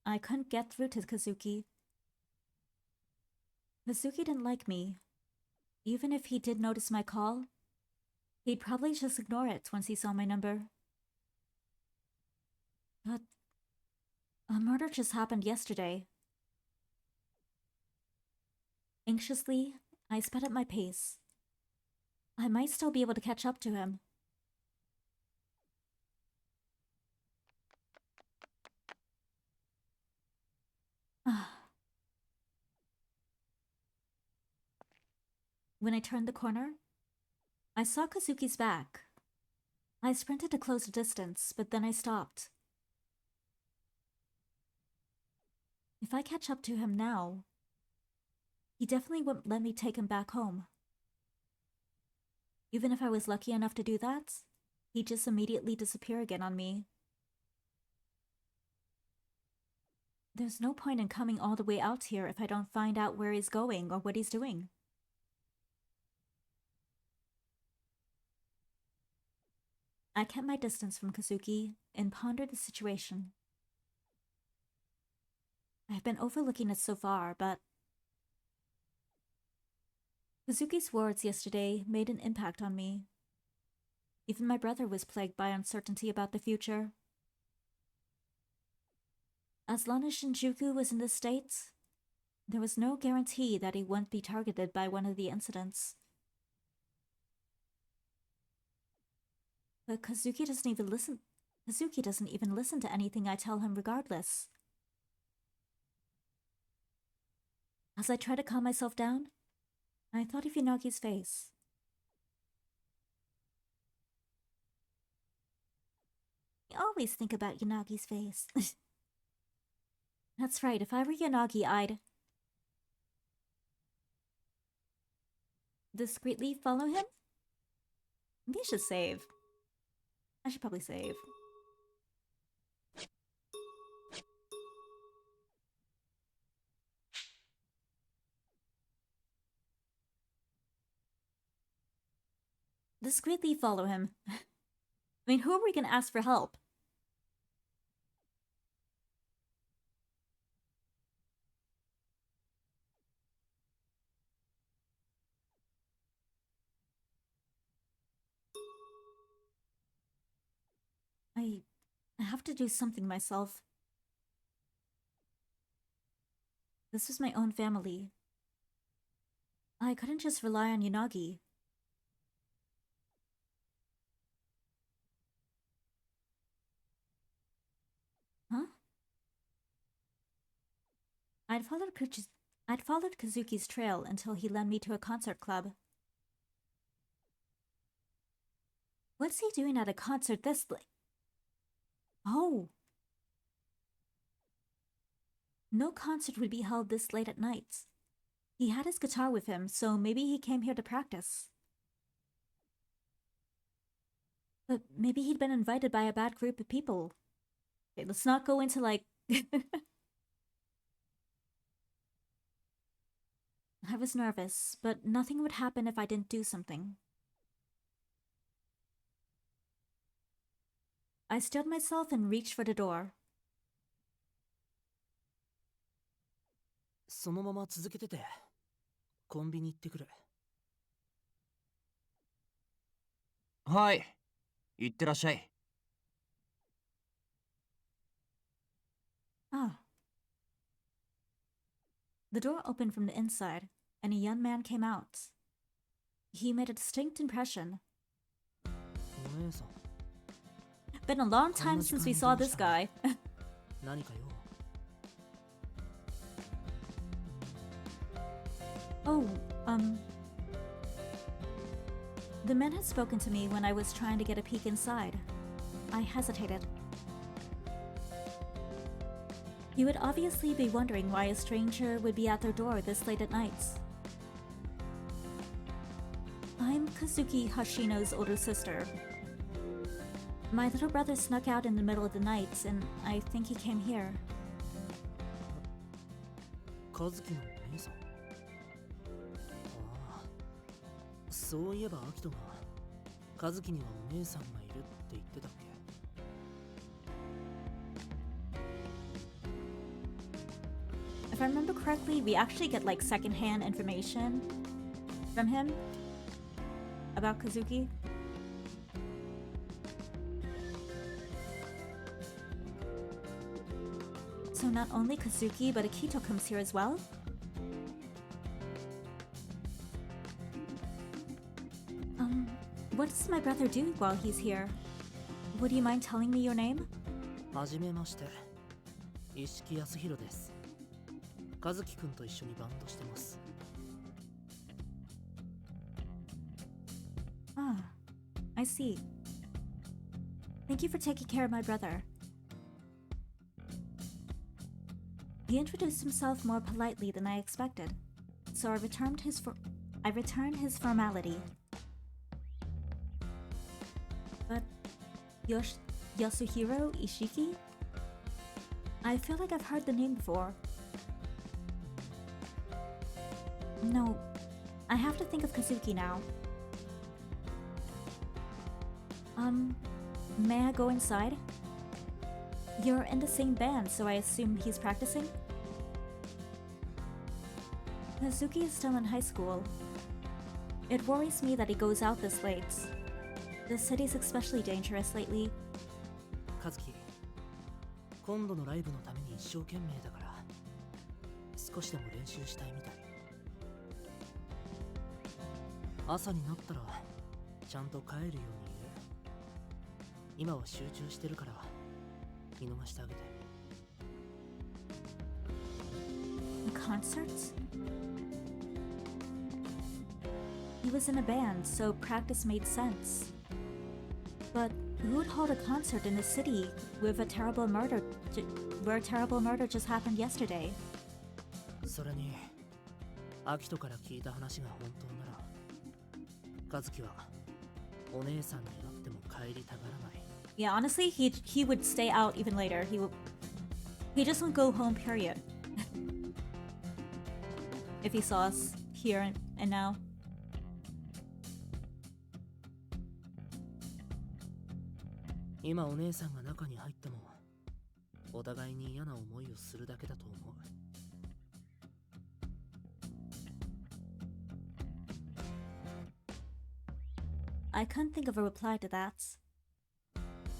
Speaker 1: I couldn't get through to Kazuki. Kazuki didn't like me. Even if he did notice my call, he'd probably just ignore it once he saw my number. But a murder just happened yesterday. Anxiously, I sped up my pace. I might still be able to catch up to him. When I turned the corner, I saw Kazuki's back. I sprinted to close the distance, but then I stopped. If I catch up to him now, he definitely wouldn't let me take him back home. Even if I was lucky enough to do that, he'd just immediately disappear again on me. There's no point in coming all the way out here if I don't find out where he's going or what he's doing. I kept my distance from Kazuki and pondered the situation. I've been overlooking it so far, but Kazuki's words yesterday made an impact on me. Even my brother was plagued by uncertainty about the future. As long as Shinjuku was in this state, there was no guarantee that he wouldn't be targeted by one of the incidents. But Kazuki doesn't even listen. Kazuki doesn't even listen to anything I tell him regardless. As I try to calm myself down, I thought of Yanagi's face. I always think about Yanagi's face. That's right, if I were Yanagi, I'd discreetly follow him? Maybe I should save. I should probably save. Discreetly follow him. I mean, who are we gonna ask for help? I have to do something myself. This was my own family. I couldn't just rely on Yanagi. Huh? I'd followed Kazuki's trail until he led me to a concert club. What's he doing at a concert this late? Oh! No concert would be held this late at night. He had his guitar with him, so maybe he came here to practice. But maybe he'd been invited by a bad group of people. Okay, let's not go into like... I was nervous, but nothing would happen if I didn't do something. I stilled myself and reached for the door.
Speaker 4: そのまま続けてて。コンビニ行ってくる。
Speaker 14: はい。行ってらっしゃい。
Speaker 1: Ah. The door opened from the inside, and a young man came out. He made a distinct impression.
Speaker 4: お姉さん。
Speaker 1: Been a long time since we saw this guy.
Speaker 4: 何かよ。
Speaker 1: Oh, the man had spoken to me when I was trying to get a peek inside. I hesitated. He would obviously be wondering why a stranger would be at their door this late at night. I'm Kazuki Hashino's older sister. My little brother snuck out in the middle of the night, and I think he came here.
Speaker 4: 和樹のお姉さん。ああ。そういえばアキトが和樹にはお姉さんがいるって言ってたっけ。
Speaker 1: If I remember correctly, we actually get like secondhand information from him about Kazuki. So not only Kazuki, but Akito comes here as well? What does my brother do while he's here? Would you mind telling me your name?
Speaker 4: はじめまして。石木康弘です。和樹くんと一緒にバンドしてます。
Speaker 1: Ah, I see. Thank you for taking care of my brother. He introduced himself more politely than I expected, so I returned his formality. But Yasuhiro Ishiki? I feel like I've heard the name before. No, I have to think of Kazuki now. May I go inside? You're in the same band, so I assume he's practicing? Kazuki is still in high school. It worries me that he goes out this late. The city's especially dangerous lately.
Speaker 15: 和樹、今度のライブのために一生懸命だから少しでも練習したいみたい。朝になったらちゃんと帰るように言う。今は集中してるから見逃してあげて。
Speaker 1: Concerts? He was in a band, so practice made sense. But who would hold a concert in a city with a terrible murder, where a terrible murder just happened yesterday?
Speaker 15: それに、アキトから聞いた話が本当なら、和樹はお姉さんに会っても帰りたがらない。
Speaker 1: Yeah, honestly, he would stay out even later. He just won't go home, period. If he saw us here and now.
Speaker 15: 今お姉さんが中に入ってもお互いに嫌な思いをするだけだと思う。
Speaker 1: I couldn't think of a reply to that.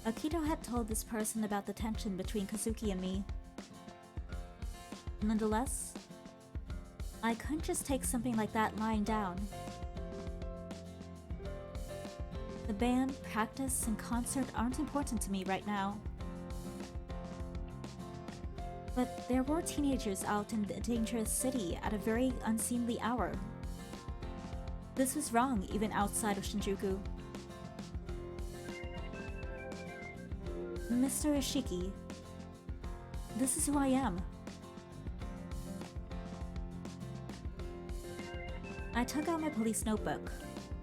Speaker 1: Akito had told this person about the tension between Kazuki and me. Nonetheless, I couldn't just take something like that lying down. The band, practice, and concert aren't important to me right now. But there were teenagers out in the dangerous city at a very unseemly hour. This was wrong even outside of Shinjuku. Mr. Ishiki, this is who I am. I took out my police notebook,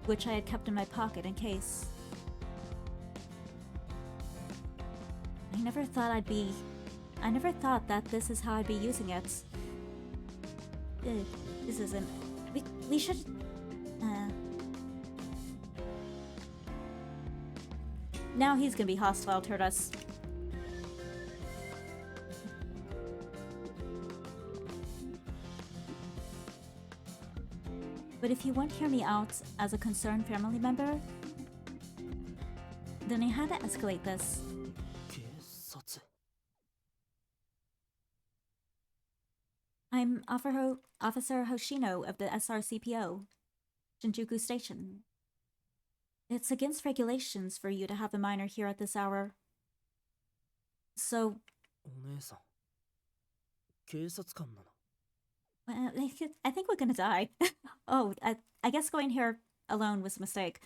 Speaker 1: which I had kept in my pocket in case. I never thought that this is how I'd be using it. This isn't... We should... Now he's gonna be hostile toward us. But if you won't hear me out as a concerned family member, then I had to escalate this. I'm Officer Hoshino of the SRCPO, Shinjuku Station. It's against regulations for you to have a minor here at this hour. So...
Speaker 15: お姉さん、警察官なの？
Speaker 1: I think we're gonna die. Oh, I guess going here alone was a mistake.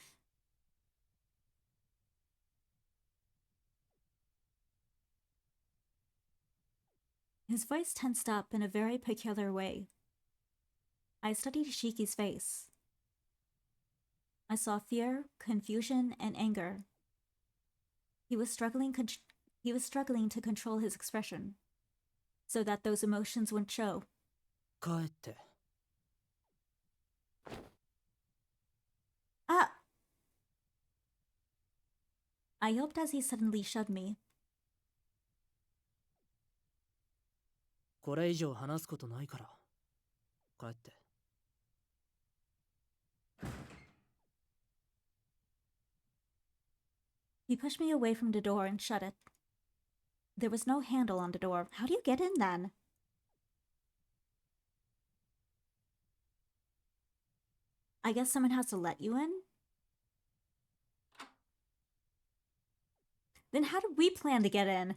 Speaker 1: His voice tensed up in a very peculiar way. I studied Ishiki's face. I saw fear, confusion, and anger. He was struggling to control his expression, so that those emotions wouldn't show.
Speaker 15: 帰って。
Speaker 1: Ah! I yelped as he suddenly shoved me.
Speaker 15: これ以上話すことないから。帰って。
Speaker 1: He pushed me away from the door and shut it. There was no handle on the door. How do you get in then? I guess someone has to let you in? Then how did we plan to get in?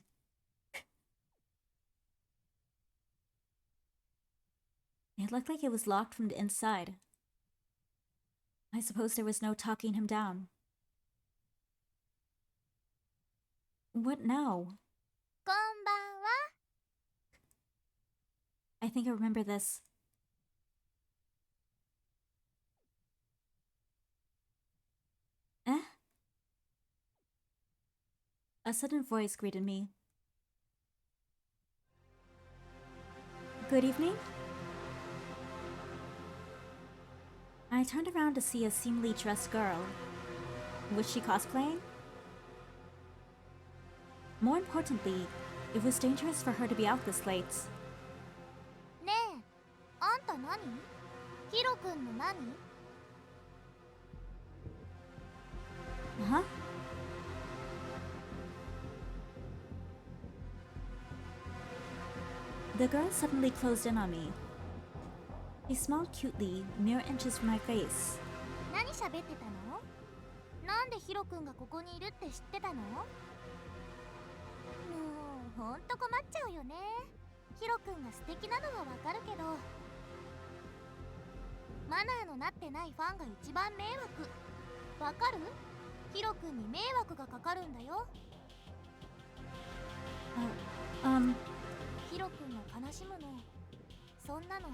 Speaker 1: It looked like it was locked from the inside. I suppose there was no talking him down. What now?
Speaker 16: こんばんは。
Speaker 1: I think I remember this. Eh? A sudden voice greeted me. Good evening? I turned around to see a seemingly dressed girl. Was she cosplaying? More importantly, it was dangerous for her to be out this late.
Speaker 16: ねえ、あんた何？ヒロ君の何？
Speaker 1: Huh? The girl suddenly closed in on me. She smiled cutely, mere inches from my face.
Speaker 16: 何喋ってたの？なんでヒロ君がここにいるって知ってたの？もうほんと困っちゃうよね。ヒロ君が素敵なのはわかるけど、マナーのなってないファンが一番迷惑。わかる？ヒロ君に迷惑がかかるんだよ。ヒロ君が悲しむの。そんなの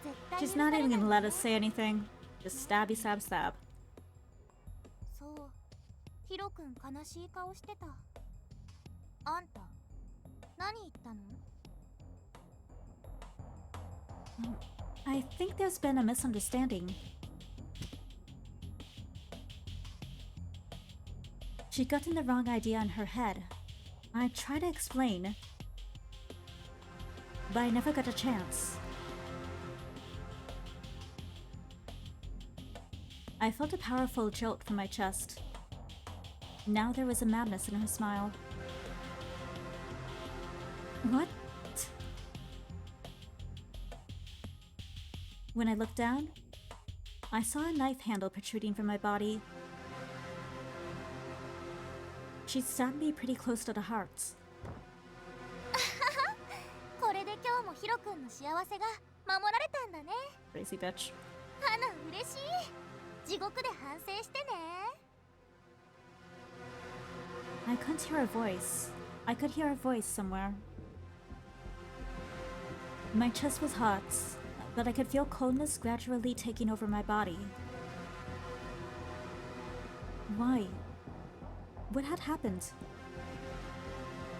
Speaker 16: 絶対許
Speaker 1: She's
Speaker 16: さ
Speaker 1: not
Speaker 16: れ
Speaker 1: even
Speaker 16: ない
Speaker 1: gonna
Speaker 16: わ
Speaker 1: let us say anything. Just stabby stab stab.
Speaker 16: そう、ヒロ君悲しい顔してた。あんた、何言ったの？
Speaker 1: I think there's been a misunderstanding. She gotten the wrong idea in her head. I tried to explain, but I never got a chance. I felt a powerful jolt from my chest. Now there was a madness in her smile. What? When I looked down, I saw a knife handle protruding from my body. She stabbed me pretty close to the heart.
Speaker 16: これで今日もヒロ君の幸せが守られたんだね。
Speaker 1: Crazy bitch.
Speaker 16: 花嬉しい。地獄で反省してね。
Speaker 1: I couldn't hear a voice. I could hear a voice somewhere. My chest was hot, but I could feel coldness gradually taking over my body. Why? What had happened?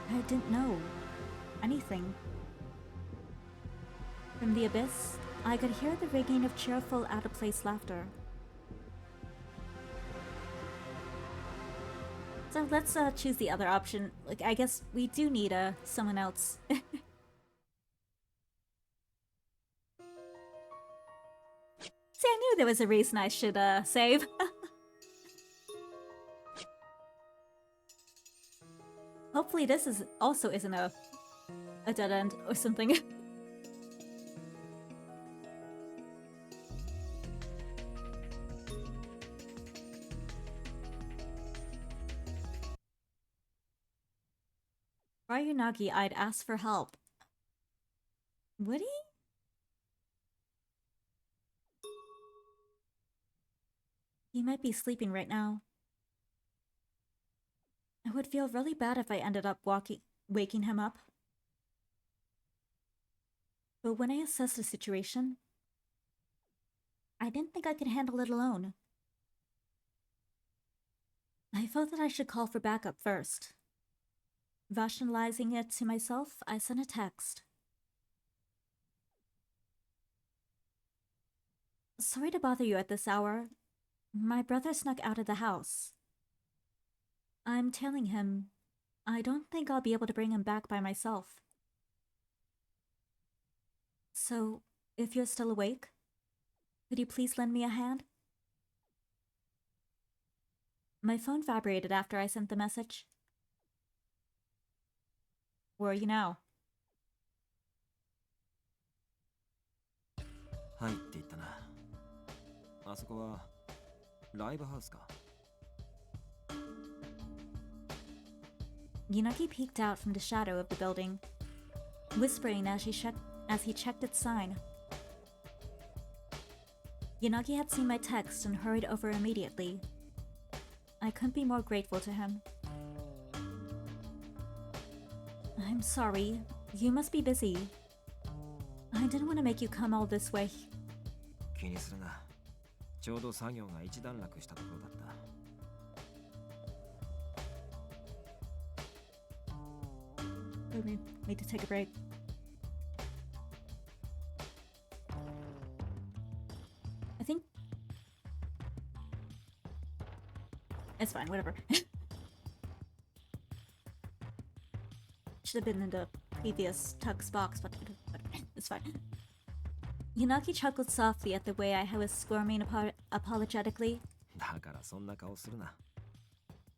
Speaker 1: I didn't know anything. From the abyss, I could hear the ringing of cheerful, out-of-place laughter. So let's choose the other option. Like, I guess we do need someone else. See, I knew there was a reason I should save. Hopefully this isn't a dead end or something. Why Yanagi, I'd ask for help. Would he? He might be sleeping right now. I would feel really bad if I ended up waking him up. But when I assessed the situation, I didn't think I could handle it alone. I felt that I should call for backup first. Rationalizing it to myself, I sent a text. Sorry to bother you at this hour. My brother snuck out of the house. I'm telling him I don't think I'll be able to bring him back by myself. So, if you're still awake, could you please lend me a hand? My phone vibrated after I sent the message. Where are you now?
Speaker 3: はいって言ったな。あそこはライブハウスか。
Speaker 1: Yanagi peeked out from the shadow of the building, whispering as he checked its sign. Yanagi had seen my text and hurried over immediately. I couldn't be more grateful to him. I'm sorry. You must be busy. I didn't want to make you come all this way.
Speaker 3: 気にするな。ちょうど作業が一段落したところだった。
Speaker 1: We need to take a break. I think it's fine, whatever. Should have been in the previous Tug's box, but it's fine. Yanagi chuckled softly at the way I was squirming apologetically.
Speaker 3: だからそんな顔するな。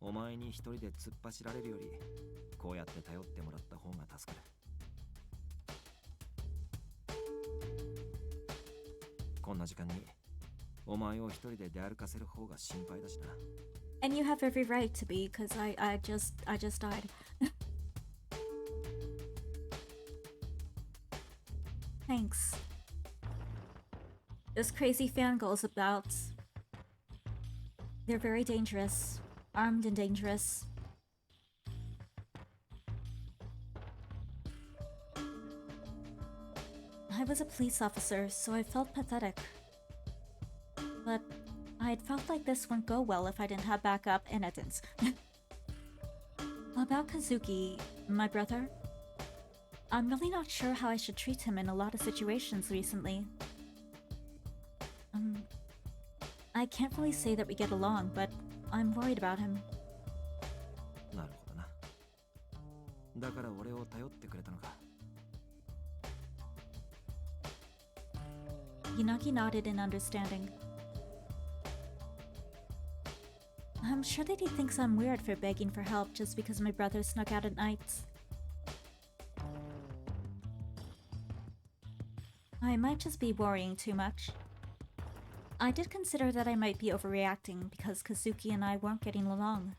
Speaker 3: お前に一人で突っ走られるより、こうやって頼ってもらった方が助かる。こんな時間にお前を一人で出歩かせる方が心配だしな。
Speaker 1: And you have every right to be, because I just died. Thanks. Those crazy fangirls about. They're very dangerous. Armed and dangerous. I was a police officer, so I felt pathetic. But I'd felt like this wouldn't go well if I didn't have backup, and it didn't. About Kazuki, my brother, I'm really not sure how I should treat him in a lot of situations recently. I can't really say that we get along, but I'm worried about him.
Speaker 3: なるほどな。だから俺を頼ってくれたのか。
Speaker 1: Yanagi nodded in understanding. I'm sure that he thinks I'm weird for begging for help just because my brother snuck out at night. I might just be worrying too much. I did consider that I might be overreacting because Kazuki and I weren't getting along.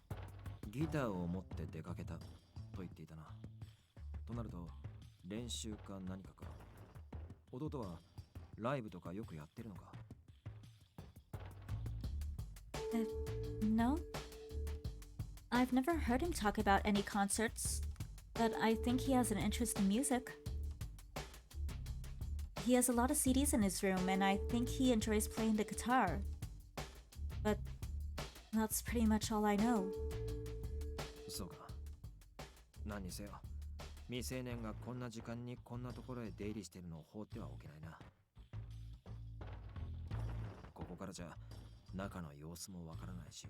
Speaker 3: ギターを持って出かけたと言っていたな。となると練習か何かか。弟はライブとかよくやってるのか。
Speaker 1: No. I've never heard him talk about any concerts, but I think he has an interest in music. He has a lot of CDs in his room, and I think he enjoys playing the guitar. But that's pretty much all I know.
Speaker 3: そうか。何にせよ、未成年がこんな時間にこんなところへ出入りしてるのを放ってはおけないな。ここからじゃ中の様子もわからないし、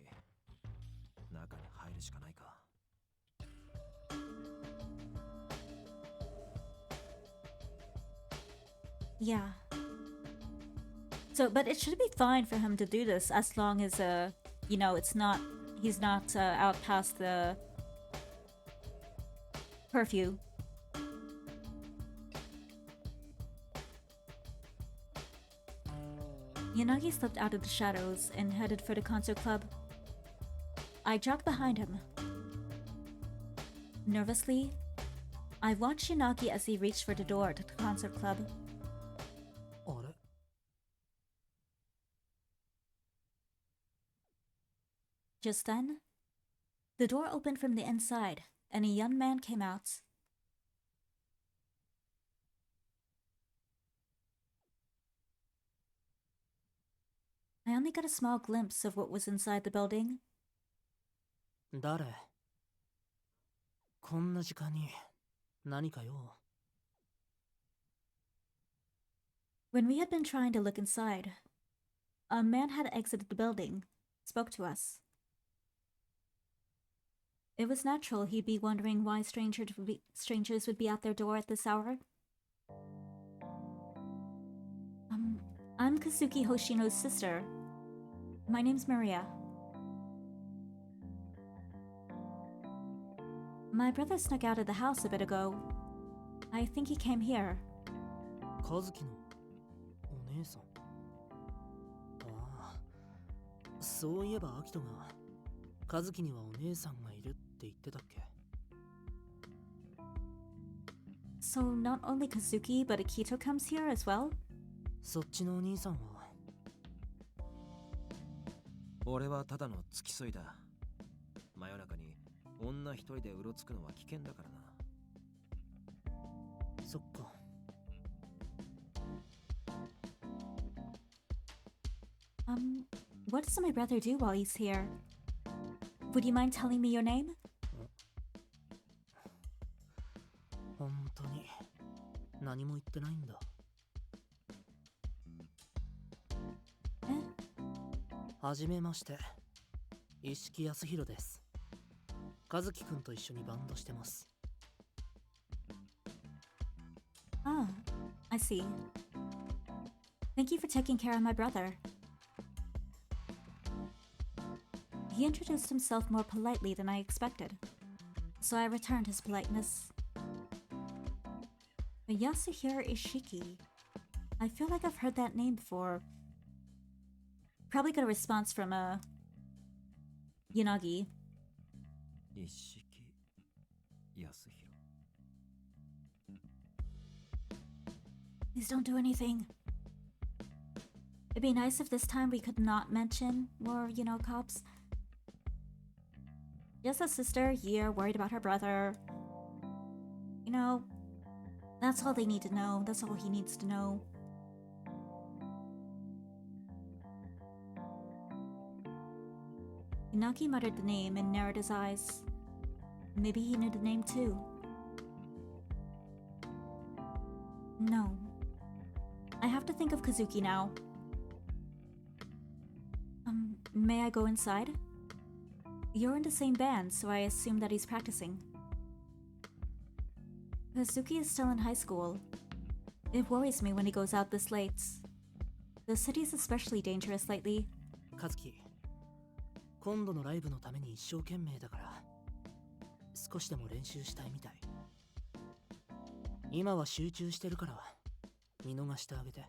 Speaker 3: 中に入るしかないか。
Speaker 1: Yeah. So, but it should be fine for him to do this as long as, he's not out past the curfew. Yanagi slipped out of the shadows and headed for the concert club. I jogged behind him. Nervously, I watched Yanagi as he reached for the door to the concert club. Just then, the door opened from the inside, and a young man came out. I only got a small glimpse of what was inside the building.
Speaker 15: 誰？こんな時間に何かよ。
Speaker 1: When we had been trying to look inside, a man had exited the building, spoke to us. It was natural he'd be wondering why strangers would be at their door at this hour. I'm Kazuki Hoshino's sister. My name's Maria. My brother snuck out of the house a bit ago. I think he came here.
Speaker 15: 和樹のお姉さん。ああ、そういえばアキトが和樹にはお姉さんがいるって言ってたっけ？
Speaker 1: So not only Kazuki, but Akito comes here as well?
Speaker 15: そっちのお兄さんは
Speaker 3: 俺はただの付き添いだ。真夜中に女一人でうろつくのは危険だからな。
Speaker 15: そっか。
Speaker 1: What does my brother do while he's here? Would you mind telling me your name?
Speaker 15: 本当に何も言ってないんだ。はじめまして。石木康弘です。和樹くんと一緒にバンドしてます。
Speaker 1: Ah, I see. Thank you for taking care of my brother. He introduced himself more politely than I expected, so I returned his politeness. Yasuhiro Ishiki. I feel like I've heard that name before. Probably got a response from Yanagi.
Speaker 3: Ishiki Yasuhiro.
Speaker 1: Please don't do anything. It'd be nice if this time we could not mention more, cops. Just a sister here worried about her brother. That's all they need to know. That's all he needs to know. Inaki muttered the name and narrowed his eyes. Maybe he knew the name too. No. I have to think of Kazuki now. May I go inside? You're in the same band, so I assume that he's practicing. Kazuki is still in high school. It worries me when he goes out this late. The city's especially dangerous lately.
Speaker 15: 和樹、今度のライブのために一生懸命だから少しでも練習したいみたい。今は集中してるから見逃してあげて。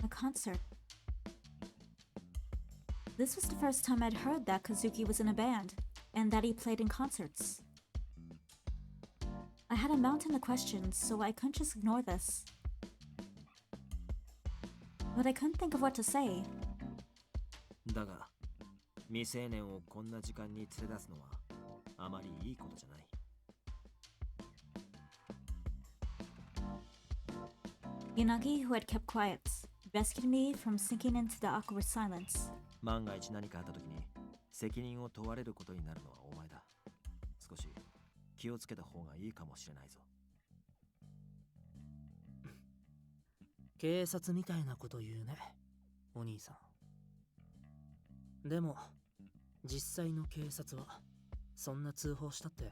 Speaker 1: A concert. This was the first time I'd heard that Kazuki was in a band, and that he played in concerts. I had a mountain of questions, so I couldn't just ignore this. But I couldn't think of what to say.
Speaker 3: だが、未成年をこんな時間に連れ出すのはあまりいいことじゃない。
Speaker 1: Yanagi, who had kept quiet, rescued me from sinking into the awkward silence.
Speaker 3: 万が一何かあった時に責任を問われることになるのはお前だ。少し気をつけた方がいいかもしれないぞ。
Speaker 15: 警察みたいなこと言うね、お兄さん。でも、実際の警察はそんな通報したって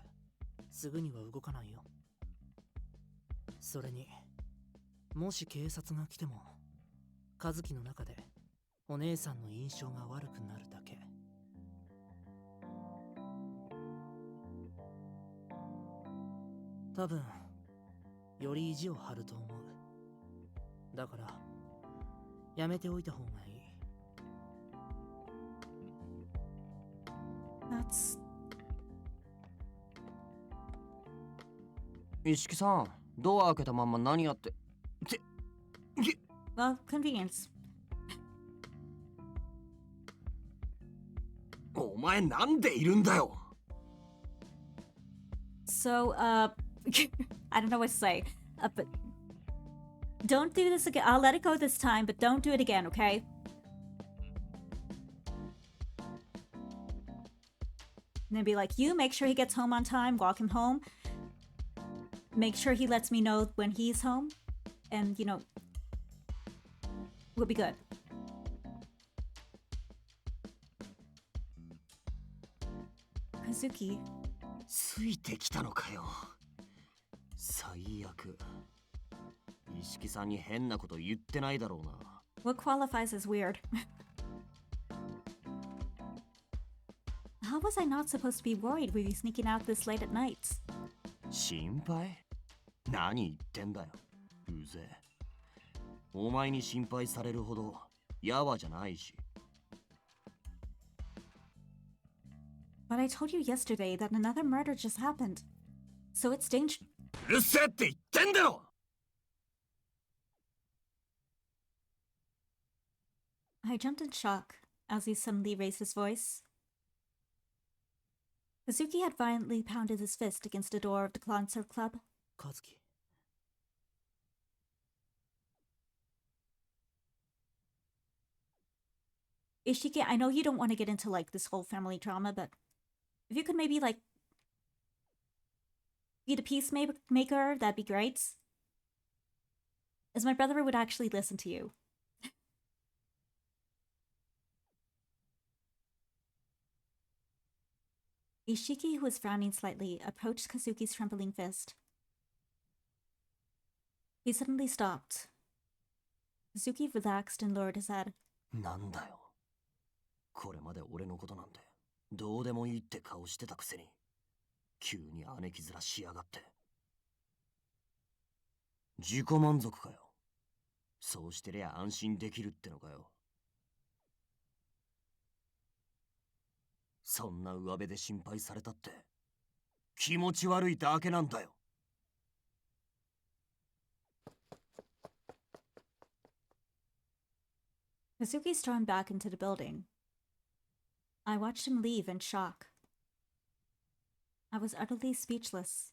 Speaker 15: すぐには動かないよ。それに、もし警察が来ても、和樹の中でお姉さんの印象が悪くなるだけ。多分より意地を張ると思う。だからやめておいた方がいい。
Speaker 1: That's...
Speaker 14: 石木さん、ドア開けたまんま何やって。
Speaker 1: Well, convenience.
Speaker 14: お前なんでいるんだよ。
Speaker 1: So, I don't know what to say, but don't do this again. I'll let it go this time, but don't do it again, okay? And then be like, you make sure he gets home on time, walk him home. Make sure he lets me know when he's home. And, we'll be good. Kazuki.
Speaker 14: ついてきたのかよ。最悪。石木さんに変なこと言ってないだろうな。
Speaker 1: What qualifies as weird? How was I not supposed to be worried with you sneaking out this late at night?
Speaker 14: 心配？何言ってんだよ。うぜえ。お前に心配されるほどやわじゃないし。
Speaker 1: But I told you yesterday that another murder just happened. So it's dangerous.
Speaker 14: うるせえって言ってんだろ
Speaker 1: I jumped in shock as he suddenly raised his voice. Kazuki had violently pounded his fist against the door of the concert club.
Speaker 15: Kazuki.
Speaker 1: Ishiki, I know you don't want to get into like this whole family drama, but if you could maybe like be the peacemaker, that'd be great. As my brother would actually listen to you. Ishiki, who was frowning slightly, approached Kazuki's trembling fist. He suddenly stopped. Kazuki relaxed and lowered his head.
Speaker 14: なんだよ。これまで俺のことなんてどうでもいいって顔してたくせに急に姉貴面しやがって。自己満足かよ。そうしてりゃ安心できるってのかよ。そんな上辺で心配されたって気持ち悪いだけなんだよ。
Speaker 1: Kazuki stormed back into the building. I watched him leave in shock. I was utterly speechless.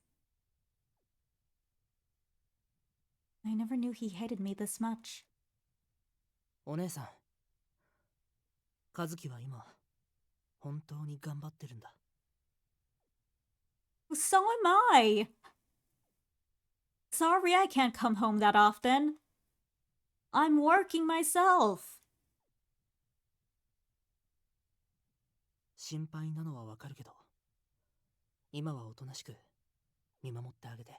Speaker 1: I never knew he hated me this much.
Speaker 15: お姉さん、和樹は今、本当に頑張ってるんだ。
Speaker 1: So am I! Sorry I can't come home that often. I'm working myself.
Speaker 15: 心配なのはわかるけど、今はおとなしく見守ってあげて。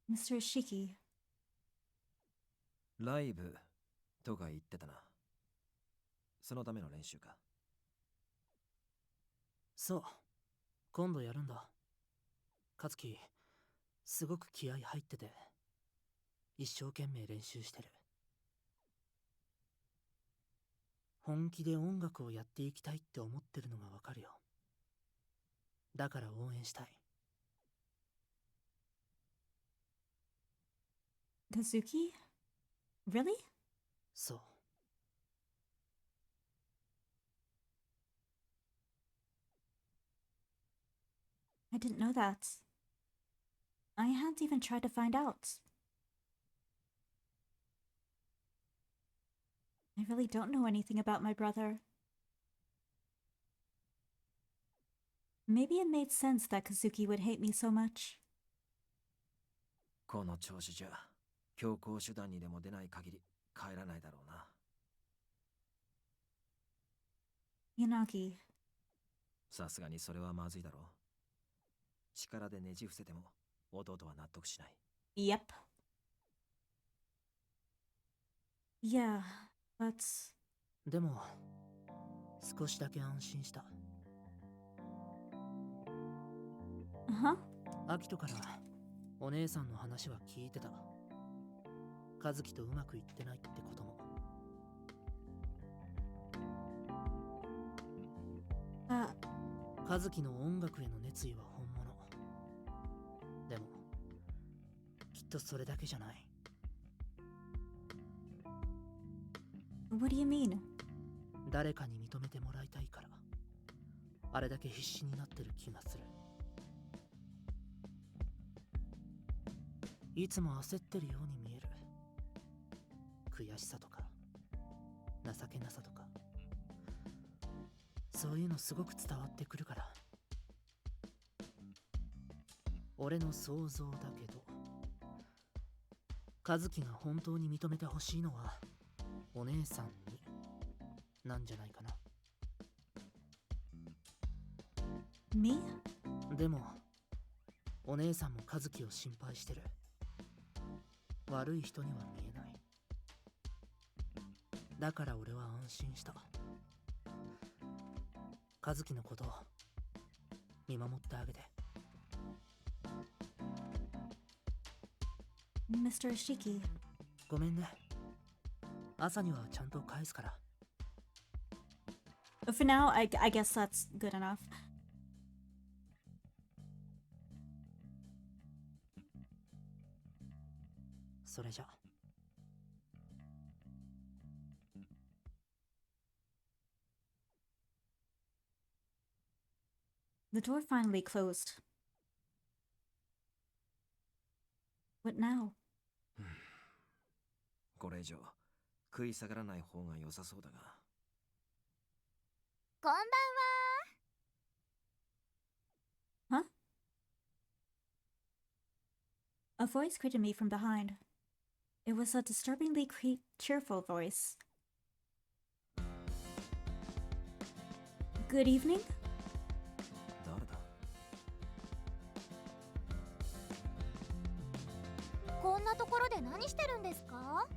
Speaker 1: Mr. Ishiki.
Speaker 3: ライブとか言ってたな。そのための練習か。
Speaker 15: そう、今度やるんだ。和樹、すごく気合入ってて、一生懸命練習してる。本気で音楽をやっていきたいって思ってるのがわかるよ。だから応援したい。
Speaker 1: Kazuki? Really?
Speaker 15: そう。
Speaker 1: I didn't know that. I hadn't even tried to find out. I really don't know anything about my brother. Maybe it made sense that Kazuki would hate me so much.
Speaker 3: この調子じゃ強行手段にでも出ない限り帰らないだろうな。
Speaker 1: Yanagi.
Speaker 3: さすがにそれはまずいだろう。力でねじ伏せても弟は納得しない。
Speaker 1: Yep. Yeah, but...
Speaker 15: でも、少しだけ安心した。アキトからお姉さんの話は聞いてた。和樹とうまくいってないってことも。和樹の音楽への熱意は本物。でも、きっとそれだけじゃない。
Speaker 1: What do you mean?
Speaker 15: 誰かに認めてもらいたいから、あれだけ必死になってる気がする。いつも焦ってるように見える。悔しさとか情けなさとか、そういうのすごく伝わってくるから。俺の想像だけど、和樹が本当に認めてほしいのはお姉さんになんじゃないかな。
Speaker 1: Me?
Speaker 15: でもお姉さんも和樹を心配してる。悪い人には見えない。だから俺は安心した。和樹のことを見守ってあげて。
Speaker 1: Mr. Ishiki.
Speaker 15: ごめんね。朝にはちゃんと返すから。
Speaker 1: For now, I guess that's good enough.
Speaker 15: それじゃ。
Speaker 1: The door finally closed. What now?
Speaker 3: これ以上食い下がらない方が良さそうだが。
Speaker 16: こんばんは。
Speaker 1: Huh? A voice greeted me from behind. It was a disturbingly cheerful voice. Good evening?
Speaker 3: 誰だ？
Speaker 16: こんなところで何してるんですか？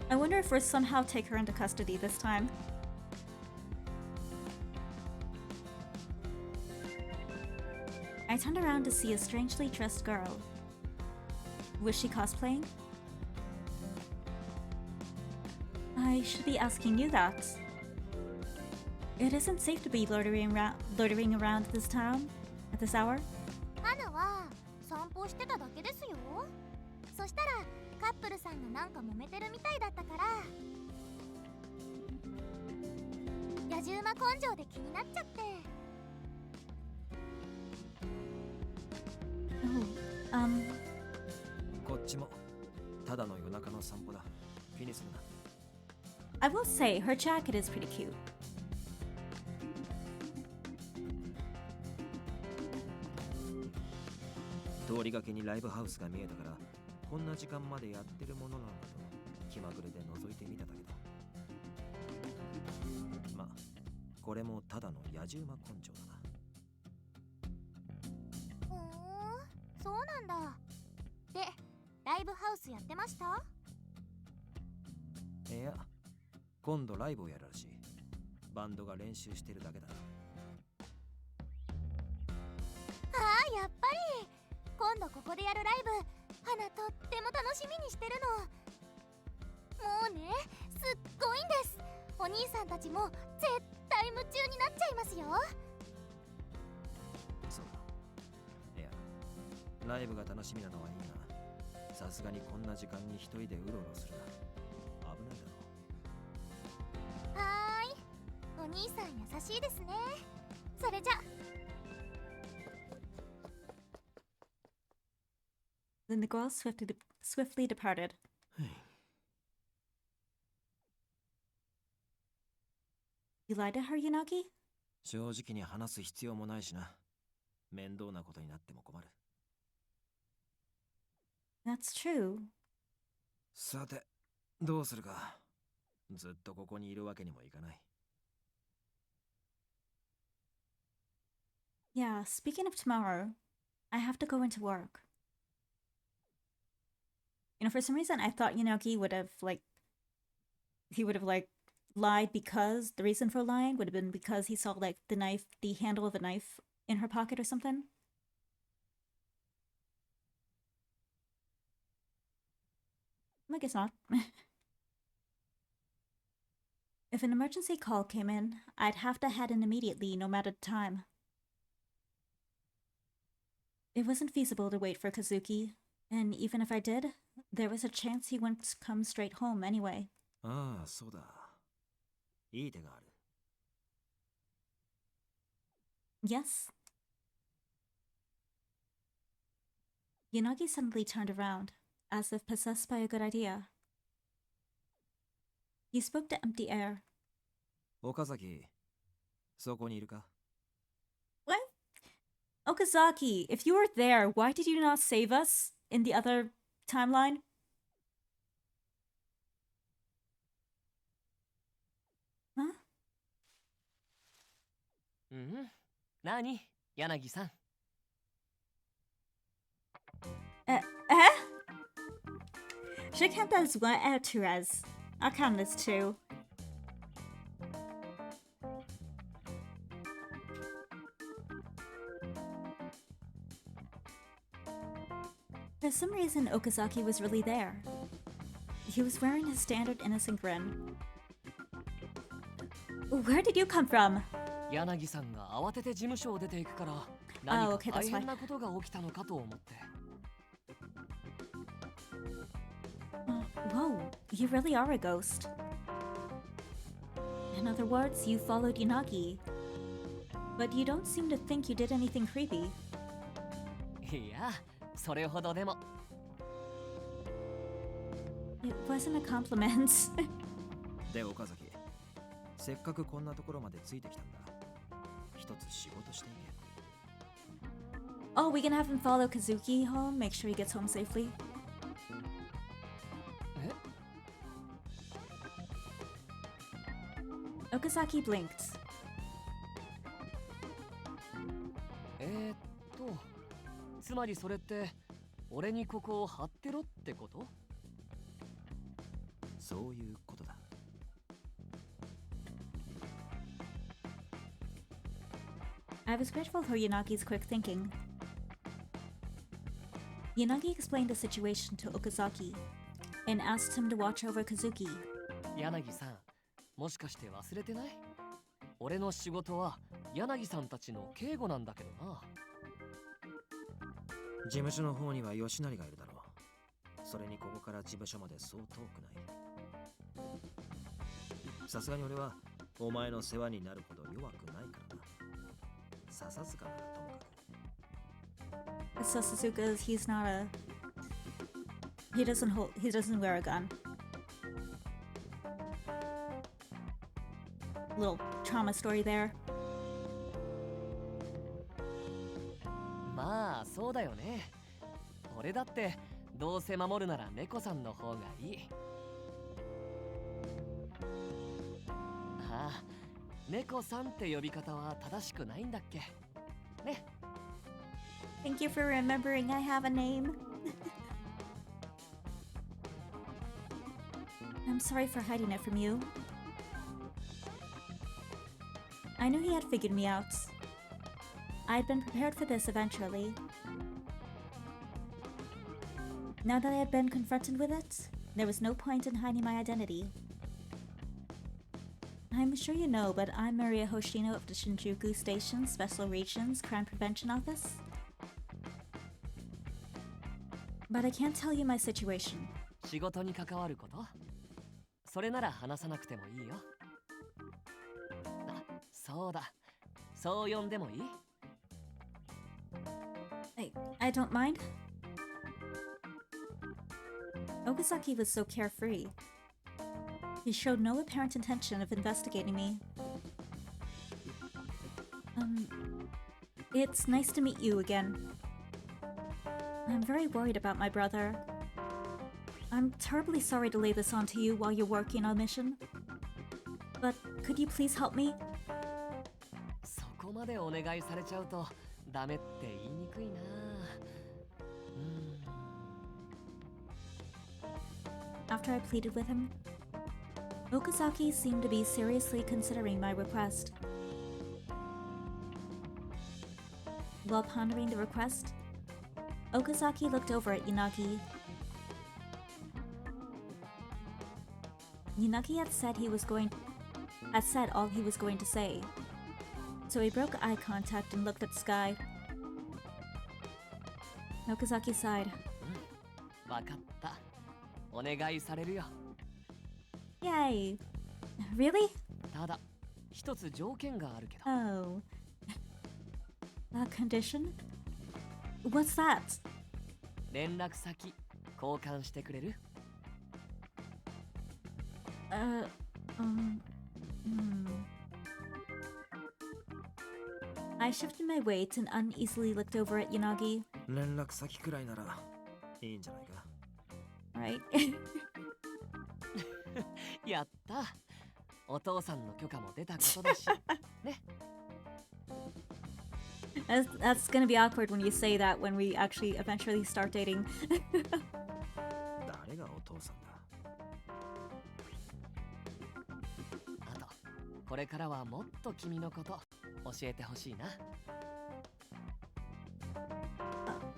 Speaker 1: I wonder if we'll somehow take her into custody this time. I turned around to see a strangely dressed girl. Was she cosplaying? I should be asking you that. It isn't safe to be loitering around this town at this hour.
Speaker 16: 花は散歩してただけですよ。そしたらカップルさんがなんか揉めてるみたいだったから、野獣馬根性で気になっちゃって。
Speaker 3: こっちもただの夜中の散歩だ。気にするな。
Speaker 1: I will say her jacket is pretty cute.
Speaker 3: 通りがけにライブハウスが見えたから、こんな時間までやってるものなんだと気まぐれで覗いてみただけだ。まあこれもただの野獣馬根性だな。
Speaker 16: そうなんだ。で、ライブハウスやってました？
Speaker 3: いや、今度ライブをやるらしい。バンドが練習してるだけだ。
Speaker 16: ああ、やっぱり今度ここでやるライブ、花とっても楽しみにしてるの。もうね、すっごいんです。お兄さんたちも絶対夢中になっちゃいますよ。
Speaker 3: そうだ。いや、ライブが楽しみなのはいいが、さすがにこんな時間に一人でうろうろするな。危ないだろ。
Speaker 16: はーい、お兄さん優しいですね。それじゃ。
Speaker 1: Then the girl swiftly departed. You lied to her, Yanagi?
Speaker 3: 正直に話す必要もないしな。面倒なことになっても困る。
Speaker 1: That's true.
Speaker 3: さて、どうするか。ずっとここにいるわけにもいかない。
Speaker 1: Yeah, speaking of tomorrow, I have to go into work. You know, for some reason, I thought Yanagi would have, lied because the reason for lying would have been because he saw, the handle of a knife in her pocket or something. I guess not. If an emergency call came in, I'd have to head in immediately, no matter the time. It wasn't feasible to wait for Kazuki, and even if I did, there was a chance he wouldn't come straight home anyway.
Speaker 3: ああ、そうだ。いい手がある。
Speaker 1: Yes? Yanagi suddenly turned around, as if possessed by a good idea. He spoke to empty air.
Speaker 3: 岡崎、そこにいるか？
Speaker 1: What? Okazaki, if you were there, why did you not save us in the other timeline? Huh?
Speaker 12: 何？柳さん。
Speaker 1: Should count that as one or two as. I'll count this two. For some reason, Okazaki was really there. He was wearing his standard innocent grin. Where did you come from?
Speaker 2: 柳さんが慌てて事務所を出ていくから何
Speaker 1: Oh,
Speaker 2: か
Speaker 1: okay,
Speaker 2: 大
Speaker 1: that's
Speaker 2: 変
Speaker 1: fine.
Speaker 2: なことが起きたのかと思って。
Speaker 1: Whoa, you really are a ghost. In other words, you followed Yanagi. But you don't seem to think you did anything creepy.
Speaker 2: いや、それほどでも。
Speaker 1: It wasn't a compliment.
Speaker 3: で、岡崎、せっかくこんなところまでついてきたんだ。一つ仕事していけ。
Speaker 1: Oh, we can have him follow Kazuki home, make sure he gets home safely. Okazaki blinked.
Speaker 2: つまりそれって俺にここを張ってろってこと？
Speaker 3: そういうことだ。
Speaker 1: I was grateful for Yanagi's quick thinking. Yanagi explained the situation to Okazaki and asked him to watch over Kazuki.
Speaker 2: 柳さん、もしかして忘れてない？俺の仕事は柳さんたちの警護なんだけどな。
Speaker 3: 事務所の方には吉成がいるだろう。それにここから事務所までそう遠くない。さすがに俺はお前の世話になるほど弱くないからな。笹塚ならともかく。
Speaker 1: So Suzuka, he's not a... He doesn't wear a gun. Little trauma story there.
Speaker 2: まあそうだよね。俺だってどうせ守るなら猫さんの方がいい。ああ、猫さんって呼び方は正しくないんだっけね。
Speaker 1: Thank you for remembering I have a name. I'm sorry for hiding it from you. I knew he had figured me out. I'd been prepared for this eventually. Now that I had been confronted with it, there was no point in hiding my identity. I'm sure you know, but I'm Maria Hoshino of the Shinjuku Station Special Regions Crime Prevention Office. But I can't tell you my situation.
Speaker 2: 仕事に関わること？それなら話さなくてもいいよ。あ、そうだ。そう呼んでもいい？I
Speaker 1: don't mind. Okazaki was so carefree. He showed no apparent intention of investigating me. It's nice to meet you again. I'm very worried about my brother. I'm terribly sorry to lay this onto you while you're working on mission. But could you please help me?
Speaker 2: そこまでお願いされちゃうとダメって言いにくいな。
Speaker 1: After I pleaded with him, Okazaki seemed to be seriously considering my request. While pondering the request, Okazaki looked over at Yanagi. Yanagi had said all he was going to say, so he broke eye contact and looked at the sky. Okazaki sighed.
Speaker 2: わかった。お願いされるよ。
Speaker 1: Yay! Really?
Speaker 2: ただ、一つ条件があるけど。
Speaker 1: Oh. A condition? What's that?
Speaker 2: 連絡先交換してくれる？
Speaker 1: I shifted my weight and uneasily looked over at Yanagi.
Speaker 3: 連絡先くらいならいいんじゃないか。
Speaker 1: Right?
Speaker 2: やった。お父さんの許可も出たことだし。ね。
Speaker 1: That's gonna be awkward when you say that when we actually eventually start dating.
Speaker 3: 誰がお父さんだ？
Speaker 2: あと、これからはもっと君のこと教えてほしいな。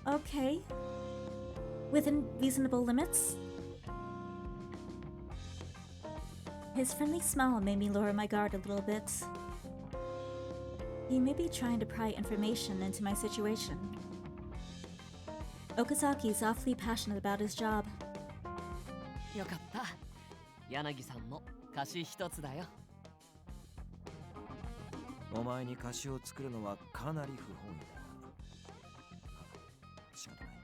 Speaker 1: Okay. Within reasonable limits? His friendly smile made me lower my guard a little bit. He may be trying to pry information into my situation. Okazaki's awfully passionate about his job.
Speaker 2: よかった。柳さんも貸し一つだよ。
Speaker 3: お前に貸しを作るのはかなり不本意だな。仕方ない。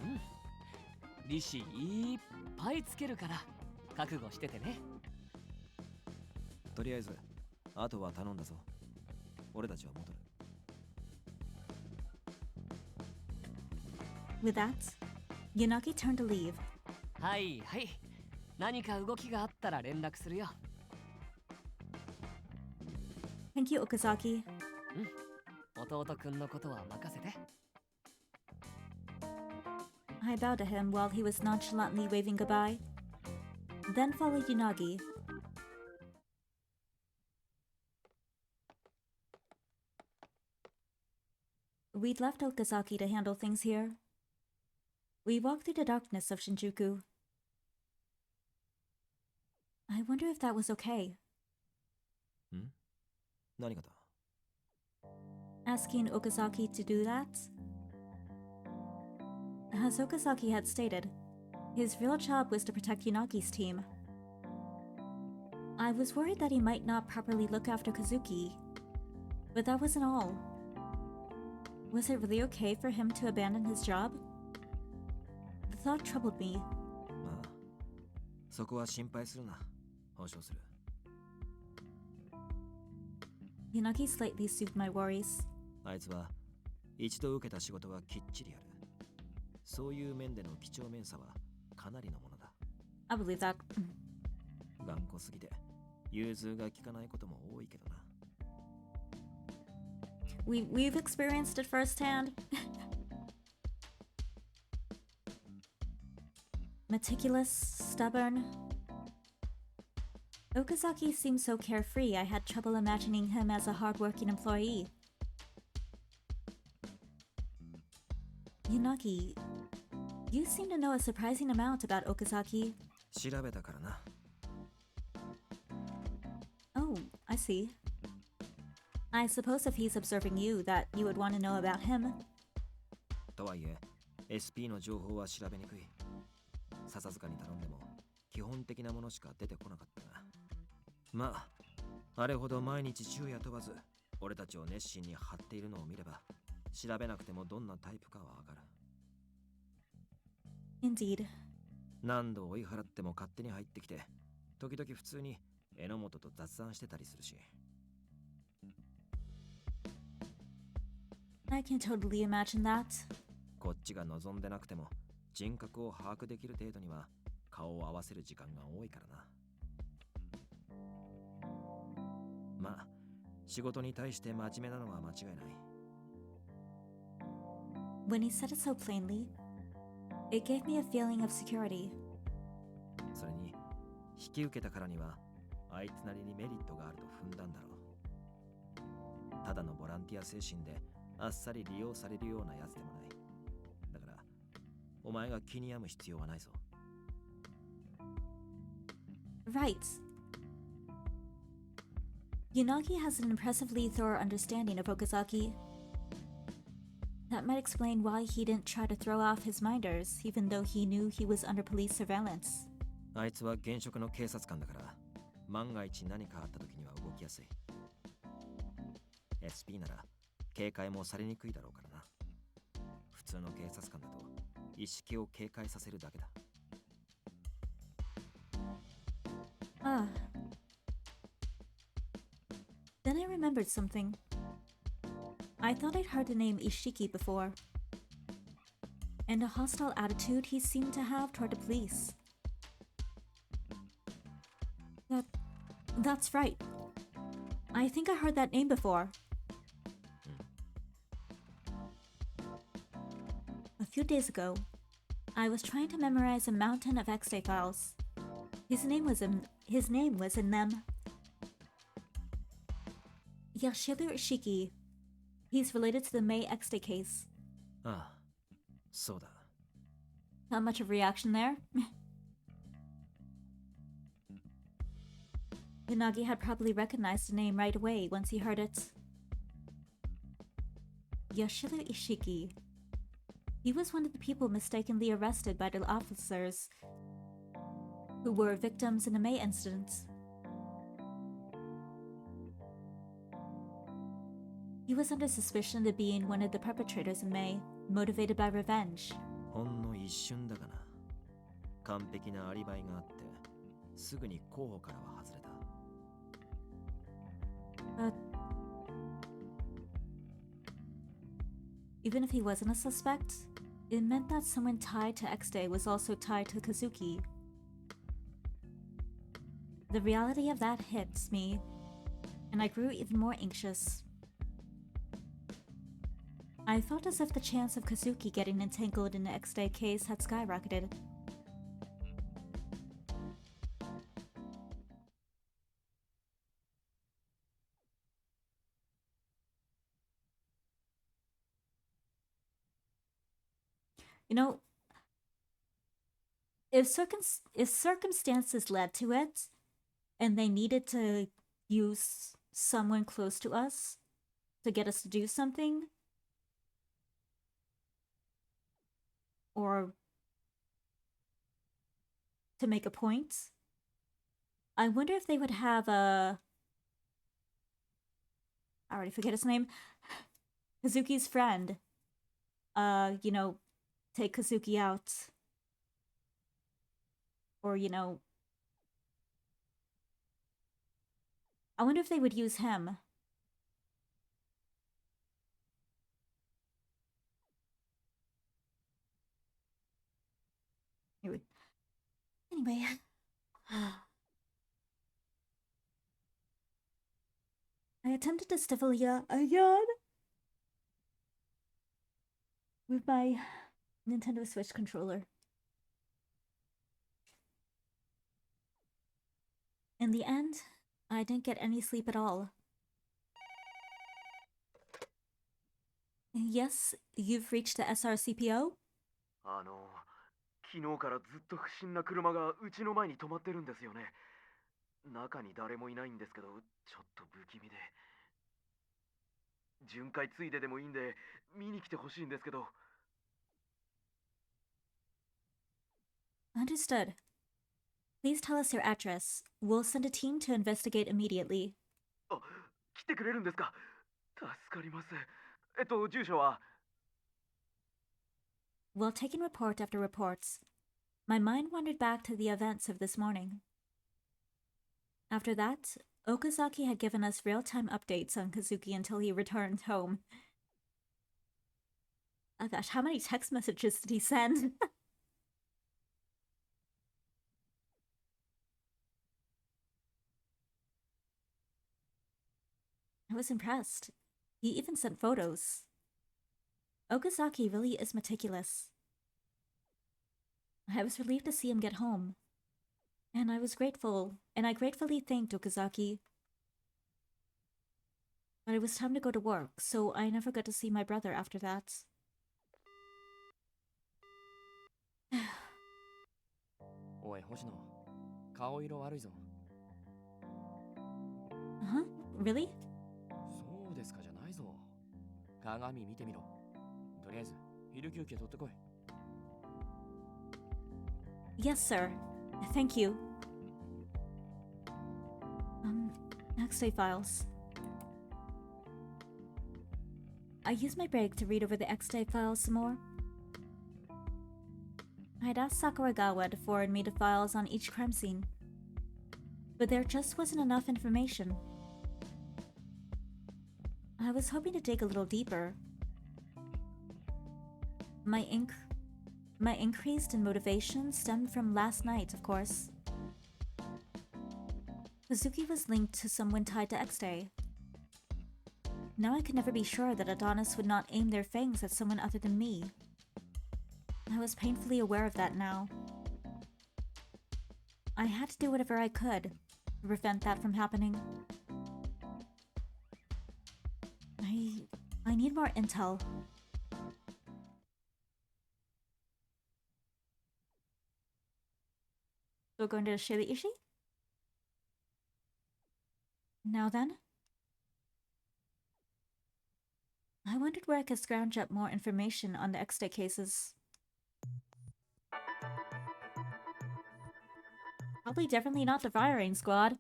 Speaker 2: うん。利子いっぱいつけるから覚悟しててね。
Speaker 3: とりあえず、あとは頼んだぞ。俺たちは戻る。
Speaker 1: With that, Yanagi turned to leave.
Speaker 2: はいはい。何か動きがあったら連絡するよ。
Speaker 1: Thank you, Okazaki.
Speaker 2: 弟くんのことは任せて。
Speaker 1: I bowed to him while he was nonchalantly waving goodbye, then followed Yanagi. We'd left Okazaki to handle things here. We walked through the darkness of Shinjuku. I wonder if that was okay.
Speaker 3: 何がだ?
Speaker 1: Asking Okazaki to do that? As Okazaki had stated, his real job was to protect Yanagi's team. I was worried that he might not properly look after Kazuki, but that wasn't all. Was it really okay for him to abandon his job? The thought troubled me.
Speaker 3: まあ、そこは心配するな。保証する。
Speaker 1: Yanagi slightly soothed my worries.
Speaker 3: あいつは一度受けた仕事はきっちりやる。そういう面での几帳面さはかなりのものだ。
Speaker 1: I believe that.
Speaker 3: 頑固すぎて融通が利かないことも多いけどな。
Speaker 1: We've experienced it firsthand. Meticulous, stubborn. Okazaki seemed so carefree, I had trouble imagining him as a hard-working employee. Yanagi, you seem to know a surprising amount about Okazaki.
Speaker 3: 調べたからな。
Speaker 1: Oh, I see. I suppose if he's observing you, that you would want to know about him.
Speaker 3: とはいえ、SP の情報は調べにくい。笹塚に頼んでも基本的なものしか出てこなかったな。まあ、あれほど毎日昼夜問わず俺たちを熱心に張っているのを見れば、調べなくてもどんなタイプかはわかる。
Speaker 1: Indeed.
Speaker 3: 何度追い払っても勝手に入ってきて、時々普通に榎本と雑談してたりするし。
Speaker 1: I can totally imagine that.
Speaker 3: こっちが望んでなくても人格を把握できる程度には顔を合わせる時間が多いからな。まあ、仕事に対して真面目なのは間違いない。
Speaker 1: When he said it so plainly, it gave me a feeling of security.
Speaker 3: それに引き受けたからにはあいつなりにメリットがあると踏んだんだろう。ただのボランティア精神であっさり利用されるようなやつでもない。だからお前が気に病む必要はないぞ。
Speaker 1: Right. Yanagi has an impressively thorough understanding of Okazaki. That might explain why he didn't try to throw off his minders, even though he knew he was under police surveillance.
Speaker 3: あいつは現職の警察官だから、万が一何かあった時には動きやすい。SP なら警戒もされにくいだろうからな。普通の警察官だと意識を警戒させるだけだ。
Speaker 1: Ah. Then I remembered something. I thought I'd heard the name Ishiki before, and a hostile attitude he seemed to have toward the police. That's right. I think I heard that name before. A few days ago, I was trying to memorize a mountain of X-Day files. His name was in them. Yashiru Ishiki. He's related to the May X-Day case.
Speaker 3: ああ、そうだ。
Speaker 1: Not much of a reaction there. Yanagi had probably recognized the name right away once he heard it. Yoshiro Ishiki. He was one of the people mistakenly arrested by the officers who were victims in the May incident. He was under suspicion of being one of the perpetrators in May, motivated by revenge.
Speaker 3: ほんの一瞬だがな。完璧なアリバイがあって、すぐに候補からは外れた。
Speaker 1: But even if he wasn't a suspect, it meant that someone tied to X-Day was also tied to Kazuki. The reality of that hits me, and I grew even more anxious. I felt as if the chance of Kazuki getting entangled in the X-Day case had skyrocketed. You know, if circumstances led to it, and they needed to use someone close to us to get us to do something, or to make a point, I wonder if they would have a... I already forget his name. Kazuki's friend. You know, take Kazuki out. Or, you know... I wonder if they would use him. Anyway. I attempted to stifle a yawn with my Nintendo Switch controller. In the end, I didn't get any sleep at all. Yes, you've reached the SRCPO?
Speaker 11: 昨日からずっと不審な車がうちの前に止まってるんですよね。中に誰もいないんですけど、ちょっと不気味で。巡回ついででもいいんで、見に来てほしいんですけど。
Speaker 1: Understood. Please tell us your address. We'll send a team to investigate immediately.
Speaker 11: あ、来てくれるんですか。助かります。住所は
Speaker 1: While taking report after reports, my mind wandered back to the events of this morning. After that, Okazaki had given us real-time updates on Kazuki until he returned home. Oh gosh, how many text messages did he send? I was impressed. He even sent photos. Okazaki really is meticulous. I was relieved to see him get home. And I gratefully thanked Okazaki. But it was time to go to work, so I never got to see my brother after that.
Speaker 6: Oi, Hoshino. 顔色悪いぞ。
Speaker 1: Huh? Really?
Speaker 6: そうですかじゃないぞ。鏡見てみろ。とりあえず、昼休憩取ってこい。
Speaker 1: Yes, sir. Thank you. Next day files. I used my break to read over the X-Day files some more. I had asked Sakuragawa to forward me the files on each crime scene, but there just wasn't enough information. I was hoping to dig a little deeper. My increase in motivation stemmed from last night, of course. Kazuki was linked to someone tied to X-Day. Now I could never be sure that Adonis would not aim their fangs at someone other than me. I was painfully aware of that now. I had to do whatever I could to prevent that from happening. I need more intel. So we're going to Shiraishi? Now then. I wondered where I could scrounge up more information on the X-Day cases. Probably definitely not the firing squad.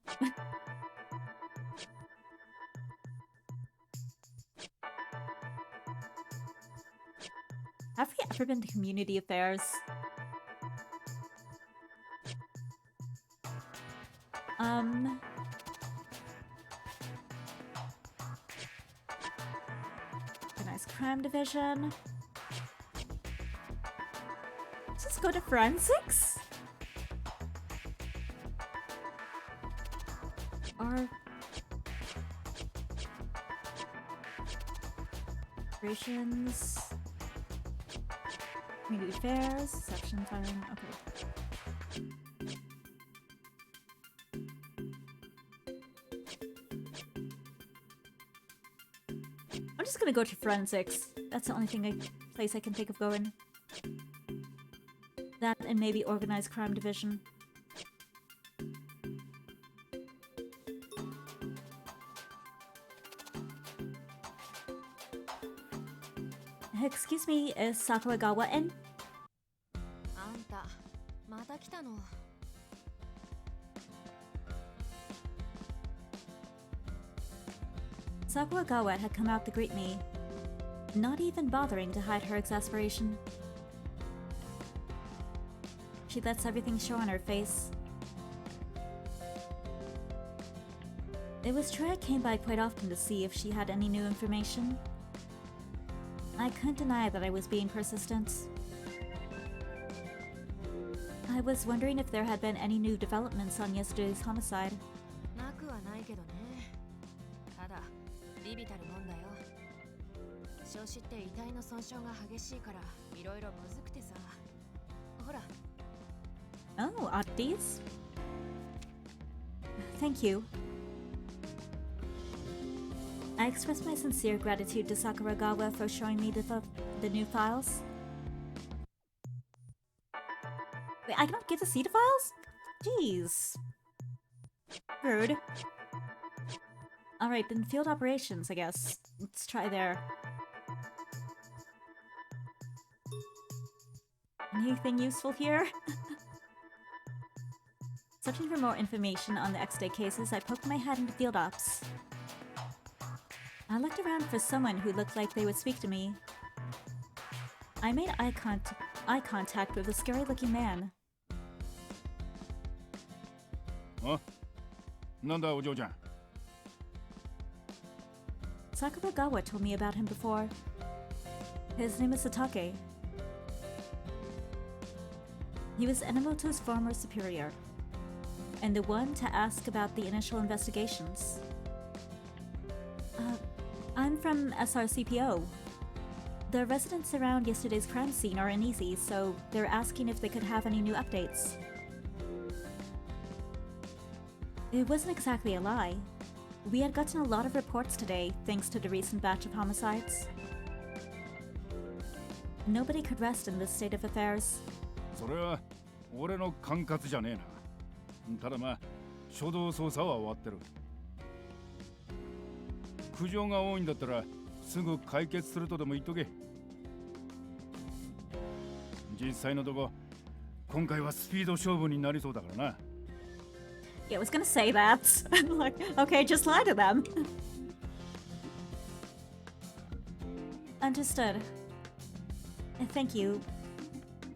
Speaker 1: Have we ever been to community affairs? Organized crime division. Let's just go to forensics? Or operations, community affairs, section filing. Okay. I'm just gonna go to forensics. That's the only place I can think of going. That and maybe organized crime division. Excuse me, is Sakuragawa in?
Speaker 10: あんたまた来たの。
Speaker 1: Sakuragawa had come out to greet me, not even bothering to hide her exasperation. She lets everything show on her face. It was true I came by quite often to see if she had any new information. I couldn't deny that I was being persistent. I was wondering if there had been any new developments on yesterday's homicide.
Speaker 10: なくはないけどね。ただビビたるもんだよ。焼死って遺体の損傷が激しいからいろいろむずくてさ。ほら。
Speaker 1: Oh, oddities? Thank you. I express my sincere gratitude to Sakuragawa for showing me the new files. Wait, I don't get to see the files? Jeez. Rude. Alright, then field operations, I guess. Let's try there. Anything useful here? Searching for more information on the X-Day cases, I poked my head into field ops. I looked around for someone who looked like they would speak to me. I made eye contact with a scary-looking man.
Speaker 9: あ、なんだお嬢ちゃん。
Speaker 1: Sakuragawa told me about him before. His name is Satake. He was Enomoto's former superior, and the one to ask about the initial investigations. I'm from SRCPO. The residents around yesterday's crime scene are uneasy, so they're asking if they could have any new updates. It wasn't exactly a lie. We had gotten a lot of reports today, thanks to the recent batch of homicides. Nobody could rest in this state of affairs.
Speaker 9: それは俺の管轄じゃねえな。ただまあ初動捜査は終わってる。苦情が多いんだったらすぐ解決するとでも言っとけ。実際のとこ今回はスピード勝負になりそうだからな。
Speaker 1: Yeah, I was gonna say that. I'm like, okay, just lie to them. Understood. Thank you.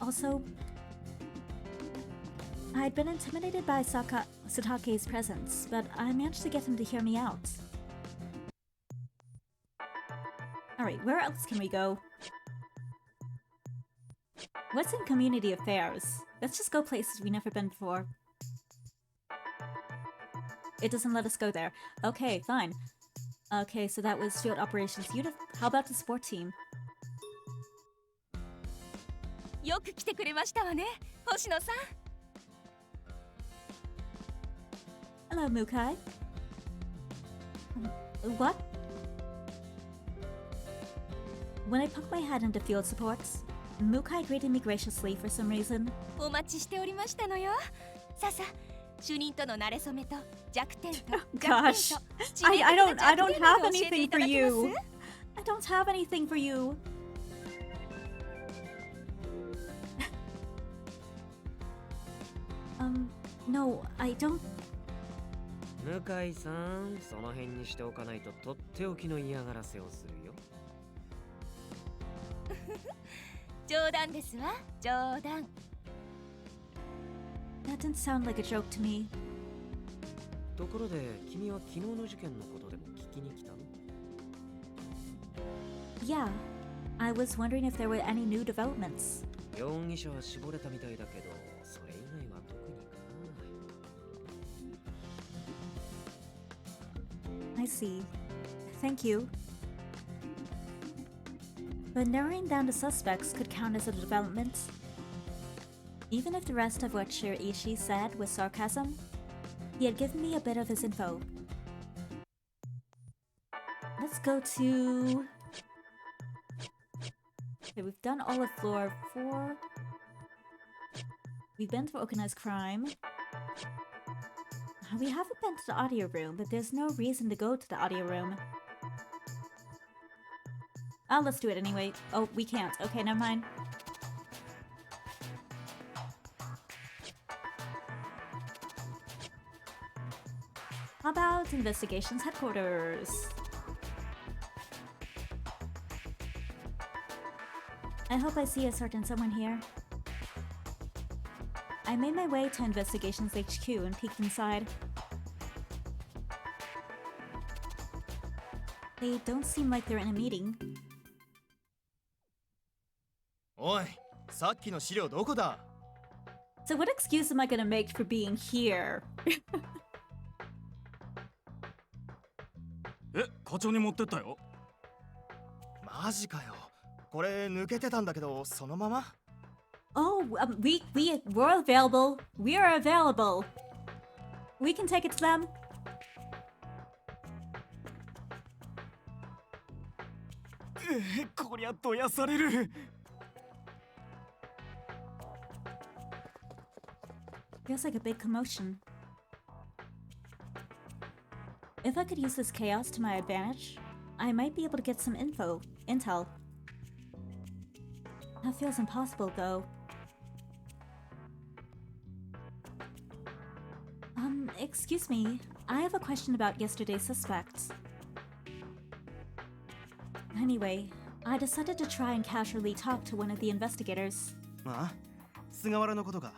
Speaker 1: Also, I'd been intimidated by Satake's presence, but I managed to get him to hear me out. Alright, where else can we go? What's in community affairs? Let's just go places we've never been before. It doesn't let us go there. Okay, fine. Okay, so that was field operations unit. How about the sport team?
Speaker 10: よく来てくれましたわね、星野さん。
Speaker 1: Hello, Mukai. What? When I poked my head into field supports, Mukai greeted me graciously for some reason.
Speaker 10: お待ちしておりましたのよ。さあさ、主任との馴れ初めと弱点と
Speaker 1: Gosh, I don't have anything for you. I don't have anything for you. No, I don't.
Speaker 4: 向井さん、その辺にしておかないととっておきの嫌がらせをするよ。
Speaker 10: 冗談ですわ、冗談。
Speaker 1: That didn't sound like a joke to me.
Speaker 4: ところで、君は昨日の事件のことでも聞きに来たの？
Speaker 1: Yeah, I was wondering if there were any new developments.
Speaker 4: 容疑者は絞れたみたいだけど、それ以外は特にかな。
Speaker 1: I see. Thank you. But narrowing down the suspects could count as a development. Even if the rest of what Shiraishi said was sarcasm, he had given me a bit of his info. Let's go to... Okay, we've done all of floor 4. We've been to organized crime. We haven't been to the audio room, but there's no reason to go to the audio room. Oh, let's do it anyway. Oh, we can't. Okay, never mind. How about Investigations Headquarters? I hope I see a certain someone here. I made my way to Investigations HQ and peeked inside. They don't seem like they're in a meeting.
Speaker 17: おい、さっきの資料どこだ?
Speaker 1: So what excuse am I gonna make for being here?
Speaker 17: 課長に持ってったよ。マジかよ。これ抜けてたんだけど、そのまま?
Speaker 1: Oh, we're available. We are available. We can take it to them. Feels like a big commotion. If I could use this chaos to my advantage, I might be able to get some intel. That feels impossible, though. Excuse me. I have a question about yesterday's suspects. Anyway, I decided to try and casually talk to one of the investigators.
Speaker 17: あ? 菅原のことか?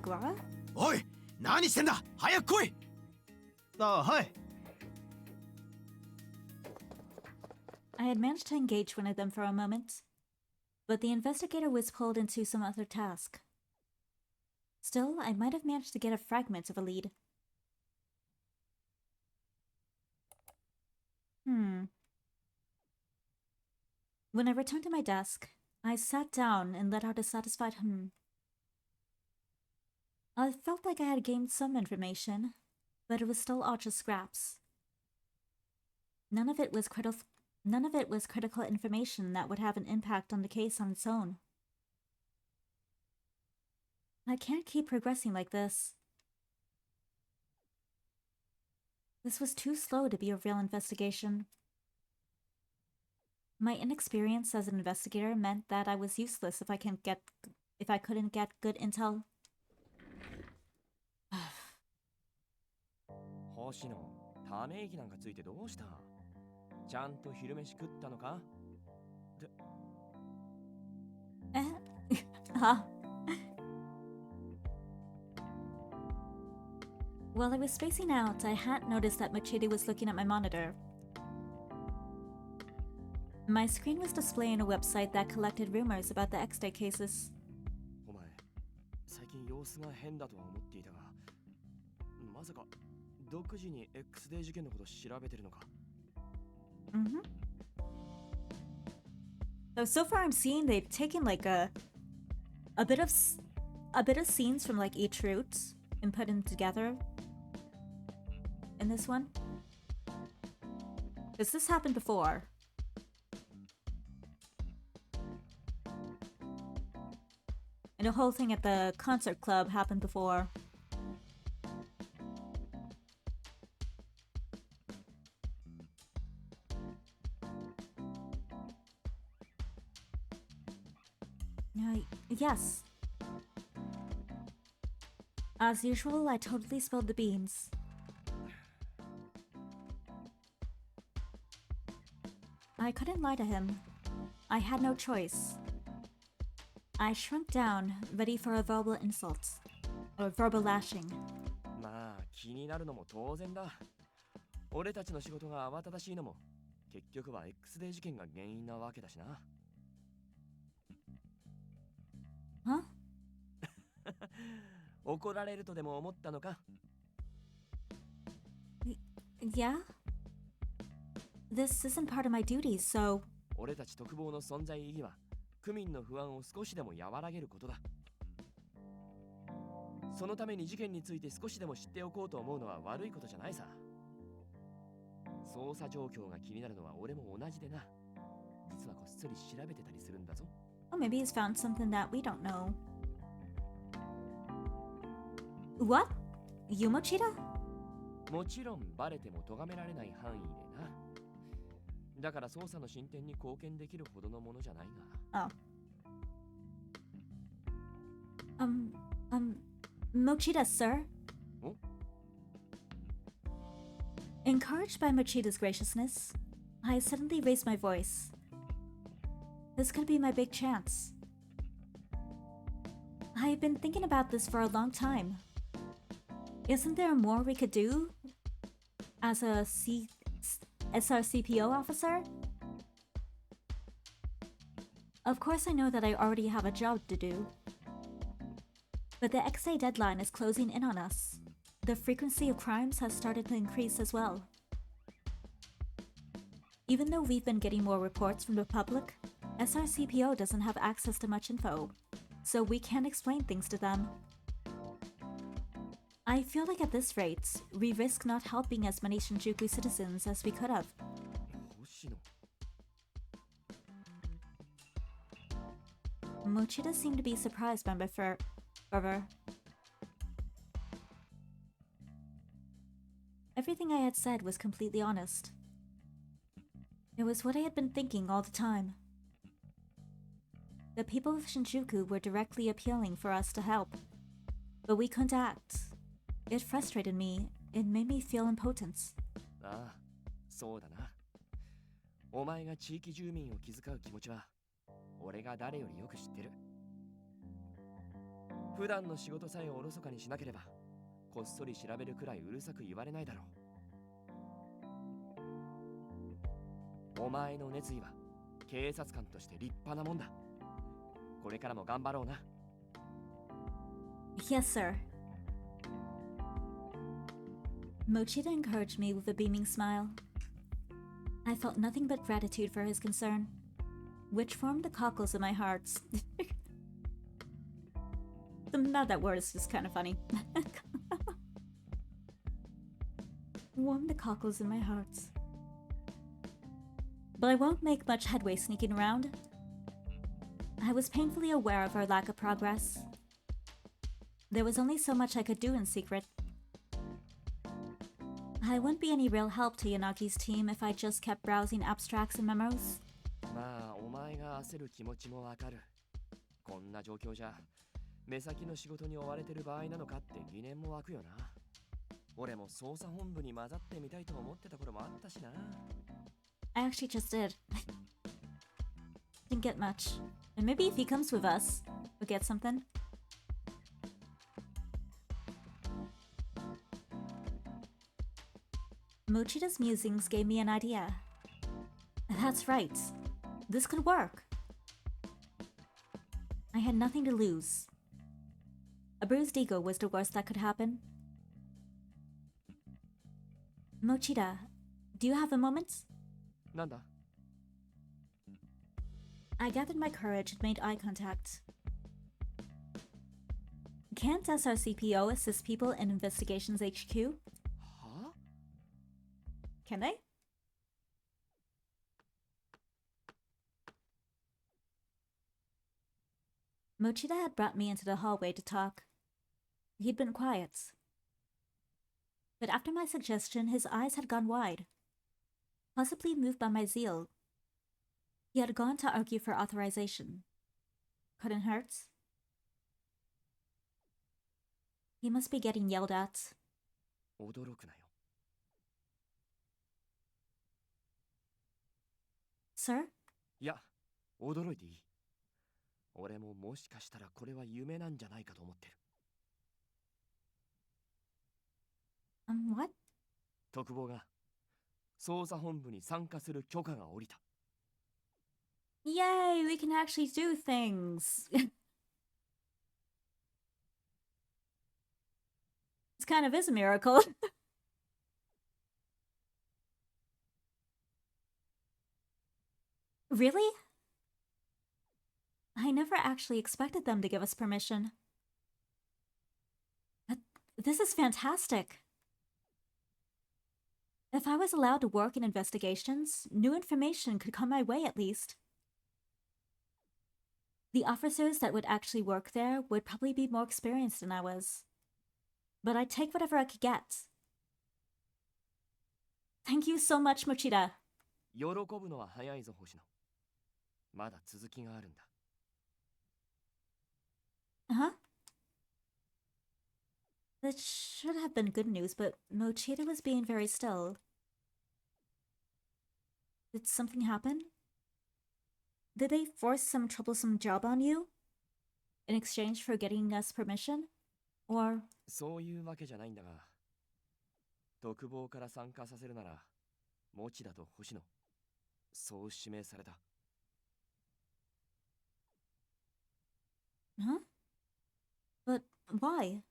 Speaker 1: Guara?
Speaker 17: おい、何してんだ? 早く来い! あ、はい.
Speaker 1: I had managed to engage one of them for a moment, but the investigator was pulled into some other task. Still, I might have managed to get a fragment of a lead. When I returned to my desk, I sat down and let out a satisfied I felt like I had gained some information, but it was still all just scraps. None of it was critical information that would have an impact on the case on its own. I can't keep progressing like this. This was too slow to be a real investigation. My inexperience as an investigator meant that I was useless if I couldn't get good intel.
Speaker 6: 星野、ため息なんかついてどうした? ちゃんと昼飯食ったのか?
Speaker 1: While I was spacing out, I hadn't noticed that Machida was looking at my monitor. My screen was displaying a website that collected rumors about the X-Day cases.
Speaker 6: お前、最近様子が変だとは思っていたが、まさか独自に X-Day 事件のこと調べてるのか?
Speaker 1: So far I'm seeing they've taken like a bit of scenes from like each route and put them together in this one. Because this happened before. And the whole thing at the concert club happened before. Yes. As usual, I totally spilled the beans. I couldn't lie to him. I had no choice. I shrunk down, ready for a verbal insult. Or verbal lashing.
Speaker 6: まあ気になるのも当然だ。俺たちの仕事が慌ただしいのも結局は X デー事件が原因なわけだしな。
Speaker 1: Huh?
Speaker 6: 怒られるとでも思ったのか？
Speaker 1: Yeah? This isn't part of my duties, so...
Speaker 6: 俺たち特防の存在意義は区民の不安を少しでも和らげることだ。そのために事件について少しでも知っておこうと思うのは悪いことじゃないさ。捜査状況が気になるのは俺も同じでな。実はこっそり調べてたりするんだぞ。
Speaker 1: Or maybe he's found something that we don't know. What? You Mochida?
Speaker 6: もちろんバレても咎められない範囲でな。だから捜査の進展に貢献できるほどのものじゃないが。
Speaker 1: Mochida, sir?
Speaker 6: Oh?
Speaker 1: Encouraged by Mochida's graciousness, I suddenly raised my voice. This could be my big chance. I've been thinking about this for a long time. Isn't there more we could do as a SRCPO officer? Of course, I know that I already have a job to do. But the X-Day deadline is closing in on us. The frequency of crimes has started to increase as well. Even though we've been getting more reports from the public, SRCPO doesn't have access to much info, so we can't explain things to them. I feel like at this rate, we risk not helping as many Shinjuku citizens as we could have. Mochida seemed to be surprised by my fervor. Everything I had said was completely honest. It was what I had been thinking all the time. The people of Shinjuku were directly appealing for us to help, but we couldn't act. It frustrated me. It made me feel impotent.
Speaker 6: ああ、そうだな。お前が地域住民を気遣う気持ちは、俺が誰よりよく知ってる。普段の仕事さえおろそかにしなければ、こっそり調べるくらいうるさく言われないだろう。お前の熱意は警察官として立派なもんだ。これからも頑張ろうな。
Speaker 1: Yes, sir. Mochida encouraged me with a beaming smile. I felt nothing but gratitude for his concern, which formed the cockles in my hearts. Now that word is just kind of funny. Warmed the cockles in my hearts. But I won't make much headway sneaking around. I was painfully aware of our lack of progress. There was only so much I could do in secret. I wouldn't be any real help to Yanagi's team if I just kept browsing abstracts and memos.
Speaker 6: まあ、お前が焦る気持ちもわかる。こんな状況じゃ、目先の仕事に追われてる場合なのかって疑念も湧くよな。俺も捜査本部に混ざってみたいと思ってた頃もあったしな。
Speaker 1: I actually just did. Didn't get much. And maybe if he comes with us, we'll get something. Mochida's musings gave me an idea. That's right. This could work. I had nothing to lose. A bruised ego was the worst that could happen. Mochida, do you have a moment?
Speaker 6: なんだ?
Speaker 1: I gathered my courage and made eye contact. Can't SRCPO assist people in Investigations HQ?
Speaker 6: Huh?
Speaker 1: Can they? Mochida had brought me into the hallway to talk. He'd been quiet. But after my suggestion, his eyes had gone wide. Possibly moved by my zeal. He had gone to argue for authorization. couldn't hurt. He must be getting yelled at.
Speaker 6: 驚くなよ。
Speaker 1: Sir?
Speaker 6: いや、驚いていい。俺ももしかしたらこれは夢なんじゃないかと思ってる。
Speaker 1: What?
Speaker 6: 特防が捜査本部に参加する許可が下りた。
Speaker 1: Yay, we can actually do things. This kind of is a miracle. Really? I never actually expected them to give us permission. This is fantastic. If I was allowed to work in investigations, new information could come my way at least. The officers that would actually work there would probably be more experienced than I was. But I'd take whatever I could get. Thank you so much, Mochida.
Speaker 6: 喜ぶのは早いぞ、星野。まだ続きがあるんだ。
Speaker 1: Huh? That should have been good news, but Mochida was being very still. Did something happen? Did they force some troublesome job on you? In exchange for getting us permission? Or...
Speaker 6: そういうわけじゃないんだが、特防から参加させるなら、持田と星野、そう指名された。
Speaker 1: Huh? But why?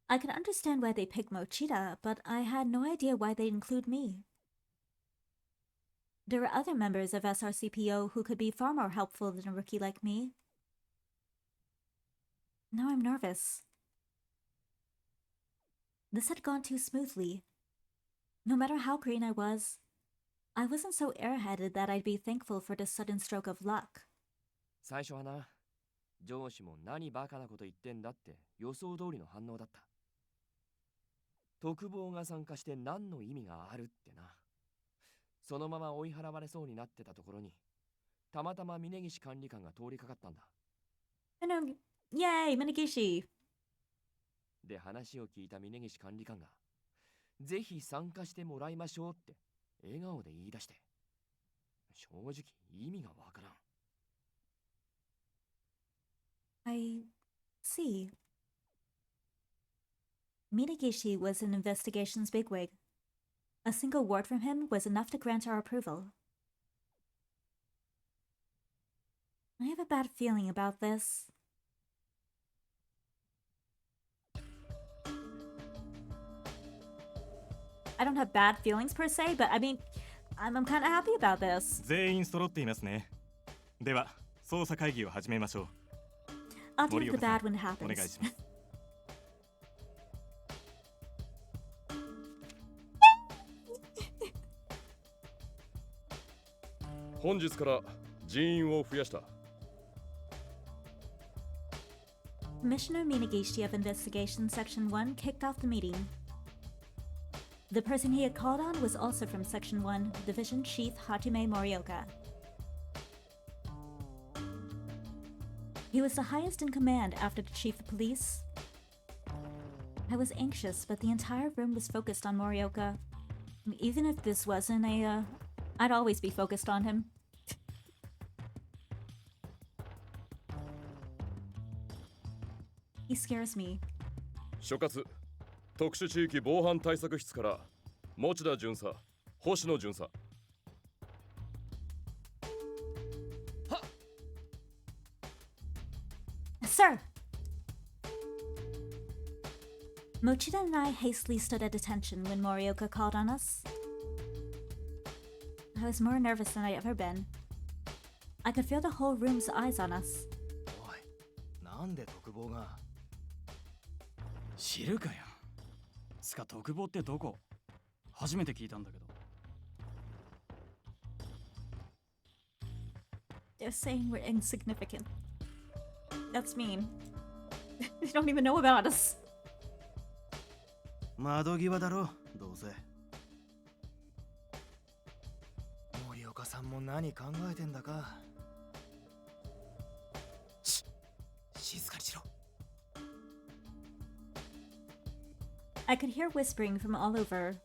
Speaker 1: I can understand why they picked Mochida, but I had no idea why they'd include me. There are other members of SRCPO who could be far more helpful than a rookie like me. Now I'm nervous. This had gone too smoothly. No matter how green I wasn't so airheaded that I'd be thankful for this sudden stroke of luck.
Speaker 6: 最初はな、上司も何バカなこと言ってんだって予想通りの反応だった。特防が参加して何の意味があるってな。そのまま追い払われそうになってたところに、たまたま峯岸管理官が通りかかったんだ。
Speaker 1: Yay, Minagishi!
Speaker 6: で、話を聞いた峯岸管理官が、ぜひ参加してもらいましょうって笑顔で言い出して、正直意味がわからん。
Speaker 1: I see. Minagishi was an investigations bigwig. A single word from him was enough to grant our approval. I have a bad feeling about this. I don't have bad feelings per se, but I mean, I'm kind of happy about this.
Speaker 9: 全員揃っていますね。では、捜査会議を始めましょう。
Speaker 1: I'll deal with the bad when it happens.
Speaker 9: お願いします。
Speaker 18: 本日から人員を増やした。
Speaker 1: Commissioner Minagishi of Investigation Section 1 kicked off the meeting. The person he had called on was also from Section 1, Division Chief Hajime Morioka. He was the highest in command after the Chief of Police. I was anxious, but the entire room was focused on Morioka. Even if this wasn't I'd always be focused on him. He scares me.
Speaker 18: 所轄特殊地域防犯対策室から持田巡査、星野巡査。
Speaker 1: Sir! Mochida and I hastily stood at attention when Morioka called on us. I was more nervous than I'd ever been. I could feel the whole room's eyes on us.
Speaker 17: おい、なんで特防が？
Speaker 19: 知るかよ。つか特防ってどこ？初めて聞いたんだけど。
Speaker 1: They're saying we're insignificant. That's mean. They don't even know about us.
Speaker 17: 窓際だろ、どうせ。森岡さんも何考えてんだか。
Speaker 1: I could hear whispering from all over.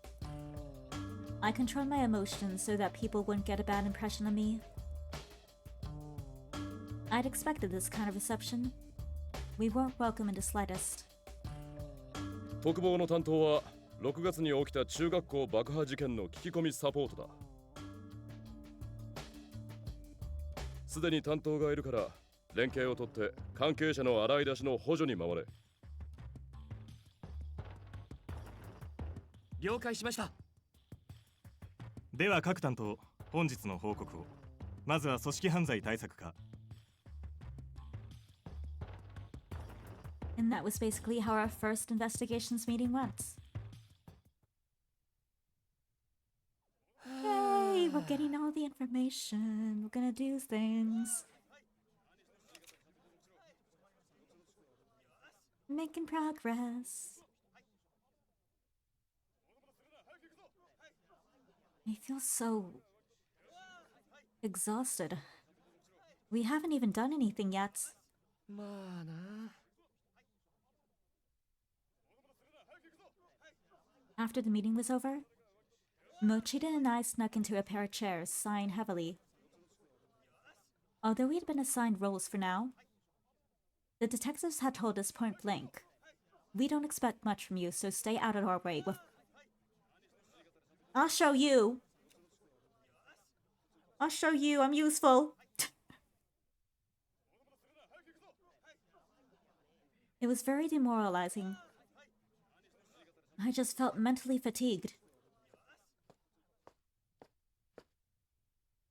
Speaker 1: I controlled my emotions so that people wouldn't get a bad impression of me. I'd expected this kind of reception. We weren't welcome in the slightest.
Speaker 18: 特防の担当は6月に起きた中学校爆破事件の聞き込みサポートだ。すでに担当がいるから連携をとって関係者の洗い出しの補助に回れ。
Speaker 6: 了解しました。
Speaker 17: では各担当、本日の報告を。まずは組織犯罪対策課。
Speaker 1: And that was basically how our first investigations meeting went. Yay, we're getting all the information. We're gonna do things. Making progress. I feel so exhausted. We haven't even done anything yet.
Speaker 6: まあな。
Speaker 1: After the meeting was over, Mochida and I snuck into a pair of chairs, sighing heavily. Although we had been assigned roles for now, the detectives had told us point blank, "We don't expect much from you, so stay out of our way." I'll show you. I'll show you. I'm useful. It was very demoralizing. I just felt mentally fatigued.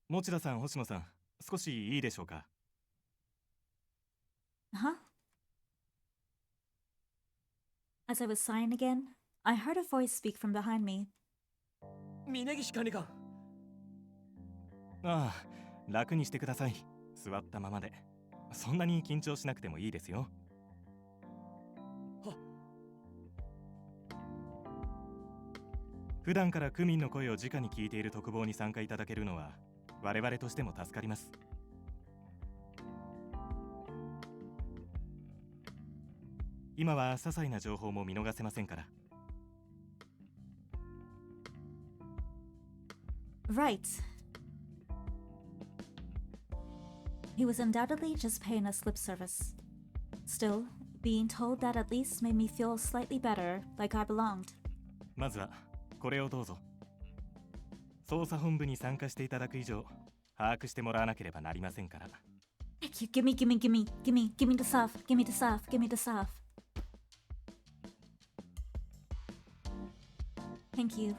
Speaker 17: 持田さん、星野さん、少しいいでしょうか。
Speaker 1: Huh? As I was sighing again, I heard a voice speak from behind me.
Speaker 6: 峯岸管理官。
Speaker 17: ああ、楽にしてください。座ったままで。そんなに緊張しなくてもいいですよ。普段から区民の声を直に聞いている特防に参加いただけるのは我々としても助かります。今は些細な情報も見逃せませんから。
Speaker 1: Right. He was undoubtedly just paying us lip service. Still, being told that at least made me feel slightly better, like I belonged.
Speaker 17: まずはこれをどうぞ。捜査本部に参加していただく以上、把握してもらわなければなりませんから。
Speaker 1: Thank you. Give me the stuff. Give me the stuff. Give me the stuff. Thank you.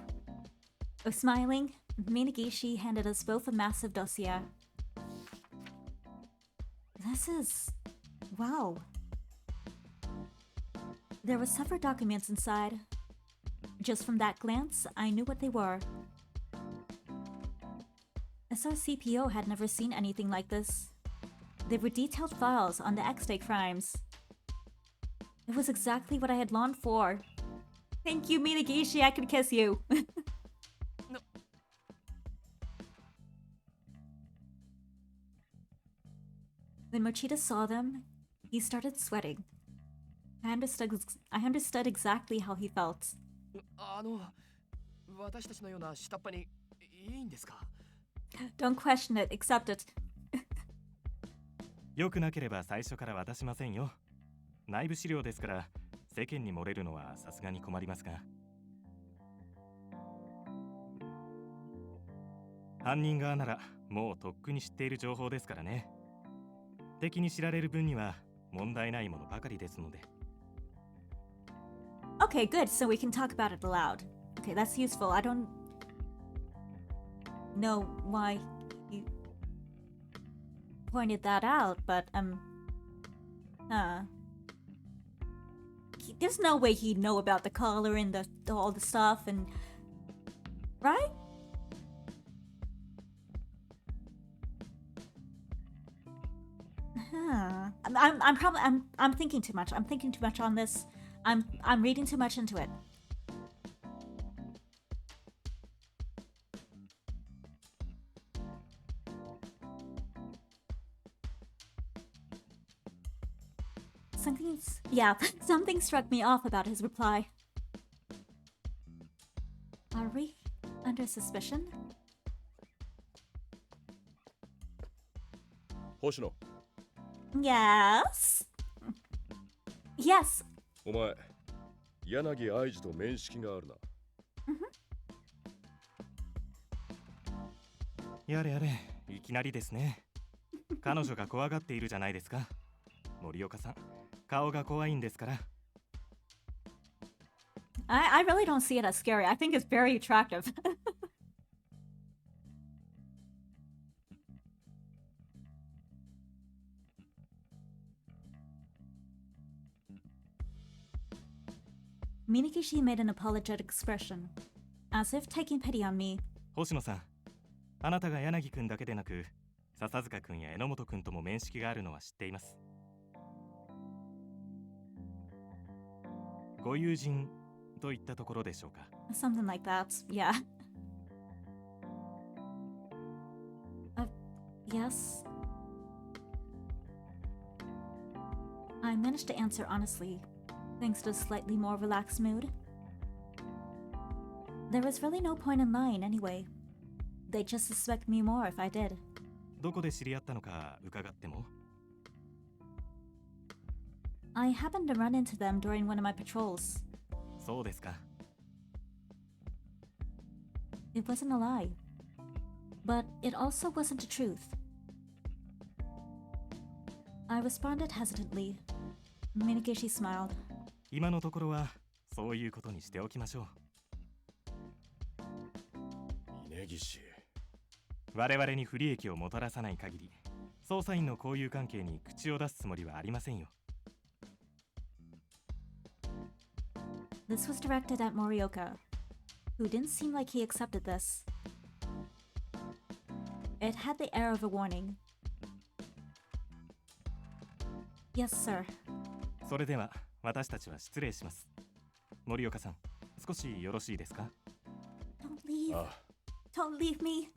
Speaker 1: Smiling, Minagishi handed us both a massive dossier. This is... wow. There were several documents inside. Just from that glance, I knew what they were. SRCPO had never seen anything like this. They were detailed files on the X-Day crimes. It was exactly what I had longed for. Thank you, Minagishi, I could kiss you.
Speaker 6: No.
Speaker 1: When Mochida saw them, he started sweating. I understood exactly how he felt.
Speaker 6: 私たちのような下っ端にいいんですか？
Speaker 1: Don't question it, accept it.
Speaker 17: 良くなければ最初から渡しませんよ。内部資料ですから世間に漏れるのはさすがに困りますが。犯人側ならもうとっくに知っている情報ですからね。敵に知られる分には問題ないものばかりですので。
Speaker 1: Okay, good, so we can talk about it aloud. Okay, that's useful. I don't know why you pointed that out, but there's no way he'd know about the color and all the stuff and right? Huh. I'm thinking too much. I'm thinking too much on this. I'm reading too much into it. Something struck me off about his reply. Are we under suspicion?
Speaker 18: 星野、
Speaker 1: Yes. Yes.
Speaker 18: お前、柳愛二と面識があるな。
Speaker 17: やれやれ、いきなりですね。彼女が怖がっているじゃないですか。森岡さん、顔が怖いんですから。
Speaker 1: I really don't see it as scary. I think it's very attractive. Minagishi made an apologetic expression, as if taking pity on me.
Speaker 17: 星野さん、あなたが柳くんだけでなく、笹塚くんや榎本くんとも面識があるのは知っています。ご友人といったところでしょうか。
Speaker 1: Something like that, yeah. Yes. I managed to answer honestly, thanks to a slightly more relaxed mood. There was really no point in lying anyway. They'd just suspect me more if I did.
Speaker 17: どこで知り合ったのか伺っても？
Speaker 1: I happened to run into them during one of my patrols.
Speaker 17: そうですか。
Speaker 1: It wasn't a lie. But it also wasn't the truth. I responded hesitantly. Minagishi smiled.
Speaker 17: 今のところはそういうことにしておきましょう。
Speaker 18: 峯岸。
Speaker 17: 我々に不利益をもたらさない限り、捜査員の交友関係に口を出すつもりはありませんよ。
Speaker 1: This was directed at Morioka, who didn't seem like he accepted this. It had the air of a warning. Yes, sir.
Speaker 17: それでは私たちは失礼します。森岡さん、少しよろしいですか？
Speaker 1: Don't leave.
Speaker 18: ああ。
Speaker 1: Don't leave me.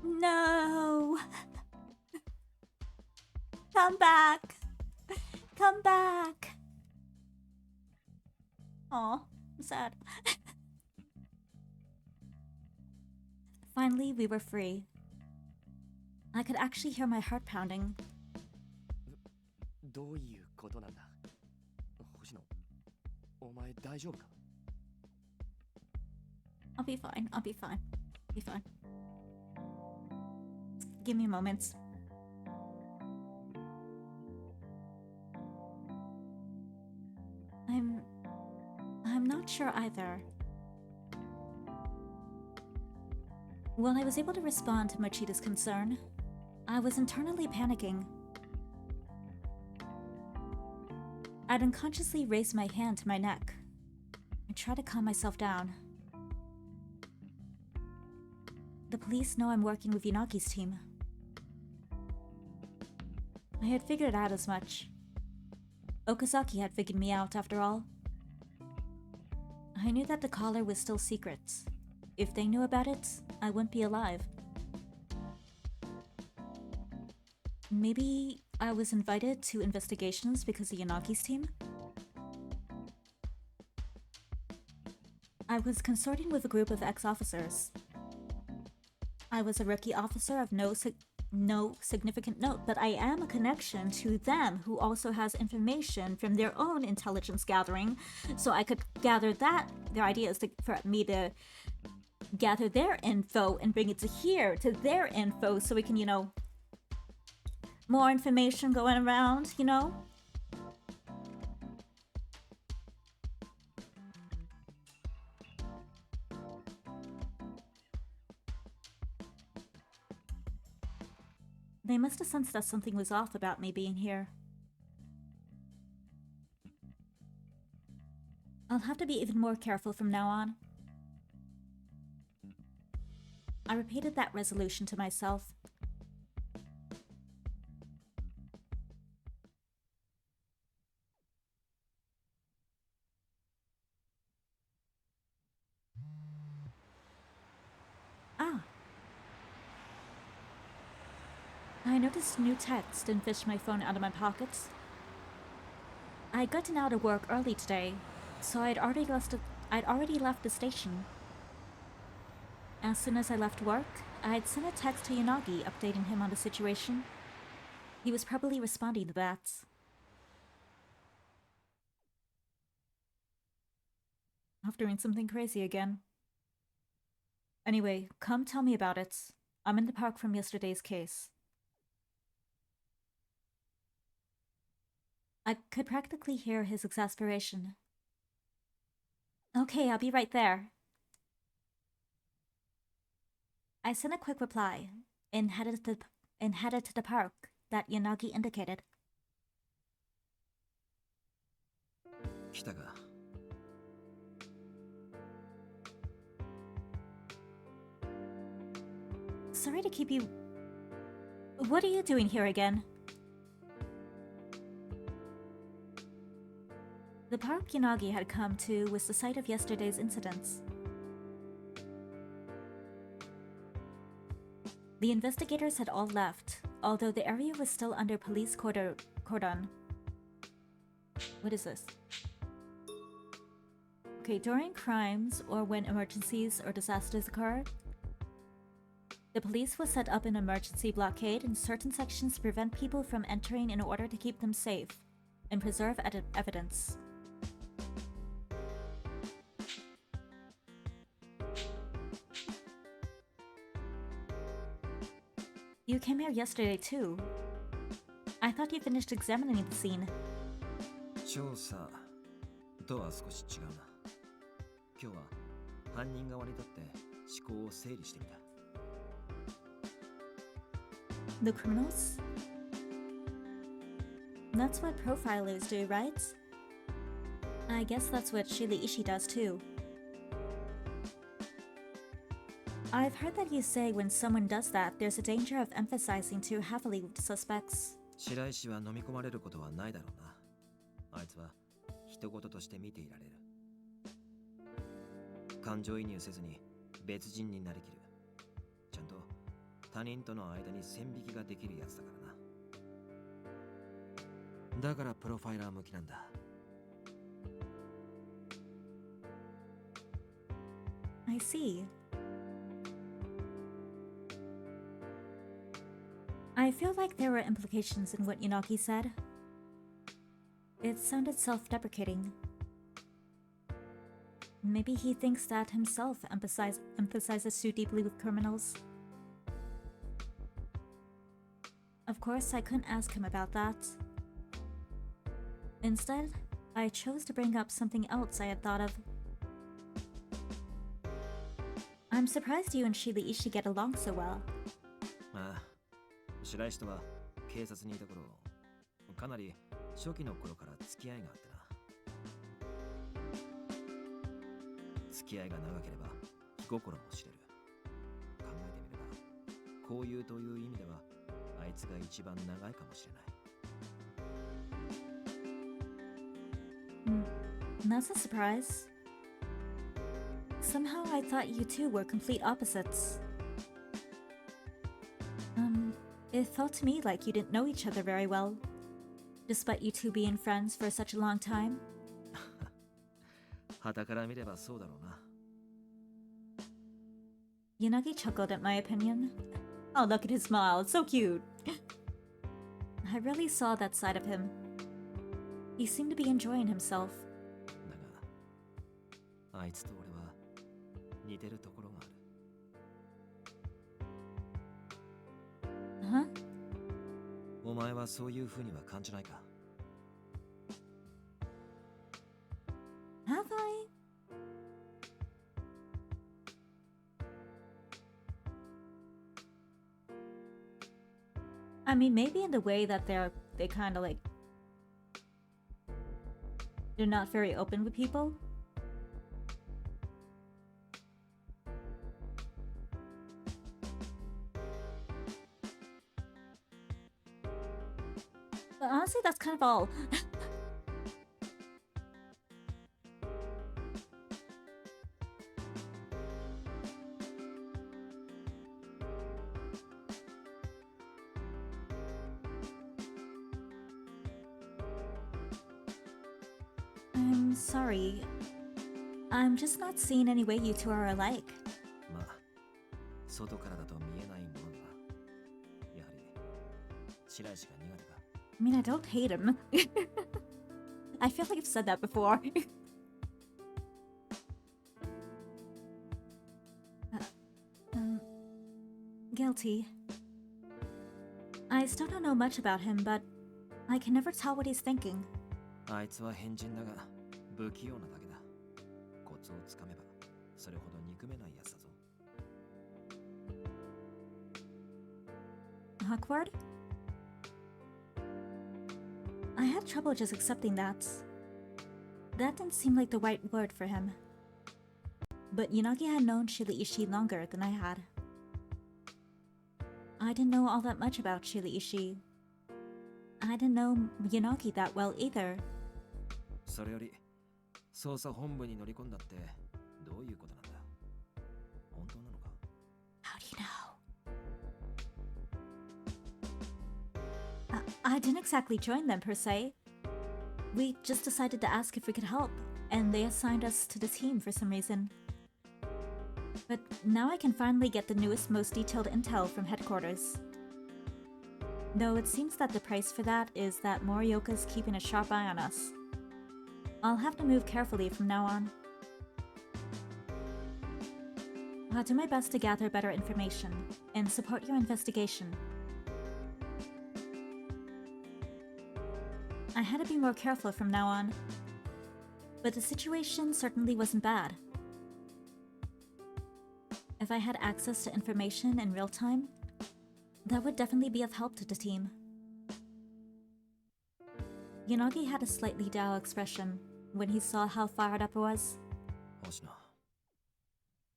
Speaker 1: No. Come back. Come back. Aw, I'm sad. Finally, we were free. I could actually hear my heart pounding.
Speaker 6: どういうことなんだ？星野、お前大丈夫か？
Speaker 1: I'll be fine. I'll be fine. Be fine. Give me moments. I'm not sure either. While I was able to respond to Mochida's concern, I was internally panicking. I'd unconsciously raised my hand to my neck. I tried to calm myself down. The police know I'm working with Yanagi's team. I had figured out as much. Okazaki had figured me out after all. I knew that the collar was still secret. If they knew about it, I wouldn't be alive. Maybe I was invited to investigations because of Yanagi's team? I was consorting with a group of ex-officers. I was a rookie officer of no significant note, but I am a connection to them who also has information from their own intelligence gathering, so I could gather their ideas for me to gather their info and bring it to here, to their info, so we can, more information going around, They must have sensed that something was off about me being here. I'll have to be even more careful from now on. I repeated that resolution to myself. I noticed a new text and fished my phone out of my pockets. I'd gotten out of work early today, so I'd I'd already left the station. As soon as I left work, I'd sent a text to Yanagi updating him on the situation. He was probably responding to that. Off doing something crazy again. Anyway, come tell me about it. I'm in the park from yesterday's case. I could practically hear his exasperation. Okay, I'll be right there. I sent a quick reply and headed to the park that Yanagi indicated.
Speaker 3: 来たか。
Speaker 1: Sorry to keep you... What are you doing here again? The park Yanagi had come to was the site of yesterday's incidents. The investigators had all left, although the area was still under police cordon. What is this? Okay, during crimes or when emergencies or disasters occur, the police will set up an emergency blockade in certain sections to prevent people from entering in order to keep them safe and preserve evidence. You came here yesterday too. I thought you finished examining the scene.
Speaker 3: 調査とは少し違うな。今日は犯人側に立って思考を整理してみた。
Speaker 1: The criminals? That's what profilers do, right? I guess that's what Shiraishi does too. I've heard that you say when someone does that, there's a danger of emphasizing too heavily with suspects.
Speaker 3: 白石は飲み込まれることはないだろうな。あいつは人事として見ていられる。感情移入せずに別人になりきる。ちゃんと他人との間に線引きができるやつだからな。だからプロファイラー向きなんだ。
Speaker 1: I see. I feel like there were implications in what Yanagi said. It sounded self-deprecating. Maybe he thinks that himself emphasizes too deeply with criminals. Of course, I couldn't ask him about that. Instead, I chose to bring up something else I had thought of. I'm surprised you and Shiraishi get along so well.
Speaker 3: ああ、白石とは警察にいた頃、かなり初期の頃から付き合いがあってな。付き合いが長ければ気心も知れる。考えてみれば、交友という意味ではあいつが一番長いかもしれない。
Speaker 1: That's a surprise. Somehow I thought you two were complete opposites. It felt to me like you didn't know each other very well, despite you two being friends for such a long time.
Speaker 3: 傍から見ればそうだろうな。
Speaker 1: Yanagi chuckled at my opinion. Oh, look at his smile, it's so cute. I really saw that side of him. He seemed to be enjoying himself.
Speaker 3: だが、あいつと俺は似てるところがある。
Speaker 1: Huh?
Speaker 3: お前はそういう風には感じないか？
Speaker 1: Have I? I mean, maybe in the way that they kind of like... They're not very open with people. But honestly, that's kind of all. I'm sorry. I'm just not seeing any way you two are alike.
Speaker 3: まあ、外からだと見えないものだが、やはり白石が苦手か。
Speaker 1: I mean, I don't hate him. I feel like I've said that before. Guilty. I still don't know much about him, but I can never tell what he's thinking.
Speaker 3: あいつは変人だが、不器用なだけだ。コツをつかめば、それほど憎めないやつだぞ。
Speaker 1: Awkward? I had trouble just accepting that. That didn't seem like the right word for him. But Yanagi had known Shiraishi longer than I had. I didn't know all that much about Shiraishi. I didn't know Yanagi that well either.
Speaker 3: それより、捜査本部に乗り込んだってどういうことなんだ？本当なのか？
Speaker 1: How do you know? I didn't exactly join them per se. We just decided to ask if we could help, and they assigned us to the team for some reason. But now I can finally get the newest, most detailed intel from headquarters. Though it seems that the price for that is that Morioka's keeping a sharp eye on us. I'll have to move carefully from now on. I'll do my best to gather better information and support your investigation. I had to be more careful from now on, but the situation certainly wasn't bad. If I had access to information in real time, that would definitely be of help to the team. Yanagi had a slightly dour expression when he saw how fired up I was.
Speaker 3: 星野、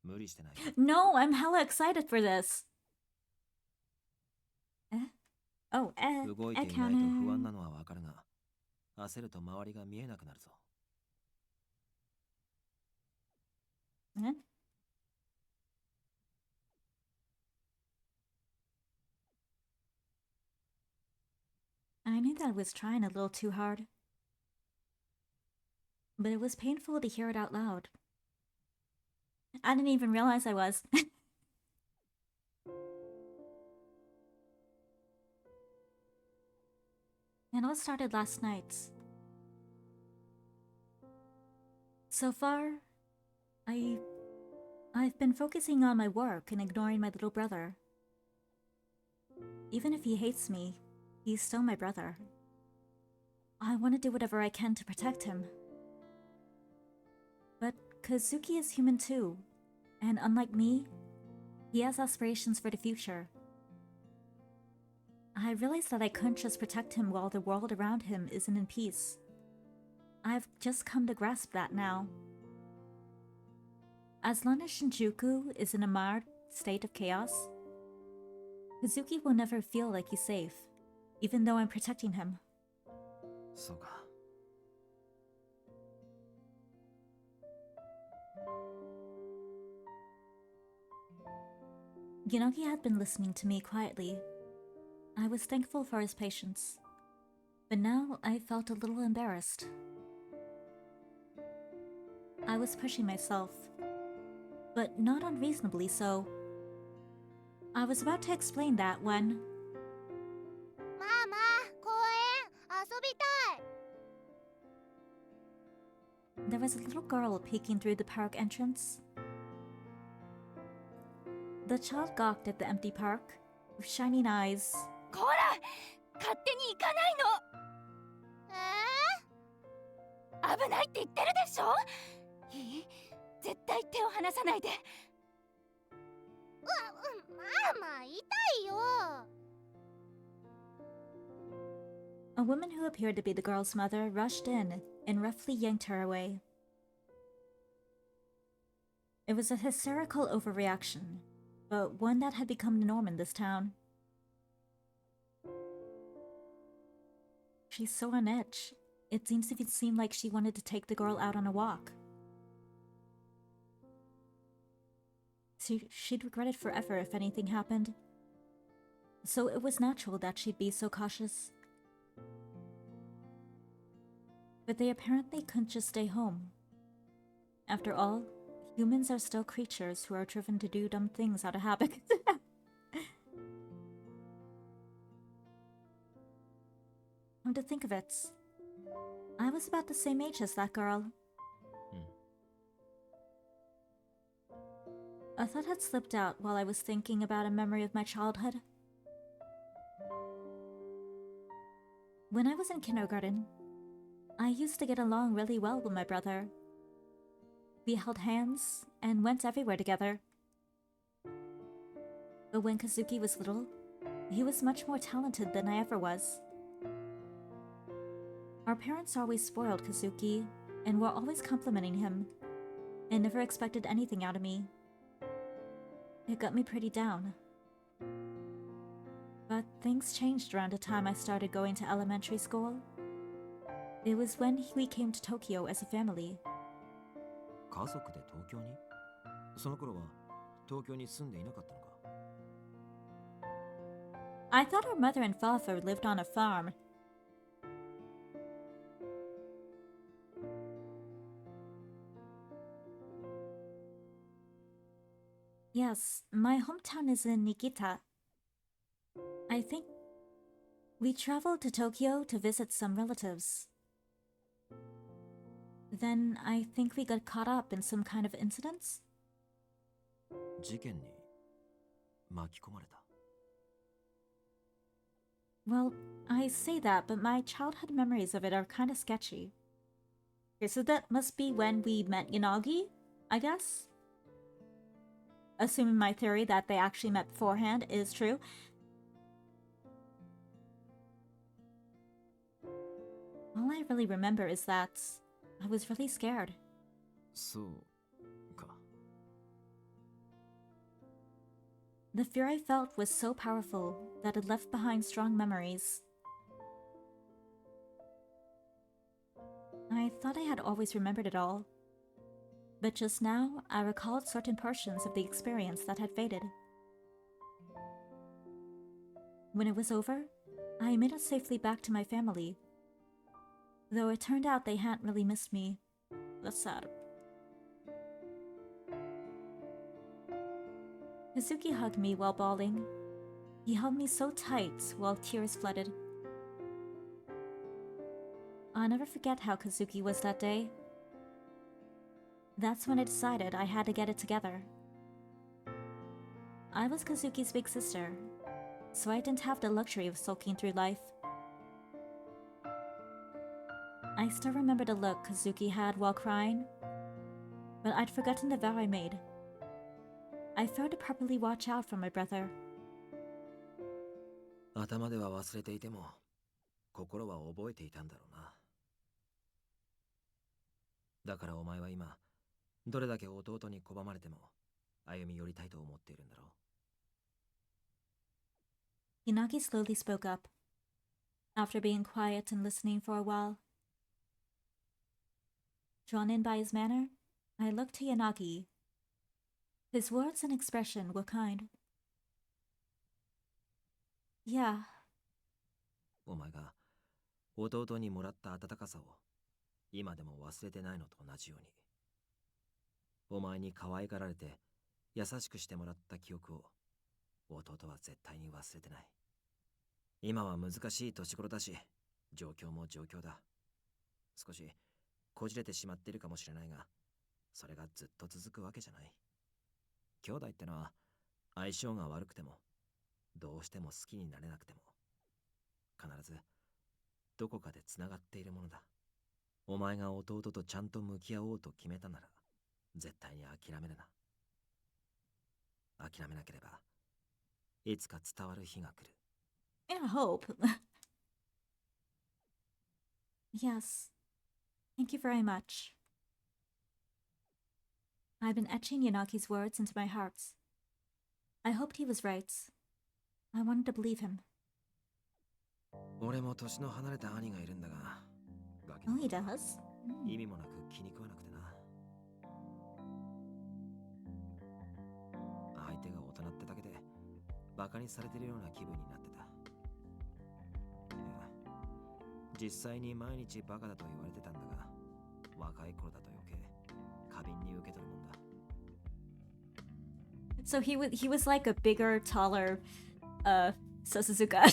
Speaker 3: 無理してない。
Speaker 1: No, I'm hella excited for this. Oh,
Speaker 3: 動いていないと不安なのはわかるが、焦ると周りが見えなくなるぞ。
Speaker 1: I knew that I was trying a little too hard. But it was painful to hear it out loud. I didn't even realize I was. It all started last night. So far, I've been focusing on my work and ignoring my little brother. Even if he hates me, he's still my brother. I want to do whatever I can to protect him. But Kazuki is human too, and unlike me, he has aspirations for the future. I realized that I couldn't just protect him while the world around him isn't in peace. I've just come to grasp that now. As long as Shinjuku is in a marred state of chaos, Kazuki will never feel like he's safe, even though I'm protecting him.
Speaker 3: そうか。
Speaker 1: Yanagi had been listening to me quietly. I was thankful for his patience, but now I felt a little embarrassed. I was pushing myself, but not unreasonably so. I was about to explain that when...
Speaker 16: Mama, 公園遊びたい
Speaker 1: There was a little girl peeking through the park entrance. The child gawked at the empty park, with shining eyes.
Speaker 16: こら勝手に行かないの危ないって言ってるでしょいい絶対手を離さないでママ痛いよ
Speaker 1: A woman who appeared to be the girl's mother rushed in and roughly yanked her away. It was a hysterical overreaction, but one that had become the norm in this town. She's so on edge. It seems to seem like she wanted to take the girl out on a walk. She'd regret it forever if anything happened. So it was natural that she'd be so cautious. But they apparently couldn't just stay home. After all, humans are still creatures who are driven to do dumb things out of habit. Come to think of it, I was about the same age as that girl. A thought had slipped out while I was thinking about a memory of my childhood. When I was in kindergarten, I used to get along really well with my brother. We held hands and went everywhere together. But when Kazuki was little, he was much more talented than I ever was. Our parents always spoiled Kazuki and were always complimenting him and never expected anything out of me. It got me pretty down. But things changed around the time I started going to elementary school. It was when we came to Tokyo as a family.
Speaker 3: 家族で東京に？その頃は東京に住んでいなかったのか？
Speaker 1: I thought our mother and father lived on a farm. Yes, my hometown is in Nikita. I think we traveled to Tokyo to visit some relatives. Then I think we got caught up in some kind of incidents.
Speaker 3: 事件に巻き込まれた。
Speaker 1: Well, I say that, but my childhood memories of it are kind of sketchy. Okay, so that must be when we met Yanagi, I guess? Assuming my theory that they actually met beforehand is true. All I really remember is that I was really scared.
Speaker 3: そうか。
Speaker 1: The fear I felt was so powerful that it left behind strong memories. I thought I had always remembered it all. But just now, I recalled certain portions of the experience that had faded. When it was over, I made it safely back to my family. Though it turned out they hadn't really missed me. That's sad. Kazuki hugged me while bawling. He held me so tight while tears flooded. I'll never forget how Kazuki was that day. That's when I decided I had to get it together. I was Kazuki's big sister, so I didn't have the luxury of sulking through life. I still remember the look Kazuki had while crying, but I'd forgotten the vow I made. I failed to properly watch out for my brother.
Speaker 3: 頭では忘れていても、心は覚えていたんだろうな。だからお前は今、どれだけ弟に拒まれても歩み寄りたいと思っているんだろう。
Speaker 1: Yanagi slowly spoke up, after being quiet and listening for a while. Drawn in by his manner, I looked to Yanagi. His words and expression were kind. Yeah.
Speaker 3: お前が弟にもらった温かさを今でも忘れてないのと同じように。お前に可愛がられて優しくしてもらった記憶を弟は絶対に忘れてない。今は難しい年頃だし、状況も状況だ。少しこじれてしまっているかもしれないが、それがずっと続くわけじゃない。兄弟ってのは相性が悪くても、どうしても好きになれなくても、必ずどこかでつながっているものだ。お前が弟とちゃんと向き合おうと決めたなら、絶対に諦めるな。諦めなければ、いつか伝わる日が来る。
Speaker 1: I hope. Yes. Thank you very much. I've been etching Yanagi's words into my heart. I hoped he was right. I wanted to believe him.
Speaker 3: 俺も年の離れた兄がいるんだが、ガキ
Speaker 1: Oh, he does?
Speaker 3: 意味もなく気に食わなくてな。相手が大人ってだけでバカにされてるような気分になってた。いや、実際に毎日バカだと言われてたんだが、若い頃だと余計過敏に受け取るもんだ。
Speaker 1: So he was like a bigger, taller, Sasazuka.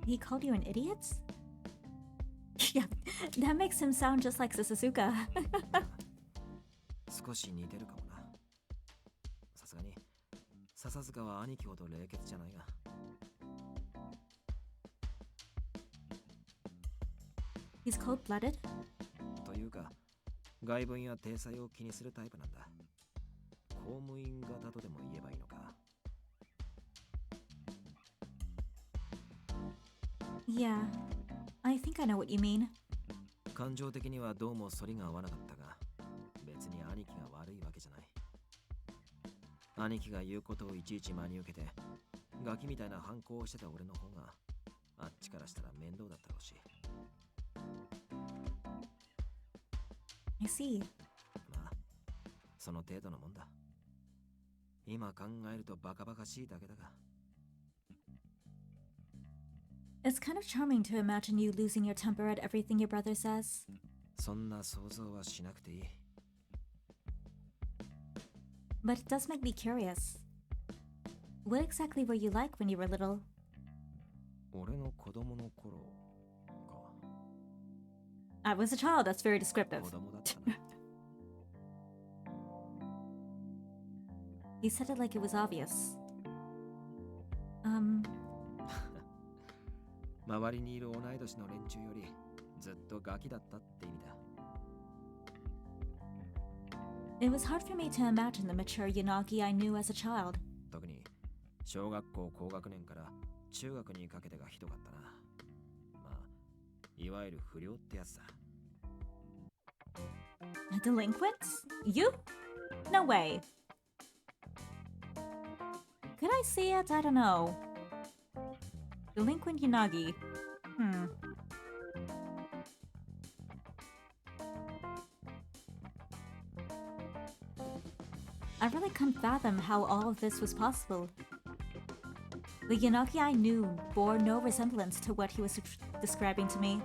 Speaker 1: He called you an idiot? Yeah, that makes him sound just like Sasazuka.
Speaker 3: 少し似てるかもな。さすがに笹塚は兄貴ほど冷血じゃないが。
Speaker 1: He's cold-blooded?
Speaker 3: というか、外文や体裁を気にするタイプなんだ。公務員型とでも言えばいいのか。
Speaker 1: Yeah, I think I know what you mean.
Speaker 3: 感情的にはどうも反りが合わなかったが、別に兄貴が悪いわけじゃない。兄貴が言うことをいちいち真に受けて、ガキみたいな反抗をしてた俺の方が、あっちからしたら面倒だったろうし。
Speaker 1: I see.
Speaker 3: まあ、その程度のもんだ。今考えるとバカバカしいだけだが。
Speaker 1: It's kind of charming to imagine you losing your temper at everything your brother says.
Speaker 3: そんな想像はしなくていい。
Speaker 1: But it does make me curious. What exactly were you like when you were little?
Speaker 3: 俺の子供の頃か。
Speaker 1: I was a child, that's very descriptive.
Speaker 3: 子供だったな。
Speaker 1: You said it like it was obvious.
Speaker 3: 周りにいる同い年の連中よりずっとガキだったって意味だ。
Speaker 1: It was hard for me to imagine the mature Yanagi I knew as a child.
Speaker 3: 特に小学校高学年から中学にかけてがひどかったな。まあ、いわゆる不良ってやつだ。
Speaker 1: Delinquents? You? No way. Could I see it? I don't know. Delinquent Yanagi. I really can't fathom how all of this was possible. The Yanagi I knew bore no resemblance to what he was describing to me.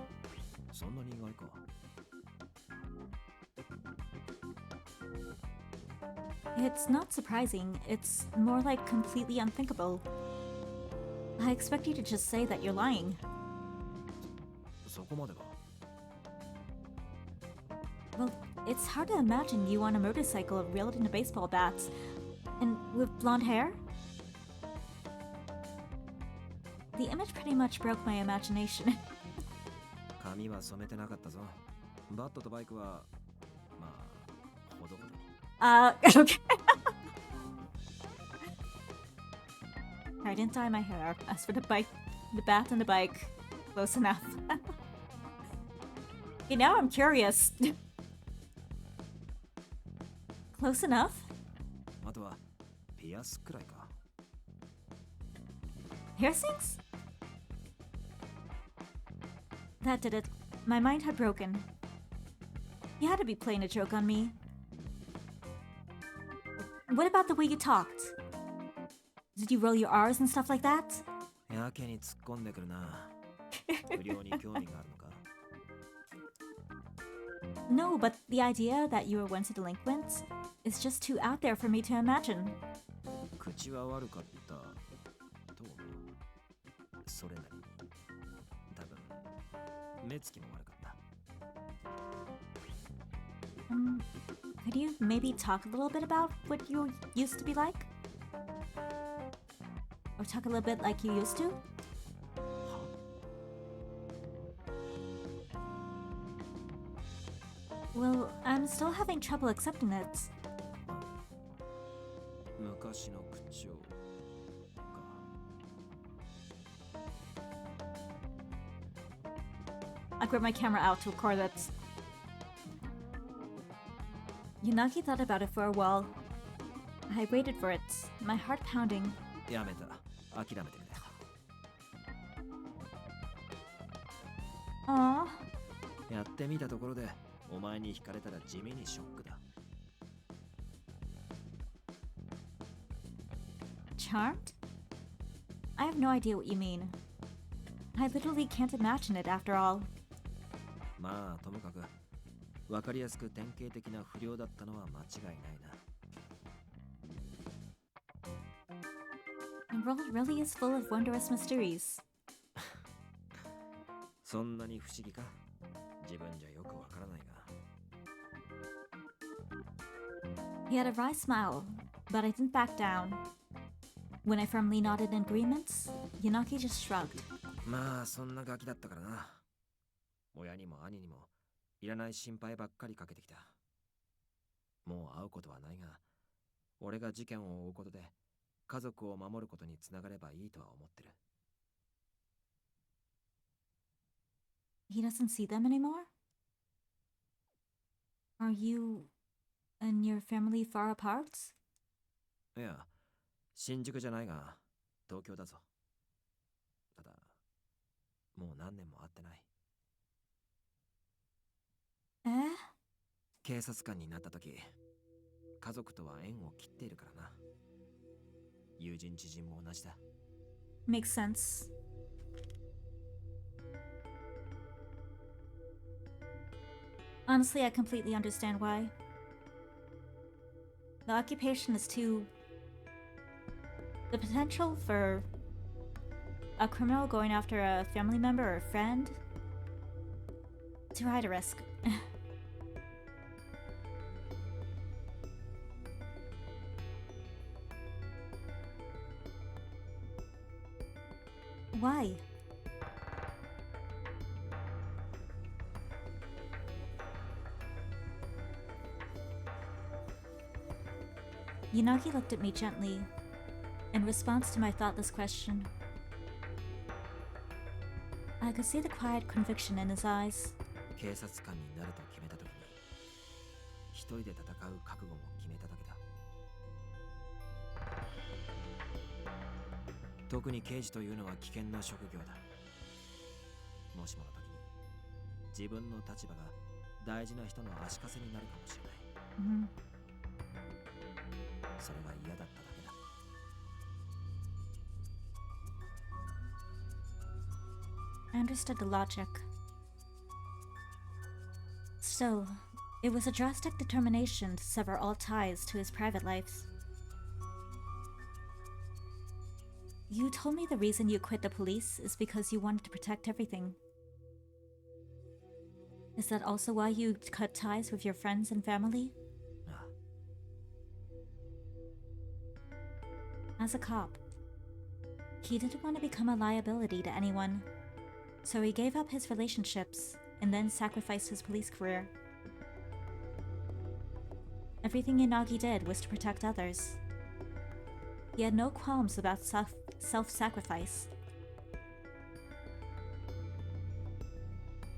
Speaker 3: そんなに意外か。
Speaker 1: It's not surprising, it's more like completely unthinkable. I expect you to just say that you're lying.
Speaker 3: そこまでか。
Speaker 1: Well, it's hard to imagine you on a motorcycle reeled into baseball bats. And with blonde hair? The image pretty much broke my imagination.
Speaker 3: 髪は染めてなかったぞ。バットとバイクは、まあ、ほどほどに。
Speaker 1: Okay. I didn't dye my hair. As for the bike, the bat and the bike, close enough. Okay, now I'm curious. Close enough?
Speaker 3: あとは、ピアスくらいか。
Speaker 1: Piercings? That did it. My mind had broken. You had to be playing a joke on me. What about the way you talked? Did you roll your R's and stuff like that?
Speaker 3: やけに突っ込んでくるな。不良に興味があるのか。
Speaker 1: No, but the idea that you were once a delinquent is just too out there for me to imagine.
Speaker 3: 口は悪かったと思う。それなりに。多分、目つきも悪かった。
Speaker 1: Could you maybe talk a little bit about what you used to be like? Or talk a little bit like you used to? Well, I'm still having trouble accepting it.
Speaker 3: 昔の口調か。
Speaker 1: I grabbed my camera out to record it. Yanagi thought about it for a while. I waited for it, my heart pounding.
Speaker 3: やめた。諦めてくれ。
Speaker 1: Aww.
Speaker 3: やってみたところで、お前に惹かれたら地味にショックだ。
Speaker 1: Charmed? I have no idea what you mean. I literally can't imagine it after all.
Speaker 3: まあともかく分かりやすく典型的な不良だったのは間違いないな。
Speaker 1: The world really is full of wondrous mysteries.
Speaker 3: そんなに不思議か？自分じゃよくわからないが。
Speaker 1: He had a wry smile, but I didn't back down. When I firmly nodded in agreement, Yanagi just shrugged.
Speaker 3: まあそんなガキだったからな。親にも兄にもいらない心配ばっかりかけてきた。もう会うことはないが、俺が事件を追うことで家族を守ることにつながればいいとは思ってる。
Speaker 1: He doesn't see them anymore? Are you and your family far apart?
Speaker 3: いや、新宿じゃないが東京だぞ。ただ、もう何年も会ってない。警察官になった時、家族とは縁を切っているからな。友人知人も同じだ。
Speaker 1: Makes sense. Honestly, I completely understand why. The occupation is too... The potential for a criminal going after a family member or a friend? Too high to risk. Why? Yanagi looked at me gently, in response to my thoughtless question. I could see the quiet conviction in his eyes.
Speaker 3: 警察官になると決めた時に、一人で戦う覚悟も決めただけだ。特に刑事というのは危険な職業だ。もしもの時に、自分の立場が大事な人の足かせになるかもしれない。それが嫌だっただけだ。
Speaker 1: I understood the logic. Still, it was a drastic determination to sever all ties to his private life. You told me the reason you quit the police is because you wanted to protect everything. Is that also why you cut ties with your friends and family? As a cop, he didn't want to become a liability to anyone, so he gave up his relationships and then sacrificed his police career. Everything Yanagi did was to protect others. He had no qualms about self-sacrifice.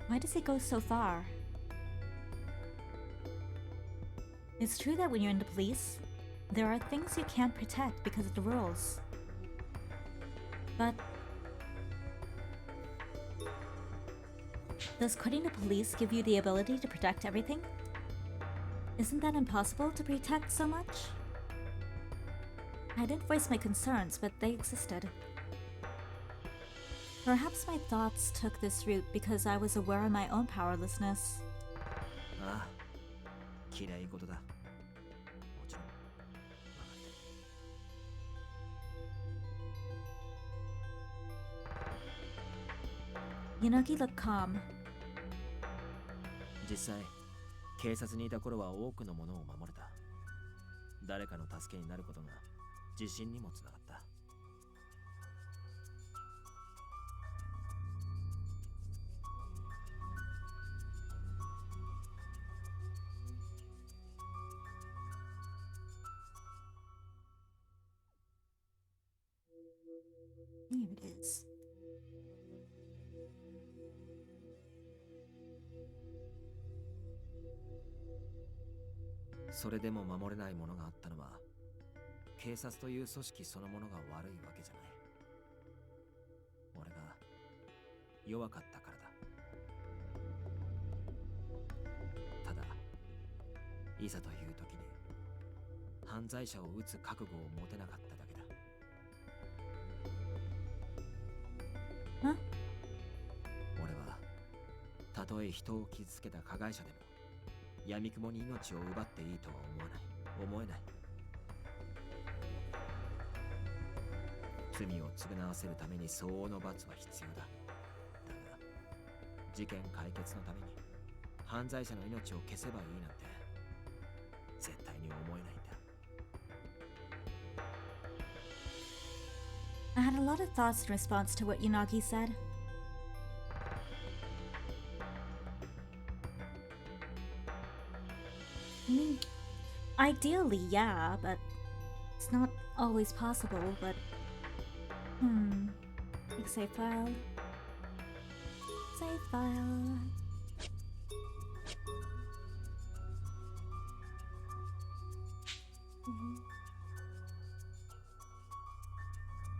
Speaker 1: Why does he go so far? It's true that when you're in the police, there are things you can't protect because of the rules. But does quitting the police give you the ability to protect everything? Isn't that impossible to protect so much? I didn't voice my concerns, but they existed. Perhaps my thoughts took this route because I was aware of my own powerlessness.
Speaker 3: ああ、嫌い事だ。
Speaker 1: Yanagi looked calm.
Speaker 3: 実際、警察にいた頃は多くのものを守れた。誰かの助けになることが自信にもつながった。
Speaker 1: Here it is.
Speaker 3: それでも守れないものがあったのは、警察という組織そのものが悪いわけじゃない。俺が弱かったからだ。ただ、いざという時に犯罪者を撃つ覚悟を持てなかっただけだ。とえ人を傷つけた加害者でも闇雲に命を奪っていいとは思えない。罪を償わせるために相応の罰は必要だ。だが事件解決のために犯罪者の命を消せばいいなんて絶対に思えないんだ。
Speaker 1: I had a lot of thoughts in response to what Yanagi said. I mean, ideally, yeah, but it's not always possible, but... Save file. Save file.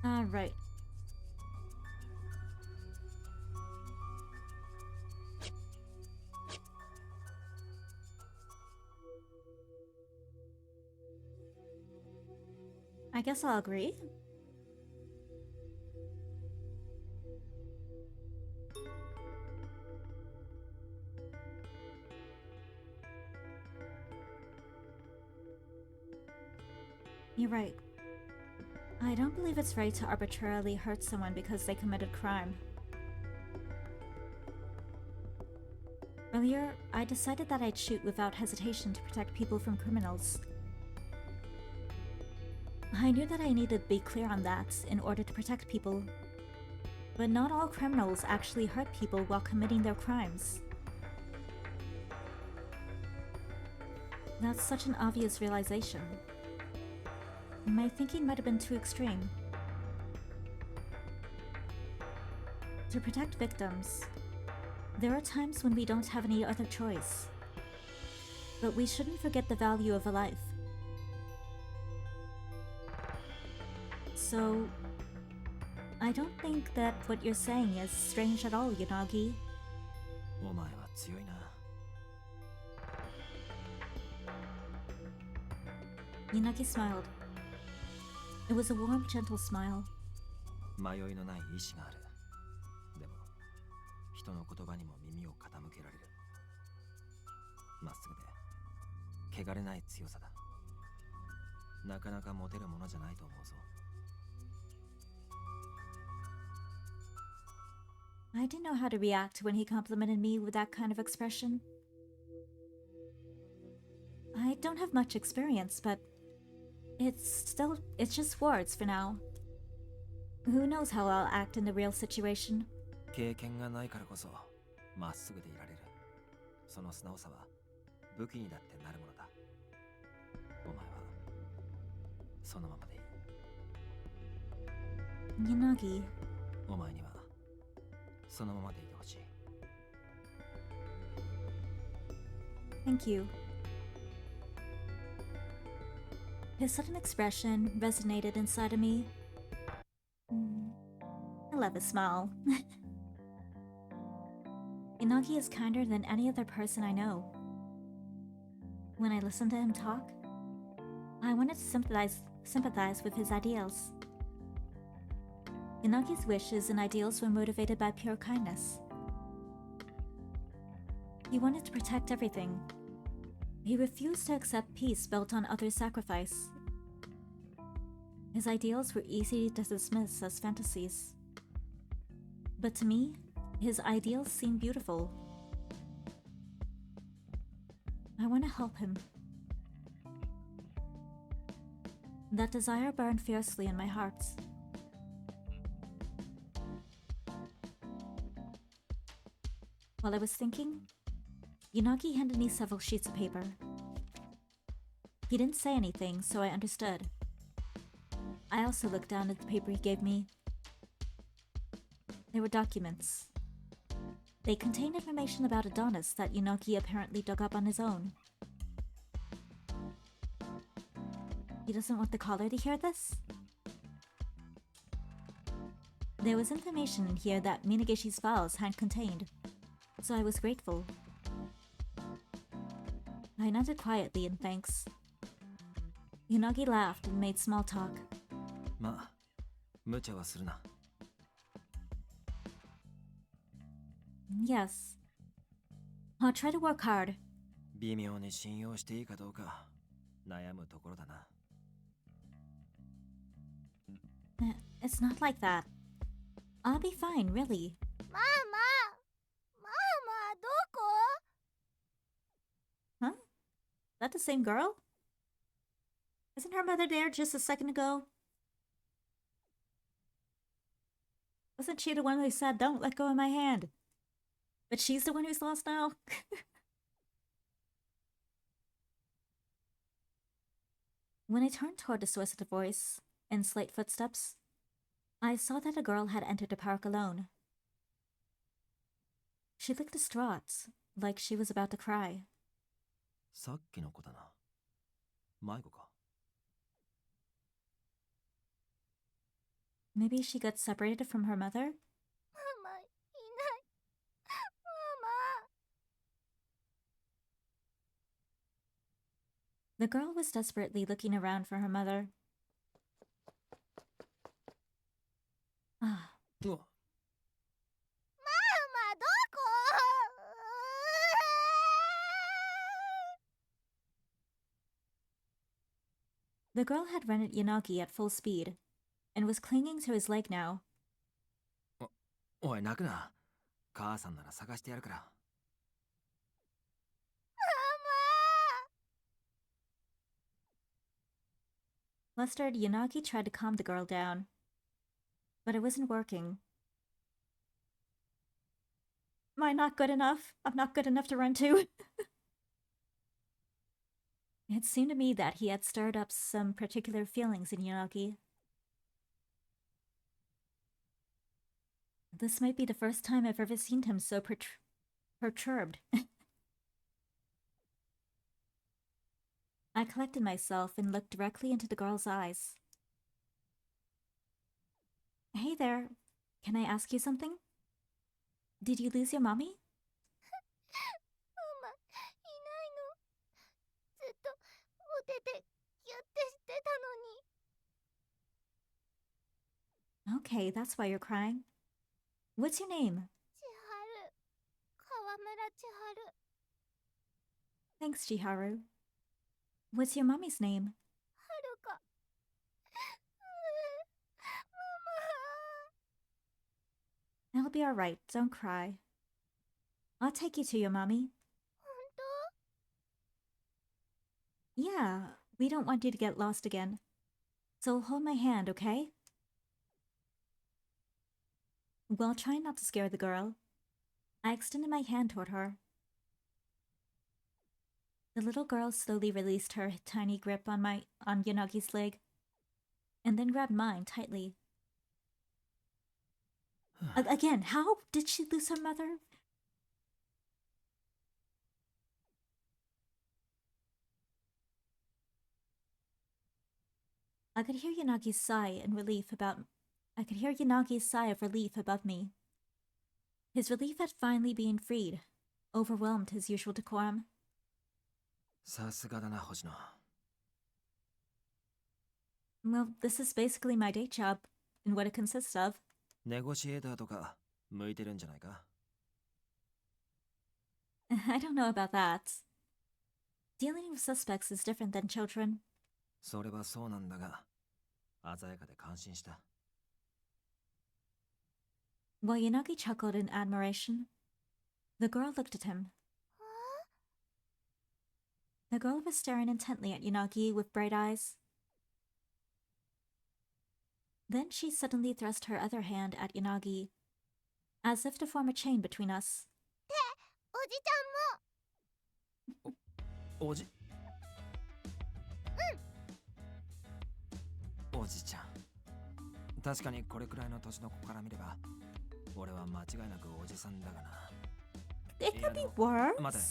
Speaker 1: Alright. I guess I'll agree. You're right. I don't believe it's right to arbitrarily hurt someone because they committed crime. Earlier, I decided that I'd shoot without hesitation to protect people from criminals. I knew that I needed to be clear on that in order to protect people. But not all criminals actually hurt people while committing their crimes. That's such an obvious realization. My thinking might have been too extreme. To protect victims, there are times when we don't have any other choice. But we shouldn't forget the value of a life. So, I don't think that what you're saying is strange at all, Yanagi.
Speaker 3: お前は強いな。
Speaker 1: Yanagi smiled. It was a warm, gentle smile.
Speaker 3: 迷いのない意志がある。でも、人の言葉にも耳を傾けられる。まっすぐで、汚れない強さだ。なかなか持てるものじゃないと思うぞ。
Speaker 1: I didn't know how to react when he complimented me with that kind of expression. I don't have much experience, but it's just words for now. Who knows how I'll act in the real situation?
Speaker 3: 経験がないからこそ、まっすぐでいられる。その素直さは、武器にだってなるものだ。お前は、そのままでいい。
Speaker 1: Yanagi.
Speaker 3: お前には、そのままでいてほしい。
Speaker 1: Thank you. His sudden expression resonated inside of me. I love his smile. Yanagi is kinder than any other person I know. When I listen to him talk, I wanted to sympathize with his ideals. Yanagi's wishes and ideals were motivated by pure kindness. He wanted to protect everything. He refused to accept peace built on others' sacrifice. His ideals were easy to dismiss as fantasies. But to me, his ideals seem beautiful. I want to help him. That desire burned fiercely in my heart. While I was thinking, Yanagi handed me several sheets of paper. He didn't say anything, so I understood. I also looked down at the paper he gave me. They were documents. They contained information about Adonis that Yanagi apparently dug up on his own. He doesn't want the caller to hear this? There was information in here that Minagishi's files had contained, so I was grateful. I nodded quietly in thanks. Yanagi laughed and made small talk.
Speaker 3: まあ、無茶はするな。
Speaker 1: Yes. I'll try to work hard.
Speaker 3: 微妙に信用していいかどうか悩むところだな。
Speaker 1: It's not like that. I'll be fine, really.
Speaker 16: ママどこ
Speaker 1: Huh? That the same girl? Isn't her mother there just a second ago? Wasn't she the one who said, "Don't let go of my hand"? But she's the one who's lost now? When I turned toward the source of the voice and slight footsteps, I saw that a girl had entered the park alone. She looked distraught, like she was about to cry.
Speaker 3: さっきの子だな。迷子か。
Speaker 1: Maybe she got separated from her mother?
Speaker 16: ママいない。マ
Speaker 1: The girl was desperately looking around for her mother. Ah.
Speaker 3: うわ。
Speaker 16: ママどこ
Speaker 1: The girl had run at Yanagi at full speed, and was clinging to his leg now.
Speaker 3: おい、泣くな。母さんなら探してやるから。
Speaker 1: Flustered, Yanagi tried to calm the girl down, but it wasn't working. Am I not good enough? I'm not good enough to run to. It seemed to me that he had stirred up some particular feelings in Yanagi. This might be the first time I've ever seen him so perturbed. I collected myself and looked directly into the girl's eyes. Hey there, can I ask you something? Did you lose your mommy?
Speaker 16: ママいないの。ずっとお手でギュってしてたのに。
Speaker 1: Okay, that's why you're crying. What's your name?
Speaker 16: 千春。川村千春。
Speaker 1: Thanks, Chiharu. What's your mommy's name?
Speaker 16: はるか。ママ。
Speaker 1: I'll be alright, don't cry. I'll take you to your mommy.
Speaker 16: 本当
Speaker 1: Yeah, we don't want you to get lost again. So hold my hand, okay? While trying not to scare the girl, I extended my hand toward her. The little girl slowly released her tiny grip on Yanagi's leg, and then grabbed mine tightly. Again, how did she lose her mother? I could hear Yanagi's sigh of relief above me. His relief at finally being freed overwhelmed his usual decorum.
Speaker 3: さすがだな、星野。
Speaker 1: Well, this is basically my day job, and what it consists of.
Speaker 3: ネゴシエーターとか向いてるんじゃないか？
Speaker 1: I don't know about that. Dealing with suspects is different than children.
Speaker 3: それはそうなんだが、鮮やかで感心した。
Speaker 1: While Yanagi chuckled in admiration, the girl looked at him. The girl was staring intently at Yanagi with bright eyes. Then she suddenly thrust her other hand at Yanagi, as if to form a chain between us.
Speaker 16: おじちゃんも。
Speaker 3: おじちゃん。確かにこれくらいの年の子から見れば、俺は間違いなくおじさんだがな。
Speaker 1: It could be worse.
Speaker 3: 待て。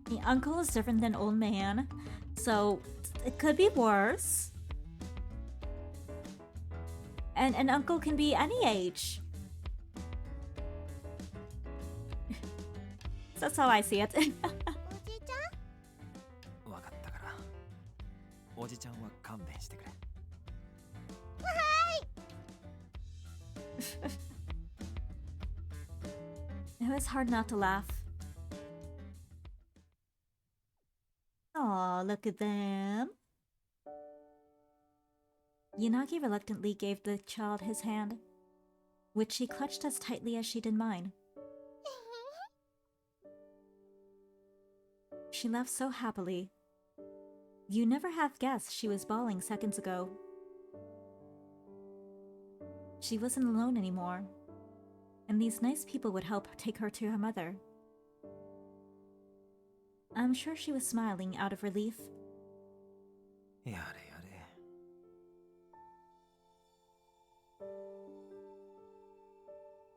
Speaker 1: The uncle is different than old man, so it could be worse. And an uncle can be any age. That's how I see it.
Speaker 16: おじちゃん
Speaker 3: わかったから。おじちゃんは勘弁してくれ。
Speaker 16: はーい
Speaker 1: It was hard not to laugh. Aw, look at them. Yanagi reluctantly gave the child his hand, which she clutched as tightly as she did mine. She laughed so happily. You never have guessed she was bawling seconds ago. She wasn't alone anymore, and these nice people would help take her to her mother. I'm sure she was smiling out of relief.
Speaker 3: Yare yare.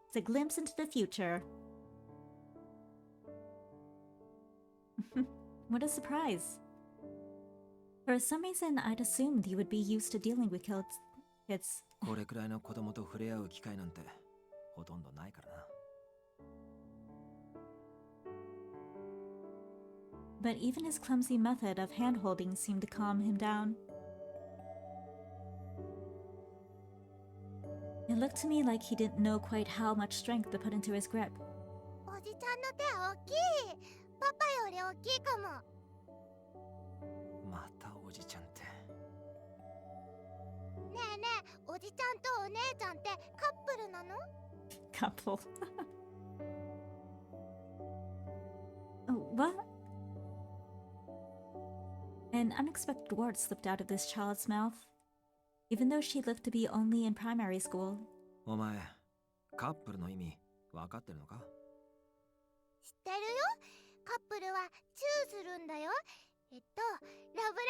Speaker 1: It's a glimpse into the future. What a surprise. For some reason, I'd assumed you would be used to dealing with kids.
Speaker 3: これくらいの子供と触れ合う機会なんてほとんどないからな。
Speaker 1: But even his clumsy method of hand-holding seemed to calm him down. It looked to me like he didn't know quite how much strength to put into his grip.
Speaker 16: おじちゃんの手大きい。パパより大きいかも。
Speaker 3: またおじちゃんって。
Speaker 16: ねえねえ、おじちゃんとお姉ちゃんってカップルなの？
Speaker 1: Couple. Oh, what? An unexpected word slipped out of this child's mouth, even though she looked to be only in primary school.
Speaker 3: お前、カップルの意味分かってるのか？
Speaker 16: 知ってるよ。カップルはチューするんだよ。ラブラ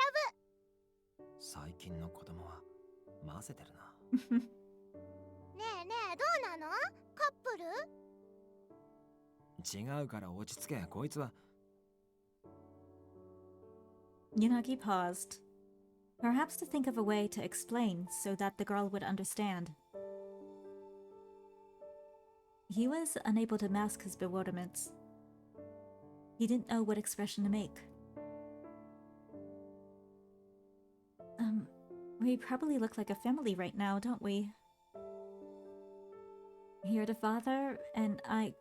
Speaker 16: ブ。
Speaker 3: 最近の子供は混ぜてるな。
Speaker 16: ねえねえ、どうなの？カップル？
Speaker 3: 違うから落ち着け。こいつは。
Speaker 1: Yanagi paused, perhaps to think of a way to explain so that the girl would understand. He was unable to mask his bewilderment. He didn't know what expression to make. We probably look like a family right now, don't we? You're the father, and I...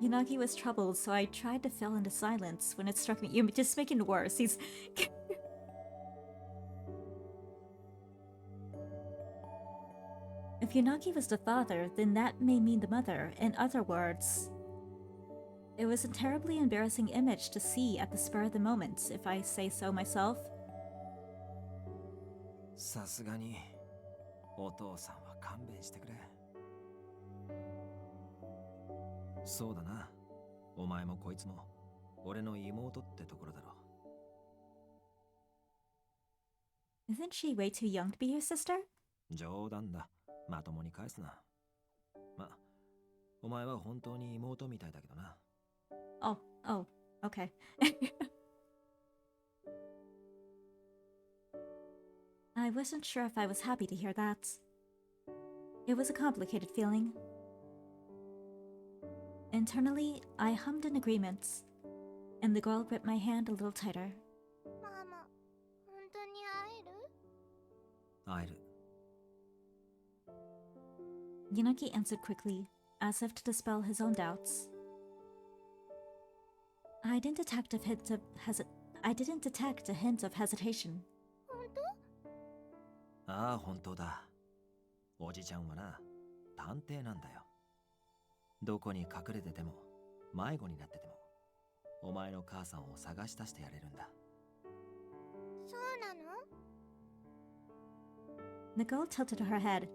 Speaker 1: Yanagi was troubled, so I tried to fill into silence when it struck me. You're just making it worse. He's... If Yanagi was the father, then that may mean the mother. In other words, it was a terribly embarrassing image to see at the spur of the moment, if I say so myself.
Speaker 3: さすがにお父さんは勘弁してくれ。そうだな。お前もこいつも俺の妹ってところだろ。
Speaker 1: Isn't she way too young to be your sister?
Speaker 3: 冗談だ。まともに返すな。ま、お前は本当に妹みたいだけどな。
Speaker 1: Oh, okay. I wasn't sure if I was happy to hear that. It was a complicated feeling. Internally, I hummed in agreement, and the girl gripped my hand a little tighter.
Speaker 16: ママ、本当に会える？
Speaker 3: 会える。
Speaker 1: Yanagi answered quickly, as if to dispel his own doubts. I didn't detect a hint of hesitation.
Speaker 16: 本当？
Speaker 3: ああ、本当だ。おじちゃんはな、探偵なんだよ。どこに隠れてても、迷子になってても、お前の母さんを探し出してやれるんだ。
Speaker 16: そうなの？
Speaker 1: The girl tilted her head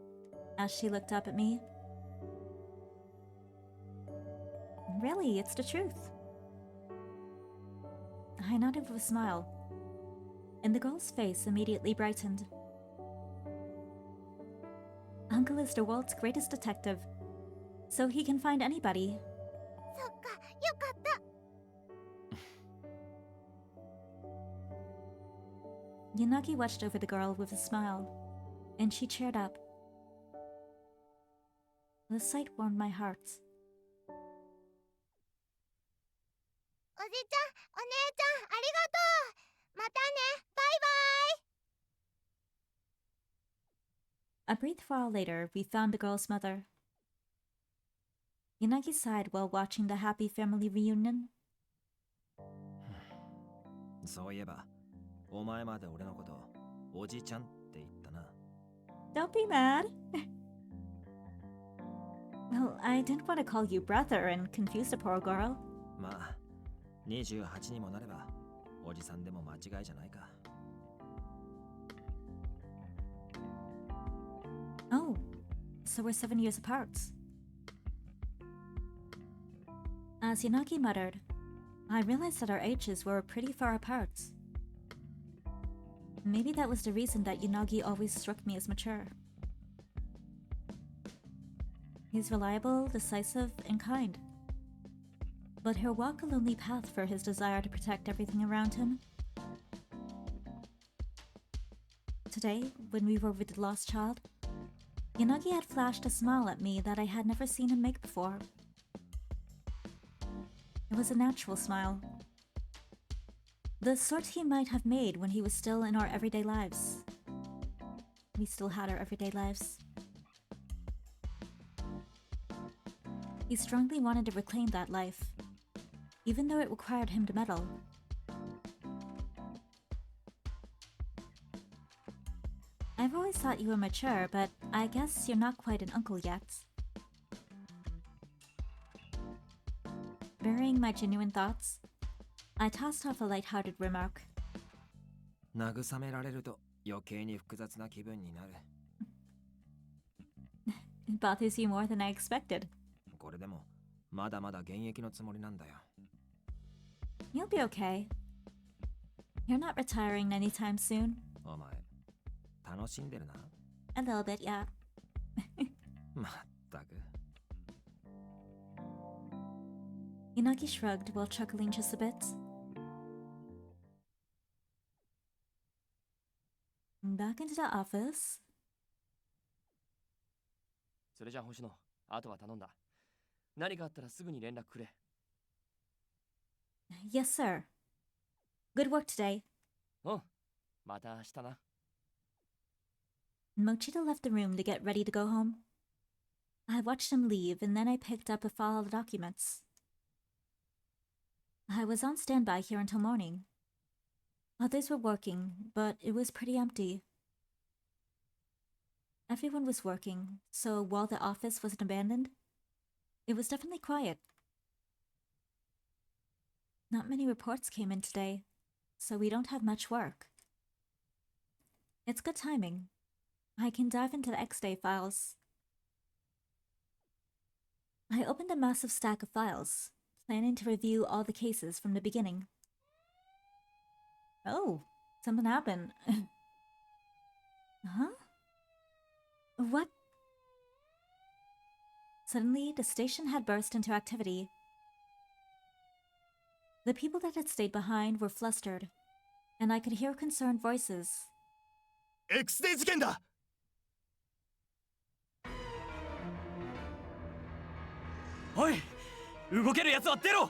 Speaker 1: as she looked up at me. Really, it's the truth. I nodded with a smile, and the girl's face immediately brightened. Uncle is the world's greatest detective, so he can find anybody.
Speaker 16: そっか、よかった。
Speaker 1: Yanagi watched over the girl with a smile, and she cheered up. The sight warmed my heart.
Speaker 16: おじちゃん、お姉ちゃん、ありがとう。またね、バイバイ。
Speaker 1: A brief while later, we found the girl's mother. Yanagi sighed while watching the happy family reunion.
Speaker 3: そういえば、お前まで俺のこと、おじちゃんって言ったな。
Speaker 1: Don't be mad. Well, I didn't want to call you brother and confuse the poor girl.
Speaker 3: まあ、28にもなれば、おじさんでも間違いじゃないか。
Speaker 1: Oh, so we're 7 years apart. As Yanagi muttered, I realized that our ages were pretty far apart. Maybe that was the reason that Yanagi always struck me as mature. He's reliable, decisive, and kind. But he'll walk a lonely path for his desire to protect everything around him. Today, when we were with the lost child, Yanagi had flashed a smile at me that I had never seen him make before. It was a natural smile. The sort he might have made when he was still in our everyday lives. We still had our everyday lives. He strongly wanted to reclaim that life, even though it required him to meddle. I've always thought you were mature, but I guess you're not quite an uncle yet. Burying my genuine thoughts, I tossed off a light-hearted remark.
Speaker 3: 慰められると余計に複雑な気分になる。
Speaker 1: It bothers you more than I expected.
Speaker 3: これでもまだまだ現役のつもりなんだよ。
Speaker 1: You'll be okay. You're not retiring anytime soon.
Speaker 3: お前、楽しんでるな。
Speaker 1: A little bit, yeah.
Speaker 3: まったく。
Speaker 1: Yanagi shrugged while chuckling just a bit. Back into the office.
Speaker 6: それじゃあ星野、あとは頼んだ。何かあったらすぐに連絡くれ。
Speaker 1: Yes, sir. Good work today.
Speaker 6: うん、また明日な。
Speaker 1: Mochita left the room to get ready to go home. I watched him leave and then I picked up a file of documents. I was on standby here until morning. Others were working, but it was pretty empty. Everyone was working, so while the office wasn't abandoned, it was definitely quiet. Not many reports came in today, so we don't have much work. It's good timing. I can dive into the X-Day files. I opened a massive stack of files, planning to review all the cases from the beginning. Oh, something happened. Huh? What? Suddenly, the station had burst into activity. The people that had stayed behind were flustered, and I could hear concerned voices.
Speaker 9: X-Day 事件だ。
Speaker 19: おい、動けるやつは出ろ。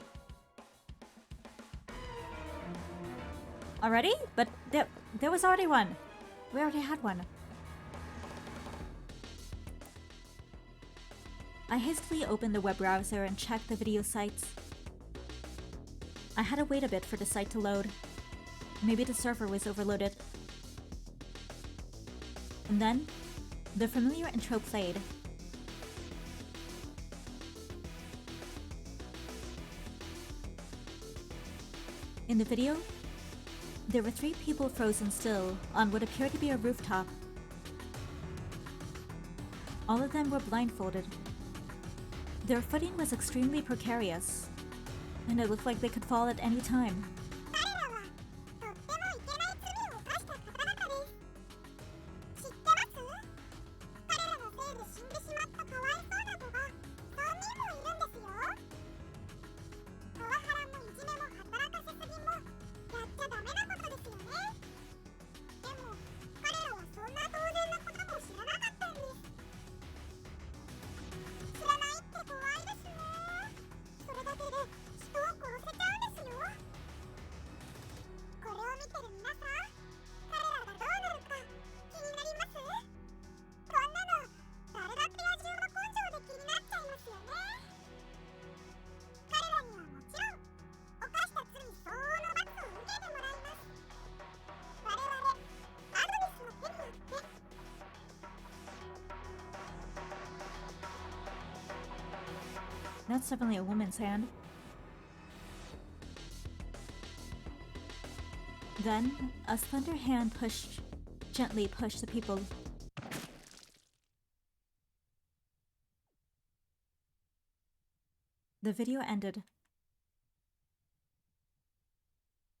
Speaker 1: Already? But there was already one. We already had one. I hastily opened the web browser and checked the video sites. I had to wait a bit for the site to load. Maybe the server was overloaded. And then, the familiar intro played. In the video, there were 3 people frozen still on what appeared to be a rooftop. All of them were blindfolded. Their footing was extremely precarious, and it looked like they could fall at any time. That's definitely a woman's hand. Then, a slender hand gently pushed the people. The video ended.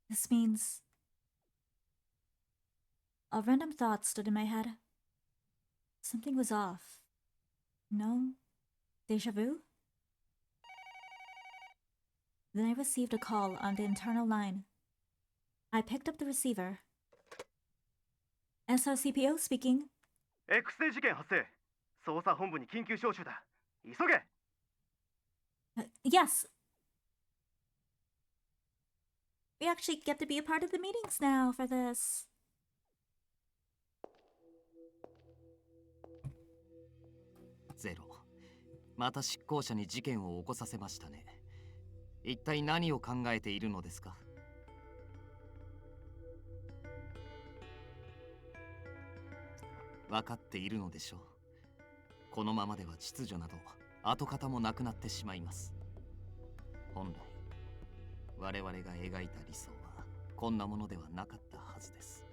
Speaker 1: This means... A random thought stood in my head. Something was off. No? Deja vu? Then I received a call on the internal line. I picked up the receiver. SRCPO speaking.
Speaker 20: X デー事件発生。捜査本部に緊急招集だ。急げ。
Speaker 1: Yes. We actually get to be a part of the meetings now for this.
Speaker 11: Zero. また執行者に事件を起こさせましたね。一体何を考えているのですか？分かっているのでしょう。このままでは秩序など跡形もなくなってしまいます。本来我々が描いた理想はこんなものではなかったはずです。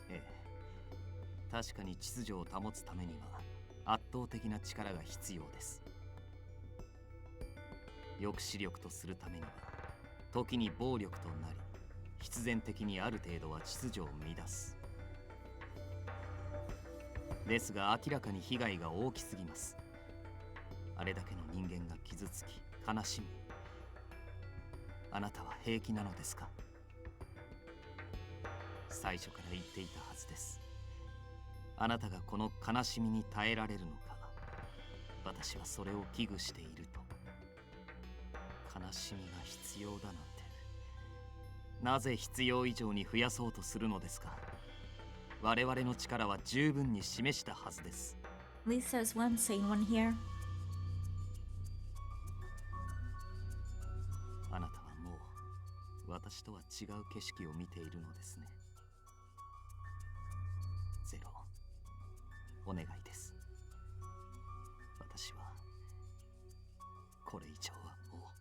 Speaker 11: ええ、確かに秩序を保つためには圧倒的な力が必要です。抑止力とするためには時に暴力となり、必然的にある程度は秩序を乱す。ですが明らかに被害が大きすぎます。あれだけの人間が傷つき悲しむ。あなたは平気なのですか？最初から言っていたはずです。あなたがこの悲しみに耐えられるのか、私はそれを危惧していると。悲しみが必要だなんて、なぜ必要以上に増やそうとするのですか？我々の力は十分に示したはずです。
Speaker 1: At least there's one sane one here.
Speaker 11: あなたはもう私とは違う景色を見ているのですね。ゼロ、お願いです。私はこれ以上はもう。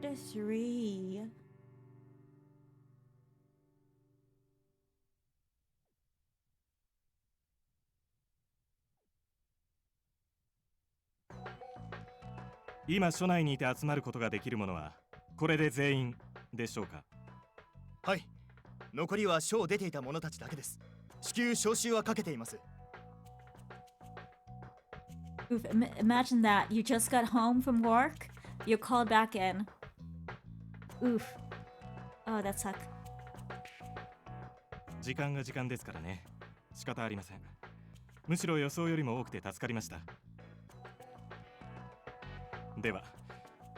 Speaker 1: Chapter 3.
Speaker 17: 今署内にいて集まることができるものはこれで全員でしょうか？
Speaker 21: はい、残りは署を出ていた者たちだけです。至急招集はかけています。
Speaker 1: Oof, imagine that. You just got home from work, you're called back in. Oof. Oh, that suck.
Speaker 17: 時間が時間ですからね。仕方ありません。むしろ予想よりも多くて助かりました。では、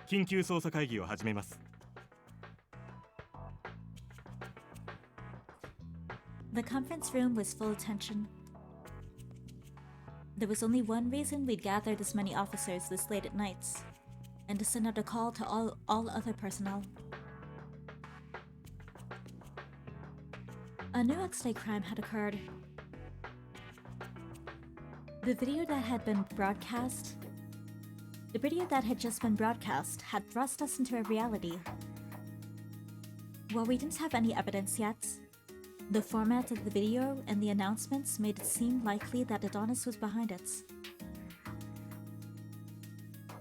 Speaker 17: 緊急捜査会議を始めます。
Speaker 1: The conference room was full of tension. There was only one reason we'd gathered this many officers this late at nights, and to send out a call to all other personnel. A new X-Day crime had occurred. The video that had just been broadcast had thrust us into a reality. While we didn't have any evidence yet, the format of the video and the announcements made it seem likely that Adonis was behind it.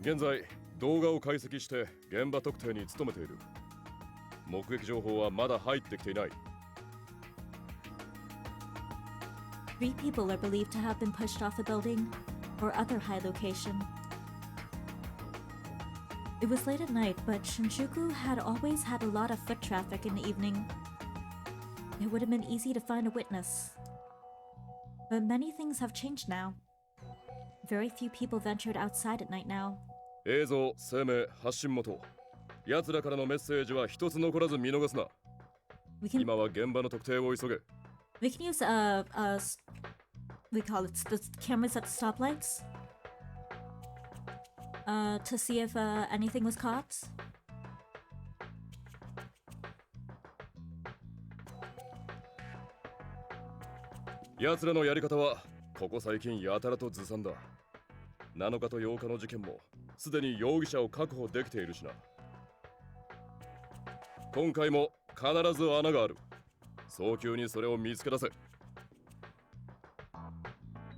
Speaker 18: 現在、動画を解析して現場特定に努めている。目撃情報はまだ入ってきていない。
Speaker 1: 3 people are believed to have been pushed off a building or other high location. It was late at night, but Shinjuku had always had a lot of foot traffic in the evening. It would have been easy to find a witness. But many things have changed now. Very few people ventured outside at night now.
Speaker 18: 映像、声明、発信元。奴らからのメッセージは一つ残らず見逃すな。今は現場の特定を急げ。
Speaker 1: We can use we call it the cameras at the stoplights. to see if anything was caught.
Speaker 18: 奴らのやり方はここ最近やたらとずさんだ。7日と8日の事件もすでに容疑者を確保できているしな。今回も必ず穴がある。早急にそれを見つけ出せ。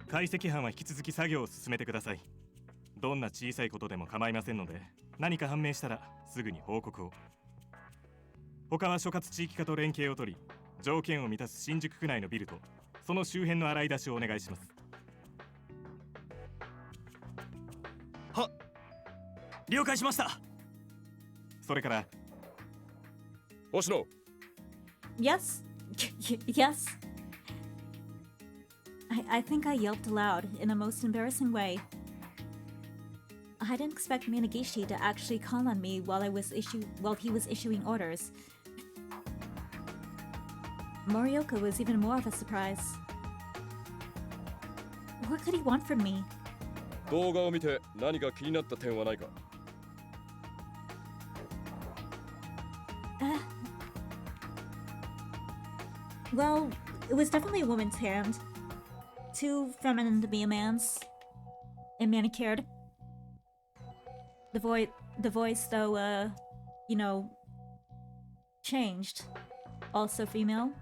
Speaker 17: 解析班は引き続き作業を進めてください。どんな小さいことでも構いませんので、何か判明したらすぐに報告を。他は所轄地域課と連携を取り、条件を満たす新宿区内のビルとその周辺の洗い出しをお願いします。
Speaker 19: は、了解しました。
Speaker 17: それから
Speaker 18: 星野。
Speaker 1: Yes. Yes. I think I yelped aloud in a most embarrassing way. I didn't expect Minagishi to actually call on me while he was issuing orders. Morioka was even more of a surprise. What could he want from me?
Speaker 18: 動画を見て何か気になった点はないか。
Speaker 1: Well, it was definitely a woman's hand. Too feminine to be a man's. And manicured. The voice, though, you know, changed. Also female.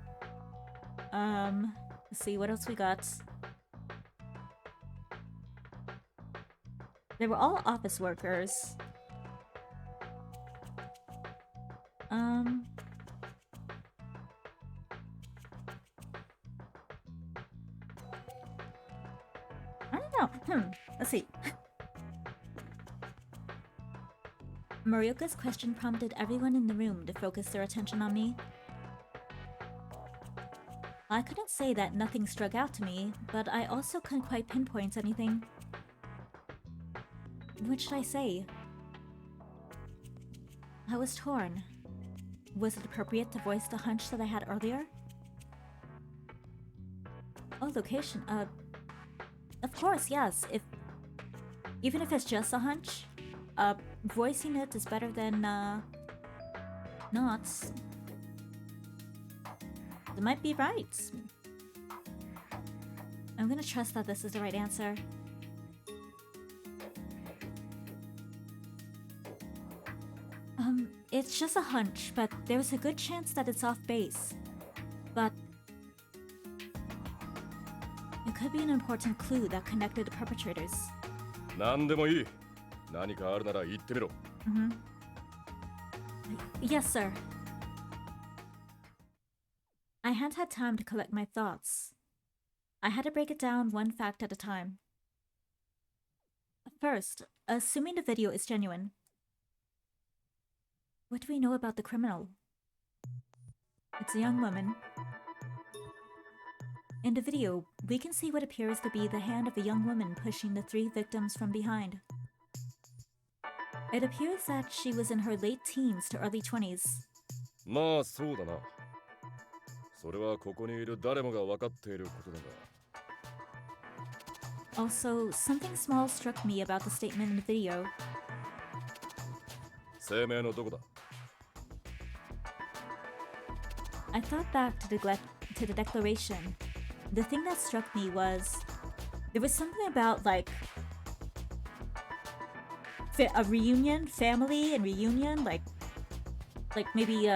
Speaker 1: Let's see, what else we got? They were all office workers. I don't know. Let's see. Morioka's question prompted everyone in the room to focus their attention on me. I couldn't say that nothing struck out to me, but I also couldn't quite pinpoint anything. What should I say? I was torn. Was it appropriate to voice the hunch that I had earlier? Oh, location, of course, yes. Even if it's just a hunch, voicing it is better than, not. They might be right. I'm gonna trust that this is the right answer. It's just a hunch, but there's a good chance that it's off base. But it could be an important clue that connected the perpetrators.
Speaker 18: 何でもいい。何かあるなら言ってみろ。
Speaker 1: Yes, sir. I hadn't had time to collect my thoughts. I had to break it down one fact at a time. First, assuming the video is genuine, what do we know about the criminal? It's a young woman. In the video, we can see what appears to be the hand of a young woman pushing the 3 victims from behind. It appears that she was in her late teens to early 20s.
Speaker 18: まあそうだな。それはここにいる誰もが分かっていることだが。
Speaker 1: Also, something small struck me about the statement in the video.
Speaker 18: 声明のどこだ？
Speaker 1: I thought back to the declaration. The thing that struck me was there was something about like a reunion, family and reunion, like maybe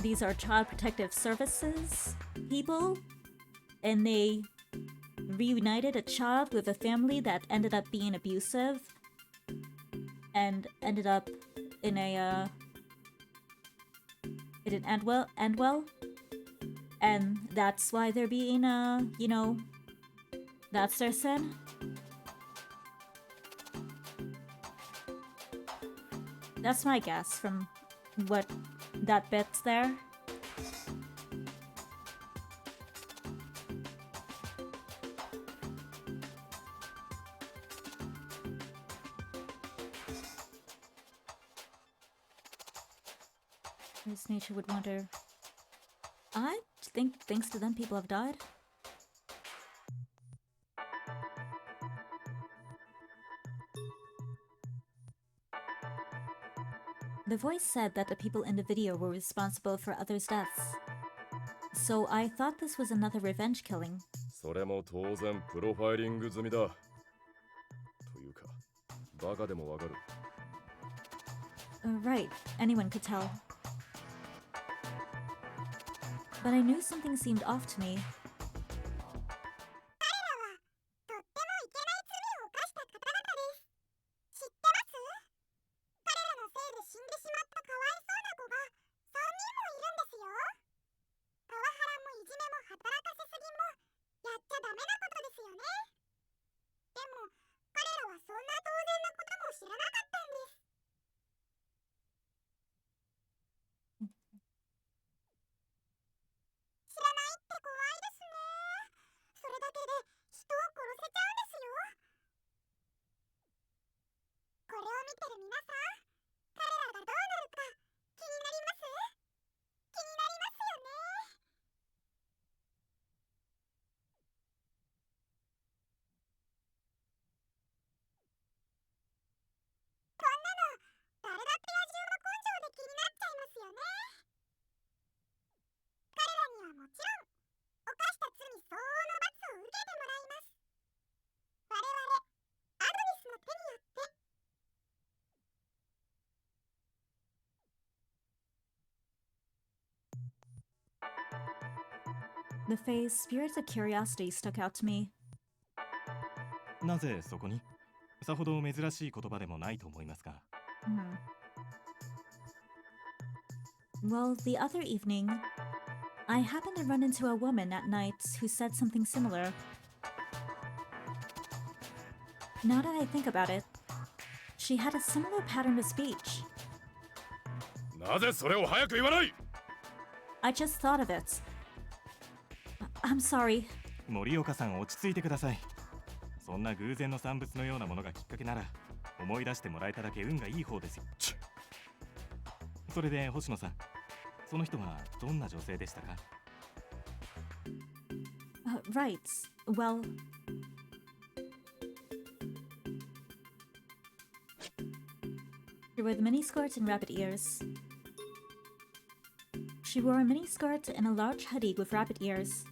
Speaker 1: these are child protective services people, and they reunited a child with a family that ended up being abusive and ended up in a it didn't end well, and that's why they're being you know, that's their sin. That's my guess from what that bit's there. This nature would wonder. I think thanks to them people have died. The voice said that the people in the video were responsible for others' deaths. So I thought this was another revenge killing.
Speaker 18: それも当然プロファイリング済みだ。というか、バカでもわかる。
Speaker 1: Right, anyone could tell. But I knew something seemed off to me. The phrase spirits of curiosity stuck out to me.
Speaker 17: なぜそこに？さほど珍しい言葉でもないと思いますが。
Speaker 1: Well, the other evening, I happened to run into a woman at night who said something similar. Now that I think about it, she had a similar pattern of speech.
Speaker 18: なぜそれを早く言わない？
Speaker 1: I just thought of it. I'm sorry.
Speaker 17: 森岡さん、落ち着いてください。そんな偶然の産物のようなものがきっかけなら、思い出してもらえただけ運がいい方ですよ。それで星野さん、その人はどんな女性でしたか？
Speaker 1: Right. Well, she wore the miniskirt and rabbit ears. She wore a miniskirt and a large hoodie with rabbit ears.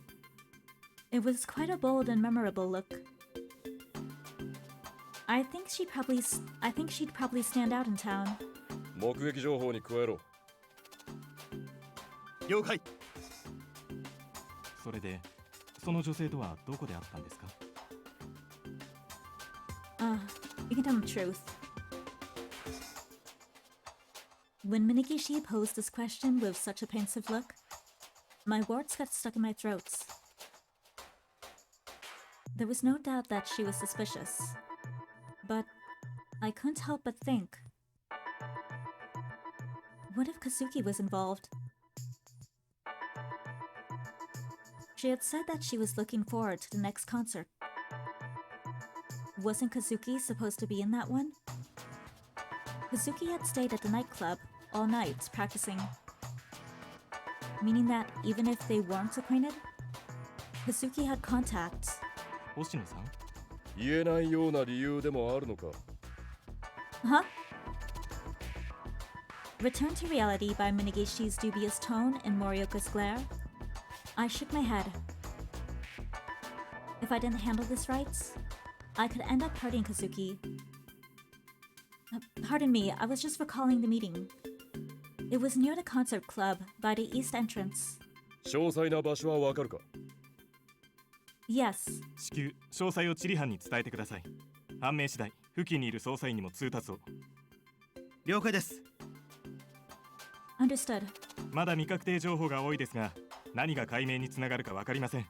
Speaker 1: It was quite a bold and memorable look. I think she'd probably stand out in town.
Speaker 18: 目撃情報に加えろ。
Speaker 21: 了解。
Speaker 17: それで、その女性とはどこで会ったんですか？
Speaker 1: You can tell the truth. When Minigishi posed this question with such a pensive look, my words got stuck in my throat. There was no doubt that she was suspicious, but I couldn't help but think, what if Kazuki was involved? She had said that she was looking forward to the next concert. Wasn't Kazuki supposed to be in that one? Kazuki had stayed at the nightclub all night practicing, meaning that even if they weren't acquainted, Kazuki had contacts.
Speaker 17: 星野さん？
Speaker 18: 言えないような理由でもあるのか？
Speaker 1: Huh? Returned to reality by Minigishi's dubious tone and Morioka's glare, I shook my head. If I didn't handle this right, I could end up hurting Kazuki. Pardon me, I was just recalling the meeting. It was near the concert club by the east entrance.
Speaker 18: 詳細な場所はわかるか？
Speaker 1: Yes.
Speaker 17: 至急、詳細をチリ班に伝えてください。判明次第、付近にいる捜査員にも通達を。
Speaker 21: 了解です。
Speaker 1: Understood.
Speaker 17: まだ未確定情報が多いですが、何が解明につながるかわかりません。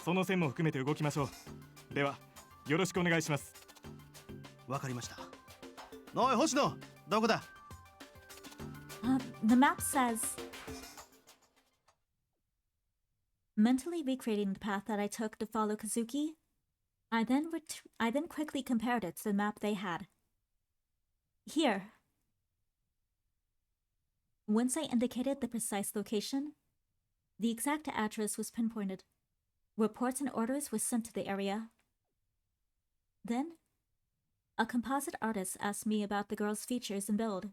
Speaker 17: その線も含めて動きましょう。では、よろしくお願いします。
Speaker 21: わかりました。おい、星野、どこだ？
Speaker 1: The map says... Mentally recreating the path that I took to follow Kazuki, I then quickly compared it to the map they had. Here. Once I indicated the precise location, the exact address was pinpointed. Reports and orders were sent to the area. Then, a composite artist asked me about the girl's features and build,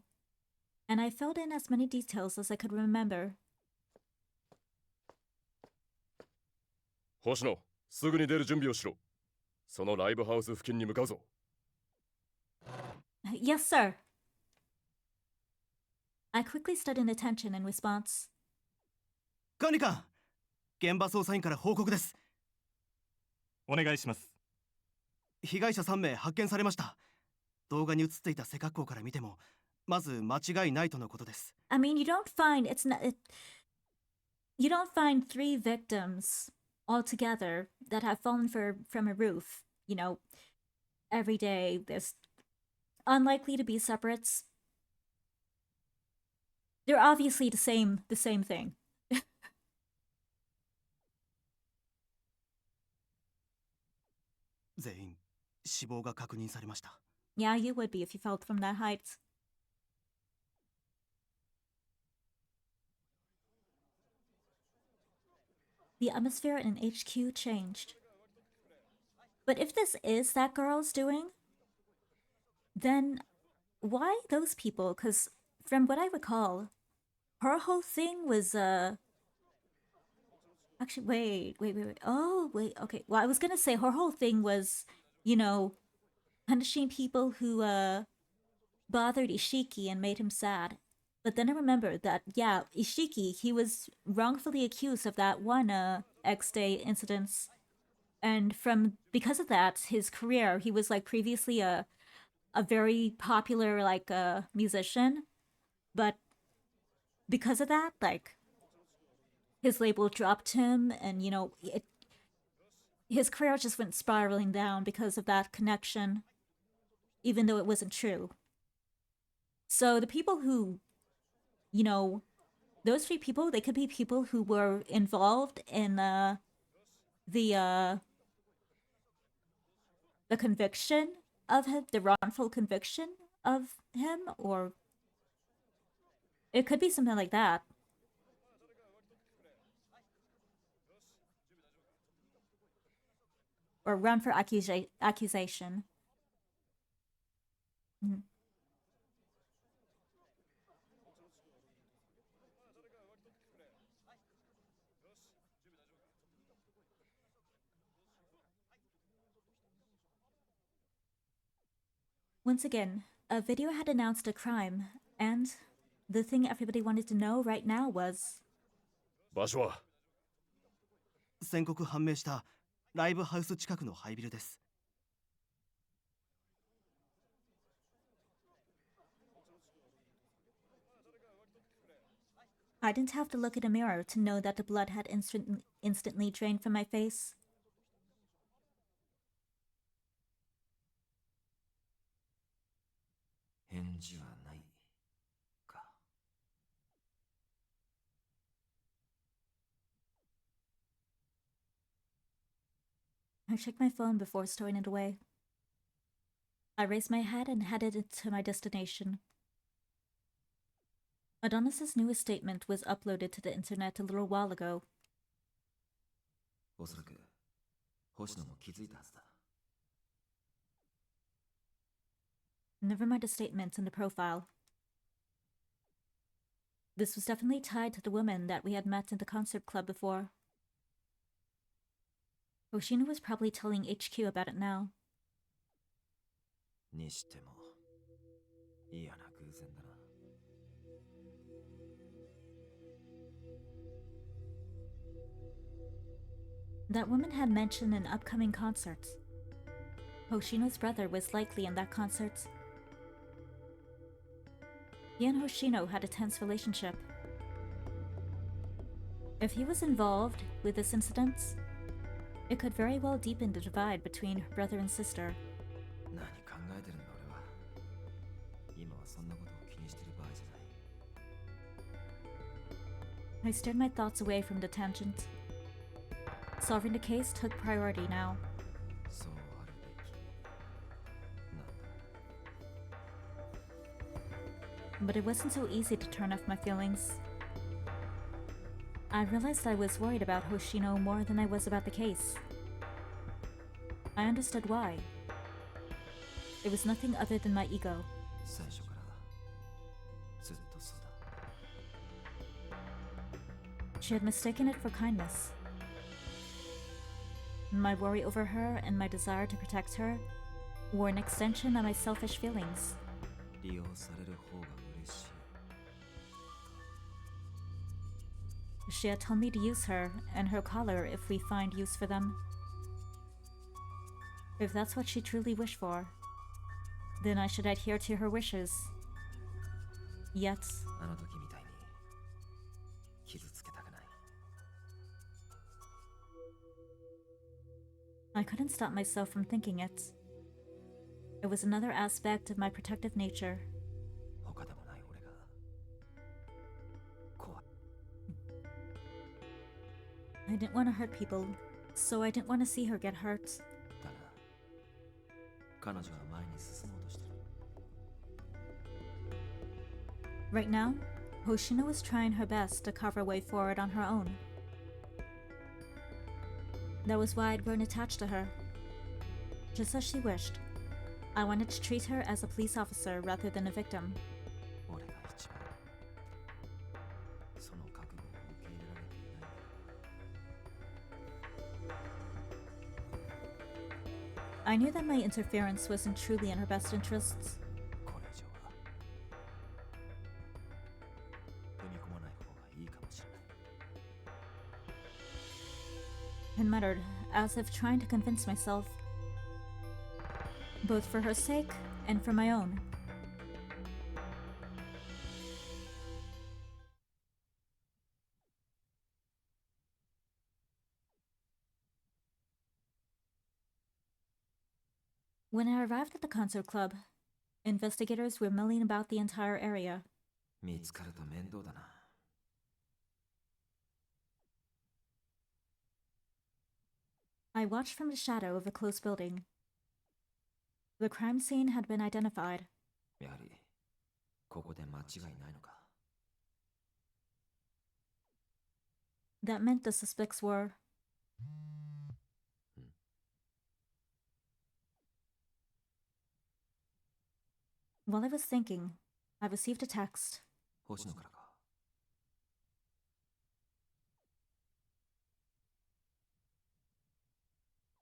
Speaker 1: and I filled in as many details as I could remember.
Speaker 18: 星野、すぐに出る準備をしろ。そのライブハウス付近に向かうぞ。
Speaker 1: Yes, sir. I quickly stood in attention in response.
Speaker 21: 管理官、現場捜査員から報告です。
Speaker 17: お願いします。
Speaker 21: 被害者3名発見されました。動画に映っていた背格好から見ても、まず間違いないとのことです。
Speaker 1: I mean, you don't find you don't find 3 victims altogether that have fallen from a roof. You know, every day there's unlikely to be separates. They're obviously the same thing.
Speaker 21: 全員死亡が確認されました。
Speaker 1: Yeah, you would be if you fell from that height. The atmosphere in HQ changed. But if this is that girl's doing, then why those people? Because from what I recall, her whole thing was, actually, wait. Oh, wait, okay. Well, I was gonna say her whole thing was, you know, punishing people who, bothered Ishiki and made him sad. But then I remembered that, yeah, Ishiki, he was wrongfully accused of that one, X-Day incident. And because of that, his career, he was, like, previously a very popular, like, musician. But because of that, like, his label dropped him, and, you know, his career just went spiraling down because of that connection, even though it wasn't true. So the people who, you know, those 3 people, they could be people who were involved in the conviction of him, the wrongful conviction of him, or it could be something like that. Or run for accusation. Mm. Once again, a video had announced a crime, and the thing everybody wanted to know right now was...
Speaker 18: 場所は
Speaker 21: 宣告判明したライブハウス近くの廃ビルです。
Speaker 1: I didn't have to look at a mirror to know that the blood had instantly drained from my face. I checked my phone before stowing it away. I raised my head and headed to my destination. Adonis's newest statement was uploaded to the internet a little while ago.
Speaker 3: おそらく星野も気づいたはずだ。
Speaker 1: Never mind the statements in the profile. This was definitely tied to the woman that we had met in the concert club before. Hoshino was probably telling HQ about it now.
Speaker 3: にしても嫌な偶然だな。
Speaker 1: That woman had mentioned an upcoming concert. Hoshino's brother was likely in that concert. He and Hoshino had a tense relationship. If he was involved with this incident, it could very well deepen the divide between brother and sister.
Speaker 3: 何考えてるんだ俺は。今はそんなことを気にしてる場合じゃない。
Speaker 1: I steered my thoughts away from the tangent. Solving the case took priority now.
Speaker 3: そうあるべき。なんだ。
Speaker 1: But it wasn't so easy to turn off my feelings. I realized I was worried about Hoshino more than I was about the case. I understood why. It was nothing other than my ego.
Speaker 3: 最初からずっとそうだ。
Speaker 1: She had mistaken it for kindness. My worry over her and my desire to protect her were an extension of my selfish feelings.
Speaker 3: 利用される方が嬉しい。
Speaker 1: She had told me to use her and her collar if we find use for them. If that's what she truly wished for, then I should adhere to her wishes. Yet,
Speaker 3: あの時みたいに傷つけたくない。
Speaker 1: I couldn't stop myself from thinking it. It was another aspect of my protective nature.
Speaker 3: 他でもない俺が怖い。
Speaker 1: I didn't want to hurt people, so I didn't want to see her get hurt.
Speaker 3: だが彼女は前に進もうとしてる。
Speaker 1: Right now, Hoshino was trying her best to carve her way forward on her own. That was why I'd grown attached to her. Just as she wished, I wanted to treat her as a police officer rather than a victim.
Speaker 3: 俺が一番その覚悟を受け入れられていない。
Speaker 1: I knew that my interference wasn't truly in her best interests.
Speaker 3: これ以上は踏み込まない方がいいかもしれない。
Speaker 1: And muttered, as if trying to convince myself, both for her sake and for my own. When I arrived at the concert club, investigators were milling about the entire area.
Speaker 3: 見つかると面倒だな。
Speaker 1: I watched from the shadow of a close building. The crime scene had been identified.
Speaker 3: やはりここで間違いないのか。
Speaker 1: That meant the suspects were... While I was thinking, I received a text.
Speaker 3: 星野からか。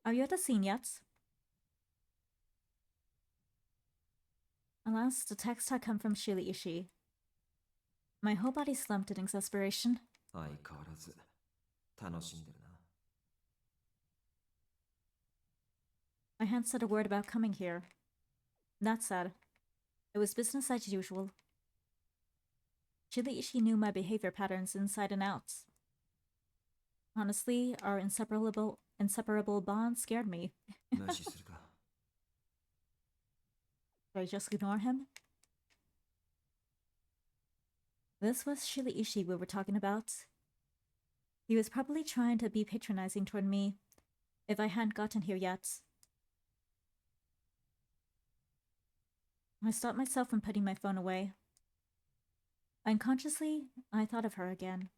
Speaker 1: Are you at the scene yet? Alas, the text had come from Shiriishi. My whole body slumped in exasperation.
Speaker 3: 相変わらず楽しんでるな。
Speaker 1: I hadn't said a word about coming here. That said, it was business as usual. Shiriishi knew my behavior patterns inside and out. Honestly, our inseparable bond scared me.
Speaker 3: 無視するか。
Speaker 1: Should I just ignore him? This was Shiriishi we were talking about. He was probably trying to be patronizing toward me if I hadn't gotten here yet. I stopped myself from putting my phone away. Unconsciously, I thought of her again.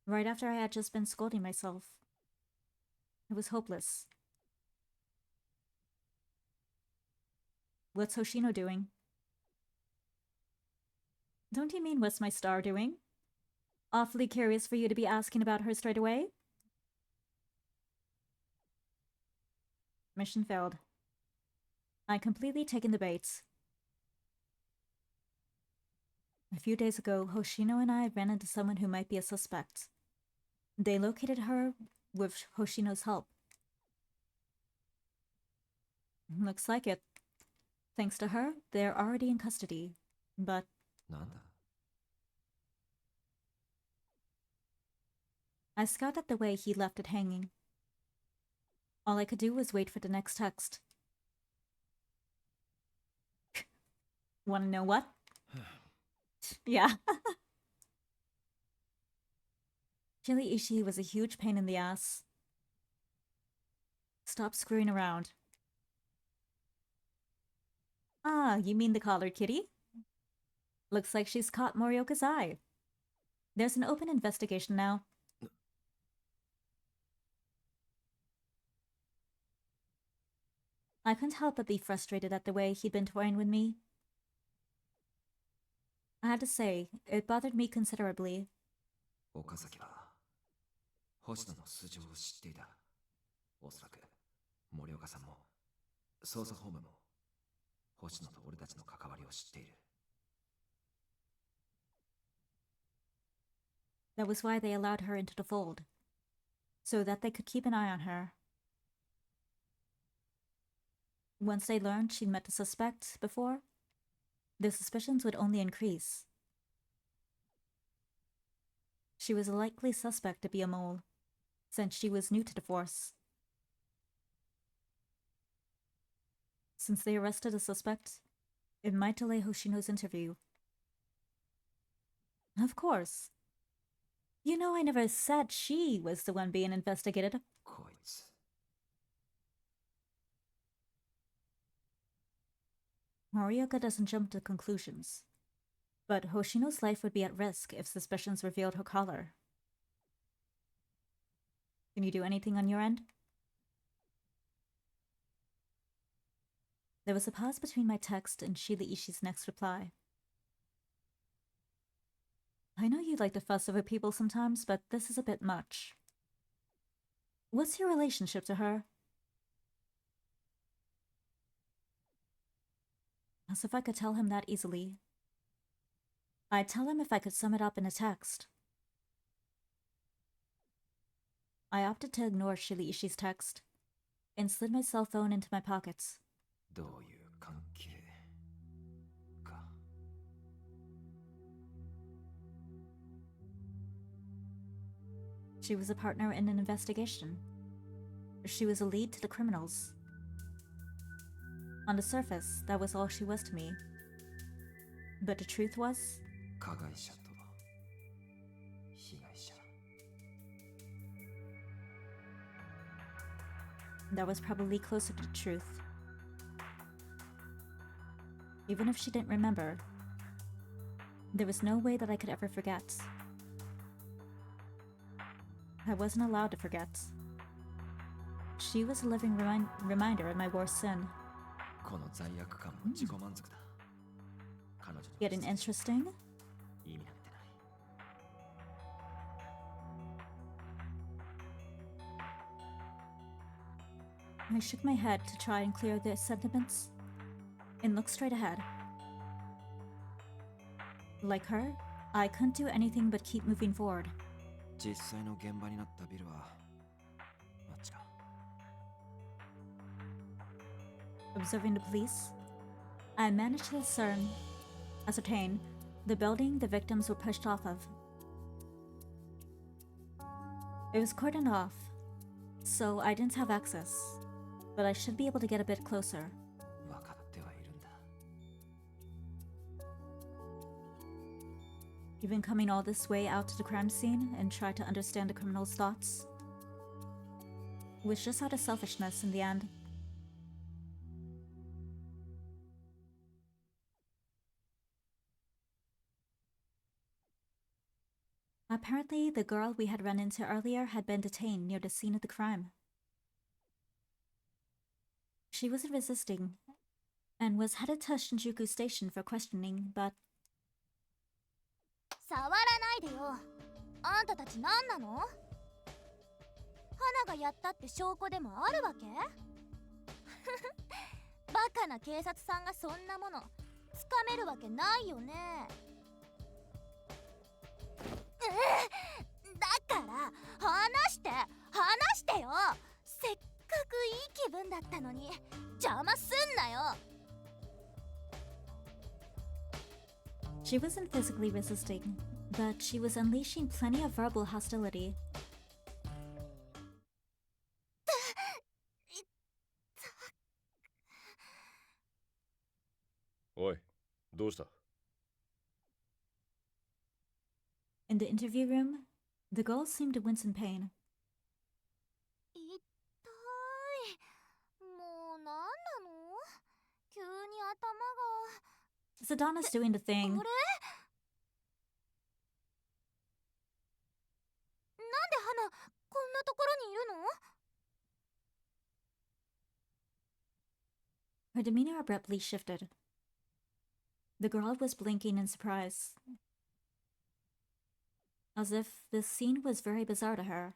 Speaker 1: Right after I had just been scolding myself. It was hopeless. What's Hoshino doing? Don't you mean what's my star doing? Awfully curious for you to be asking about her straight away? Mission failed. I completely taken the bait. A few days ago, Hoshino and I ran into someone who might be a suspect. They located her with Hoshino's help. Looks like it. Thanks to her, they're already in custody. But...
Speaker 3: なんだ?
Speaker 1: I scowled at the way he left it hanging. All I could do was wait for the next text. Wanna know what? Yeah. Shiriishi was a huge pain in the ass. Stop screwing around. Ah, you mean the collared kitty? Looks like she's caught Morioka's eye. There's an open investigation now. I couldn't help but be frustrated at the way he'd been toying with me. I had to say, it bothered me considerably.
Speaker 3: 岡崎は星野の素性を知っていた。おそらく森岡さんも捜査本部も星野と俺たちの関わりを知っている。
Speaker 1: That was why they allowed her into the fold, so that they could keep an eye on her. Once they learned she'd met the suspect before, their suspicions would only increase. She was a likely suspect to be a mole, since she was new to the force. Since they arrested a suspect, it might delay Hoshino's interview. Of course. You know I never said she was the one being investigated.
Speaker 3: こいつ。
Speaker 1: Morioka doesn't jump to conclusions, but Hoshino's life would be at risk if suspicions revealed her color. Can you do anything on your end? There was a pause between my text and Shiriishi's next reply. I know you like to fuss over people sometimes, but this is a bit much. What's your relationship to her? As if I could tell him that easily. I'd tell him if I could sum it up in a text. I opted to ignore Shiriishi's text and slid my cell phone into my pockets.
Speaker 3: どういう関係か。
Speaker 1: She was a partner in an investigation. She was a lead to the criminals. On the surface, that was all she was to me. But the truth was,
Speaker 3: 加害者と被害者。
Speaker 1: that was probably closer to the truth. Even if she didn't remember, there was no way that I could ever forget. I wasn't allowed to forget. She was a living reminder of my worst sin.
Speaker 3: この罪悪感も自己満足だ。彼女の
Speaker 1: Getting interesting?
Speaker 3: 意味なんてない。
Speaker 1: I shook my head to try and clear the sentiments and looked straight ahead. Like her, I couldn't do anything but keep moving forward.
Speaker 3: 実際の現場になったビルはあっちか。
Speaker 1: Observing the police, I managed to ascertain the building the victims were pushed off of. It was cordoned off, so I didn't have access, but I should be able to get a bit closer.
Speaker 3: 分かってはいるんだ。
Speaker 1: Even coming all this way out to the crime scene and try to understand the criminal's thoughts was just out of selfishness in the end. Apparently, the girl we had run into earlier had been detained near the scene of the crime. She wasn't resisting and was headed to Shinjuku Station for questioning, but
Speaker 16: 触らないでよ。あんたたち何なの？花がやったって証拠でもあるわけ？バカな警察さんがそんなものつかめるわけないよね。だから話してよ。せっかくいい気分だったのに邪魔すんなよ。
Speaker 1: she wasn't physically resisting, but she was unleashing plenty of verbal hostility.
Speaker 18: おい、どうした？
Speaker 1: In the interview room, the girl seemed to wince in pain.
Speaker 16: 痛い。もうなんなの？急に頭が。
Speaker 1: Sedana's doing the thing.
Speaker 16: あれ？なんで花こんなところにいるの？
Speaker 1: Her demeanor abruptly shifted. The girl was blinking in surprise, as if this scene was very bizarre to her.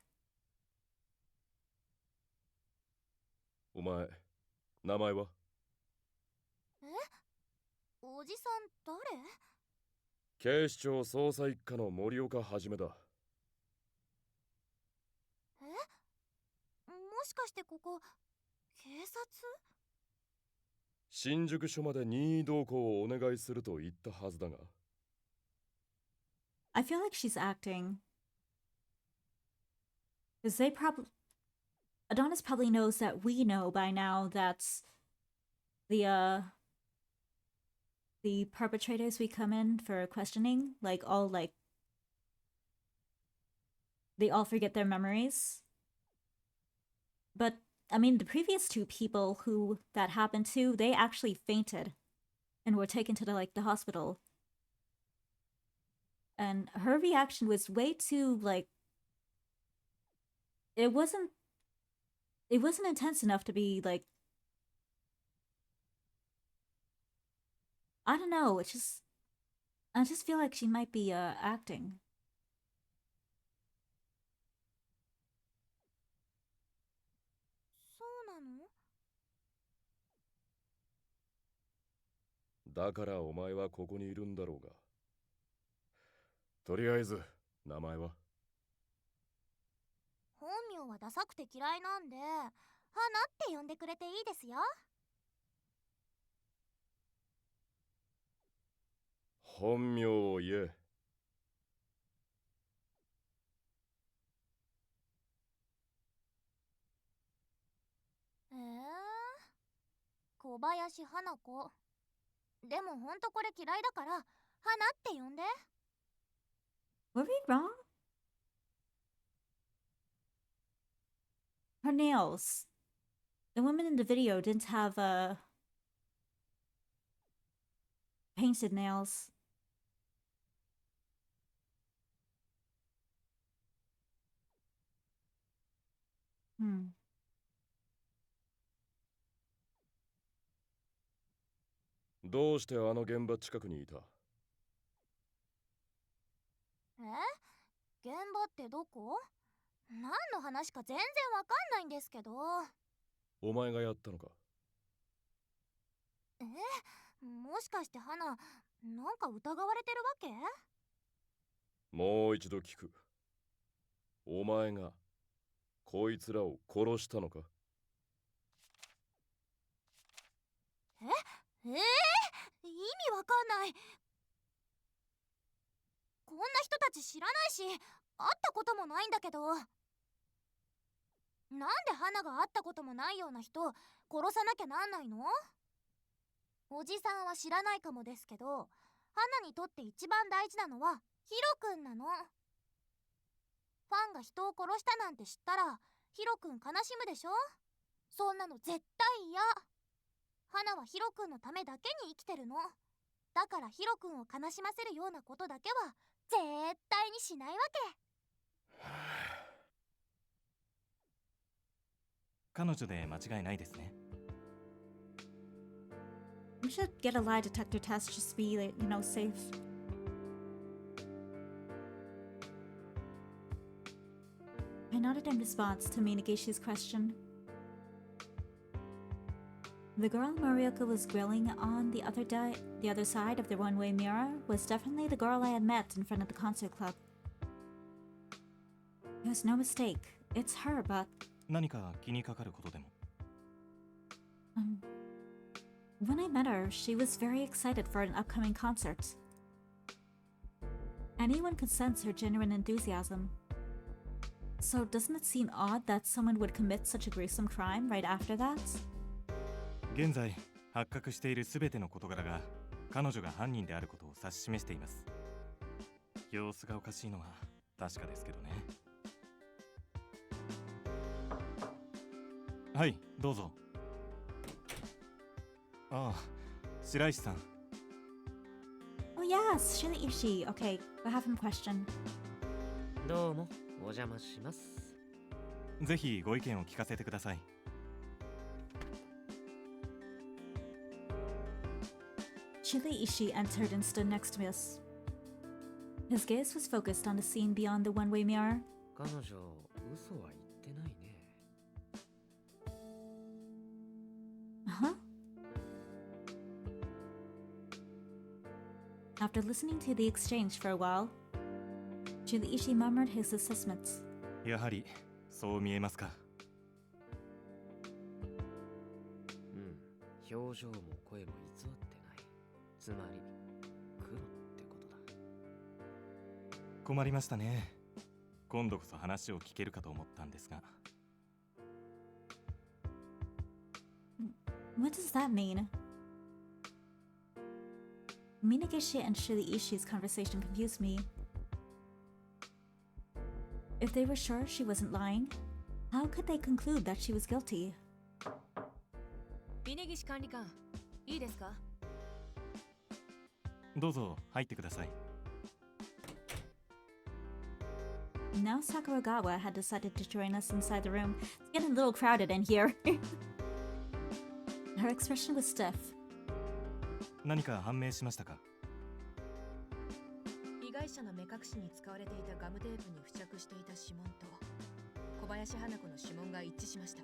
Speaker 18: お前、名前は？
Speaker 16: え？おじさん誰？
Speaker 18: 警視庁捜査一課の森岡はじめだ。
Speaker 16: え？もしかしてここ、警察？
Speaker 18: 新宿署まで任意同行をお願いすると言ったはずだが。
Speaker 1: I feel like she's acting. Because they probably... Adonis probably knows that we know by now that the perpetrators we come in for questioning, they all forget their memories. But, I mean, the previous two people who that happened to, they actually fainted and were taken to the hospital. And her reaction was way too, it wasn't intense enough to be, I don't know, I just feel like she might be, acting.
Speaker 16: そうなの？
Speaker 18: だからお前はここにいるんだろうが。とりあえず、名前は？
Speaker 16: 本名はダサくて嫌いなんで、花って呼んでくれていいですよ。
Speaker 18: 本名を言え。
Speaker 16: 小林花子。でもほんとこれ嫌いだから、花って呼んで。
Speaker 1: Were we wrong? Her nails. The woman in the video didn't have, painted nails. Hmm.
Speaker 18: どうしてあの現場近くにいた？
Speaker 16: 現場ってどこ？何の話か全然わかんないんですけど。
Speaker 18: お前がやったのか？
Speaker 16: もしかして花、なんか疑われてるわけ？
Speaker 18: もう一度聞く。お前がこいつらを殺したのか？
Speaker 16: 意味わかんない。こんな人たち知らないし、会ったこともないんだけど。なんで花が会ったこともないような人殺さなきゃなんないの？おじさんは知らないかもですけど、花にとって一番大事なのはヒロくんなの。ファンが人を殺したなんて知ったらヒロくん悲しむでしょ？そんなの絶対嫌。花はヒロくんのためだけに生きてるの。だからヒロくんを悲しませるようなことだけは絶対にしないわけ。
Speaker 17: 彼女で間違いないですね。
Speaker 1: We should get a lie detector test just to be, safe. I nodded in response to Minagishi's question. The girl Morioka was grilling on the other side of the one-way mirror was definitely the girl I had met in front of the concert club. There's no mistake. It's her, but...
Speaker 17: 何か気にかかることでも？
Speaker 1: When I met her, she was very excited for an upcoming concert. Anyone could sense her genuine enthusiasm. So doesn't it seem odd that someone would commit such a gruesome crime right after that?
Speaker 17: 現在発覚しているすべての事柄が彼女が犯人であることを指し示しています。様子がおかしいのは確かですけどね。はい、どうぞ。ああ、白石さん。
Speaker 1: Oh yes, Shiniishi. Okay, I have him question.
Speaker 4: どうも、お邪魔します。
Speaker 17: ぜひご意見を聞かせてください。
Speaker 1: Shiraishi entered and stood next to us. His gaze was focused on the scene beyond the one-way mirror.
Speaker 4: 彼女、嘘は言ってないね。
Speaker 1: Huh? After listening to the exchange for a while, Shiraishi murmured his assessments.
Speaker 17: やはりそう見えますか。
Speaker 4: 表情も声も偽ってない。つまり黒ってことだ。
Speaker 17: 困りましたね。今度こそ話を聞けるかと思ったんですが。
Speaker 1: What does that mean? Minagishi and Shiraiishi's conversation confused me. If they were sure she wasn't lying, how could they conclude that she was guilty?
Speaker 10: 峯岸管理官、いいですか？
Speaker 17: どうぞ入ってください。
Speaker 1: Now Sakuragawa had decided to join us inside the room. It's getting a little crowded in here. Her expression was stiff.
Speaker 17: 何か判明しましたか？
Speaker 10: 被害者の目隠しに使われていたガムテープに付着していた指紋と小林花子の指紋が一致しました。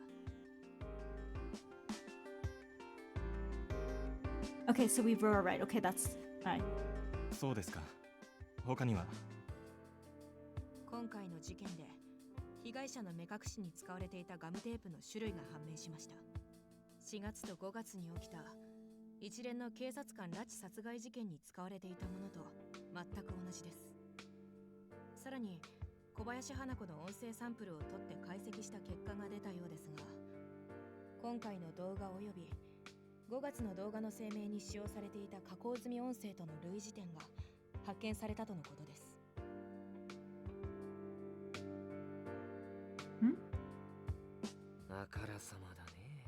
Speaker 1: Okay, so we were right. Okay, that's fine.
Speaker 17: そうですか。他には？
Speaker 10: 今回の事件で被害者の目隠しに使われていたガムテープの種類が判明しました。4月と5月に起きた一連の警察官拉致殺害事件に使われていたものと全く同じです。さらに小林花子の音声サンプルを取って解析した結果が出たようですが、今回の動画および5月の動画の声明に使用されていた加工済み音声との類似点が発見されたとのことです。
Speaker 4: あからさまだね。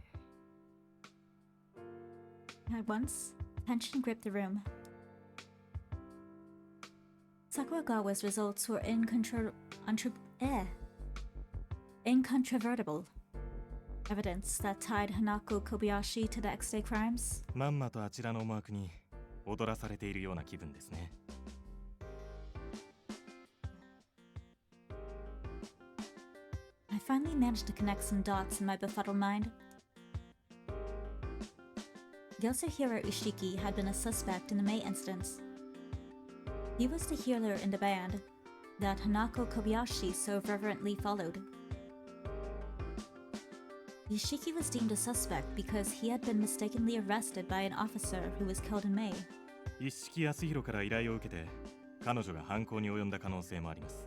Speaker 1: At once, tension gripped the room. Sakuragawa's results were incontrovertible. Evidence that tied Hanako Kobayashi to the X-Day crimes.
Speaker 17: まんまとあちらの思惑に踊らされているような気分ですね。
Speaker 1: I finally managed to connect some dots in my befuddled mind. Yasuhiro Ishiki had been a suspect in the May instance. He was the healer in the band that Hanako Kobayashi so reverently followed. Ishiki was deemed a suspect because he had been mistakenly arrested by an officer who was killed in May.
Speaker 17: 一色康弘から依頼を受けて彼女が犯行に及んだ可能性もあります。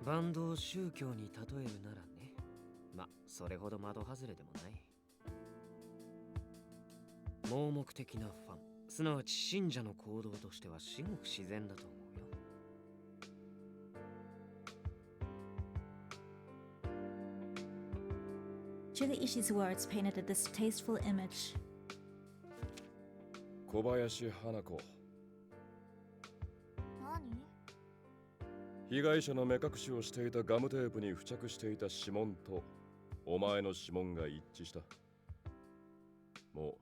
Speaker 4: バンドを宗教に例えるならね。ま、それほど的外れでもない。盲目的なファン、すなわち信者の行動としては至極自然だと思うよ。
Speaker 1: Shiraiishi's words painted a distasteful image.
Speaker 18: 小林花子。被害者の目隠しをしていたガムテープに付着していた指紋とお前の指紋が一致した。もう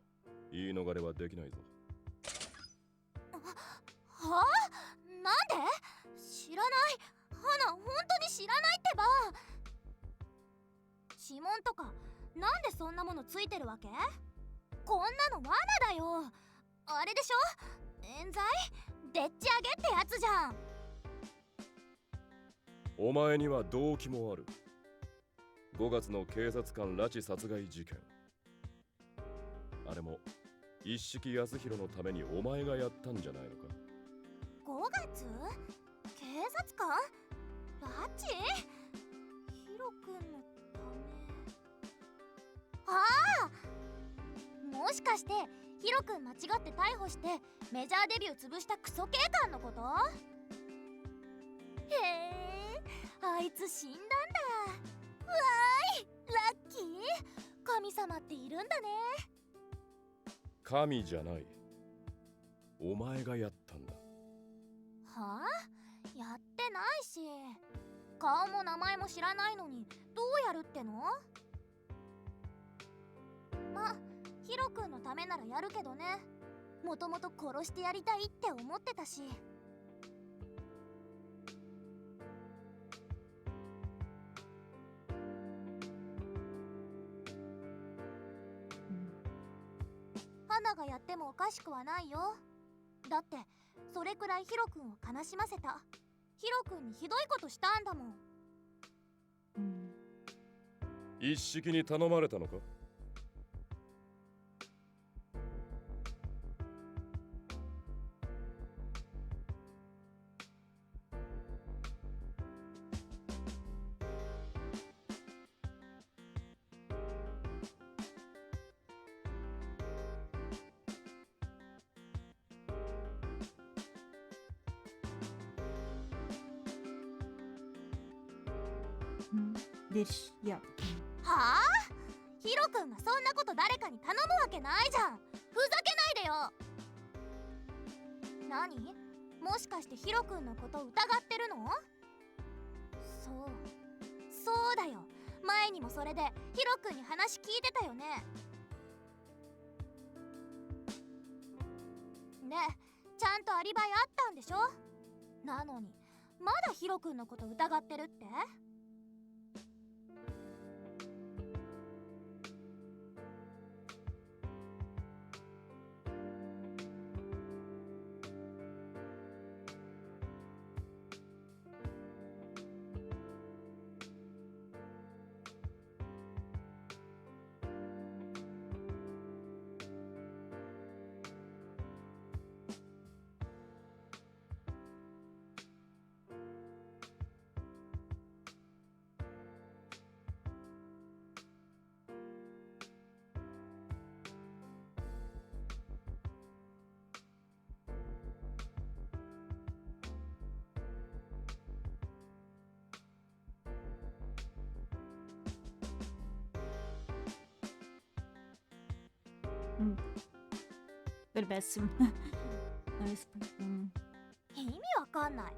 Speaker 18: 言い逃れはできないぞ。
Speaker 16: はあ？なんで？知らない。花、本当に知らないってば。指紋とかなんでそんなものついてるわけ？こんなの罠だよ。あれでしょ？冤罪？でっち上げってやつじゃん。
Speaker 18: お前には動機もある。5月の警察官拉致殺害事件。あれも一色康弘のためにお前がやったんじゃないのか。
Speaker 16: 5月？警察官？拉致？ヒロ君のため。ああ！もしかしてヒロ君間違って逮捕してメジャーデビュー潰したクソ警官のこと？へえ。あいつ死んだんだ。わーい、ラッキー。神様っているんだね。
Speaker 18: 神じゃない。お前がやったんだ。
Speaker 16: はあ？やってないし。顔も名前も知らないのにどうやるっての？ま、ヒロ君のためならやるけどね。もともと殺してやりたいって思ってたし。花がやってもおかしくはないよ。だってそれくらいヒロ君を悲しませた。ヒロ君にひどいことしたんだもん。
Speaker 18: 一式に頼まれたのか？
Speaker 1: いや。
Speaker 16: はあ？ヒロ君がそんなこと誰かに頼むわけないじゃん。ふざけないでよ。何？もしかしてヒロ君のこと疑ってるの？そうだよ。前にもそれでヒロ君に話聞いてたよね。で、ちゃんとアリバイあったんでしょ？なのにまだヒロ君のこと疑ってるって？Good
Speaker 1: best.
Speaker 16: 意味わかんない。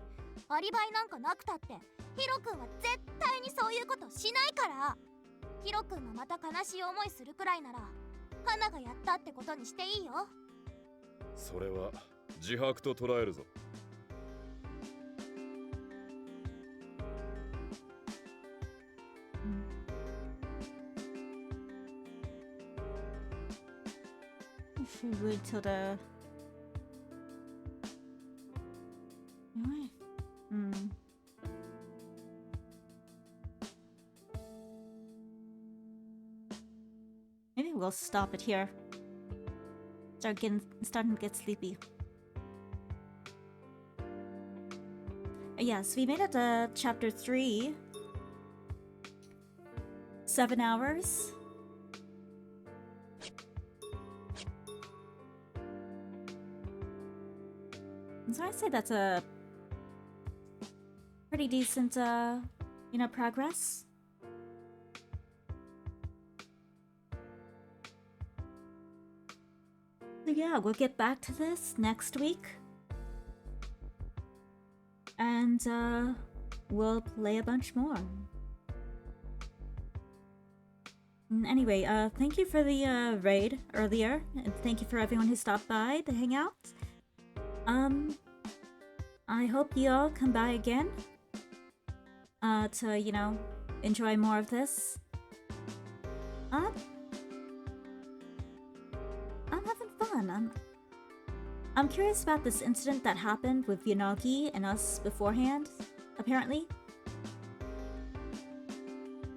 Speaker 16: アリバイなんかなくたってヒロ君は絶対にそういうことしないから。ヒロ君がまた悲しい思いするくらいなら花がやったってことにしていいよ。
Speaker 18: それは自白と捉えるぞ。
Speaker 1: Wait till the. Maybe we'll stop it here. Starting to get sleepy. Yes, we made it to chapter 3. 7 hours. So I say that's a pretty decent, progress. So yeah, we'll get back to this next week. And, we'll play a bunch more. Anyway, thank you for the, raid earlier, and thank you for everyone who stopped by to hang out. I hope you all come by again to, enjoy more of this. I'm having fun. I'm curious about this incident that happened with Yanagi and us beforehand, apparently.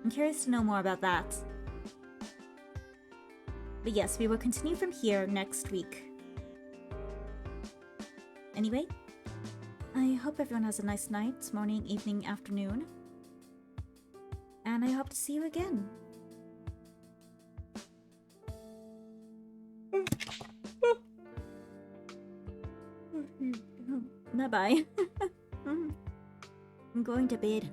Speaker 1: I'm curious to know more about that. But yes, we will continue from here next week. Anyway, I hope everyone has a nice night, morning, evening, afternoon. And I hope to see you again. Bye-bye. I'm going to bed.